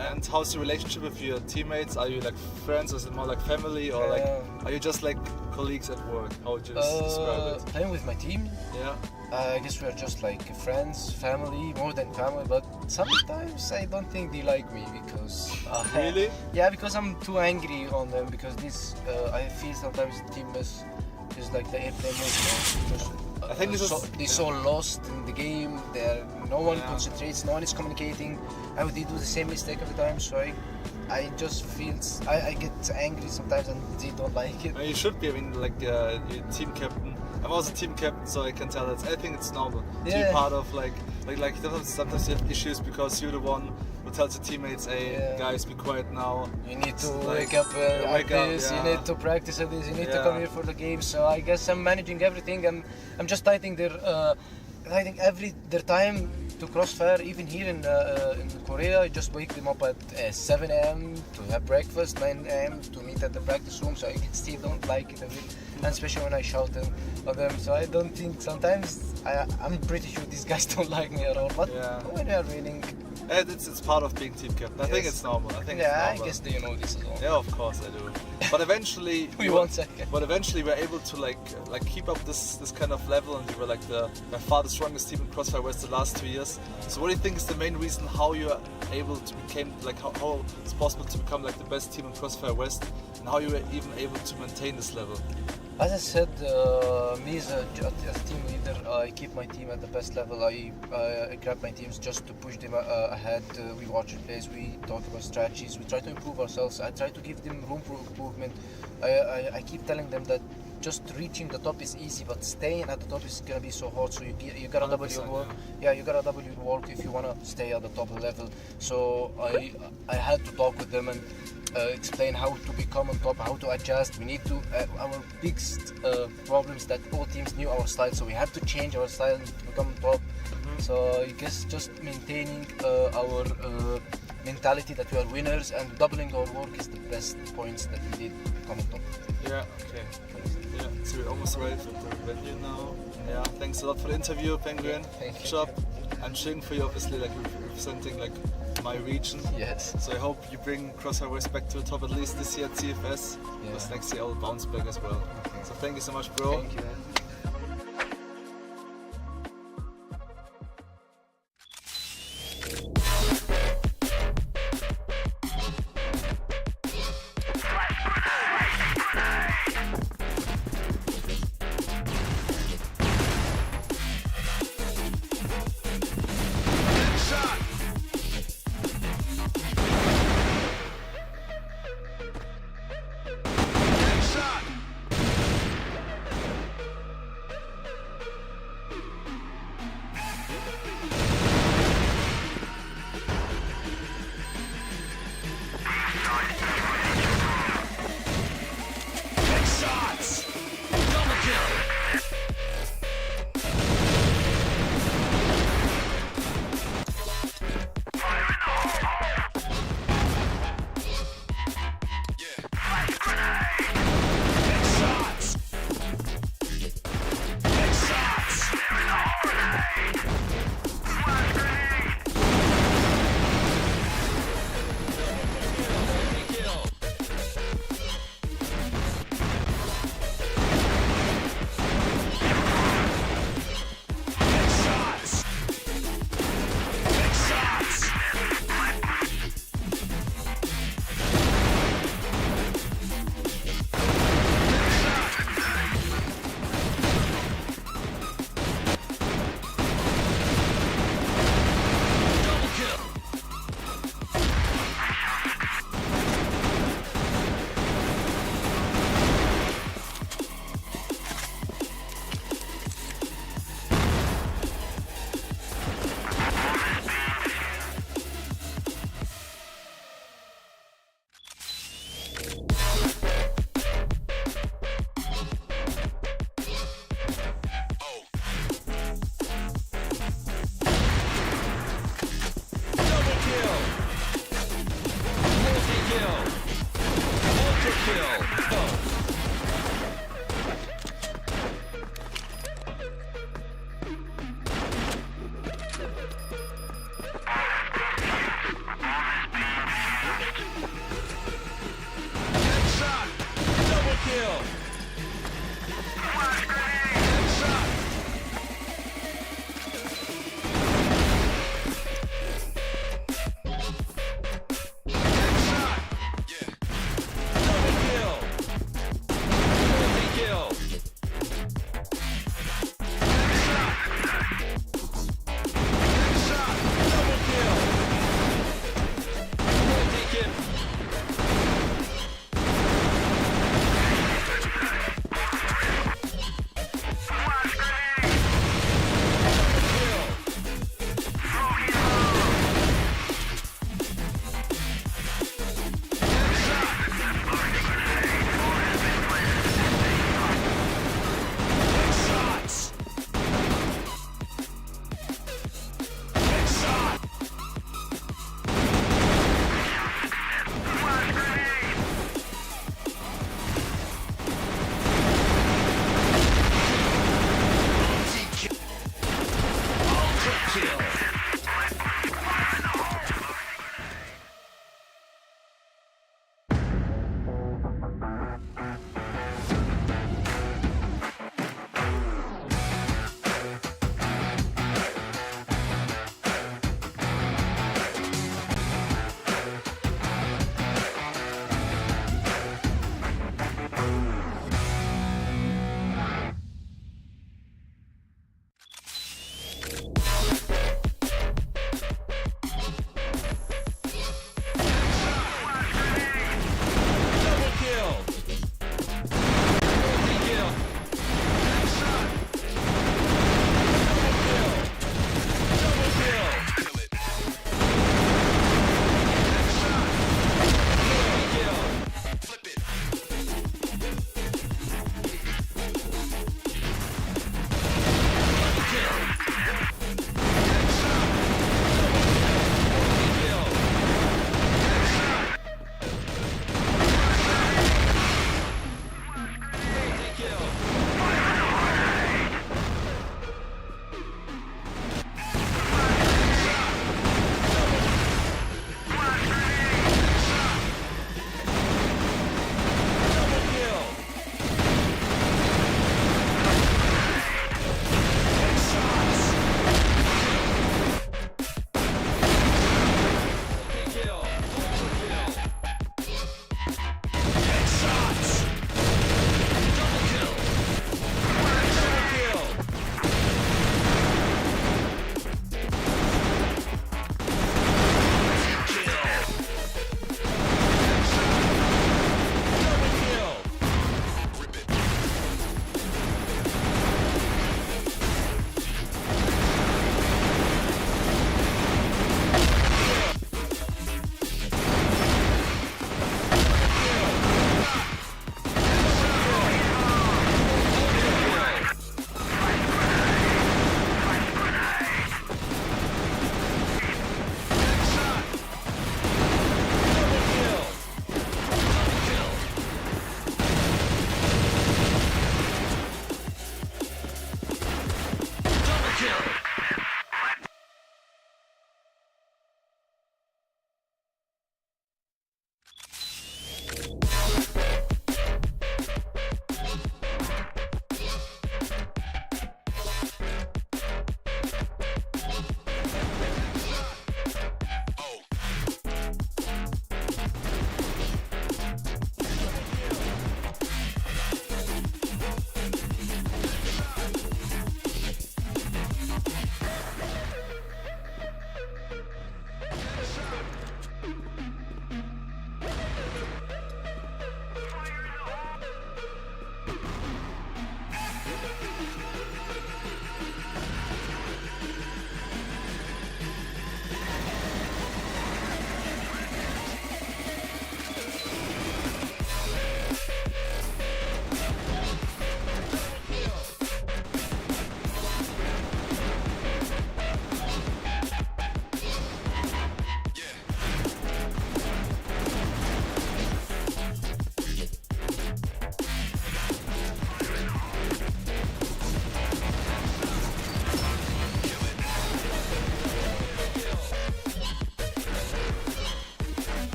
And how's the relationship with your teammates? Are you like friends? Is it more like family, or like are you just like colleagues at work? How would you describe it? Playing with my team. Yeah. I guess we're just like friends, family, more than family. But sometimes I don't think they like me because. Really? Yeah, because I'm too angry on them because I feel sometimes the team is like the airplane mode. I think they're so lost in the game. No one concentrates. No one is communicating. And they do the same mistake every time. So I just feel I get angry sometimes and they don't like it. Well, you should be. I mean, like your team captain. I'm also team captain, so I can tell that. I think it's normal to be part of like sometimes you have issues because you're the one who tells your teammates, "Hey, guys, be quiet now. You need to wake up at this. You need to practice at this. You need to come here for the game." So I guess I'm managing everything, and I'm just hiding their time to crossfire. Even here in Korea, I just wake them up at 7 a.m. to have breakfast, 9 a.m. to meet at the practice room. So I guess they don't like it a bit, and especially when I shout at them. So I don't think sometimes I'm pretty sure these guys don't like me at all. But when we are winning. It's part of being team captain. I think it's normal. I guess they know this as well. Yeah, of course I do. But eventually, But eventually, we're able to like keep up this kind of level, and we were like by far the strongest team in Crossfire West the last 2 years. So, what do you think is the main reason how you are able to become how it's possible to become like the best team in Crossfire West, and how you were even able to maintain this level? As I said, me as a team leader, I keep my team at the best level. I grab my teams just to push them ahead. We watch replays, we talk about strategies, we try to improve ourselves. I try to give them room for improvement. I keep telling them that just reaching the top is easy, but staying at the top is gonna be so hard. So you gotta double your work. Yeah, you gotta double your work if you wanna stay at the top level. So I had to talk with them and explain how to become on top, how to adjust. We need to. Our biggest problem is that all teams knew our style, so we had to change our style to become top. So I guess just maintaining our mentality that we are winners and doubling our work is the best points that we did to become on top. Yeah. Okay. Yeah. So we're almost ready for the venue now. Yeah. Thanks a lot for the interview, Penguin. Thank you. Good job. I'm cheering for you, obviously, like representing like my region. Yes. So I hope you bring Crossfire West back to the top at least this year at CFS. Because next year I'll bounce back as well. Okay. So thank you so much, bro. Thank you.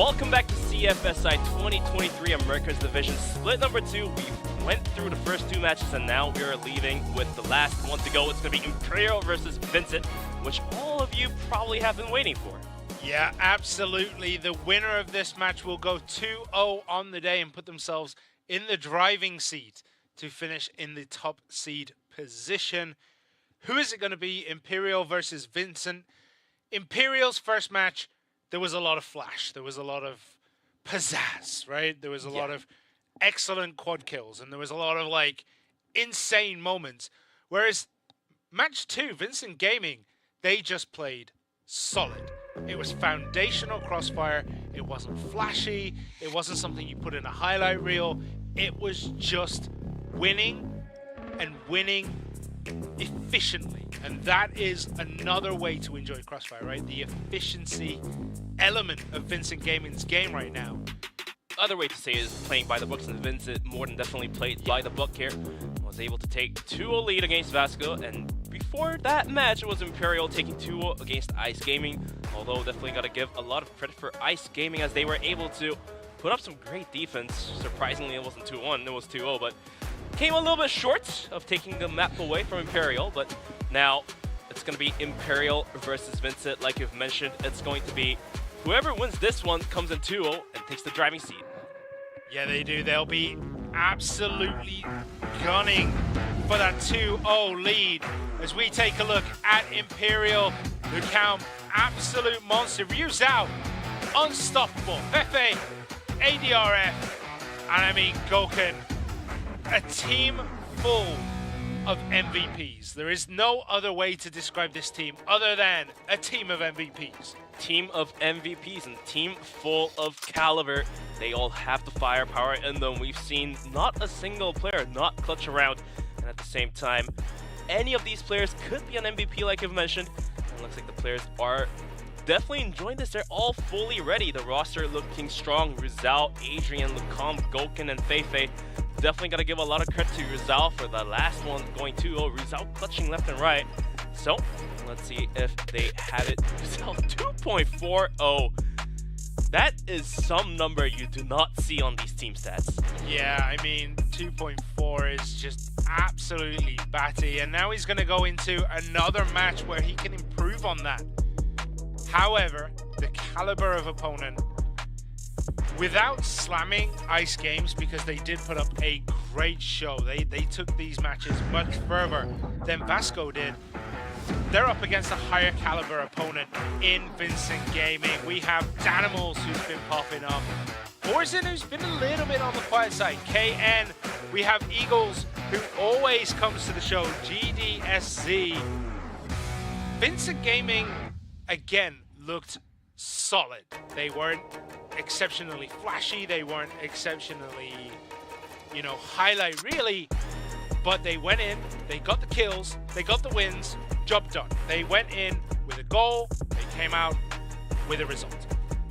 Welcome back to CFSI 2023 America's Division Split number 2. We went through the first 2 matches and now we are leaving with the last one to go. It's going to be Imperial versus VINCIT, which all of you probably have been waiting for. Yeah, absolutely. The winner of this match will go 2-0 on the day and put themselves in the driving seat to finish in the top seed position. Who is it going to be? Imperial versus VINCIT. Imperial's first match, there was a lot of flash. There was a lot of pizzazz, right? There was a lot of excellent quad kills, and there was a lot of, like, insane moments. Whereas match 2, VINCIT Gaming, they just played solid. It was foundational crossfire. It wasn't flashy. It wasn't something you put in a highlight reel. It was just winning and winning efficiently. And that is another way to enjoy crossfire, right? The efficiency element of VINCIT Gaming's game right now. Other way to say is playing by the books, and VINCIT more than definitely played by the book here. Was able to take 2-0 lead against VASCO, and before that match it was Imperial taking 2-0 against Ice Gaming. Although definitely got to give a lot of credit for Ice Gaming as they were able to put up some great defense. Surprisingly, it wasn't 2-1, it was 2-0, but came a little bit short of taking the map away from Imperial. But now it's going to be Imperial versus VINCIT. Like you've mentioned, it's going to be whoever wins this one comes in 2-0 and takes the driving seat. Yeah, they do. They'll be absolutely gunning for that 2-0 lead. As we take a look at Imperial, who count absolute monster. Ryu Zhao, unstoppable. Fefe, ADRF, and I mean Gokun. A team full of MVPs. There is no other way to describe this team other than a team of MVPs. Team of MVPs and team full of caliber. They all have the firepower in them. We've seen not a single player not clutch around, and at the same time, any of these players could be an MVP like you've mentioned. It looks like the players are definitely enjoying this. They're all fully ready. The roster looking strong. Rizal, Adrian, Lucom, Gokun, and Feifei. Definitely got to give a lot of credit to Rizal for the last one going 2-0. Rizal clutching left and right. So let's see if they have it. Rizal 2.40. That is some number you do not see on these team stats. Yeah, I mean, 2.4 is just absolutely batty. And now he's going to go into another match where he can improve on that. However, the caliber of opponent, without slamming Ice Games, because they did put up a great show. They took these matches much further than VASCO did. They're up against a higher caliber opponent in VINCIT Gaming. We have Danimals, who's been popping up. Forzen, who's been a little bit on the quiet side. KN. We have Eagles, who always comes to the show. GDSZ. VINCIT Gaming, again, looked solid. They weren't exceptionally flashy. They weren't exceptionally, you know, highlight really. But they went in, they got the kills, they got the wins, job done. They went in with a goal, they came out with a result.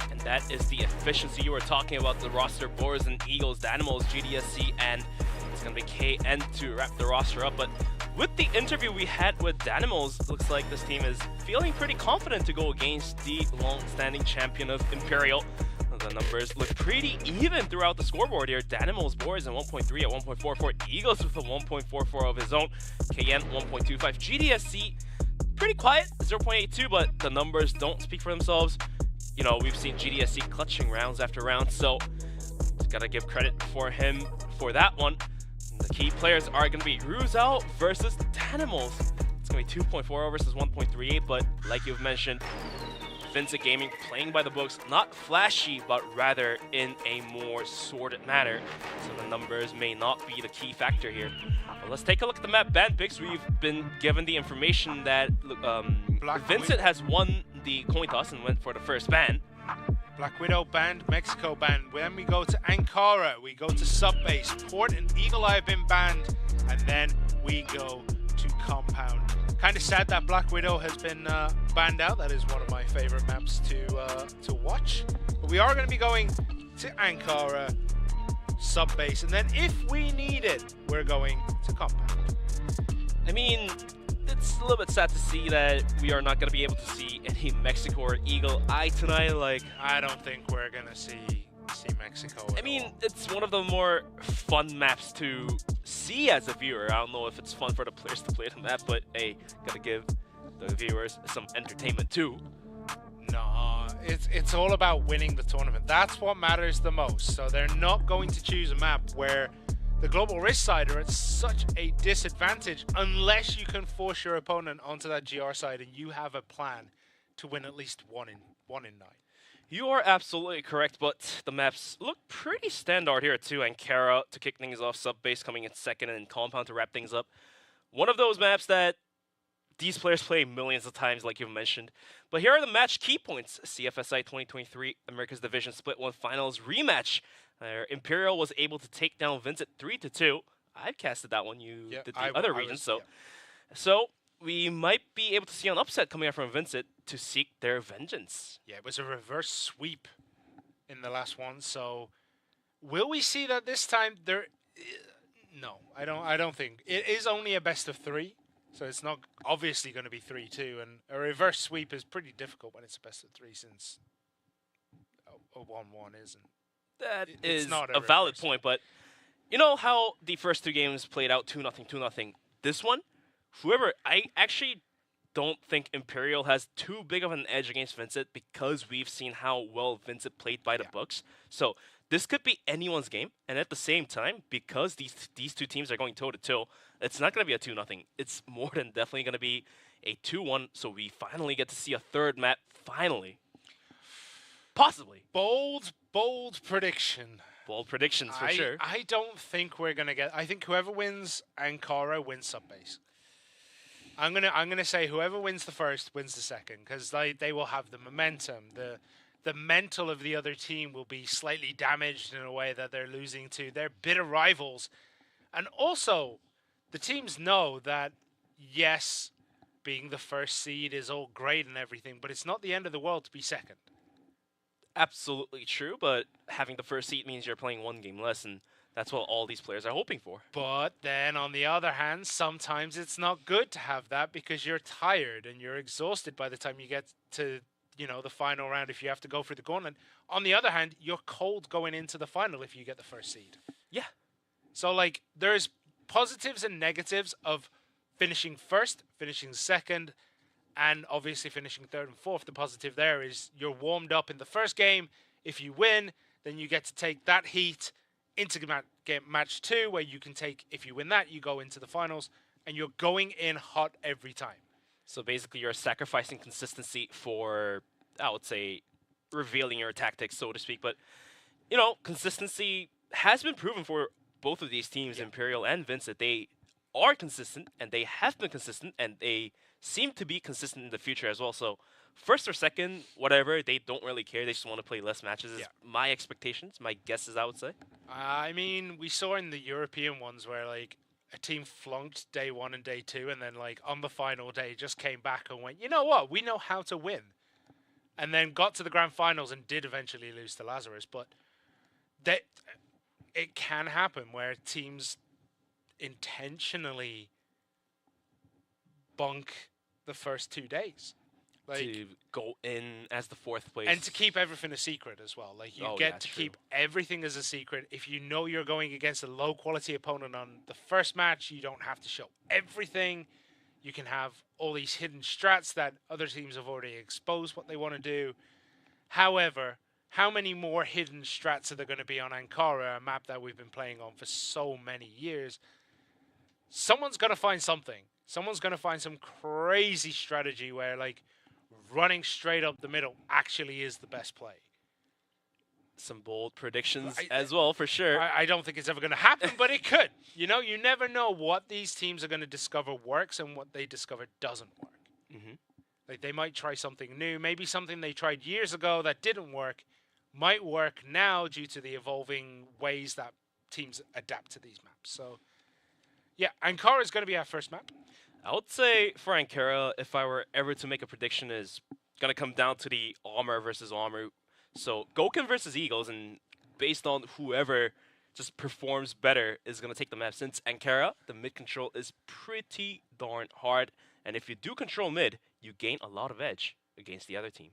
And that is the efficiency you were talking about. The roster, Boars and Eagles, Danimals, GDSC, and it's going to be KN to wrap the roster up. But with the interview we had with Danimals, looks like this team is feeling pretty confident to go against the long-standing champion of Imperial. The numbers look pretty even throughout the scoreboard here. Danimals, Boars at 1.3 at 1.44. Eagles with a 1.44 of his own. KN 1.25. GDSC pretty quiet, 0.82, but the numbers don't speak for themselves. You know, we've seen GDSC clutching rounds after rounds, so gotta give credit for him for that one. The key players are gonna be Ruzal versus Danimals. It's gonna be 2.40 versus 1.38, but like you've mentioned, VINCIT Gaming playing by the books, not flashy, but rather in a more sorted manner. So the numbers may not be the key factor here. Well, let's take a look at the map ban picks. We've been given the information that VINCIT has won the coin toss and went for the first ban. Black Widow banned, Mexico banned. Then we go to Ankara, we go to Subbase, Port and Eagle Eye have been banned, and then we go to Compound. Kind of sad that Black Widow has been banned out. That is one of my favorite maps to watch. But we are going to be going to Ankara, Subbase, and then if we need it, we're going to Compound. I mean, it's a little bit sad to see that we are not going to be able to see any Mexico or Eagle Eye tonight. Like, I don't think we're going to see Mexico at I mean, all. it's one of the more fun maps to see as a viewer. I don't know if it's fun for the players to play the map, but hey, gotta give the viewers some entertainment too. No, it's all about winning the tournament. That's what matters the most. So they're not going to choose a map where the Global Risk side are at such a disadvantage unless you can force your opponent onto that GR side and you have a plan to win at least one in 9. You are absolutely correct, but the maps look pretty standard here too. Ankara to kick things off, Sub-Base coming in second, and Compound to wrap things up. One of those maps that these players play millions of times, like you've mentioned. But here are the match key points. CFSI 2023 America's Division Split 1 Finals rematch. Imperial was able to take down VINCIT 3-2. I've casted that one. You did the other region, so we might be able to see an upset coming out from VINCIT to seek their vengeance. Yeah, it was a reverse sweep in the last one. So will we see that this time? No, I don't think. It is only a best of 3. So it's not obviously going to be 3-2, and a reverse sweep is pretty difficult when it's a best of 3 since a 1-1 isn't. That It's is not a valid point, but you know how the first 2 games played out 2-0, 2-0. This one, I actually don't think Imperial has too big of an edge against VINCIT because we've seen how well VINCIT played by the books. So this could be anyone's game, and at the same time, because these 2 teams are going toe-to-toe, it's not going to be a 2-0. It's more than definitely going to be a 2-1, so we finally get to see a third map, finally. Possibly. Bold prediction. Bold predictions, for sure. I don't think we're going to get... I think whoever wins Ankara wins Sub-Base. I'm gonna say whoever wins the first wins the second, because they will have the momentum. The mental of the other team will be slightly damaged in a way that they're losing to their bitter rivals. And also, the teams know that, yes, being the first seed is all great and everything, but it's not the end of the world to be second. Absolutely true, but having the first seed means you're playing 1 game less, and that's what all these players are hoping for. But then, on the other hand, sometimes it's not good to have that because you're tired and you're exhausted by the time you get to, the final round if you have to go for the gauntlet. On the other hand, you're cold going into the final if you get the first seed. Yeah. So, there's positives and negatives of finishing first, finishing second, and obviously finishing third and fourth. The positive there is you're warmed up in the first game. If you win, then you get to take that heat into match 2, where you can take, if you win that, you go into the finals, and you're going in hot every time. So basically you're sacrificing consistency for, I would say, revealing your tactics, so to speak. But, consistency has been proven for both of these teams, Imperial and VINCIT. They are consistent, and they have been consistent, and they seem to be consistent in the future as well. So first or second, whatever, they don't really care. They just want to play less matches is my expectations, my guesses, I would say. I mean, we saw in the European ones where, a team flunked day 1 and day 2, and then, on the final day just came back and went, you know what, we know how to win. And then got to the grand finals and did eventually lose to Lazarus. But it can happen where teams intentionally bunk the first 2 days. To go in as the 4th place. And to keep everything a secret as well. You get to keep everything as a secret. If you know you're going against a low-quality opponent on the first match, you don't have to show everything. You can have all these hidden strats that other teams have already exposed what they want to do. However, how many more hidden strats are there going to be on Ankara, a map that we've been playing on for so many years? Someone's going to find something. Someone's going to find some crazy strategy where, running straight up the middle actually is the best play. Some bold predictions as well, for sure. I don't think it's ever going to happen, but it could. You never know what these teams are going to discover works and what they discover doesn't work. Mm-hmm. They might try something new. Maybe something they tried years ago that didn't work might work now due to the evolving ways that teams adapt to these maps. So, yeah, Ankara is going to be our first map. I would say for Ankara, if I were ever to make a prediction, is going to come down to the armor versus armor. So Gokhan versus Eagles, and based on whoever just performs better is going to take the map. Since Ankara, the mid control is pretty darn hard. And if you do control mid, you gain a lot of edge against the other team.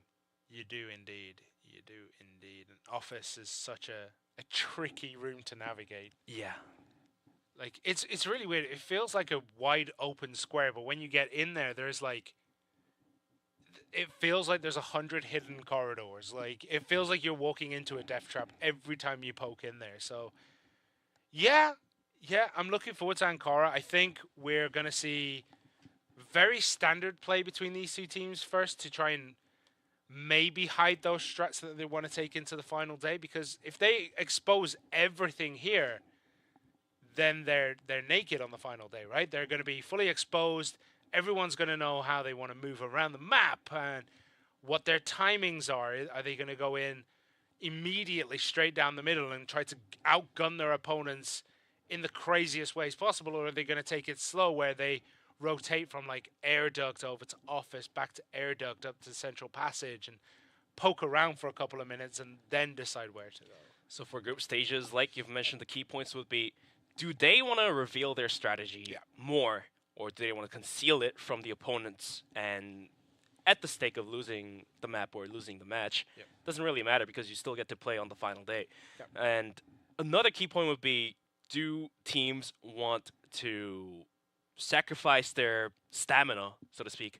You do indeed. You do indeed. And Office is such a tricky room to navigate. Yeah. Like, it's really weird. It feels like a wide open square, but when you get in there, there's like... It feels like there's 100 hidden corridors. Like, it feels like you're walking into a death trap every time you poke in there. So, yeah, I'm looking forward to Ankara. I think we're going to see very standard play between these two teams first to try and maybe hide those strats that they want to take into the final day. Because if they expose everything here, then they're naked on the final day, right? They're going to be fully exposed. Everyone's going to know how they want to move around the map and what their timings are. Are they going to go in immediately straight down the middle and try to outgun their opponents in the craziest ways possible? Or are they going to take it slow where they rotate from like air duct over to office, back to air duct, up to central passage and poke around for a couple of minutes and then decide where to go? So for group stages, like you've mentioned, the key points would be, do they want to reveal their strategy more? Or do they want to conceal it from the opponents and at the stake of losing the map or losing the match? Doesn't really matter because you still get to play on the final day. And another key point would be, do teams want to sacrifice their stamina, so to speak,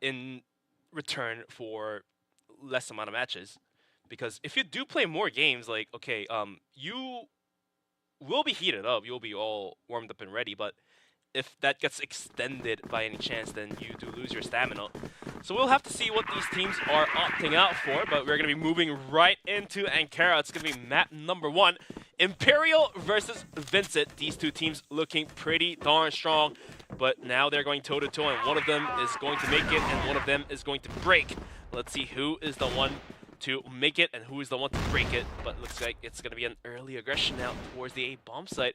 in return for less amount of matches? Because if you do play more games, like, okay, you will be heated up, you'll be all warmed up and ready, but if that gets extended by any chance, then you do lose your stamina. So we'll have to see what these teams are opting out for, but we're going to be moving right into Ankara. It's going to be map number 1. Imperial versus VINCIT. These two teams looking pretty darn strong, but now they're going toe-to-toe, and one of them is going to make it, and one of them is going to break. Let's see who is the one to make it and who is the one to break it, but looks like it's going to be an early aggression now towards the A bomb site.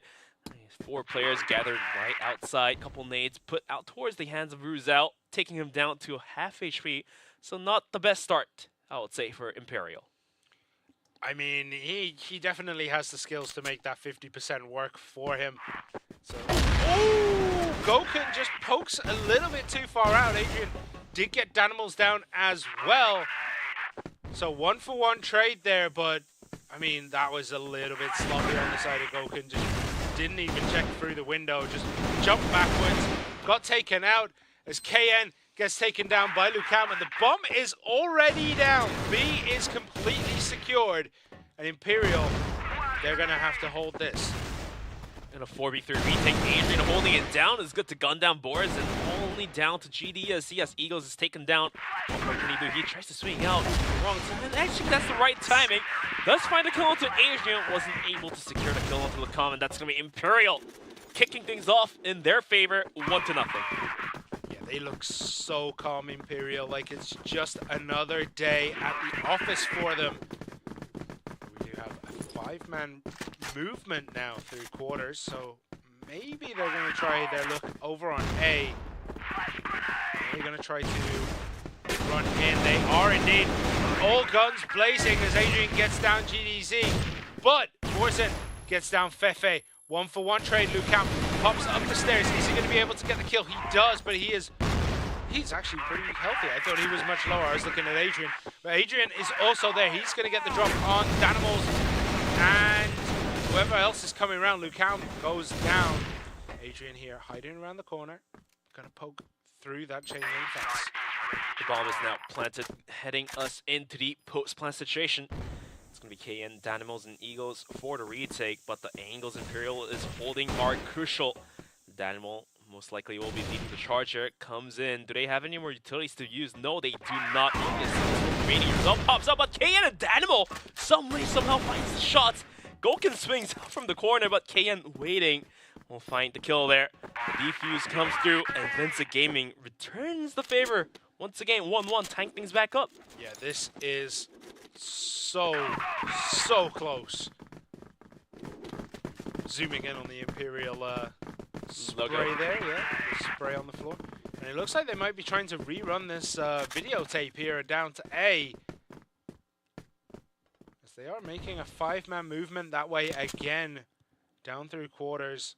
4 players gathered right outside. Couple nades put out towards the hands of Ruzel, taking him down to half HP. So not the best start, I would say, for Imperial. I mean, he definitely has the skills to make that 50% work for him. So, oh, Goken just pokes a little bit too far out. Adrian did get Danimals down as well. So 1-for-1 trade there, but I mean, that was a little bit sloppy on the side of Goken. Just didn't even check through the window, just jumped backwards, got taken out as KN gets taken down by Lucam, and the bomb is already down. B is completely secured, and Imperial, they're gonna have to hold this. In a 4v3 retake, Adrian holding it down is good to gun down Boris, and only down to GD as CS Eagles is taken down. What can he do? He tries to swing out wrong time, and actually that's the right timing. Does find a kill onto Adrian, wasn't able to secure the kill onto Lucam, and that's gonna be Imperial kicking things off in their favor, 1-0. Yeah, they look so calm, Imperial, like it's just another day at the office for them. We do have a 5-man movement now through quarters, so maybe they're going to try their look over on A. They're going to try to run in. They are indeed. All guns blazing as Adrian gets down GDZ, but Borzen gets down Fefe. 1-for-1 trade. Lucam pops up the stairs. Is he going to be able to get the kill? He does, but he's actually pretty healthy. I thought he was much lower. I was looking at Adrian, but Adrian is also there. He's going to get the drop on Danimals, and whoever else is coming around, Lucam goes down. Adrian here hiding around the corner, gonna poke through that chain link fence. The bomb is now planted, heading us into the post-plant situation. It's gonna be KN, Danimals, and Eagles for the retake, but the angles Imperial is holding are crucial. Danimal most likely will be leading the charger. Comes in. Do they have any more utilities to use? No, they do not. Radiant result pops up, but KN and Danimal somehow finds the shots. Goken swings out from the corner, but KN waiting will find the kill there. The defuse comes through, and VINCIT Gaming returns the favor. Once again, 1-1, tank things back up. Yeah, this is so close. Zooming in on the Imperial spray there, yeah, the spray on the floor. And it looks like they might be trying to rerun this videotape here down to A. As As they are making a 5-man movement that way again. Down through quarters.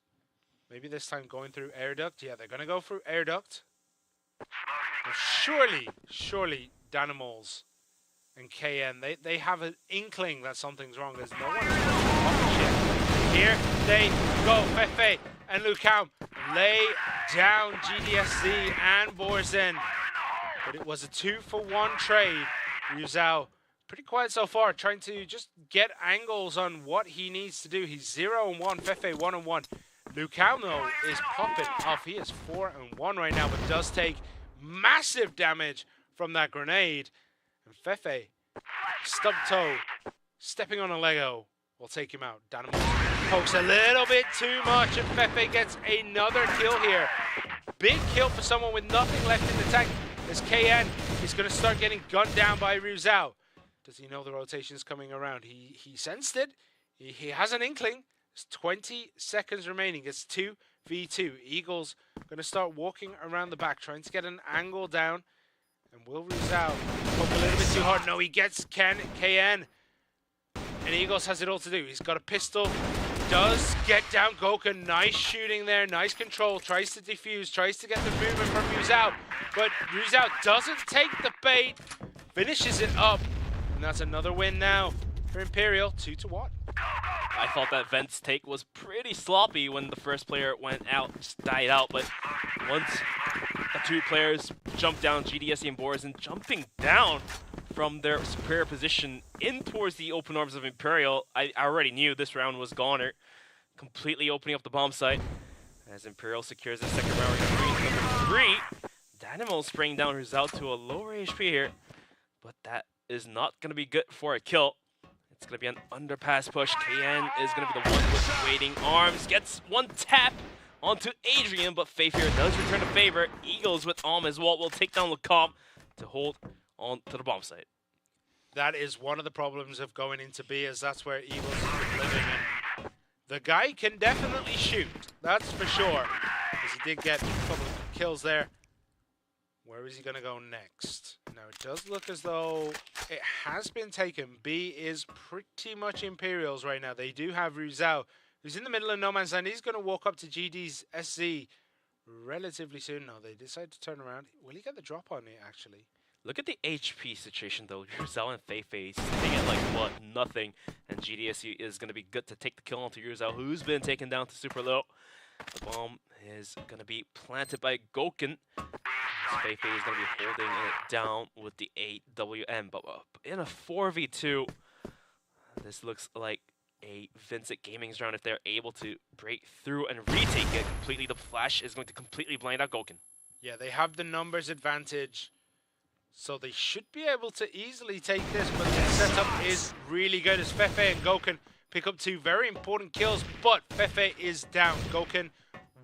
Maybe this time going through air duct. Yeah, they're going to go through air duct. Well, surely Danimals and KN, they have an inkling that something's wrong. There's no one off shit. Here they go. Fefe and Lucam lay down GDSC and Borzen. But it was a 2-for-1 trade. Ryuzao pretty quiet so far, trying to just get angles on what he needs to do. He's 0-1, Fefe 1-1. Lucam, though, is popping off. He is 4-1 right now, but does take massive damage from that grenade. And Fefe, stub toe, stepping on a Lego, will take him out. Danimal pokes a little bit too much, and Fefe gets another kill here. Big kill for someone with nothing left in the tank, as KN is going to start getting gunned down by Ryuzao. Does he know the rotation is coming around? He sensed it. He has an inkling. There's 20 seconds remaining. It's 2v2. Eagles going to start walking around the back, trying to get an angle down. And will Ryuzao poke a little bit too hard? No, he gets KN. And Eagles has it all to do. He's got a pistol. Does get down Goku. Nice shooting there. Nice control. Tries to defuse. Tries to get the movement from Ryuzao. But Ryuzao doesn't take the bait. Finishes it up. And that's another win now for Imperial. 2-1. I thought that Vent's take was pretty sloppy when the first player went out, just died out. But once the two players jumped down, GDSC and Borzen jumping down from their superior position in towards the open arms of Imperial, I already knew this round was goner. Completely opening up the bomb site as Imperial secures the second round retreat. Number 3, Danimal spraying down Ryuzao to a lower HP here, but that is not going to be good for a kill. It's going to be an underpass push. KN is going to be the one with waiting arms. Gets one tap onto Adrian, but Faith here does return the favor. Eagles with as well will take down Lecomte to hold on to the bomb site. That is one of the problems of going into B, as that's where Eagles has been living. And the guy can definitely shoot, that's for sure, as he did get a couple of kills there. Where is he going to go next? Now, it does look as though it has been taken. B is pretty much Imperials right now. They do have Ryuzao, who's in the middle of no man's land. He's going to walk up to GD's SC relatively soon. No, they decide to turn around. Will he get the drop on it, actually? Look at the HP situation, though. Ryuzao and Feifei sitting at, like, what, nothing. And GDSU is going to be good to take the kill onto Ryuzao, who's been taken down to super low. The bomb is going to be planted by Goken. Feifei is going to be holding it down with the AWM. But in a 4v2, this looks like a VINCIT Gaming's round if they're able to break through and retake it completely. The flash is going to completely blind out Goken. Yeah, they have the numbers advantage, so they should be able to easily take this, but the setup is really good as Feifei and Goken pick up 2 very important kills, but Feifei is down. Goken,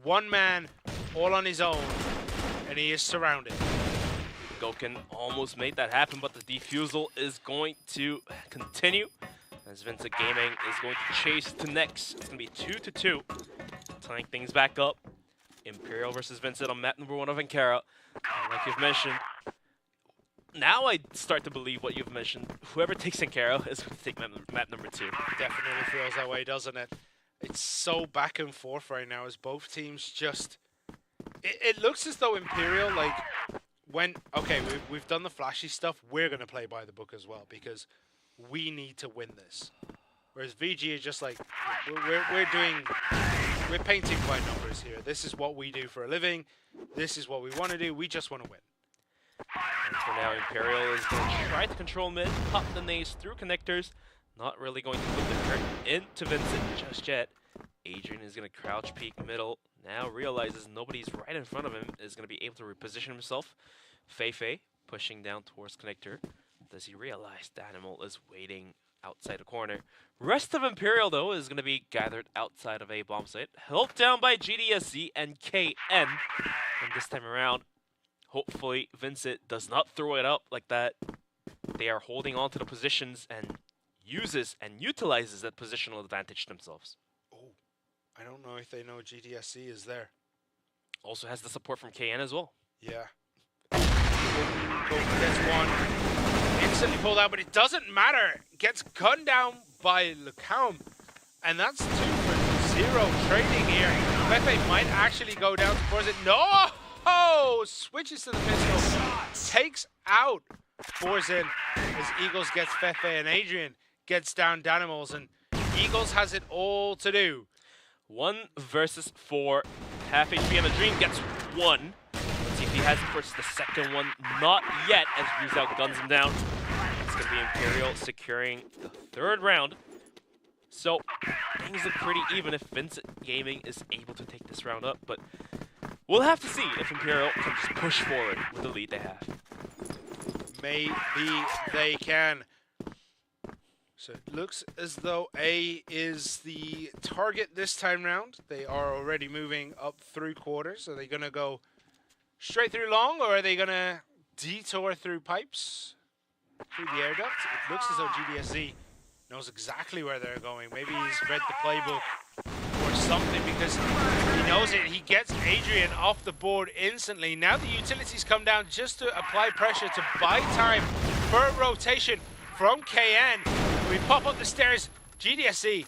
one man, all on his own, and he is surrounded. Goken almost made that happen, but the defusal is going to continue as VINCIT Gaming is going to chase to next. It's going to be 2-2, tying things back up. Imperial versus VINCIT on map number 1 of Ankara. Like you've mentioned, now I start to believe what you've mentioned. Whoever takes Ankara is going to take map number 2. Definitely feels that way, doesn't it? It's so back and forth right now as both teams just... It looks as though Imperial, like, when... Okay, we've done the flashy stuff. We're going to play by the book as well because we need to win this. Whereas VG is just like, we're painting by numbers here. This is what we do for a living. This is what we want to do. We just want to win. And for now, Imperial is going to try to control mid, pop the nades through connectors. Not really going to put the curtain into VINCIT just yet. Adrian is going to crouch peek middle. Now realizes nobody's right in front of him. Is going to be able to reposition himself. Feifei pushing down towards connector. Does he realize Danimal is waiting outside the corner? Rest of Imperial, though, is going to be gathered outside of a bomb site. Held down by GDSC and KN. And this time around, hopefully VINCIT does not throw it up like that. They are holding on to the positions and uses and utilizes that positional advantage themselves. Oh, I don't know if they know GDSC is there. Also has the support from KN as well. Yeah. Gets one. recently pulled out, but it doesn't matter. Gets gunned down by Lucam, and that's 2 for 0 trading here. Pepe might actually go down towards it. No! Oh, switches to the pistol, takes out Borzin as Eagles gets Fefe, and Adrian gets down Danimals, and Eagles has it all to do. 1 versus 4. Half HP on the Dream gets 1. Let's see if he has it for the second one. Not yet, as Rizal guns him down. It's going to be Imperial securing the 3rd round. So things look pretty even if Vincit Gaming is able to take this round up, but we'll have to see if Imperial can just push forward with the lead they have. Maybe they can. So it looks as though A is the target this time round. They are already moving up through quarters. Are they going to go straight through long, or are they going to detour through pipes? Through the air duct? It looks as though GDSZ knows exactly where they're going. Maybe he's read the playbook or something, because he knows it. He gets Adrian off the board instantly. Now the utilities come down just to apply pressure to buy time for a rotation from KN. We pop up the stairs. GDSC,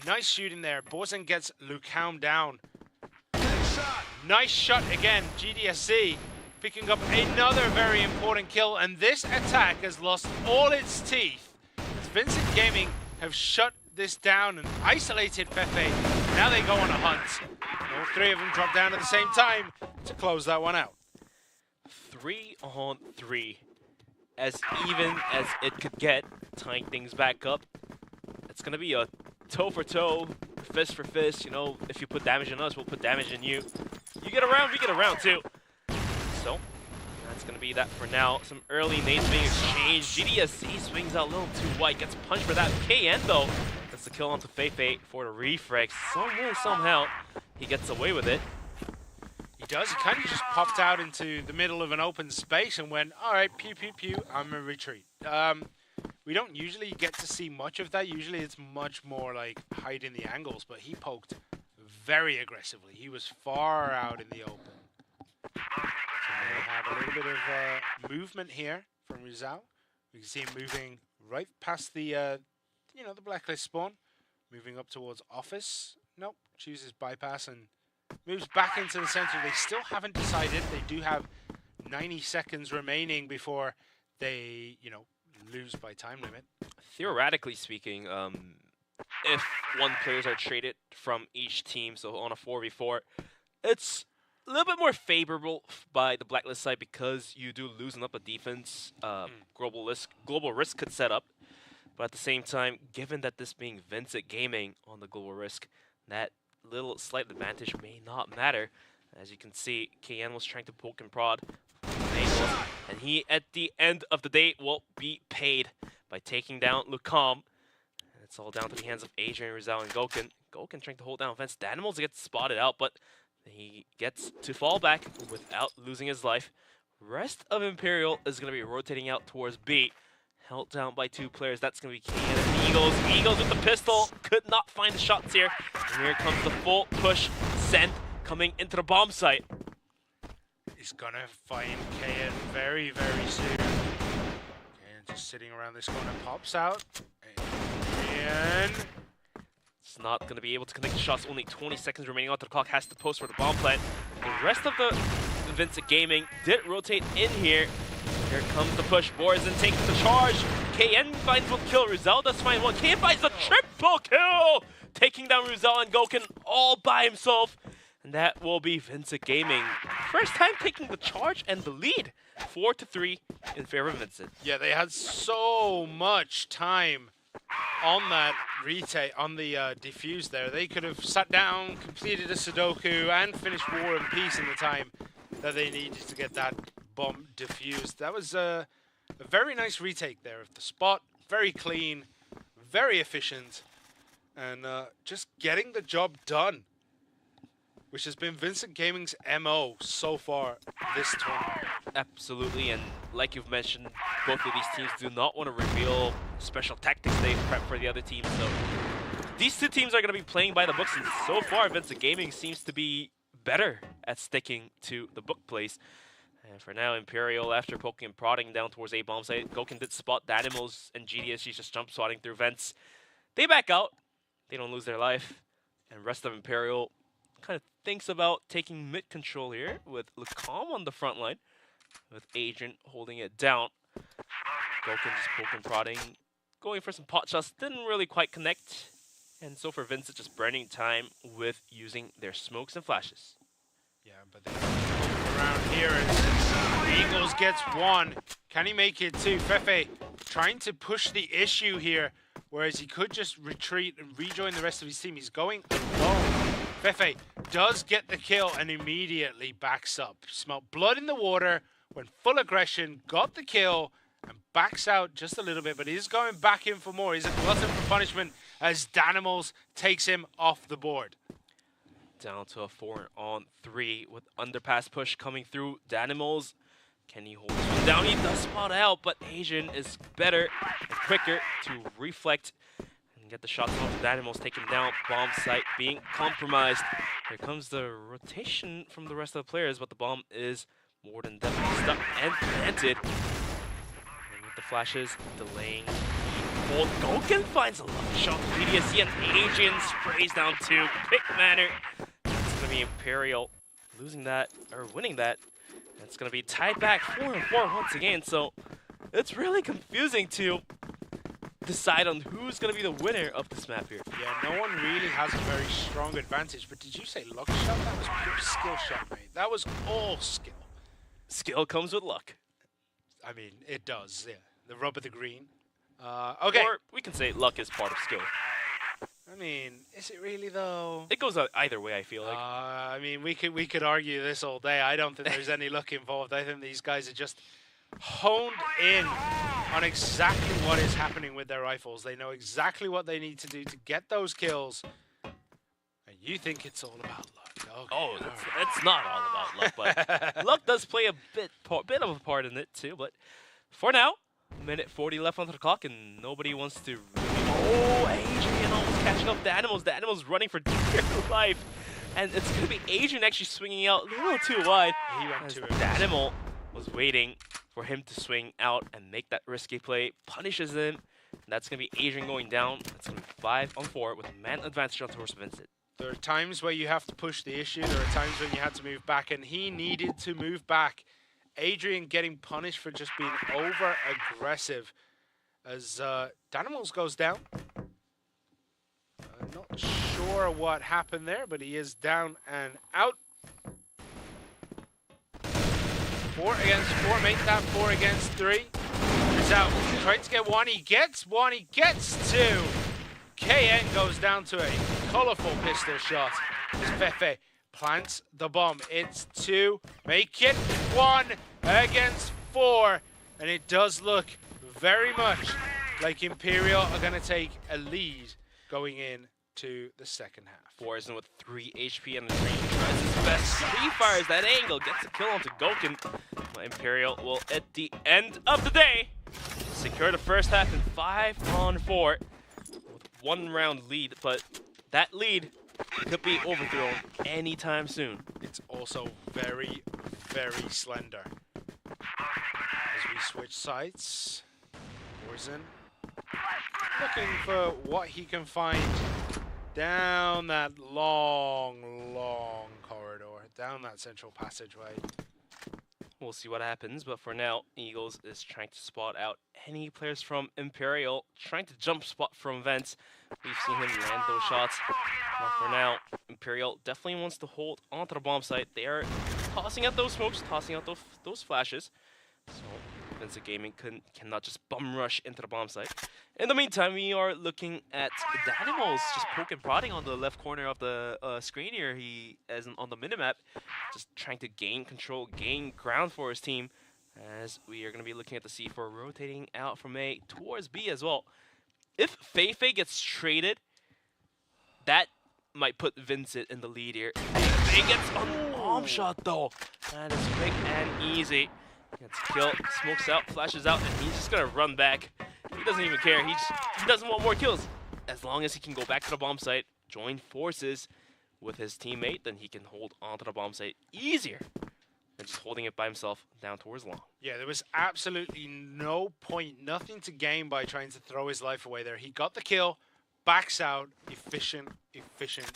nice shooting there. Borzen gets Lucam down. Nice shot again. GDSC picking up another very important kill, and this attack has lost all its teeth. As Vincit Gaming have shut this down and isolated Fefe. Now they go on a hunt. All 3 of them drop down at the same time to close that one out. 3 on 3. As even as it could get, tying things back up. It's going to be a toe for toe, fist for fist. You know, if you put damage on us, we'll put damage on you. You get around, we get around too. So that's going to be that for now. Some early nades being exchanged. GDSC swings out a little too wide, gets punched for that. KN though gets the kill onto Feifei for the refresh. Some way, somehow, he gets away with it. He does. He kind of just popped out into the middle of an open space and went, all right, pew, pew, pew, I'm a retreat. We don't usually get to see much of that. Usually it's much more like hide in the angles, but he poked very aggressively. He was far out in the open. So we have a little bit of movement here from Rizal. We can see him moving right past the, the blacklist spawn, moving up towards office. Nope, chooses bypass and moves back into the center. They still haven't decided. They do have 90 seconds remaining before they, lose by time limit. Theoretically speaking, if 1 players are traded from each team, so on a 4v4, it's a little bit more favorable by the blacklist side because you do loosen up a defense. Global risk could set up, but at the same time, given that this being Vincit Gaming on the global risk, that little slight advantage may not matter. As you can see, KN was trying to poke and prod, and he, at the end of the day, will be paid by taking down Lucam. And it's all down to the hands of Adrian, Rizal, and Goken. Goken trying to hold down offense. Danimals gets spotted out, but he gets to fall back without losing his life. Rest of Imperial is going to be rotating out towards B. Held down by 2 players. That's going to be KN and Eagles. Eagles with the pistol. Could not find the shots here. And here comes the full push send coming into the bomb site. He's going to find KN very, very soon. KN just sitting around this corner. Pops out. And it's not going to be able to connect the shots. Only 20 seconds remaining on the clock. Has to post for the bomb plant. The rest of the Vincit Gaming did rotate in here. Here comes the push. Borzin taking the charge. KN finds 1 kill. Rizal does find 1. KN finds the triple kill! Taking down Rizal and Goken all by himself. And that will be Vincit Gaming. First time taking the charge and the lead. 4-3 in favor of Vincit. Yeah, they had so much time on that retake, on the defuse there. They could have sat down, completed a Sudoku, and finished War and Peace in the time that they needed to get that bomb defused. That was a very nice retake there of the spot. Very clean, very efficient, and just getting the job done, which has been Vincit Gaming's MO so far this tournament. Absolutely, and like you've mentioned, both of these teams do not want to reveal special tactics they've prepped for the other teams. So these 2 teams are going to be playing by the books, and so far Vincit Gaming seems to be better at sticking to the book plays. And for now, Imperial, after poking and prodding down towards A bomb site, Goken did spot Danimals and GDSG just jump swatting through vents. They back out. They don't lose their life. And rest of Imperial kind of thinks about taking mid control here with Lacom on the front line, with Agent holding it down. Goken just poking and prodding, going for some pot shots, didn't really quite connect. And so for VINCIT, just burning time with using their smokes and flashes. Yeah, but they around here as Eagles gets one. Can he make it two? Fefe trying to push the issue here, whereas he could just retreat and rejoin the rest of his team. He's going alone. Fefe does get the kill and immediately backs up. Smelled blood in the water, went full aggression, got the kill, and backs out just a little bit, but he's going back in for more. He's a glutton for punishment as Danimals takes him off the board. Down to a 4-on-3 with underpass push coming through. Danimals, can he hold this one down? He does spot out, but Asian is better and quicker to reflect and get the shots off. Danimals taken down. Bomb site being compromised. Here comes the rotation from the rest of the players, but the bomb is more than definitely stuck and planted. And with the flashes delaying the hold, Goken finds a lucky shot. PDSC and Asian sprays down two. Quick manner. It's going to be Imperial losing that, or winning that. It's going to be tied back 4-4 once again, so it's really confusing to decide on who's going to be the winner of this map here. Yeah, no one really has a very strong advantage, but did you say luck shot? That was pure skill shot, mate. That was all skill. Skill comes with luck. I mean, it does, yeah. The rub of the green. Okay. Or we can say luck is part of skill. I mean, is it really though? It goes either way, I feel like. I mean, we could argue this all day. I don't think there's any luck involved. I think these guys are just honed in on exactly what is happening with their rifles. They know exactly what they need to do to get those kills. And you think it's all about luck. Okay, oh, it's not all about luck, but luck does play a bit of a part in it too. But for now, minute 40 left on the clock, and nobody wants to. Oh, Adrian almost catching up the Animals. The Animals running for dear life, and it's gonna be Adrian actually swinging out a little too wide. He went too. The Animal was waiting for him to swing out and make that risky play. Punishes him. And that's gonna be Adrian going down. It's gonna be 5-on-4 with a man advantage on towards VINCIT. There are times where you have to push the issue. There are times when you had to move back, and he needed to move back. Adrian getting punished for just being over-aggressive as Danimals goes down. Not sure what happened there, but he is down and out. 4 against 4, make that 4 against 3. He's out, trying to get one, he gets one, he gets two. KN goes down to a colorful pistol shot as Fefe plants the bomb. It's 2, make it 1 against 4, and it does look very much like Imperial are going to take a lead going in to the second half. Forzen with 3 HP and the green tries his best. He fires that angle, gets a kill onto Goken. Imperial will, at the end of the day, secure the first half in 5-on-4 with 1 round lead, but that lead could be overthrown anytime soon. It's also very, very slender. As we switch sides, Forzen looking for what he can find down that long corridor, down that central passageway. We'll see what happens, but for now, Eagles is trying to spot out any players from Imperial, trying to jump spot from Vents. We've seen him land those shots. But for now, Imperial definitely wants to hold onto the bomb site. They are tossing out those smokes, tossing out those flashes. So VINCIT Gaming cannot just bum rush into the bomb site. In the meantime, we are looking at the Danimals just poking and prodding on the left corner of the screen here. He, as on the minimap, just trying to gain control, gain ground for his team. As we are going to be looking at the C4 rotating out from A towards B as well. If Feifei gets traded, that might put VINCIT in the lead here. Feifei gets a bomb shot though. That is quick and easy. Gets killed, smokes out, flashes out, and he's just gonna run back. He doesn't even care. He doesn't want more kills. As long as he can go back to the bomb site, join forces with his teammate, then he can hold onto the bomb site easier than just holding it by himself down towards long. Yeah, there was absolutely no point, nothing to gain by trying to throw his life away there. He got the kill, backs out, efficient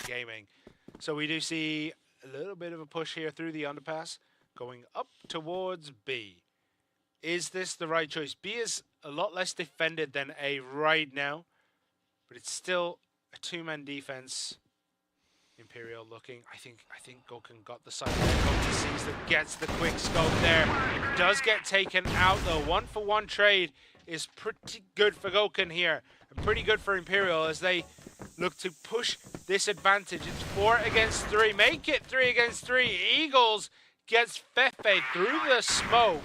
gaming. So we do see a little bit of a push here through the underpass, going up towards B. Is this the right choice? B is a lot less defended than A right now, but it's still a two-man defense. Imperial looking. I think Gokun got the side. Gokun sees that, gets the quick scope there. Does get taken out though. 1-for-1 trade is pretty good for Gokun here, and pretty good for Imperial as they look to push this advantage. It's 4 against 3. Make it 3 against 3. Eagles gets Fefe through the smoke.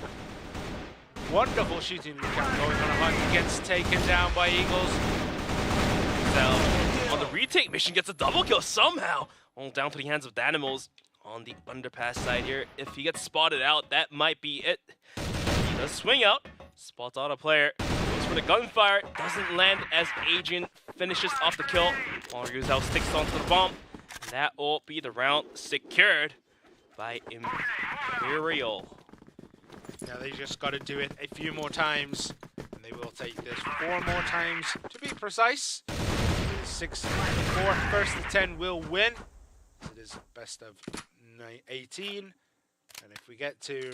Wonderful shooting count going on a hunt. Gets taken down by Eagles. On the retake mission, gets a double kill somehow. All down to the hands of Danimals on the underpass side here. If he gets spotted out, that might be it. He does swing out, spots out a player, goes for the gunfire, doesn't land as Adrian finishes off the kill. While Ryuzao sticks onto the bomb. And that will be the round secured by Imperial. Now they just got to do it a few more times, and they will take this 4 more times to be precise. 6-4, first to 10 will win. It is best of 18, and if we get to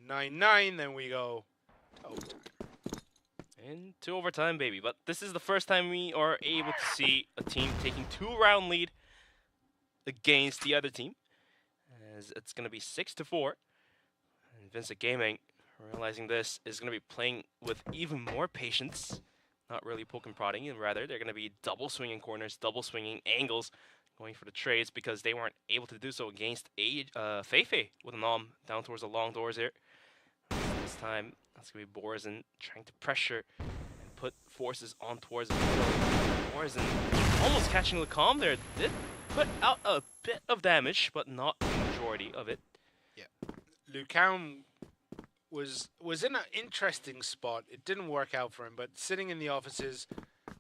9-9, then we go to overtime. Into overtime, baby. But this is the first time we are able to see a team taking 2-round lead against the other team, as it's going to be 6-4. And VINCIT Gaming, realizing this, is going to be playing with even more patience. Not really poke and prodding, and rather they're going to be double swinging corners, double swinging angles, going for the trades because they weren't able to do so against Feifei with an arm down towards the long doors here. This time, that's going to be Borzin trying to pressure and put forces on towards the middle. Borzin almost catching Lacombe there. Did put out a bit of damage, but not the majority of it. Yeah. Lucam was in an interesting spot. It didn't work out for him, but sitting in the offices,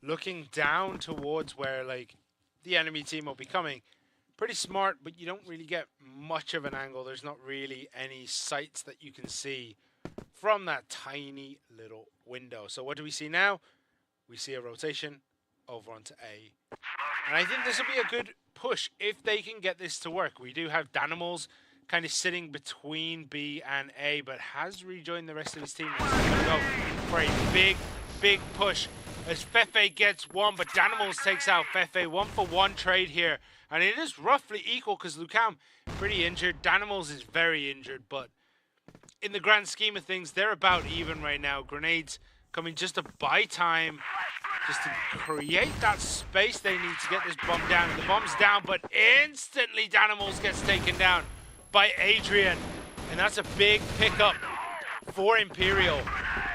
looking down towards where like the enemy team will be coming, pretty smart, but you don't really get much of an angle. There's not really any sights that you can see from that tiny little window. So what do we see now? We see a rotation over onto A. And I think this will be a good push if they can get this to work. We do have Danimals kind of sitting between B and A, but has rejoined the rest of his team. He's going to go for a big push as Fefe gets one, but Danimals takes out Fefe. 1-for-1 trade here, and it is roughly equal because Lucam pretty injured. Danimals is very injured, but in the grand scheme of things, they're about even right now. Grenades coming just to buy time, just to create that space they need to get this bomb down. The bomb's down, but instantly Danimals gets taken down by Adrian, and that's a big pickup for Imperial.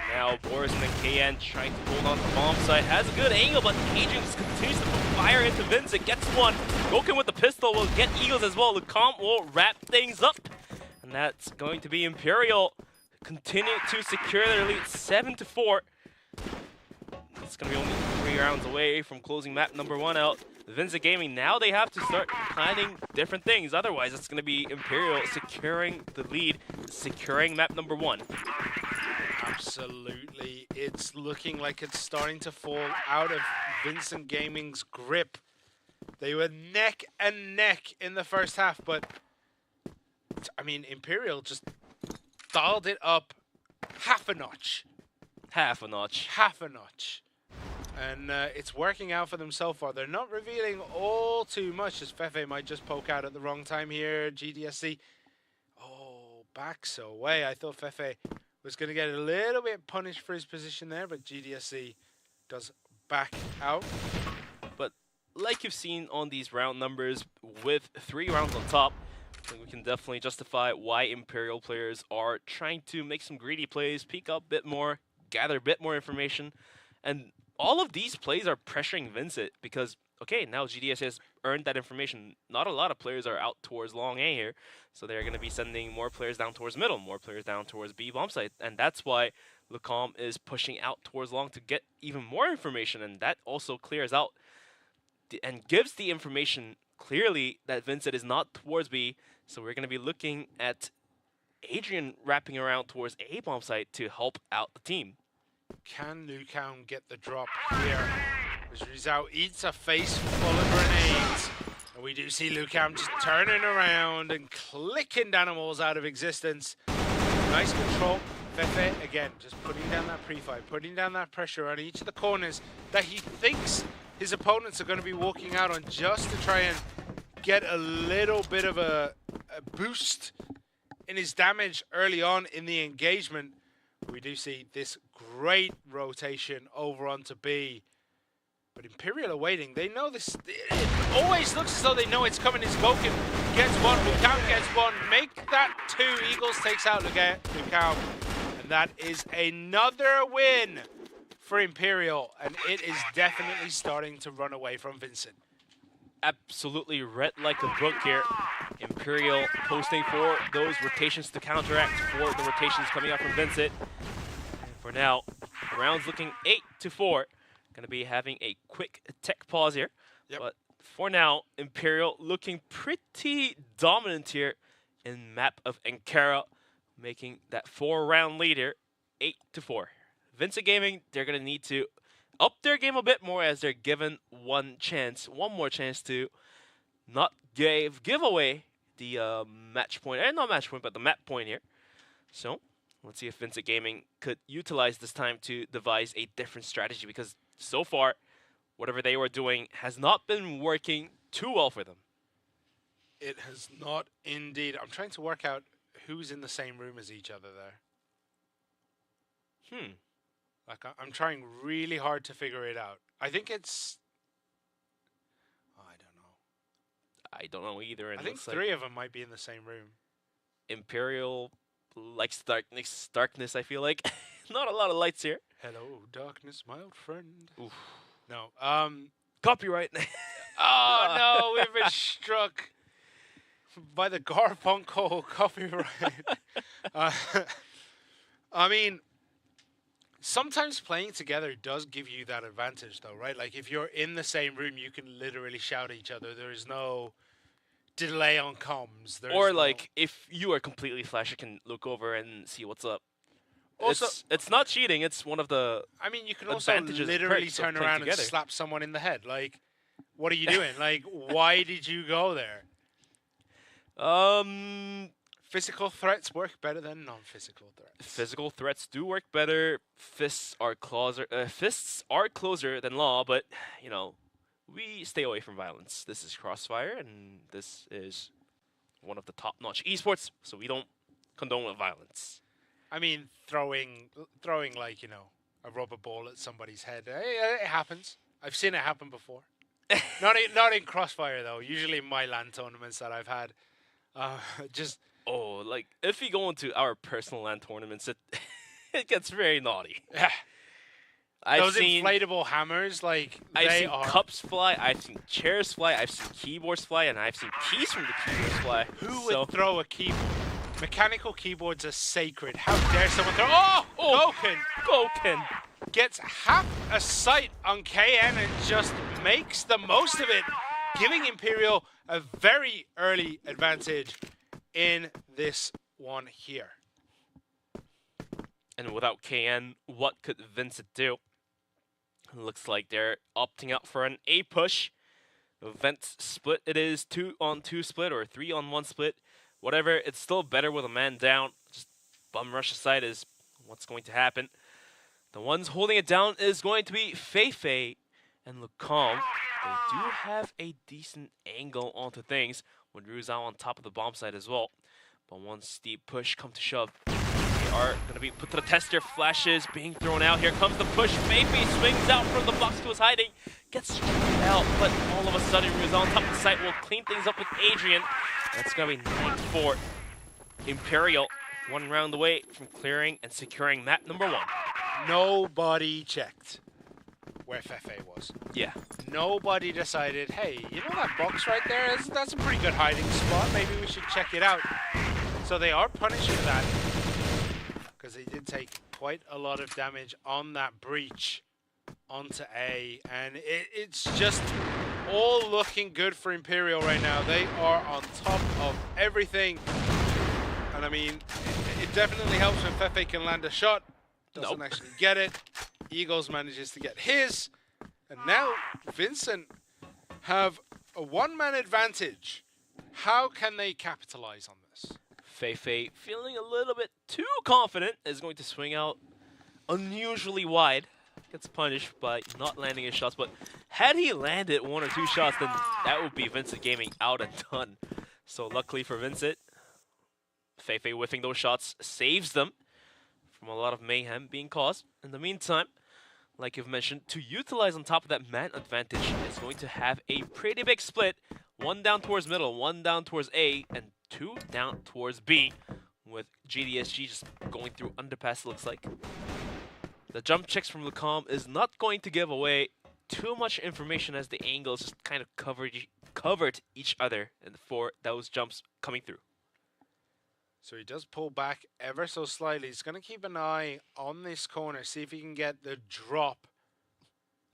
Now Boris and KN trying to hold on to the bomb site. Has a good angle, but Adrian just continues to put fire into VINCIT. Gets one. Gokun with the pistol will get Eagles as well. Lucam will wrap things up. And that's going to be Imperial continue to secure their lead 7-4. It's going to be only 3 rounds away from closing map number 1 out. VINCIT Gaming, now they have to start planning different things. Otherwise, it's going to be Imperial securing the lead, securing map number 1. Absolutely. It's looking like it's starting to fall out of VINCIT Gaming's grip. They were neck and neck in the first half, but I mean, Imperial just dialed it up half a notch. Half a notch. Half a notch. And it's working out for them so far. They're not revealing all too much, as Fefe might just poke out at the wrong time here. GDSC, oh, backs away. I thought Fefe was going to get a little bit punished for his position there, but GDSC does back out. But like you've seen on these round numbers, with 3 rounds on top, I think we can definitely justify why Imperial players are trying to make some greedy plays, peek up a bit more, gather a bit more information, and all of these plays are pressuring VINCIT because, okay, now GDS has earned that information. Not a lot of players are out towards long A here, so they're going to be sending more players down towards middle, more players down towards B bomb site, and that's why Lucam is pushing out towards long to get even more information, and that also clears out and gives the information clearly that VINCIT is not towards B, so we're going to be looking at Adrian wrapping around towards A bomb site to help out the team. Can Lucan get the drop here? As Rizal eats a face full of grenades. And we do see Lucan just turning around and clicking Danimals out of existence. Nice control. Fefe, again, just putting down that pre-fire, putting down that pressure on each of the corners that he thinks his opponents are going to be walking out on, just to try and get a little bit of a boost in his damage early on in the engagement. We do see this great rotation over onto B. But Imperial are waiting. They know this. It always looks as though they know it's coming. It's Vulcan gets one. Lucan gets one. Make that 2. Eagles takes out Lucan. And that is another win for Imperial. And it is definitely starting to run away from Vincent. Absolutely read like a book here. Imperial posting for those rotations to counteract for the rotations coming out from Vincent. And for now, the round's looking 8-4. Going to be having a quick tech pause here. Yep. But for now, Imperial looking pretty dominant here in map of Ankara, making that 4-round lead here, 8-4. Vincent Gaming, they're going to need to up their game a bit more, as they're given one more chance to not give away the match point, not match point, but the map point here. So let's see if Vincent Gaming could utilize this time to devise a different strategy, because so far, whatever they were doing has not been working too well for them. It has not indeed. I'm trying to work out who's in the same room as each other there. Like, I'm trying really hard to figure it out. I think it's... I don't know either. I think 3 of them might be in the same room. Imperial likes darkness, I feel like. Not a lot of lights here. Hello, darkness, my old friend. Oof. No. Copyright. Oh, no, we've been struck by the Garfunkel copyright. I mean, sometimes playing together does give you that advantage, though, right? Like, if you're in the same room, you can literally shout at each other. There is no delay on comms. Or, like, if you are completely flash, you can look over and see what's up. Also, it's not cheating. It's one of the I mean, you can also literally turn around and slap someone in the head. Like, what are you doing? Like, why did you go there? Physical threats work better than non-physical threats. Physical threats do work better. Fists are closer than law, but you know, we stay away from violence. This is Crossfire, and this is one of the top-notch esports, so we don't condone violence. I mean, throwing like, you know, a rubber ball at somebody's head. It happens. I've seen it happen before. not in Crossfire though. Usually in my LAN tournaments that I've had, like if you go into our personal LAN tournaments, it gets very naughty. Yeah. Those inflatable hammers, like I've seen cups fly, I've seen chairs fly, I've seen keyboards fly, and I've seen keys from the keyboards fly. Who would throw a keyboard? Mechanical keyboards are sacred. How dare someone throw... Oh! Goken! Gets half a sight on KN and just makes the most of it, giving Imperial a very early advantage in this one here. And without KN, what could Vincent do? Looks like they're opting out for an A push. Vent split. It is 2-on-2 split or 3-on-1 split. Whatever, it's still better with a man down. Just bum rush aside is what's going to happen. The ones holding it down is going to be Feifei and Lucan. They do have a decent angle onto things with Ruzao on top of the bomb site as well. But once steep push come to shove, they are going to be put to the test. Their flashes being thrown out. Here comes the push. Feifei swings out from the box he was hiding. Gets straight out, but all of a sudden Ruzao on top of the site will clean things up with Adrian. That's going to be 9-4. Imperial, 1 round away from clearing and securing map number 1. Nobody checked where Fefe was. Yeah. Nobody decided, hey, you know that box right there? That's a pretty good hiding spot. Maybe we should check it out. So they are punished for that, because they did take quite a lot of damage on that breach onto A. And it's just all looking good for Imperial right now. They are on top of everything. And And I mean, it definitely helps when Fefe can land a shot. Doesn't actually get it. Eagles manages to get his. And now Vincent have a one-man advantage. How can they capitalize on this? Fefe, feeling a little bit too confident, is going to swing out unusually wide. Gets punished by not landing his shots, but had he landed 1 or 2 shots, then that would be Vincent Gaming out and done. So luckily for Vincent, Fefe whiffing those shots saves them from a lot of mayhem being caused. In the meantime, like you've mentioned, to utilize on top of that man advantage is going to have a pretty big split. 1 down towards middle, 1 down towards A, and 2 down towards B, with GDSG just going through underpass, looks like. The jump checks from Lucom is not going to give away too much information, as the angles just kind of covered each other and for those jumps coming through. So he does pull back ever so slightly. He's going to keep an eye on this corner, see if he can get the drop.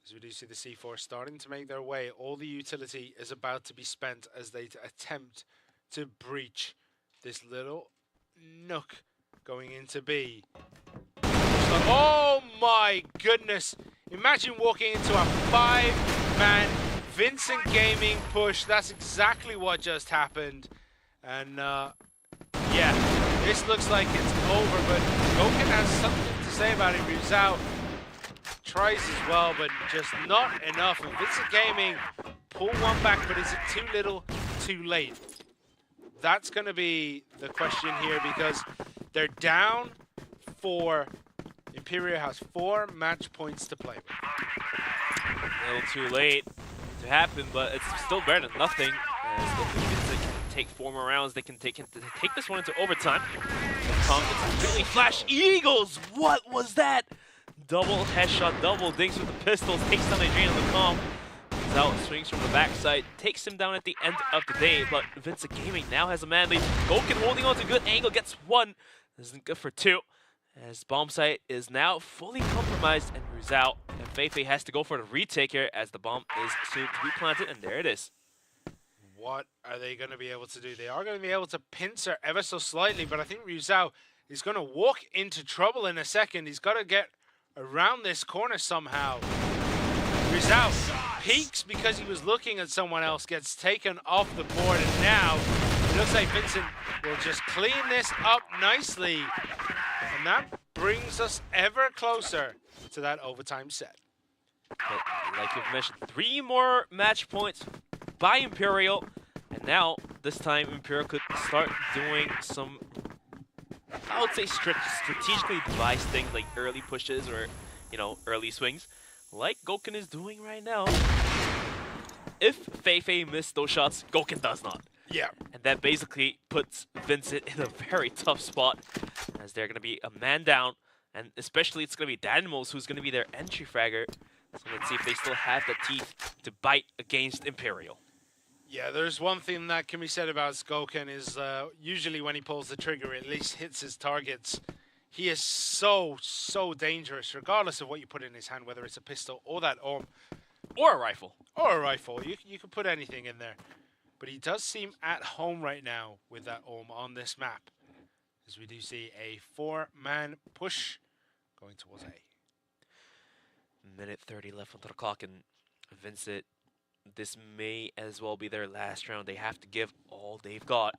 As we do see the C4 starting to make their way. All the utility is about to be spent as they attempt to breach this little nook going into B. Oh my goodness. Imagine walking into a 5-man Vincent Gaming push. That's exactly what just happened. And yeah, this looks like it's over, but Goken has something to say about it. Rizal tries as well, but just not enough. And Vincent Gaming pull one back, but is it too little, too late? That's going to be the question here, because they're down 4. Imperial has 4 match points to play with. A little too late to happen, but it's still better than nothing. As they can take 4 more rounds, they can take this one into overtime. Tom gets completely flash. Eagles! What was that? Double headshot, double dinks with the pistols, takes down Adrian on the com. Out, swings from the backside, takes him down at the end of the day, but Vincent Gaming now has a man lead. Goken holding on to good angle, gets 1. This isn't good for 2. As bomb site is now fully compromised and Rizal and Fefe has to go for the retake here, as the bomb is soon to be planted, and there it is. What are they going to be able to do? They are going to be able to pincer ever so slightly, but I think Rizal is going to walk into trouble in a second. He's got to get around this corner somehow. Rizal peeks because he was looking at someone else, gets taken off the board, and now it looks like Vincent will just clean this up nicely. And that brings us ever closer to that overtime set. But like you've mentioned, 3 more match points by Imperial. And now, this time, Imperial could start doing some, I would say, strategically devised things like early pushes or, early swings, like Goken is doing right now. If Fefe missed those shots, Goken does not. Yeah. And that basically puts Vincent in a very tough spot, as they're going to be a man down, and especially it's going to be Dynamos who's going to be their entry fragger. So let's see if they still have the teeth to bite against Imperial. Yeah, there's one thing that can be said about Goken is usually when he pulls the trigger, it at least hits his targets. He is so dangerous, regardless of what you put in his hand, whether it's a pistol or that arm. Or a rifle. Or a rifle. You can put anything in there. But he does seem at home right now with that arm on this map, as we do see a 4-man push going towards A. Minute 30 left on the clock, and Vincent, this may as well be their last round. They have to give all they've got.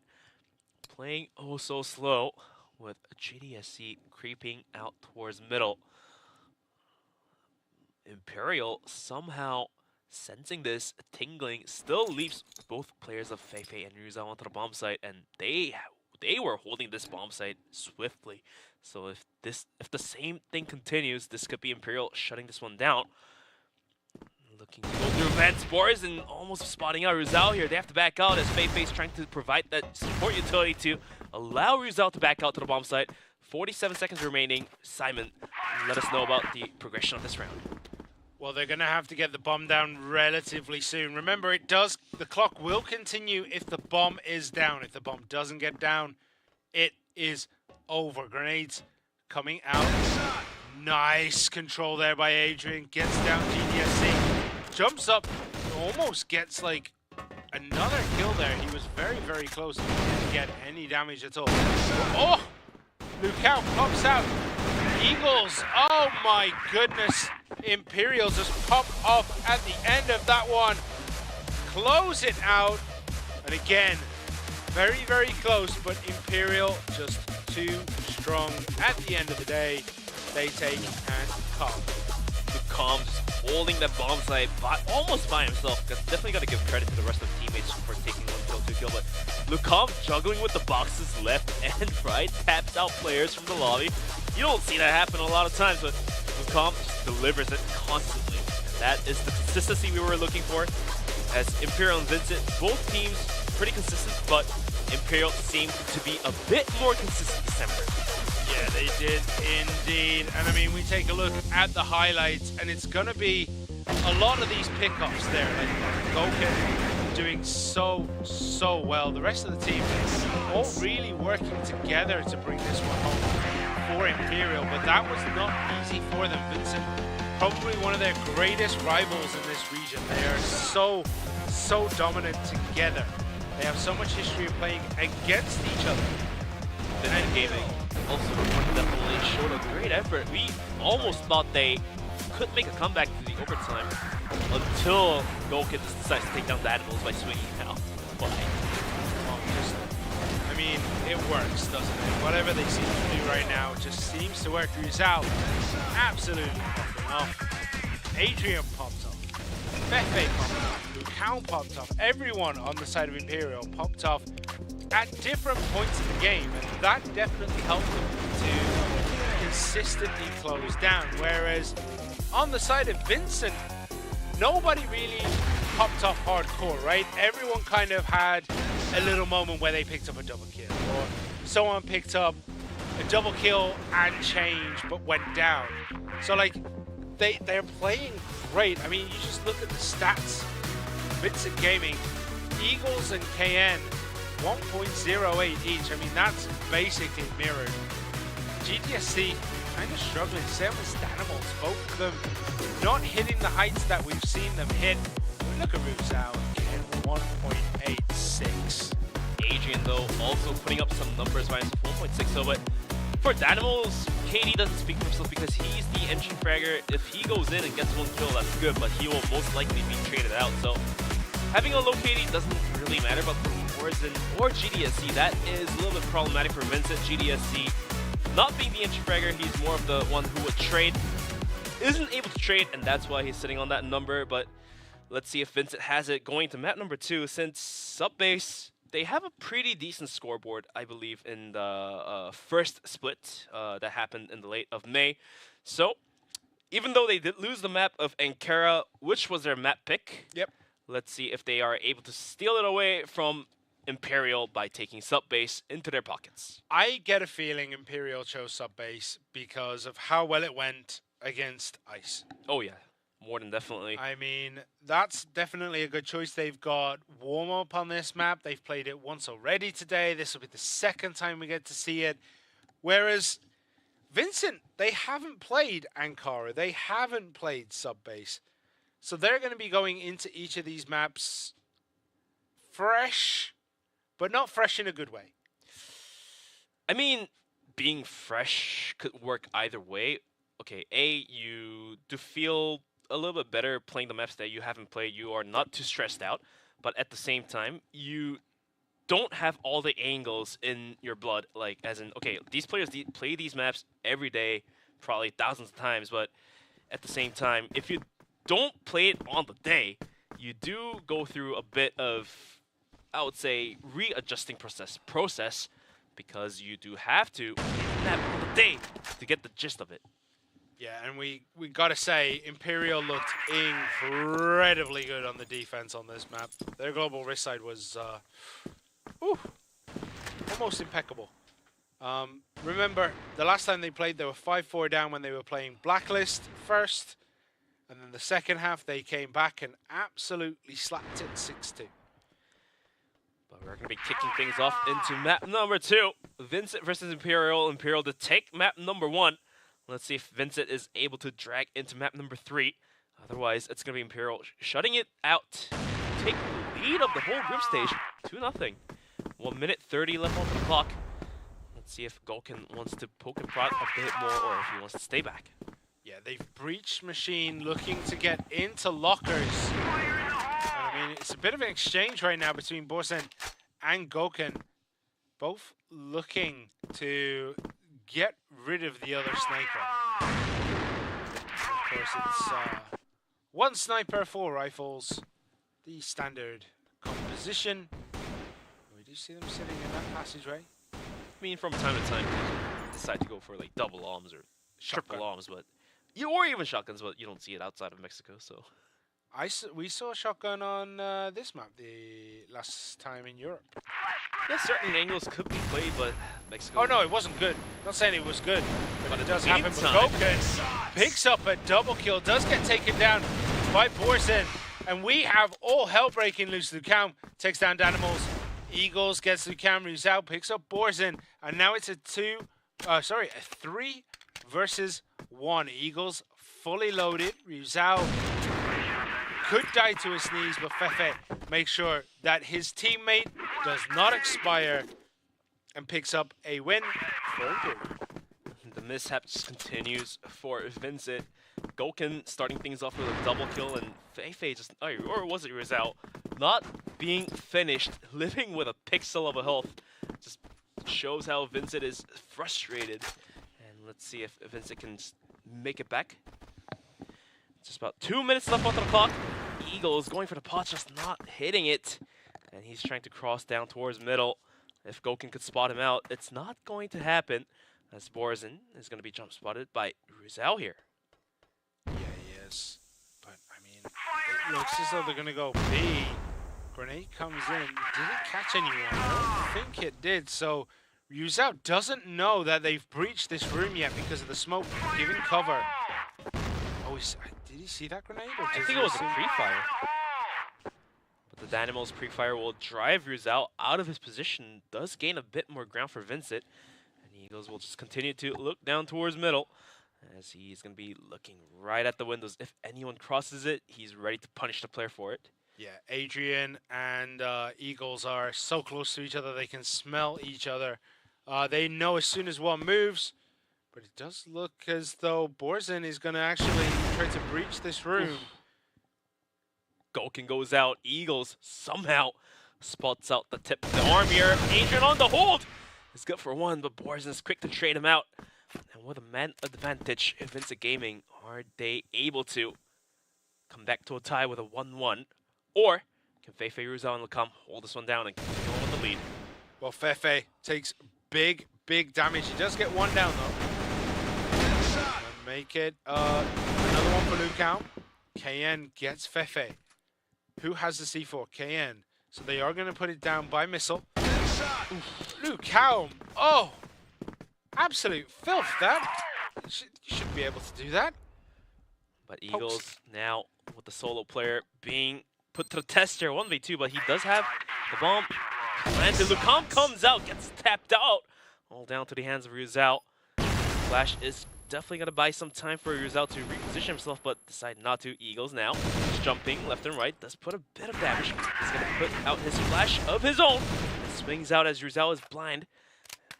Playing oh so slow, with GDSC creeping out towards middle. Imperial somehow sensing this, tingling, still leaves both players of Fefe and Rizal onto the bomb site, and they were holding this bomb site swiftly. So if the same thing continues, this could be Imperial shutting this one down. Looking to go through Van Spores and almost spotting out Rizal here. They have to back out, as Feifei's trying to provide that support utility to allow Rizal to back out to the bomb site. 47 seconds remaining. Simon, let us know about the progression of this round. Well, they're going to have to get the bomb down relatively soon. Remember, the clock will continue if the bomb is down. If the bomb doesn't get down, it is over. Grenades coming out. Nice control there by Adrian. Gets down GDSC. Jumps up. Almost gets like a another kill there. He was very, very close. He didn't get any damage at all. Oh! Lukau pops out. Eagles, oh my goodness. Imperial just pop off at the end of that one. Close it out. And again, very, very close, but Imperial just too strong. At the end of the day, they take and come. Calm just holding that bomb site almost by himself. Definitely got to give credit to the rest of the teammates for taking 1 kill, 2 kill. But Lucom juggling with the boxes left and right, taps out players from the lobby. You don't see that happen a lot of times, but Lucom delivers it constantly. And that is the consistency we were looking for. As Imperial and Vincit, both teams pretty consistent, but Imperial seemed to be a bit more consistent this time around. Yeah, they did indeed. And I mean, we take a look at the highlights, and it's going to be a lot of these pickups there. Like Goken doing so well. The rest of the team all really working together to bring this one home for Imperial, but that was not easy for them. Vincent, probably one of their greatest rivals in this region. They are so dominant together. They have so much history of playing against each other. And gaming also definitely showed a great effort. We almost thought they could make a comeback to the overtime until Goken just decides to take down the animals by swinging out. But I mean, it works, doesn't it? Whatever they seem to do right now just seems to work. Rizal absolutely popping off. Adrian popped off. Fefe popped off. Lucão popped off. Everyone on the side of Imperial popped off at different points in the game, and that definitely helped them to consistently close down. Whereas on the side of Vincent, nobody really popped off hardcore, right? Everyone kind of had a little moment where they picked up a double kill, or someone picked up a double kill and change but went down. So like they're playing great. I mean, you just look at the stats. Vincent Gaming, Eagles and KN 1.08 each. I mean, that's basically mirrored. GTSC kind of struggling. Same with Stanimals. Both of them not hitting the heights that we've seen them hit. Look at Rizal again, 1.86. Adrian, though, also putting up some numbers by 1.6. So, but for Danimals, KD doesn't speak for himself because he's the engine fragger. If he goes in and gets 1 kill, that's good, but he will most likely be traded out. So, having a low KD doesn't really matter, but for Warzone or GDSC, that is a little bit problematic for Vincent. GDSC, not being the engine fragger, he's more of the one who would trade. Isn't able to trade, and that's why he's sitting on that number, but let's see if Vincent has it going to map number 2. Since Subbase, they have a pretty decent scoreboard, I believe, in the first split that happened in the late of May. So, even though they did lose the map of Ankara, which was their map pick, yep. Let's see if they are able to steal it away from Imperial by taking Subbase into their pockets. I get a feeling Imperial chose Subbase because of how well it went against Ice. Oh yeah, more than definitely. I mean, that's definitely a good choice. They've got warm-up on this map. They've played it once already today. This will be the second time we get to see it. Whereas Vincent, they haven't played Ankara. They haven't played Subbase. So they're going to be going into each of these maps fresh, but not fresh in a good way. I mean, being fresh could work either way. Okay, you do feel a little bit better playing the maps that you haven't played. You are not too stressed out, but at the same time, you don't have all the angles in your blood. Like, as in, okay, these players play these maps every day, probably thousands of times, but at the same time, if you don't play it on the day, you do go through a bit of, I would say, readjusting process because you do have to map on the day to get the gist of it. Yeah, and we gotta say, Imperial looked incredibly good on the defense on this map. Their global risk side was almost impeccable. Remember, the last time they played, they were 5-4 down when they were playing Blacklist first. And then the second half, they came back and absolutely slapped it 6-2. But we're going to be kicking things off into map number 2. Vincit versus Imperial. Imperial to take map number 1. Let's see if Vincit is able to drag into map number 3. Otherwise, it's going to be Imperial shutting it out take the lead of the whole group stage, 2-0. 1 minute 30 left on the clock. Let's see if Gulkin wants to poke and prod a bit more or if he wants to stay back. Yeah, they've breached Machine, looking to get into lockers. And I mean, it's a bit of an exchange right now between Borsen and Gulkin. Both looking to get rid of the other sniper. Of course, it's 1 sniper, 4 rifles. The standard composition. We do see them sitting in that passageway. I mean, from time to time, you decide to go for like double arms or triple arms, but or even shotguns, but you don't see it outside of Mexico. So we saw a shotgun on this map the last time in Europe. Yeah, certain angles could be played, but Mexico. Oh no, it wasn't good. Not saying it was good, but it does happen. But meantime, Gulkin picks up a double kill, does get taken down by Borsen, and we have all hell breaking loose. Lucam takes down Danimals. Eagles gets Lucam. Rizal picks up Borsen, and now it's a 3 versus 1. Eagles fully loaded. Rizal could die to his knees, but Fefe makes sure that his teammate does not expire and picks up a win for good. The mishap just continues for VINCIT. Gulkin starting things off with a double kill, and Fefe just, or was it Rizal, not being finished, living with a pixel of a health. Just shows how VINCIT is frustrated. And let's see if VINCIT can make it back. Just about 2 minutes left on the clock. Eagles going for the pot, just not hitting it. And he's trying to cross down towards middle. If Gulkin could spot him out, it's not going to happen, as Borzen is going to be jump spotted by Rizal here. Yeah, he is. But, I mean, it looks as though they're going to go B. Grenade comes in. Did it catch anyone? I don't think it did. So, Rizal doesn't know that they've breached this room yet because of the smoke giving cover. Oh, did he see that grenade? Or I think it was a pre-fire. But the Danimals pre-fire will drive Rizal out of his position. Does gain a bit more ground for VINCIT. And Eagles will just continue to look down towards middle, as he's going to be looking right at the windows. If anyone crosses it, he's ready to punish the player for it. Yeah, Adrian and Eagles are so close to each other, they can smell each other. They know as soon as one moves, but it does look as though Borzen is going to actually try to breach this room. Gulkin goes out. Eagles somehow spots out the tip of the arm here. Adrian on the hold. It's good for 1, but Borzen is quick to trade him out. And with a man advantage, VINCIT Gaming, are they able to come back to a tie with a 1-1? Or can Fefe, Rizal, and Lucam hold this one down and continue on with the lead? Well, Fefe takes big damage. He does get 1 down, though. And make it another one for Lucam. KN gets Fefe. Who has the C4? KN. So they are going to put it down by missile. Lucam. Oh, absolute filth, that. You shouldn't be able to do that. But Eagles now with the solo player being put to the test here, 1v2, but he does have the bomb planted. Lucam comes out, gets tapped out. All down to the hands of Rizal. Flash is definitely going to buy some time for Rizal to reposition himself, but decide not to. Eagles now just jumping left and right. Does put a bit of damage. He's going to put out his flash of his own. Swings out as Rizal is blind.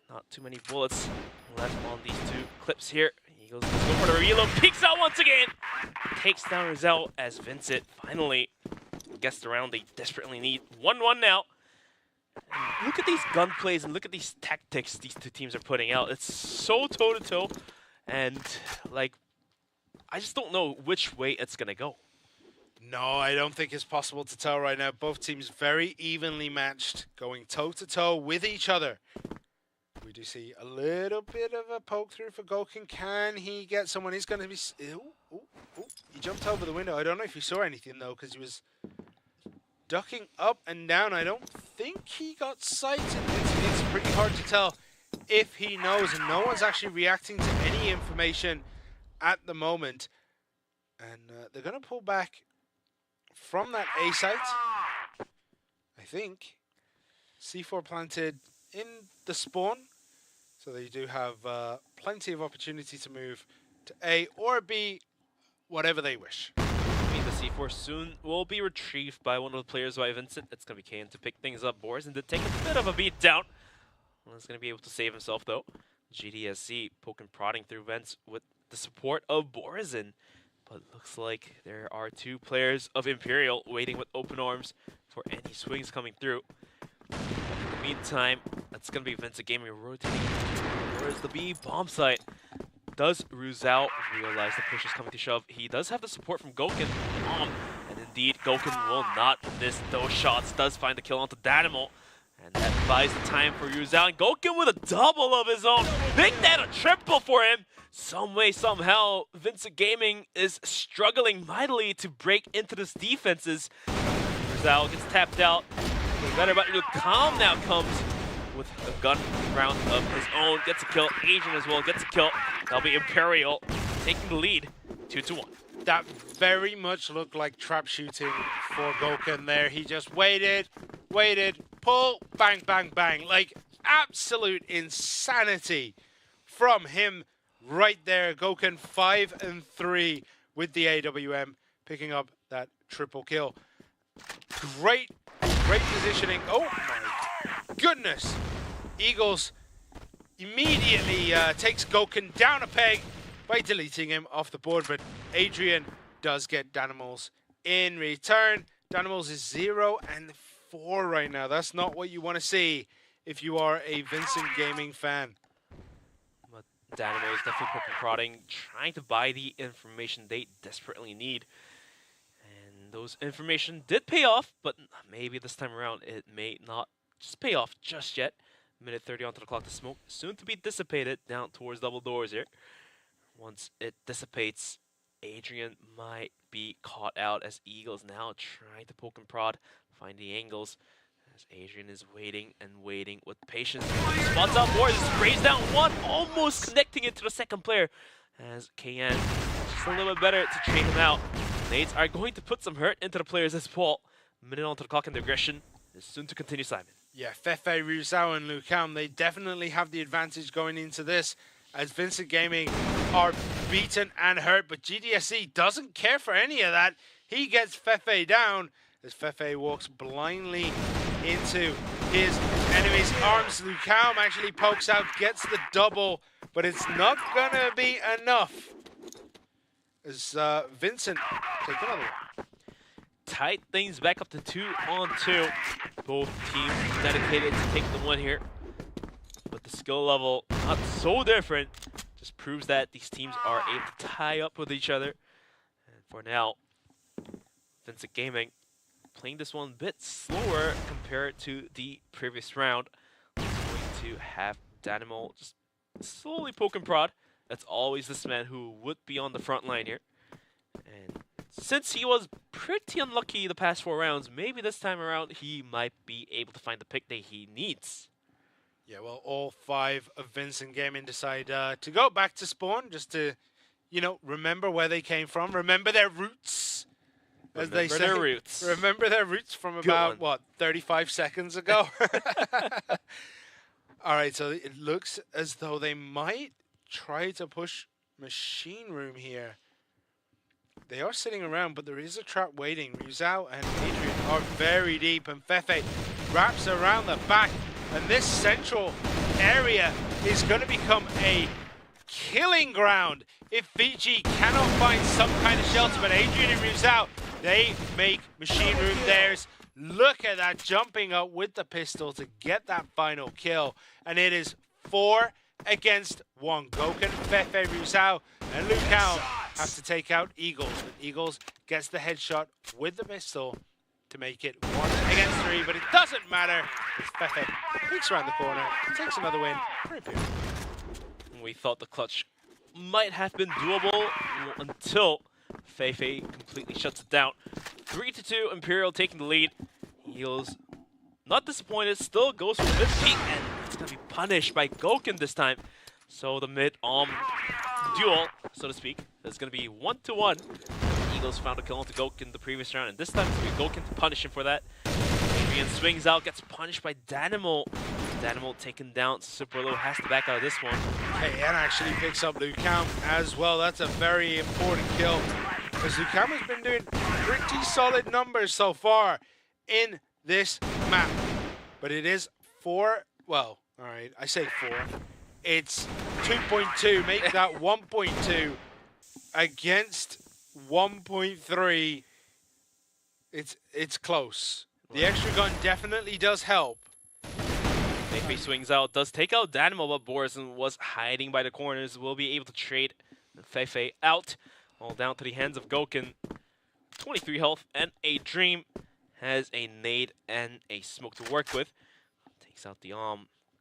Not too many bullets left on these 2 clips here. Eagles go for the reload. Peeks out once again. Takes down Rizal as VINCIT finally gets the round they desperately need. 1-1 now. And look at these gun plays and look at these tactics these 2 teams are putting out. It's so toe-to-toe. And, like, I just don't know which way it's going to go. No, I don't think it's possible to tell right now. Both teams very evenly matched, going toe-to-toe with each other. We do see a little bit of a poke through for Gulkin. Can he get someone? He's going to be... He jumped over the window. I don't know if he saw anything, though, because he was ducking up and down. I don't think he got sighted. It's pretty hard to tell if he knows, and no one's actually reacting to any information at the moment. And they're going to pull back from that A site, I think. C4 planted in the spawn, so they do have plenty of opportunity to move to A or B, whatever they wish. I mean, The C4 soon will be retrieved by one of the players by VINCIT. It's going to be Kayan to pick things up. Boris did take a bit of a beat down. He's going to be able to save himself though. GDSC poking prodding through vents with the support of Borizin. But looks like there are two players of Imperial waiting with open arms for any swings coming through. In the meantime, that's going to be VINCIT Gaming rotating towards the B bomb site. Does Ruzao realize the push is coming to shove? He does have the support from Goken. And indeed, Goken will not miss those shots. Does find the kill onto Danimal. And that buys the time for Ruzao. And Goken with a double of his own. Make that a triple for him. Some way, somehow, VINCIT Gaming is struggling mightily to break into this defenses. Ruzao gets tapped out. The better but Lucam now comes with a gun round of his own. Gets a kill. Adrian as well gets a kill. That'll be Imperial taking the lead, 2-1. That very much looked like trap shooting for Goken there. He just waited, pull, bang, bang, bang. Like absolute insanity from him right there. Goken 5-3 with the AWM, picking up that triple kill. Great positioning. Oh my goodness. Eagles immediately takes Goken down a peg by deleting him off the board, but Adrian does get Danimals in return. Danimals is 0-4 right now. That's not what you want to see if you are a VINCIT Gaming fan. But Danimals is definitely poking prodding, trying to buy the information they desperately need. And those information did pay off, but maybe this time around it may not just pay off just yet. Minute 30 onto the clock. The smoke soon to be dissipated down towards double doors here. Once it dissipates, Adrian might be caught out as Eagles now trying to poke and prod, find the angles. As Adrian is waiting and waiting with patience. He spots out Boris, sprays down one, almost connecting it to the second player. As KN just a little bit better to trade him out. Nades are going to put some hurt into the players as well. Minute onto the clock and the aggression is soon to continue, Simon. Yeah, Fefe, Ruzao, and Lucam, they definitely have the advantage going into this, as VINCIT Gaming are beaten and hurt, but GDSC doesn't care for any of that. He gets Fefe down as Fefe walks blindly into his enemy's arms. Lucam actually pokes out, gets the double, but it's not gonna be enough as VINCIT take another one. Tight things back up to 2-on-2. Both teams dedicated to take the win here. But the skill level, not so different. Just proves that these teams are able to tie up with each other. And for now, VINCIT Gaming playing this one a bit slower compared to the previous round. It's going to have Danimal just slowly poke and prod. That's always this man who would be on the front line here. And since he was pretty unlucky the past 4 rounds, maybe this time around he might be able to find the pick that he needs. Yeah, well, all 5 of VINCIT Gaming decide to go back to spawn just to, you know, remember where they came from, remember their roots, as they say. Remember their roots. Remember their roots from about, what, 35 seconds ago? All right, so it looks as though they might try to push Machine Room here. They are sitting around, but there is a trap waiting. Ruzao and Adrian are very deep, and Fefe wraps around the back. And this central area is going to become a killing ground if Fiji cannot find some kind of shelter. But Adrian and Ruzao, they make Machine Room theirs. Look at that, jumping up with the pistol to get that final kill. And it is 4 against 1. Goken, Fefe, Ruzao, and Lucao have to take out Eagles. But Eagles gets the headshot with the pistol to make it 1 against 3, but it doesn't matter. It's Fefe peeks around the corner, takes another win for Imperial. We thought the clutch might have been doable until Fefe completely shuts it down. 3-2, Imperial taking the lead. Eagles not disappointed, still goes for the mid peak, and it's gonna be punished by Goken this time. So the mid duel, so to speak, is gonna be 1-1. Eagles found a kill onto Goken the previous round, and this time it's going to be Goken to punish him for that. Adrian swings out, gets punished by Danimal. Danimal taken down. Superlo has to back out of this one. KN actually picks up Lucam as well. That's a very important kill because Lukama's been doing pretty solid numbers so far in this map. But it is 4, well, all right, I say 4. It's 2.2, make that 1.2 against 1.3. It's close. The extra gun definitely does help. Maybe swings out, does take out Dynamo, but Borzen was hiding by the corners. Will be able to trade Feifei out. All down to the hands of Gokun. 23 health and a Dream. Has a nade and a smoke to work with. Takes out the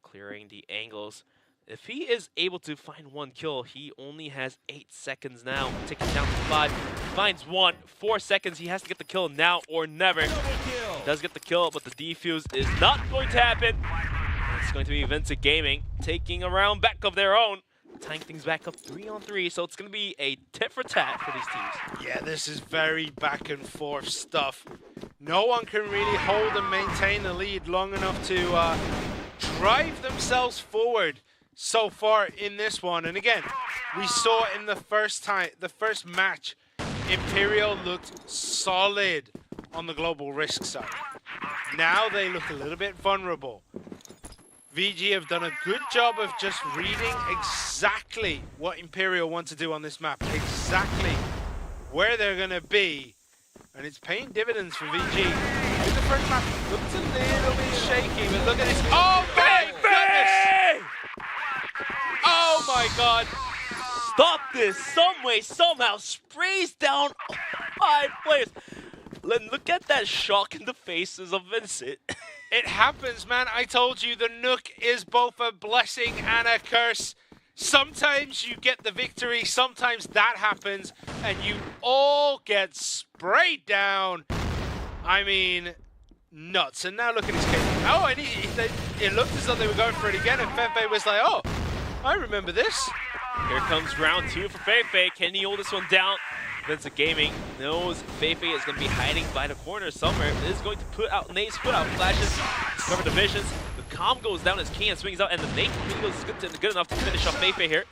clearing the angles. If he is able to find 1 kill, he only has 8 seconds now. Ticking down to 5. Finds 1. 4 seconds. He has to get the kill now or never. Does get the kill, but the defuse is not going to happen. It's going to be VINCIT Gaming taking a round back of their own. Tying things back up 3-on-3, so it's going to be a tit for tat for these teams. Yeah, this is very back and forth stuff. No one can really hold and maintain the lead long enough to drive themselves forward so far in this one. And again, we saw in the first match, Imperial looked solid on the global risk side. Now they look a little bit vulnerable. VG have done a good job of just reading exactly what Imperial want to do on this map, exactly where they're going to be, and it's paying dividends for VG. In the first map, looks a little bit shaky, but look at this. Oh my goodness! Oh my god! Stop this some way, somehow. Sprays down 5 players. Look at that shock in the faces of VINCIT. It happens, man. I told you the Nook is both a blessing and a curse. Sometimes you get the victory, sometimes that happens, and you all get sprayed down. I mean, nuts. And now look at his case. Oh, and it looked as though they were going for it again, and Feifei was like, oh, I remember this. Here comes round 2 for Feifei. Can he hold this one down? VINCIT Gaming knows Feifei is going to be hiding by the corner somewhere. Is going to put out nades, put out flashes, cover the visions. The calm goes down as Kian swings out, and the nade really goes good enough to finish off Feifei here.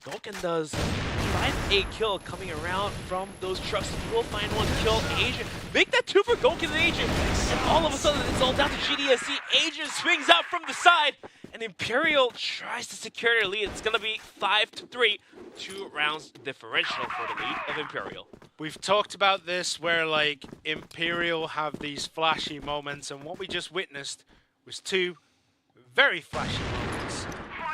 Gokun does find a kill coming around from those trucks. He will find 1 kill. Adrian, make that 2 for Gokun and Adrian. And all of a sudden, it's all down to GDSC. Adrian swings out from the side, and Imperial tries to secure their lead. It's going to be 5-3. 2 rounds differential for the lead of Imperial. We've talked about this where like Imperial have these flashy moments, and what we just witnessed was 2 very flashy moments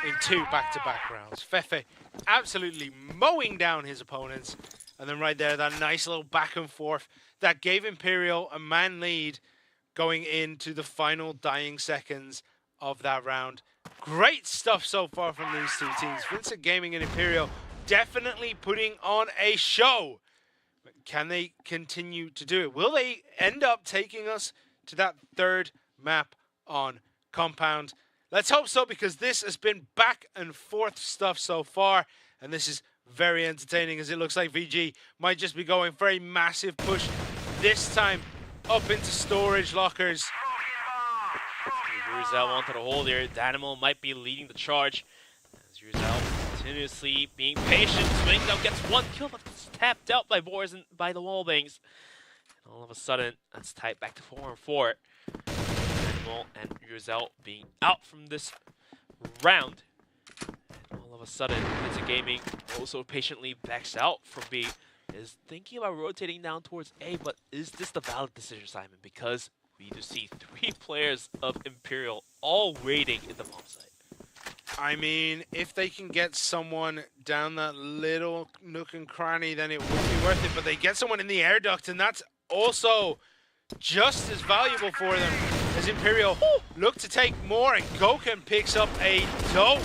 in 2 back-to-back rounds. Feifei absolutely mowing down his opponents, and then right there, that nice little back and forth that gave Imperial a man lead going into the final dying seconds of that round. Great stuff so far from these 2 teams. VINCIT Gaming and Imperial definitely putting on a show. But can they continue to do it? Will they end up taking us to that 3rd map on Compound? Let's hope so, because this has been back and forth stuff so far, and this is very entertaining, as it looks like VG might just be going for a massive push this time up into storage lockers. Ruzel wanted to hold here. Dynamo might be leading the charge. As Ruzel continuously being patient, swings out, gets 1 kill, but gets tapped out by Boars and by the wallbangs. And all of a sudden, that's tied back to 4-on-4. Dynamo and Ruzel being out from this round. And all of a sudden, VINCIT Gaming also patiently backs out from B. Is thinking about rotating down towards A, but is this the valid decision, Simon? Because we do see 3 players of Imperial all waiting in the bomb site. I mean, if they can get someone down that little nook and cranny, then it would be worth it. But they get someone in the air duct, and that's also just as valuable for them as Imperial look to take more. And Gokun picks up a dope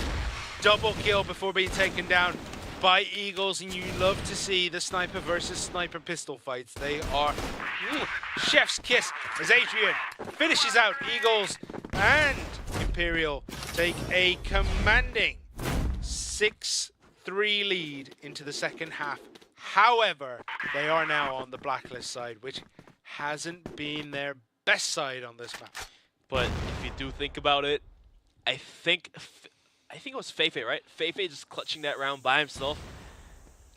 double kill before being taken down by Eagles, and you love to see the sniper versus sniper pistol fights. They are chef's kiss as Adrian finishes out Eagles, and Imperial take a commanding 6-3 lead into the second half. However, they are now on the blacklist side, which hasn't been their best side on this map. But if you do think about it, I think it was Feifei, right? Feifei just clutching that round by himself.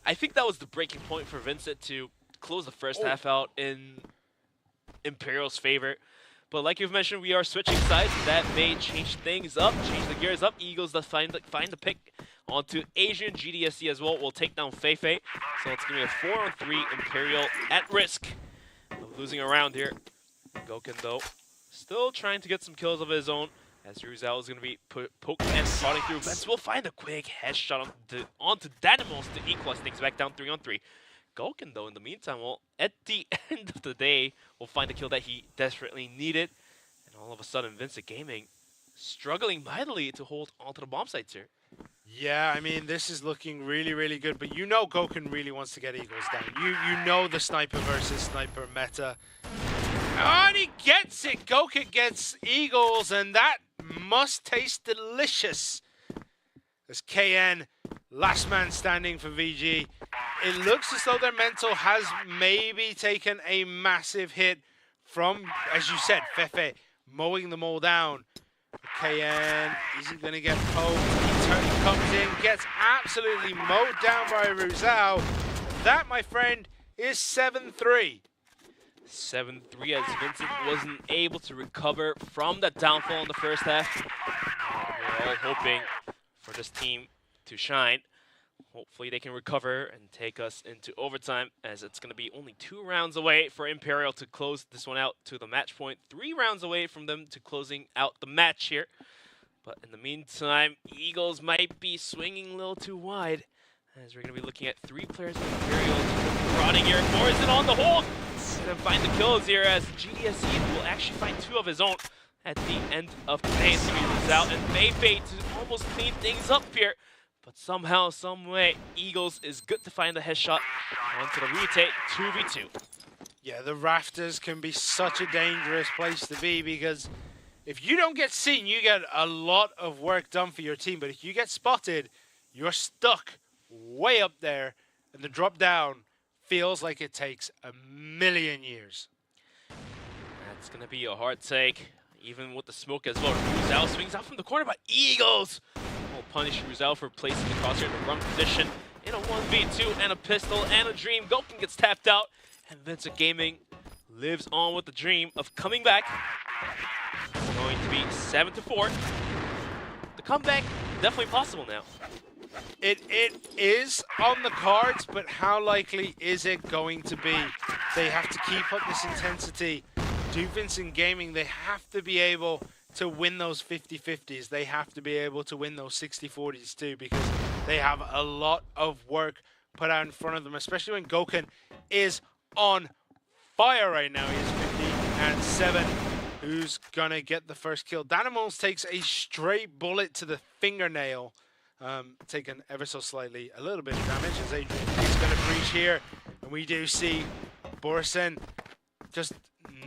I think that was the breaking point for VINCIT to close the first half out in Imperial's favor. But like you've mentioned, we are switching sides. That may change things up, change the gears up. Eagles does find the pick onto Asian. GDSC as well will take down Feifei. So it's going to be a 4-on-3 Imperial at risk of losing a round here. Gouken, though, still trying to get some kills of his own, as Rizal is going to be poking and prodding through. Vents will find a quick headshot onto Danimals to equalize things back down 3-on-3. Gouken, though, in the meantime, well, at the end of the day, will find a kill that he desperately needed. And all of a sudden, VINCIT Gaming struggling mightily to hold onto the bomb sites here. Yeah, I mean, this is looking really, really good. But you know Gouken really wants to get Eagles down. You know the sniper versus sniper meta. And he gets it! Gouken gets Eagles, and that must taste delicious. As KN, last man standing for VG. It looks as though their mental has maybe taken a massive hit from, as you said, Feifei mowing them all down. KN, is he going to get poked? He comes in, gets absolutely mowed down by Rizal. That, my friend, is 7-3. 7-3 as VINCIT wasn't able to recover from that downfall in the first half. We're all hoping for this team to shine. Hopefully they can recover and take us into overtime, as it's going to be only 2 rounds away for Imperial to close this one out to the match point. 3 rounds away from them to closing out the match here. But in the meantime, Eagles might be swinging a little too wide, as we're going to be looking at 3 players of Imperial prodding here. Morrison on the hold! Going to find the kills here, as GDSC will actually find 2 of his own at the end of today's series out. And Feifei to almost clean things up here. But somehow, some way, Eagles is good to find the headshot onto the retake, 2v2. Yeah, the rafters can be such a dangerous place to be, because if you don't get seen, you get a lot of work done for your team. But if you get spotted, you're stuck way up there, and the drop down feels like it takes a million years. That's going to be a hard take, even with the smoke as well. Rizal swings out from the corner, but Eagles will punish Rizal for placing the crosshair in the wrong position in a 1v2 and a pistol and a dream. Gouken gets tapped out, and VINCIT Gaming lives on with the dream of coming back. It's going to be 7-4. The comeback definitely possible now. It is on the cards, but how likely is it going to be? They have to keep up this intensity. Do VINCIT Gaming, they have to be able to win those 50-50s. They have to be able to win those 60-40s too, because they have a lot of work put out in front of them, especially when Gouken is on fire right now. He is 15-7. Who's gonna get the first kill? Danimals takes a straight bullet to the fingernail. Taken ever so slightly, a little bit of damage as Adrian is going to breach here. And we do see Borsen just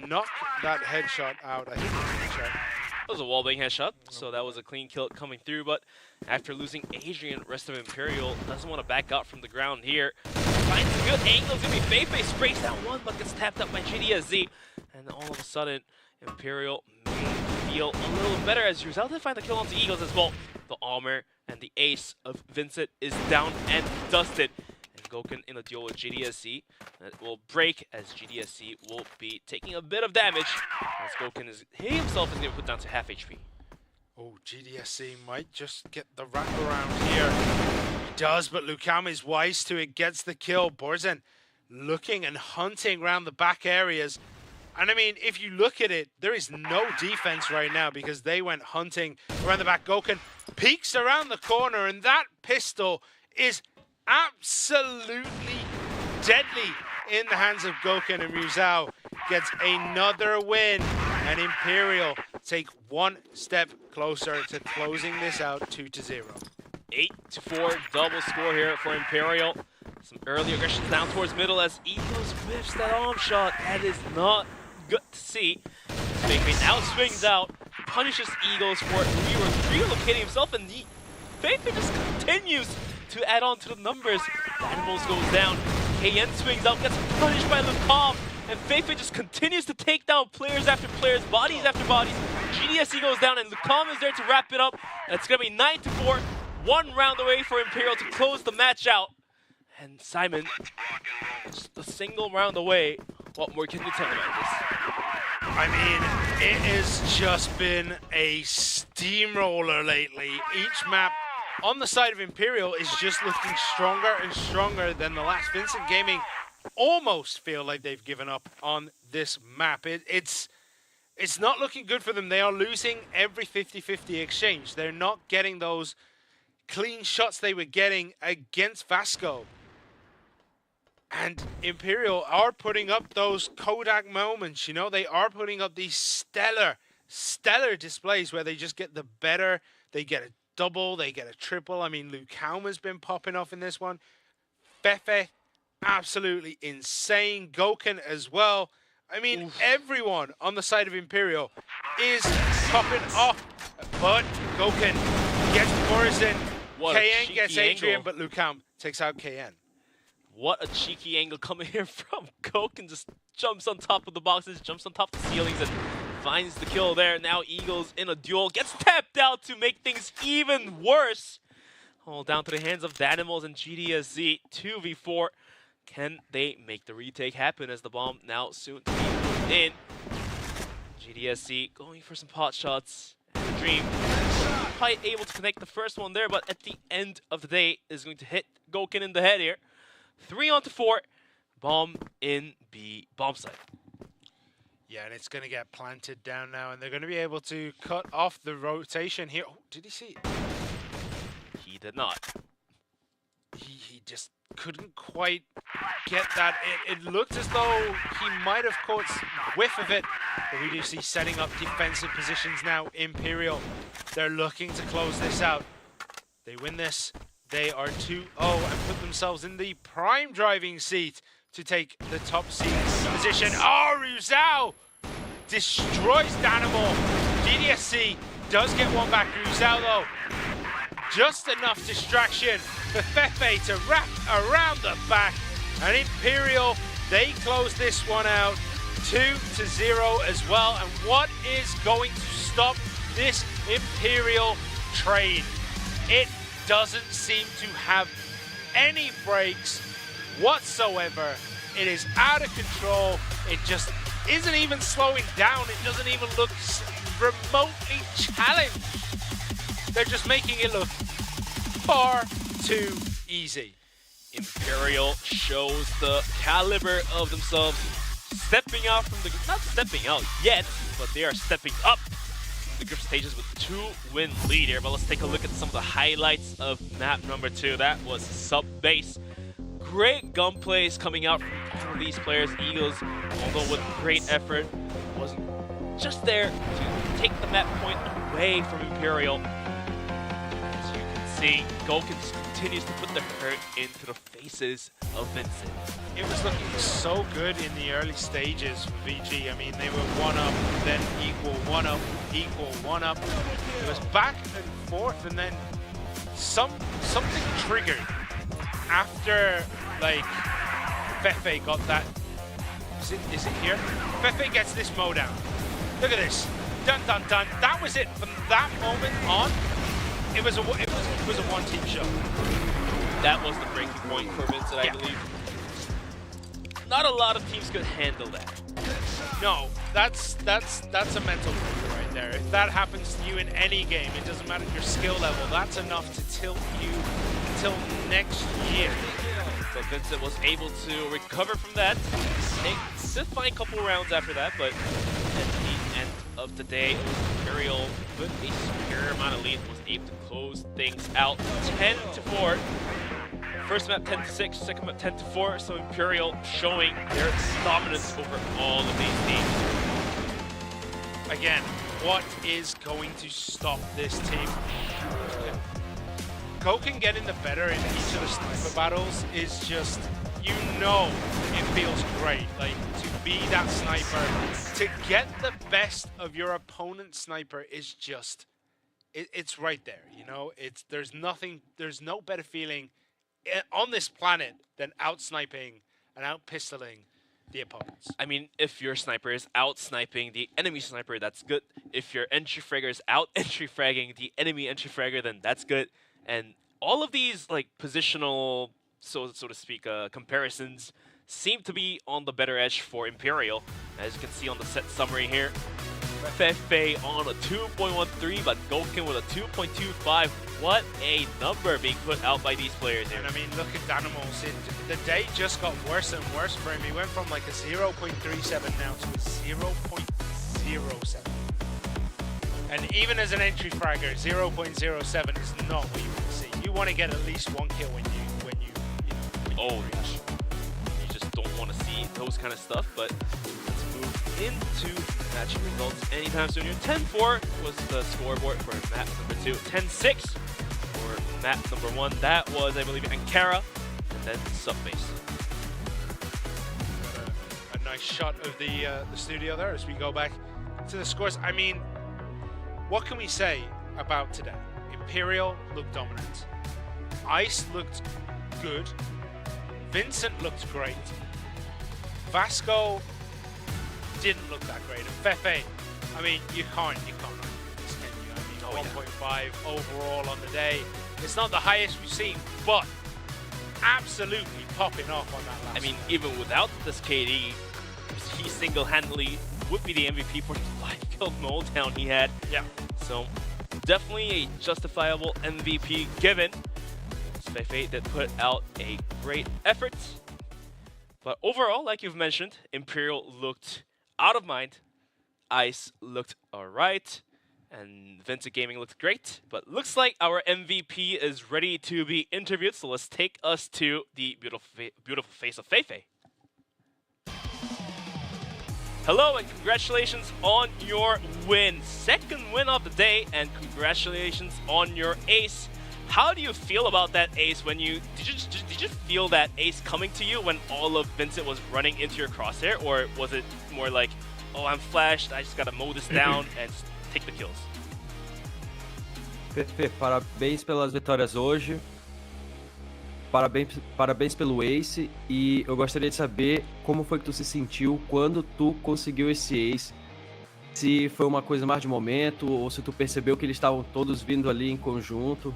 knock that headshot out. I think it was a headshot. It was a wallbang headshot, so that was a clean kill coming through. But after losing Adrian, rest of Imperial doesn't want to back out from the ground here. Finds a good angle. It's going to be Feifei, sprays down one, but gets tapped up by GDSZ. And all of a sudden, Imperial may feel a little better, as Rizal did find the kill onto Eagles as well. The armor and the ace of VINCIT is down and dusted. And Gouken in a duel with GDSC. That will break, as GDSC will be taking a bit of damage, as Gouken he himself is going to put down to half HP. Oh, GDSC might just get the wraparound here. He does, but Lukam is wise to it, gets the kill. Borsen looking and hunting around the back areas. And I mean, if you look at it, there is no defense right now, because they went hunting around the back. Gouken peeks around the corner, and that pistol is absolutely deadly in the hands of Gouken, and Rizal gets another win. And Imperial take one step closer to closing this out 2-0. 8-4 double score here for Imperial. Some early aggressions down towards middle as Eagles whiffs that arm shot. That is not good to see. Feifei now swings out, punishes Eagles for relocating himself, and Feifei just continues to add on to the numbers. The Animals goes down. KN swings out, gets punished by Lukam, and Feifei just continues to take down players after players, bodies after bodies. GDSC goes down, and Lukam is there to wrap it up. And it's going to be 9-4, 1 round away for Imperial to close the match out. And Simon, just a single round away. What more can you tell about this? I mean, it has just been a steamroller lately. Each map on the side of Imperial is just looking stronger and stronger than the last. Vincent Gaming almost feel like they've given up on this map. It's not looking good for them. They are losing every 50-50 exchange. They're not getting those clean shots they were getting against VASCO. And Imperial are putting up those Kodak moments, you know? They are putting up these stellar displays where they just get the better. They get a double, they get a triple. I mean, Lucauma's been popping off in this one. Fefe, absolutely insane. Goken as well. I mean, everyone on the side of Imperial is popping off. But Goken gets Morrison. KN gets Adrian, but Lucaum takes out KN. What a cheeky angle coming here from Goken. Just jumps on top of the boxes, jumps on top of the ceilings, and finds the kill there. Now Eagles in a duel. Gets tapped out to make things even worse. All down to the hands of Danimals and GDSZ. 2v4. Can they make the retake happen as the bomb now soon to be put in? GDSZ going for some pot shots. And Dream quite able to connect the first one there, but at the end of the day is going to hit Goken in the head here. 3-on-4. Bomb in B bomb site. Yeah, and it's going to get planted down now, and they're going to be able to cut off the rotation here. Oh, did he see it? He did not. He just couldn't quite get that. It looked as though he might have caught whiff of it, but we do see setting up defensive positions now. Imperial, they're looking to close this out. They win this. They are 2-0 and put themselves in the prime driving seat to take the top seed position. Oh, Ruzao destroys Danimal. GDSC does get one back. Ruzao, though, just enough distraction for Fefe to wrap around the back. And Imperial, they close this one out 2-0 as well. And what is going to stop this Imperial train? It doesn't seem to have any brakes whatsoever. It is out of control. It just isn't even slowing down. It doesn't even look remotely challenged. They're just making it look far too easy. Imperial shows the caliber of themselves, stepping out from the, not stepping out yet, but they are stepping up the group stages with 2-win lead here. But let's take a look at some of the highlights of map number 2. That was sub-base. Great gunplays coming out from these players. Eagles, although with great effort, wasn't just there to take the map point away from Imperial. As you can see, Goken continues to put the hurt into the faces of Vincent. It was looking so good in the early stages for VG. I mean, they were 1-up, then equal, 1-up, equal, 1-up. It was back and forth, and then something triggered after, like, Fefe got that. Is it here? Fefe gets this mow down. Look at this. Dun dun dun. That was it. From that moment on, it was a one-team show. That was the breaking point for Vincent, I believe. Not a lot of teams could handle that. No, that's a mental break right there. If that happens to you in any game, it doesn't matter your skill level. That's enough to tilt you until next year. So Vincent was able to recover from that. They did find a couple rounds after that, but at the end of the day, it was Imperial with a superior amount of lead, was able to close things out 10-4. First map 10-6, second map 10-4. So Imperial showing their dominance over all of these teams. Again, what is going to stop this team? Goken getting the better in each of the sniper battles is just, you know, it feels great. Like, to be that sniper, to get the best of your opponent's sniper is just, it's right there, you know? There's no better feeling on this planet than out-sniping and out-pistoling the opponents. I mean, if your sniper is out-sniping the enemy sniper, that's good. If your entry fragger is out-entry fragging the enemy entry fragger, then that's good. And all of these, like, positional so to speak, comparisons seem to be on the better edge for Imperial. As you can see on the set summary here, FFA on a 2.13, but Goken with a 2.25. What a number being put out by these players here. And I mean, look at Danimals. The day just got worse and worse for him. He went from like a 0.37 now to a 0.07. And even as an entry fragger, 0.07 is not what you want to see. You want to get at least one kill when you reach. You just don't want to see those kind of stuff, but let's move into match results anytime soon here. 10-4 was the scoreboard for map number 2. 10-6 for map number 1. That was, I believe, Ankara, and then Subbase. A nice shot of the studio there as we go back to the scores. I mean, what can we say about today? Imperial looked dominant. Ice looked good. Vincent looked great. VASCO didn't look that great. And Fefe, I mean, you can't argue this, can you? I mean, 1.5 overall on the day. It's not the highest we've seen, but absolutely popping off on that last. I mean, even without this KD, he single-handedly would be the MVP for the 5-kill Moldown he had. Yeah. So definitely a justifiable MVP given. Fefe did put out a great effort. But overall, like you've mentioned, Imperial looked out of mind. Ice looked alright. And VINCIT Gaming looked great. But looks like our MVP is ready to be interviewed. So let's take us to the beautiful face of Fefe. Hello and congratulations on your win. Second win of the day, and congratulations on your ace. How do you feel about that ace when did you feel that ace coming to you when all of VINCIT was running into your crosshair, or was it more like, oh, I'm flashed, I just gotta mow this down and take the kills? Fefe, parabéns pelas vitórias hoje. Parabéns pelo ace, e eu gostaria de saber como foi que tu se sentiu quando tu conseguiu esse ace. Se foi uma coisa mais de momento, ou se tu percebeu que eles estavam todos vindo ali em conjunto.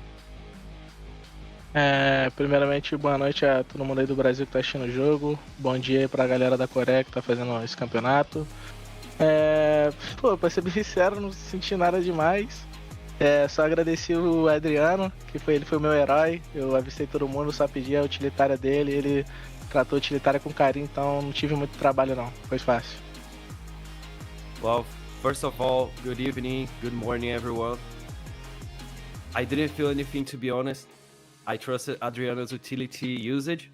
Primeiramente, boa noite a todo mundo aí do Brasil que tá assistindo o jogo. Bom dia aí pra galera da Coreia que tá fazendo esse campeonato. Pra ser bem sincero, não senti nada demais. Só agradeci o Adriano, que ele foi o meu herói. Eu avistei todo mundo, só pedi a utilitária dele. Ele tratou a utilitária com carinho, então não tive muito trabalho não. Foi fácil. Well, first of all, good evening, good morning everyone. I didn't feel anything, to be honest. I trusted Adriano's utility usage.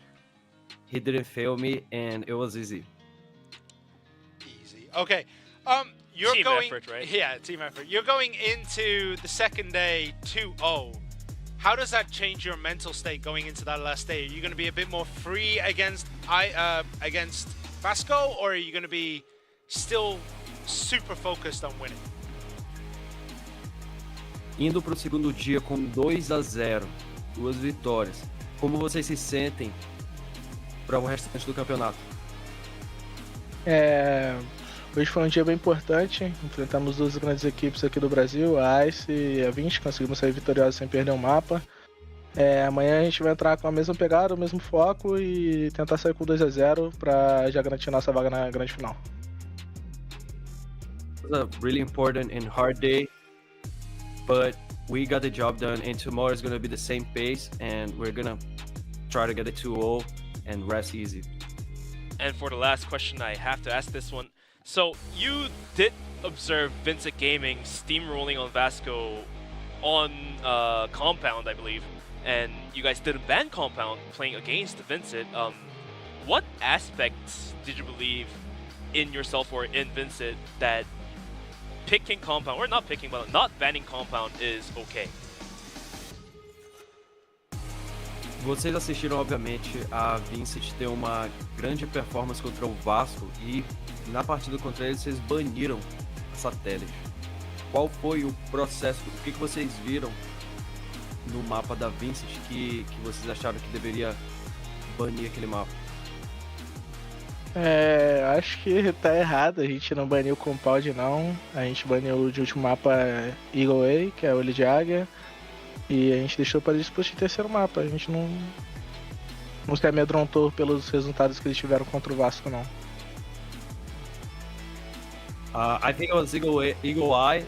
He didn't fail me, and it was easy. Easy. Okay. You're team going, effort, right? Yeah, team effort. You're going into the second day 2-0. How does that change your mental state going into that last day? Are you going to be a bit more free against VASCO, or are you going to be still super focused on winning? Indo pro segundo dia com 2-0, 2 vitórias. Como vocês se sentem para o restante do campeonato? Hoje foi um dia bem importante. Enfrentamos duas grandes equipes aqui do Brasil, a ICE e a VINCIT. Conseguimos sair vitoriosos sem perder o mapa. Amanhã a gente vai entrar com a mesma pegada, o mesmo foco e tentar sair com 2-0 para já garantir nossa vaga na grande final. It was a really important and hard day, but we got the job done, and tomorrow is going to be the same pace, and we're going to try to get it 2-0 and rest easy. And for the last question, I have to ask this one. So you did observe VINCIT Gaming steamrolling on VASCO on Compound, I believe, and you guys didn't ban Compound playing against VINCIT. What aspects did you believe in yourself or in VINCIT that picking Compound, or not picking, but not banning Compound is okay? Vocês assistiram, obviamente, a VINCIT ter uma grande performance contra o VASCO, e na partida contra eles vocês baniram a satélite. Qual foi o processo? O que vocês viram no mapa da VINCIT que vocês acharam que deveria banir aquele mapa? Acho que tá errado, a gente não baniu o Compound não. A gente baniu de último mapa Eagle A, que é o olho de águia. E a gente deixou para disputar o terceiro mapa. A gente não não se amedrontou pelos resultados que eles tiveram contra o Vasco, não. I think it was Eagle Eye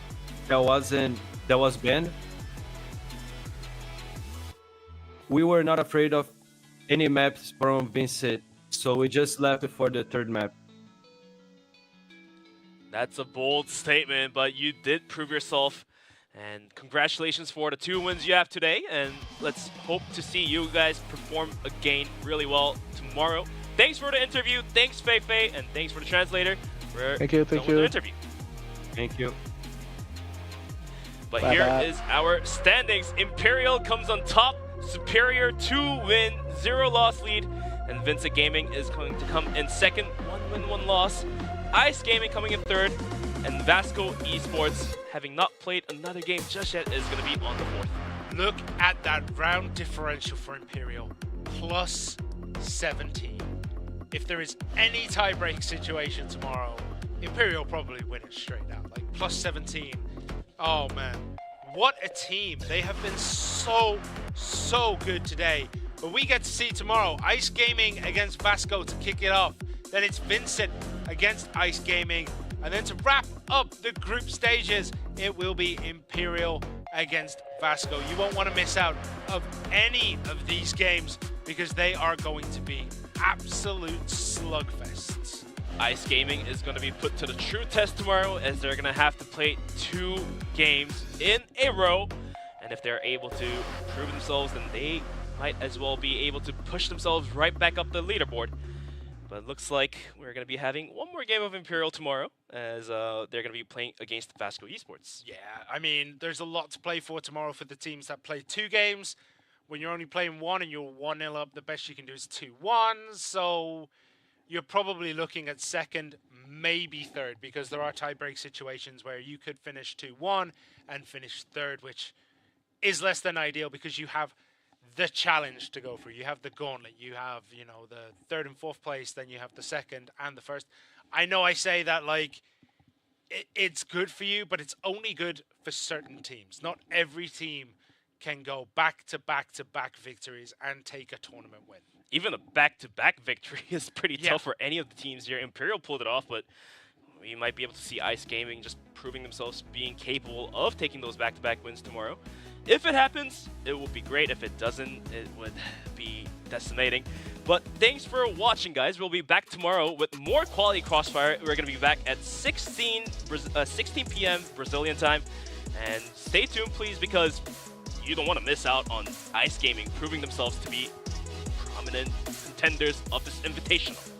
that was banned. We were not afraid of any maps from VINCIT, so we just left for the third map. That's a bold statement, but you did prove yourself. And congratulations for the 2 wins you have today. And let's hope to see you guys perform again really well tomorrow. Thanks for the interview. Thanks, Fei, and thanks for the translator. Thank you. The interview. Thank you. But here is our standings. Imperial comes on top. Superior 2 win, 0 loss lead. And VINCIT Gaming is going to come in second, 1 win, 1 loss. Ice Gaming coming in third. And VASCO Esports, having not played another game just yet, is going to be on the fourth. Look at that round differential for Imperial. Plus 17. If there is any tie-break situation tomorrow, Imperial probably win it straight out. Like plus 17. Oh man. What a team. They have been so good today. But we get to see tomorrow Ice Gaming against VASCO to kick it off. Then it's VINCIT against Ice Gaming. And then to wrap up the group stages, it will be Imperial against VASCO. You won't want to miss out of any of these games because they are going to be absolute slugfests. Ice Gaming is going to be put to the true test tomorrow as they're going to have to play 2 games in a row. And if they're able to prove themselves, then they might as well be able to push themselves right back up the leaderboard. But it looks like we're going to be having one more game of Imperial tomorrow as they're going to be playing against VASCO Esports. Yeah, I mean, there's a lot to play for tomorrow for the teams that play 2 games. When you're only playing 1 and you're 1-0 up, the best you can do is 2-1. So you're probably looking at second, maybe third, because there are tie-break situations where you could finish 2-1 and finish third, which is less than ideal because you have the challenge to go through. You have the gauntlet. You have, you know, the 3rd and 4th place. Then you have the 2nd and the 1st. I know I say that like it's good for you, but it's only good for certain teams. Not every team can go back-to-back-to-back victories and take a tournament win. Even a back-to-back victory is pretty tough for any of the teams here. Imperial pulled it off, but we might be able to see Ice Gaming just proving themselves being capable of taking those back-to-back wins tomorrow. If it happens, it will be great. If it doesn't, it would be decimating. But thanks for watching, guys. We'll be back tomorrow with more quality Crossfire. We're going to be back at 16 p.m. Brazilian time. And stay tuned, please, because you don't want to miss out on Ice Gaming proving themselves to be prominent contenders of this Invitational.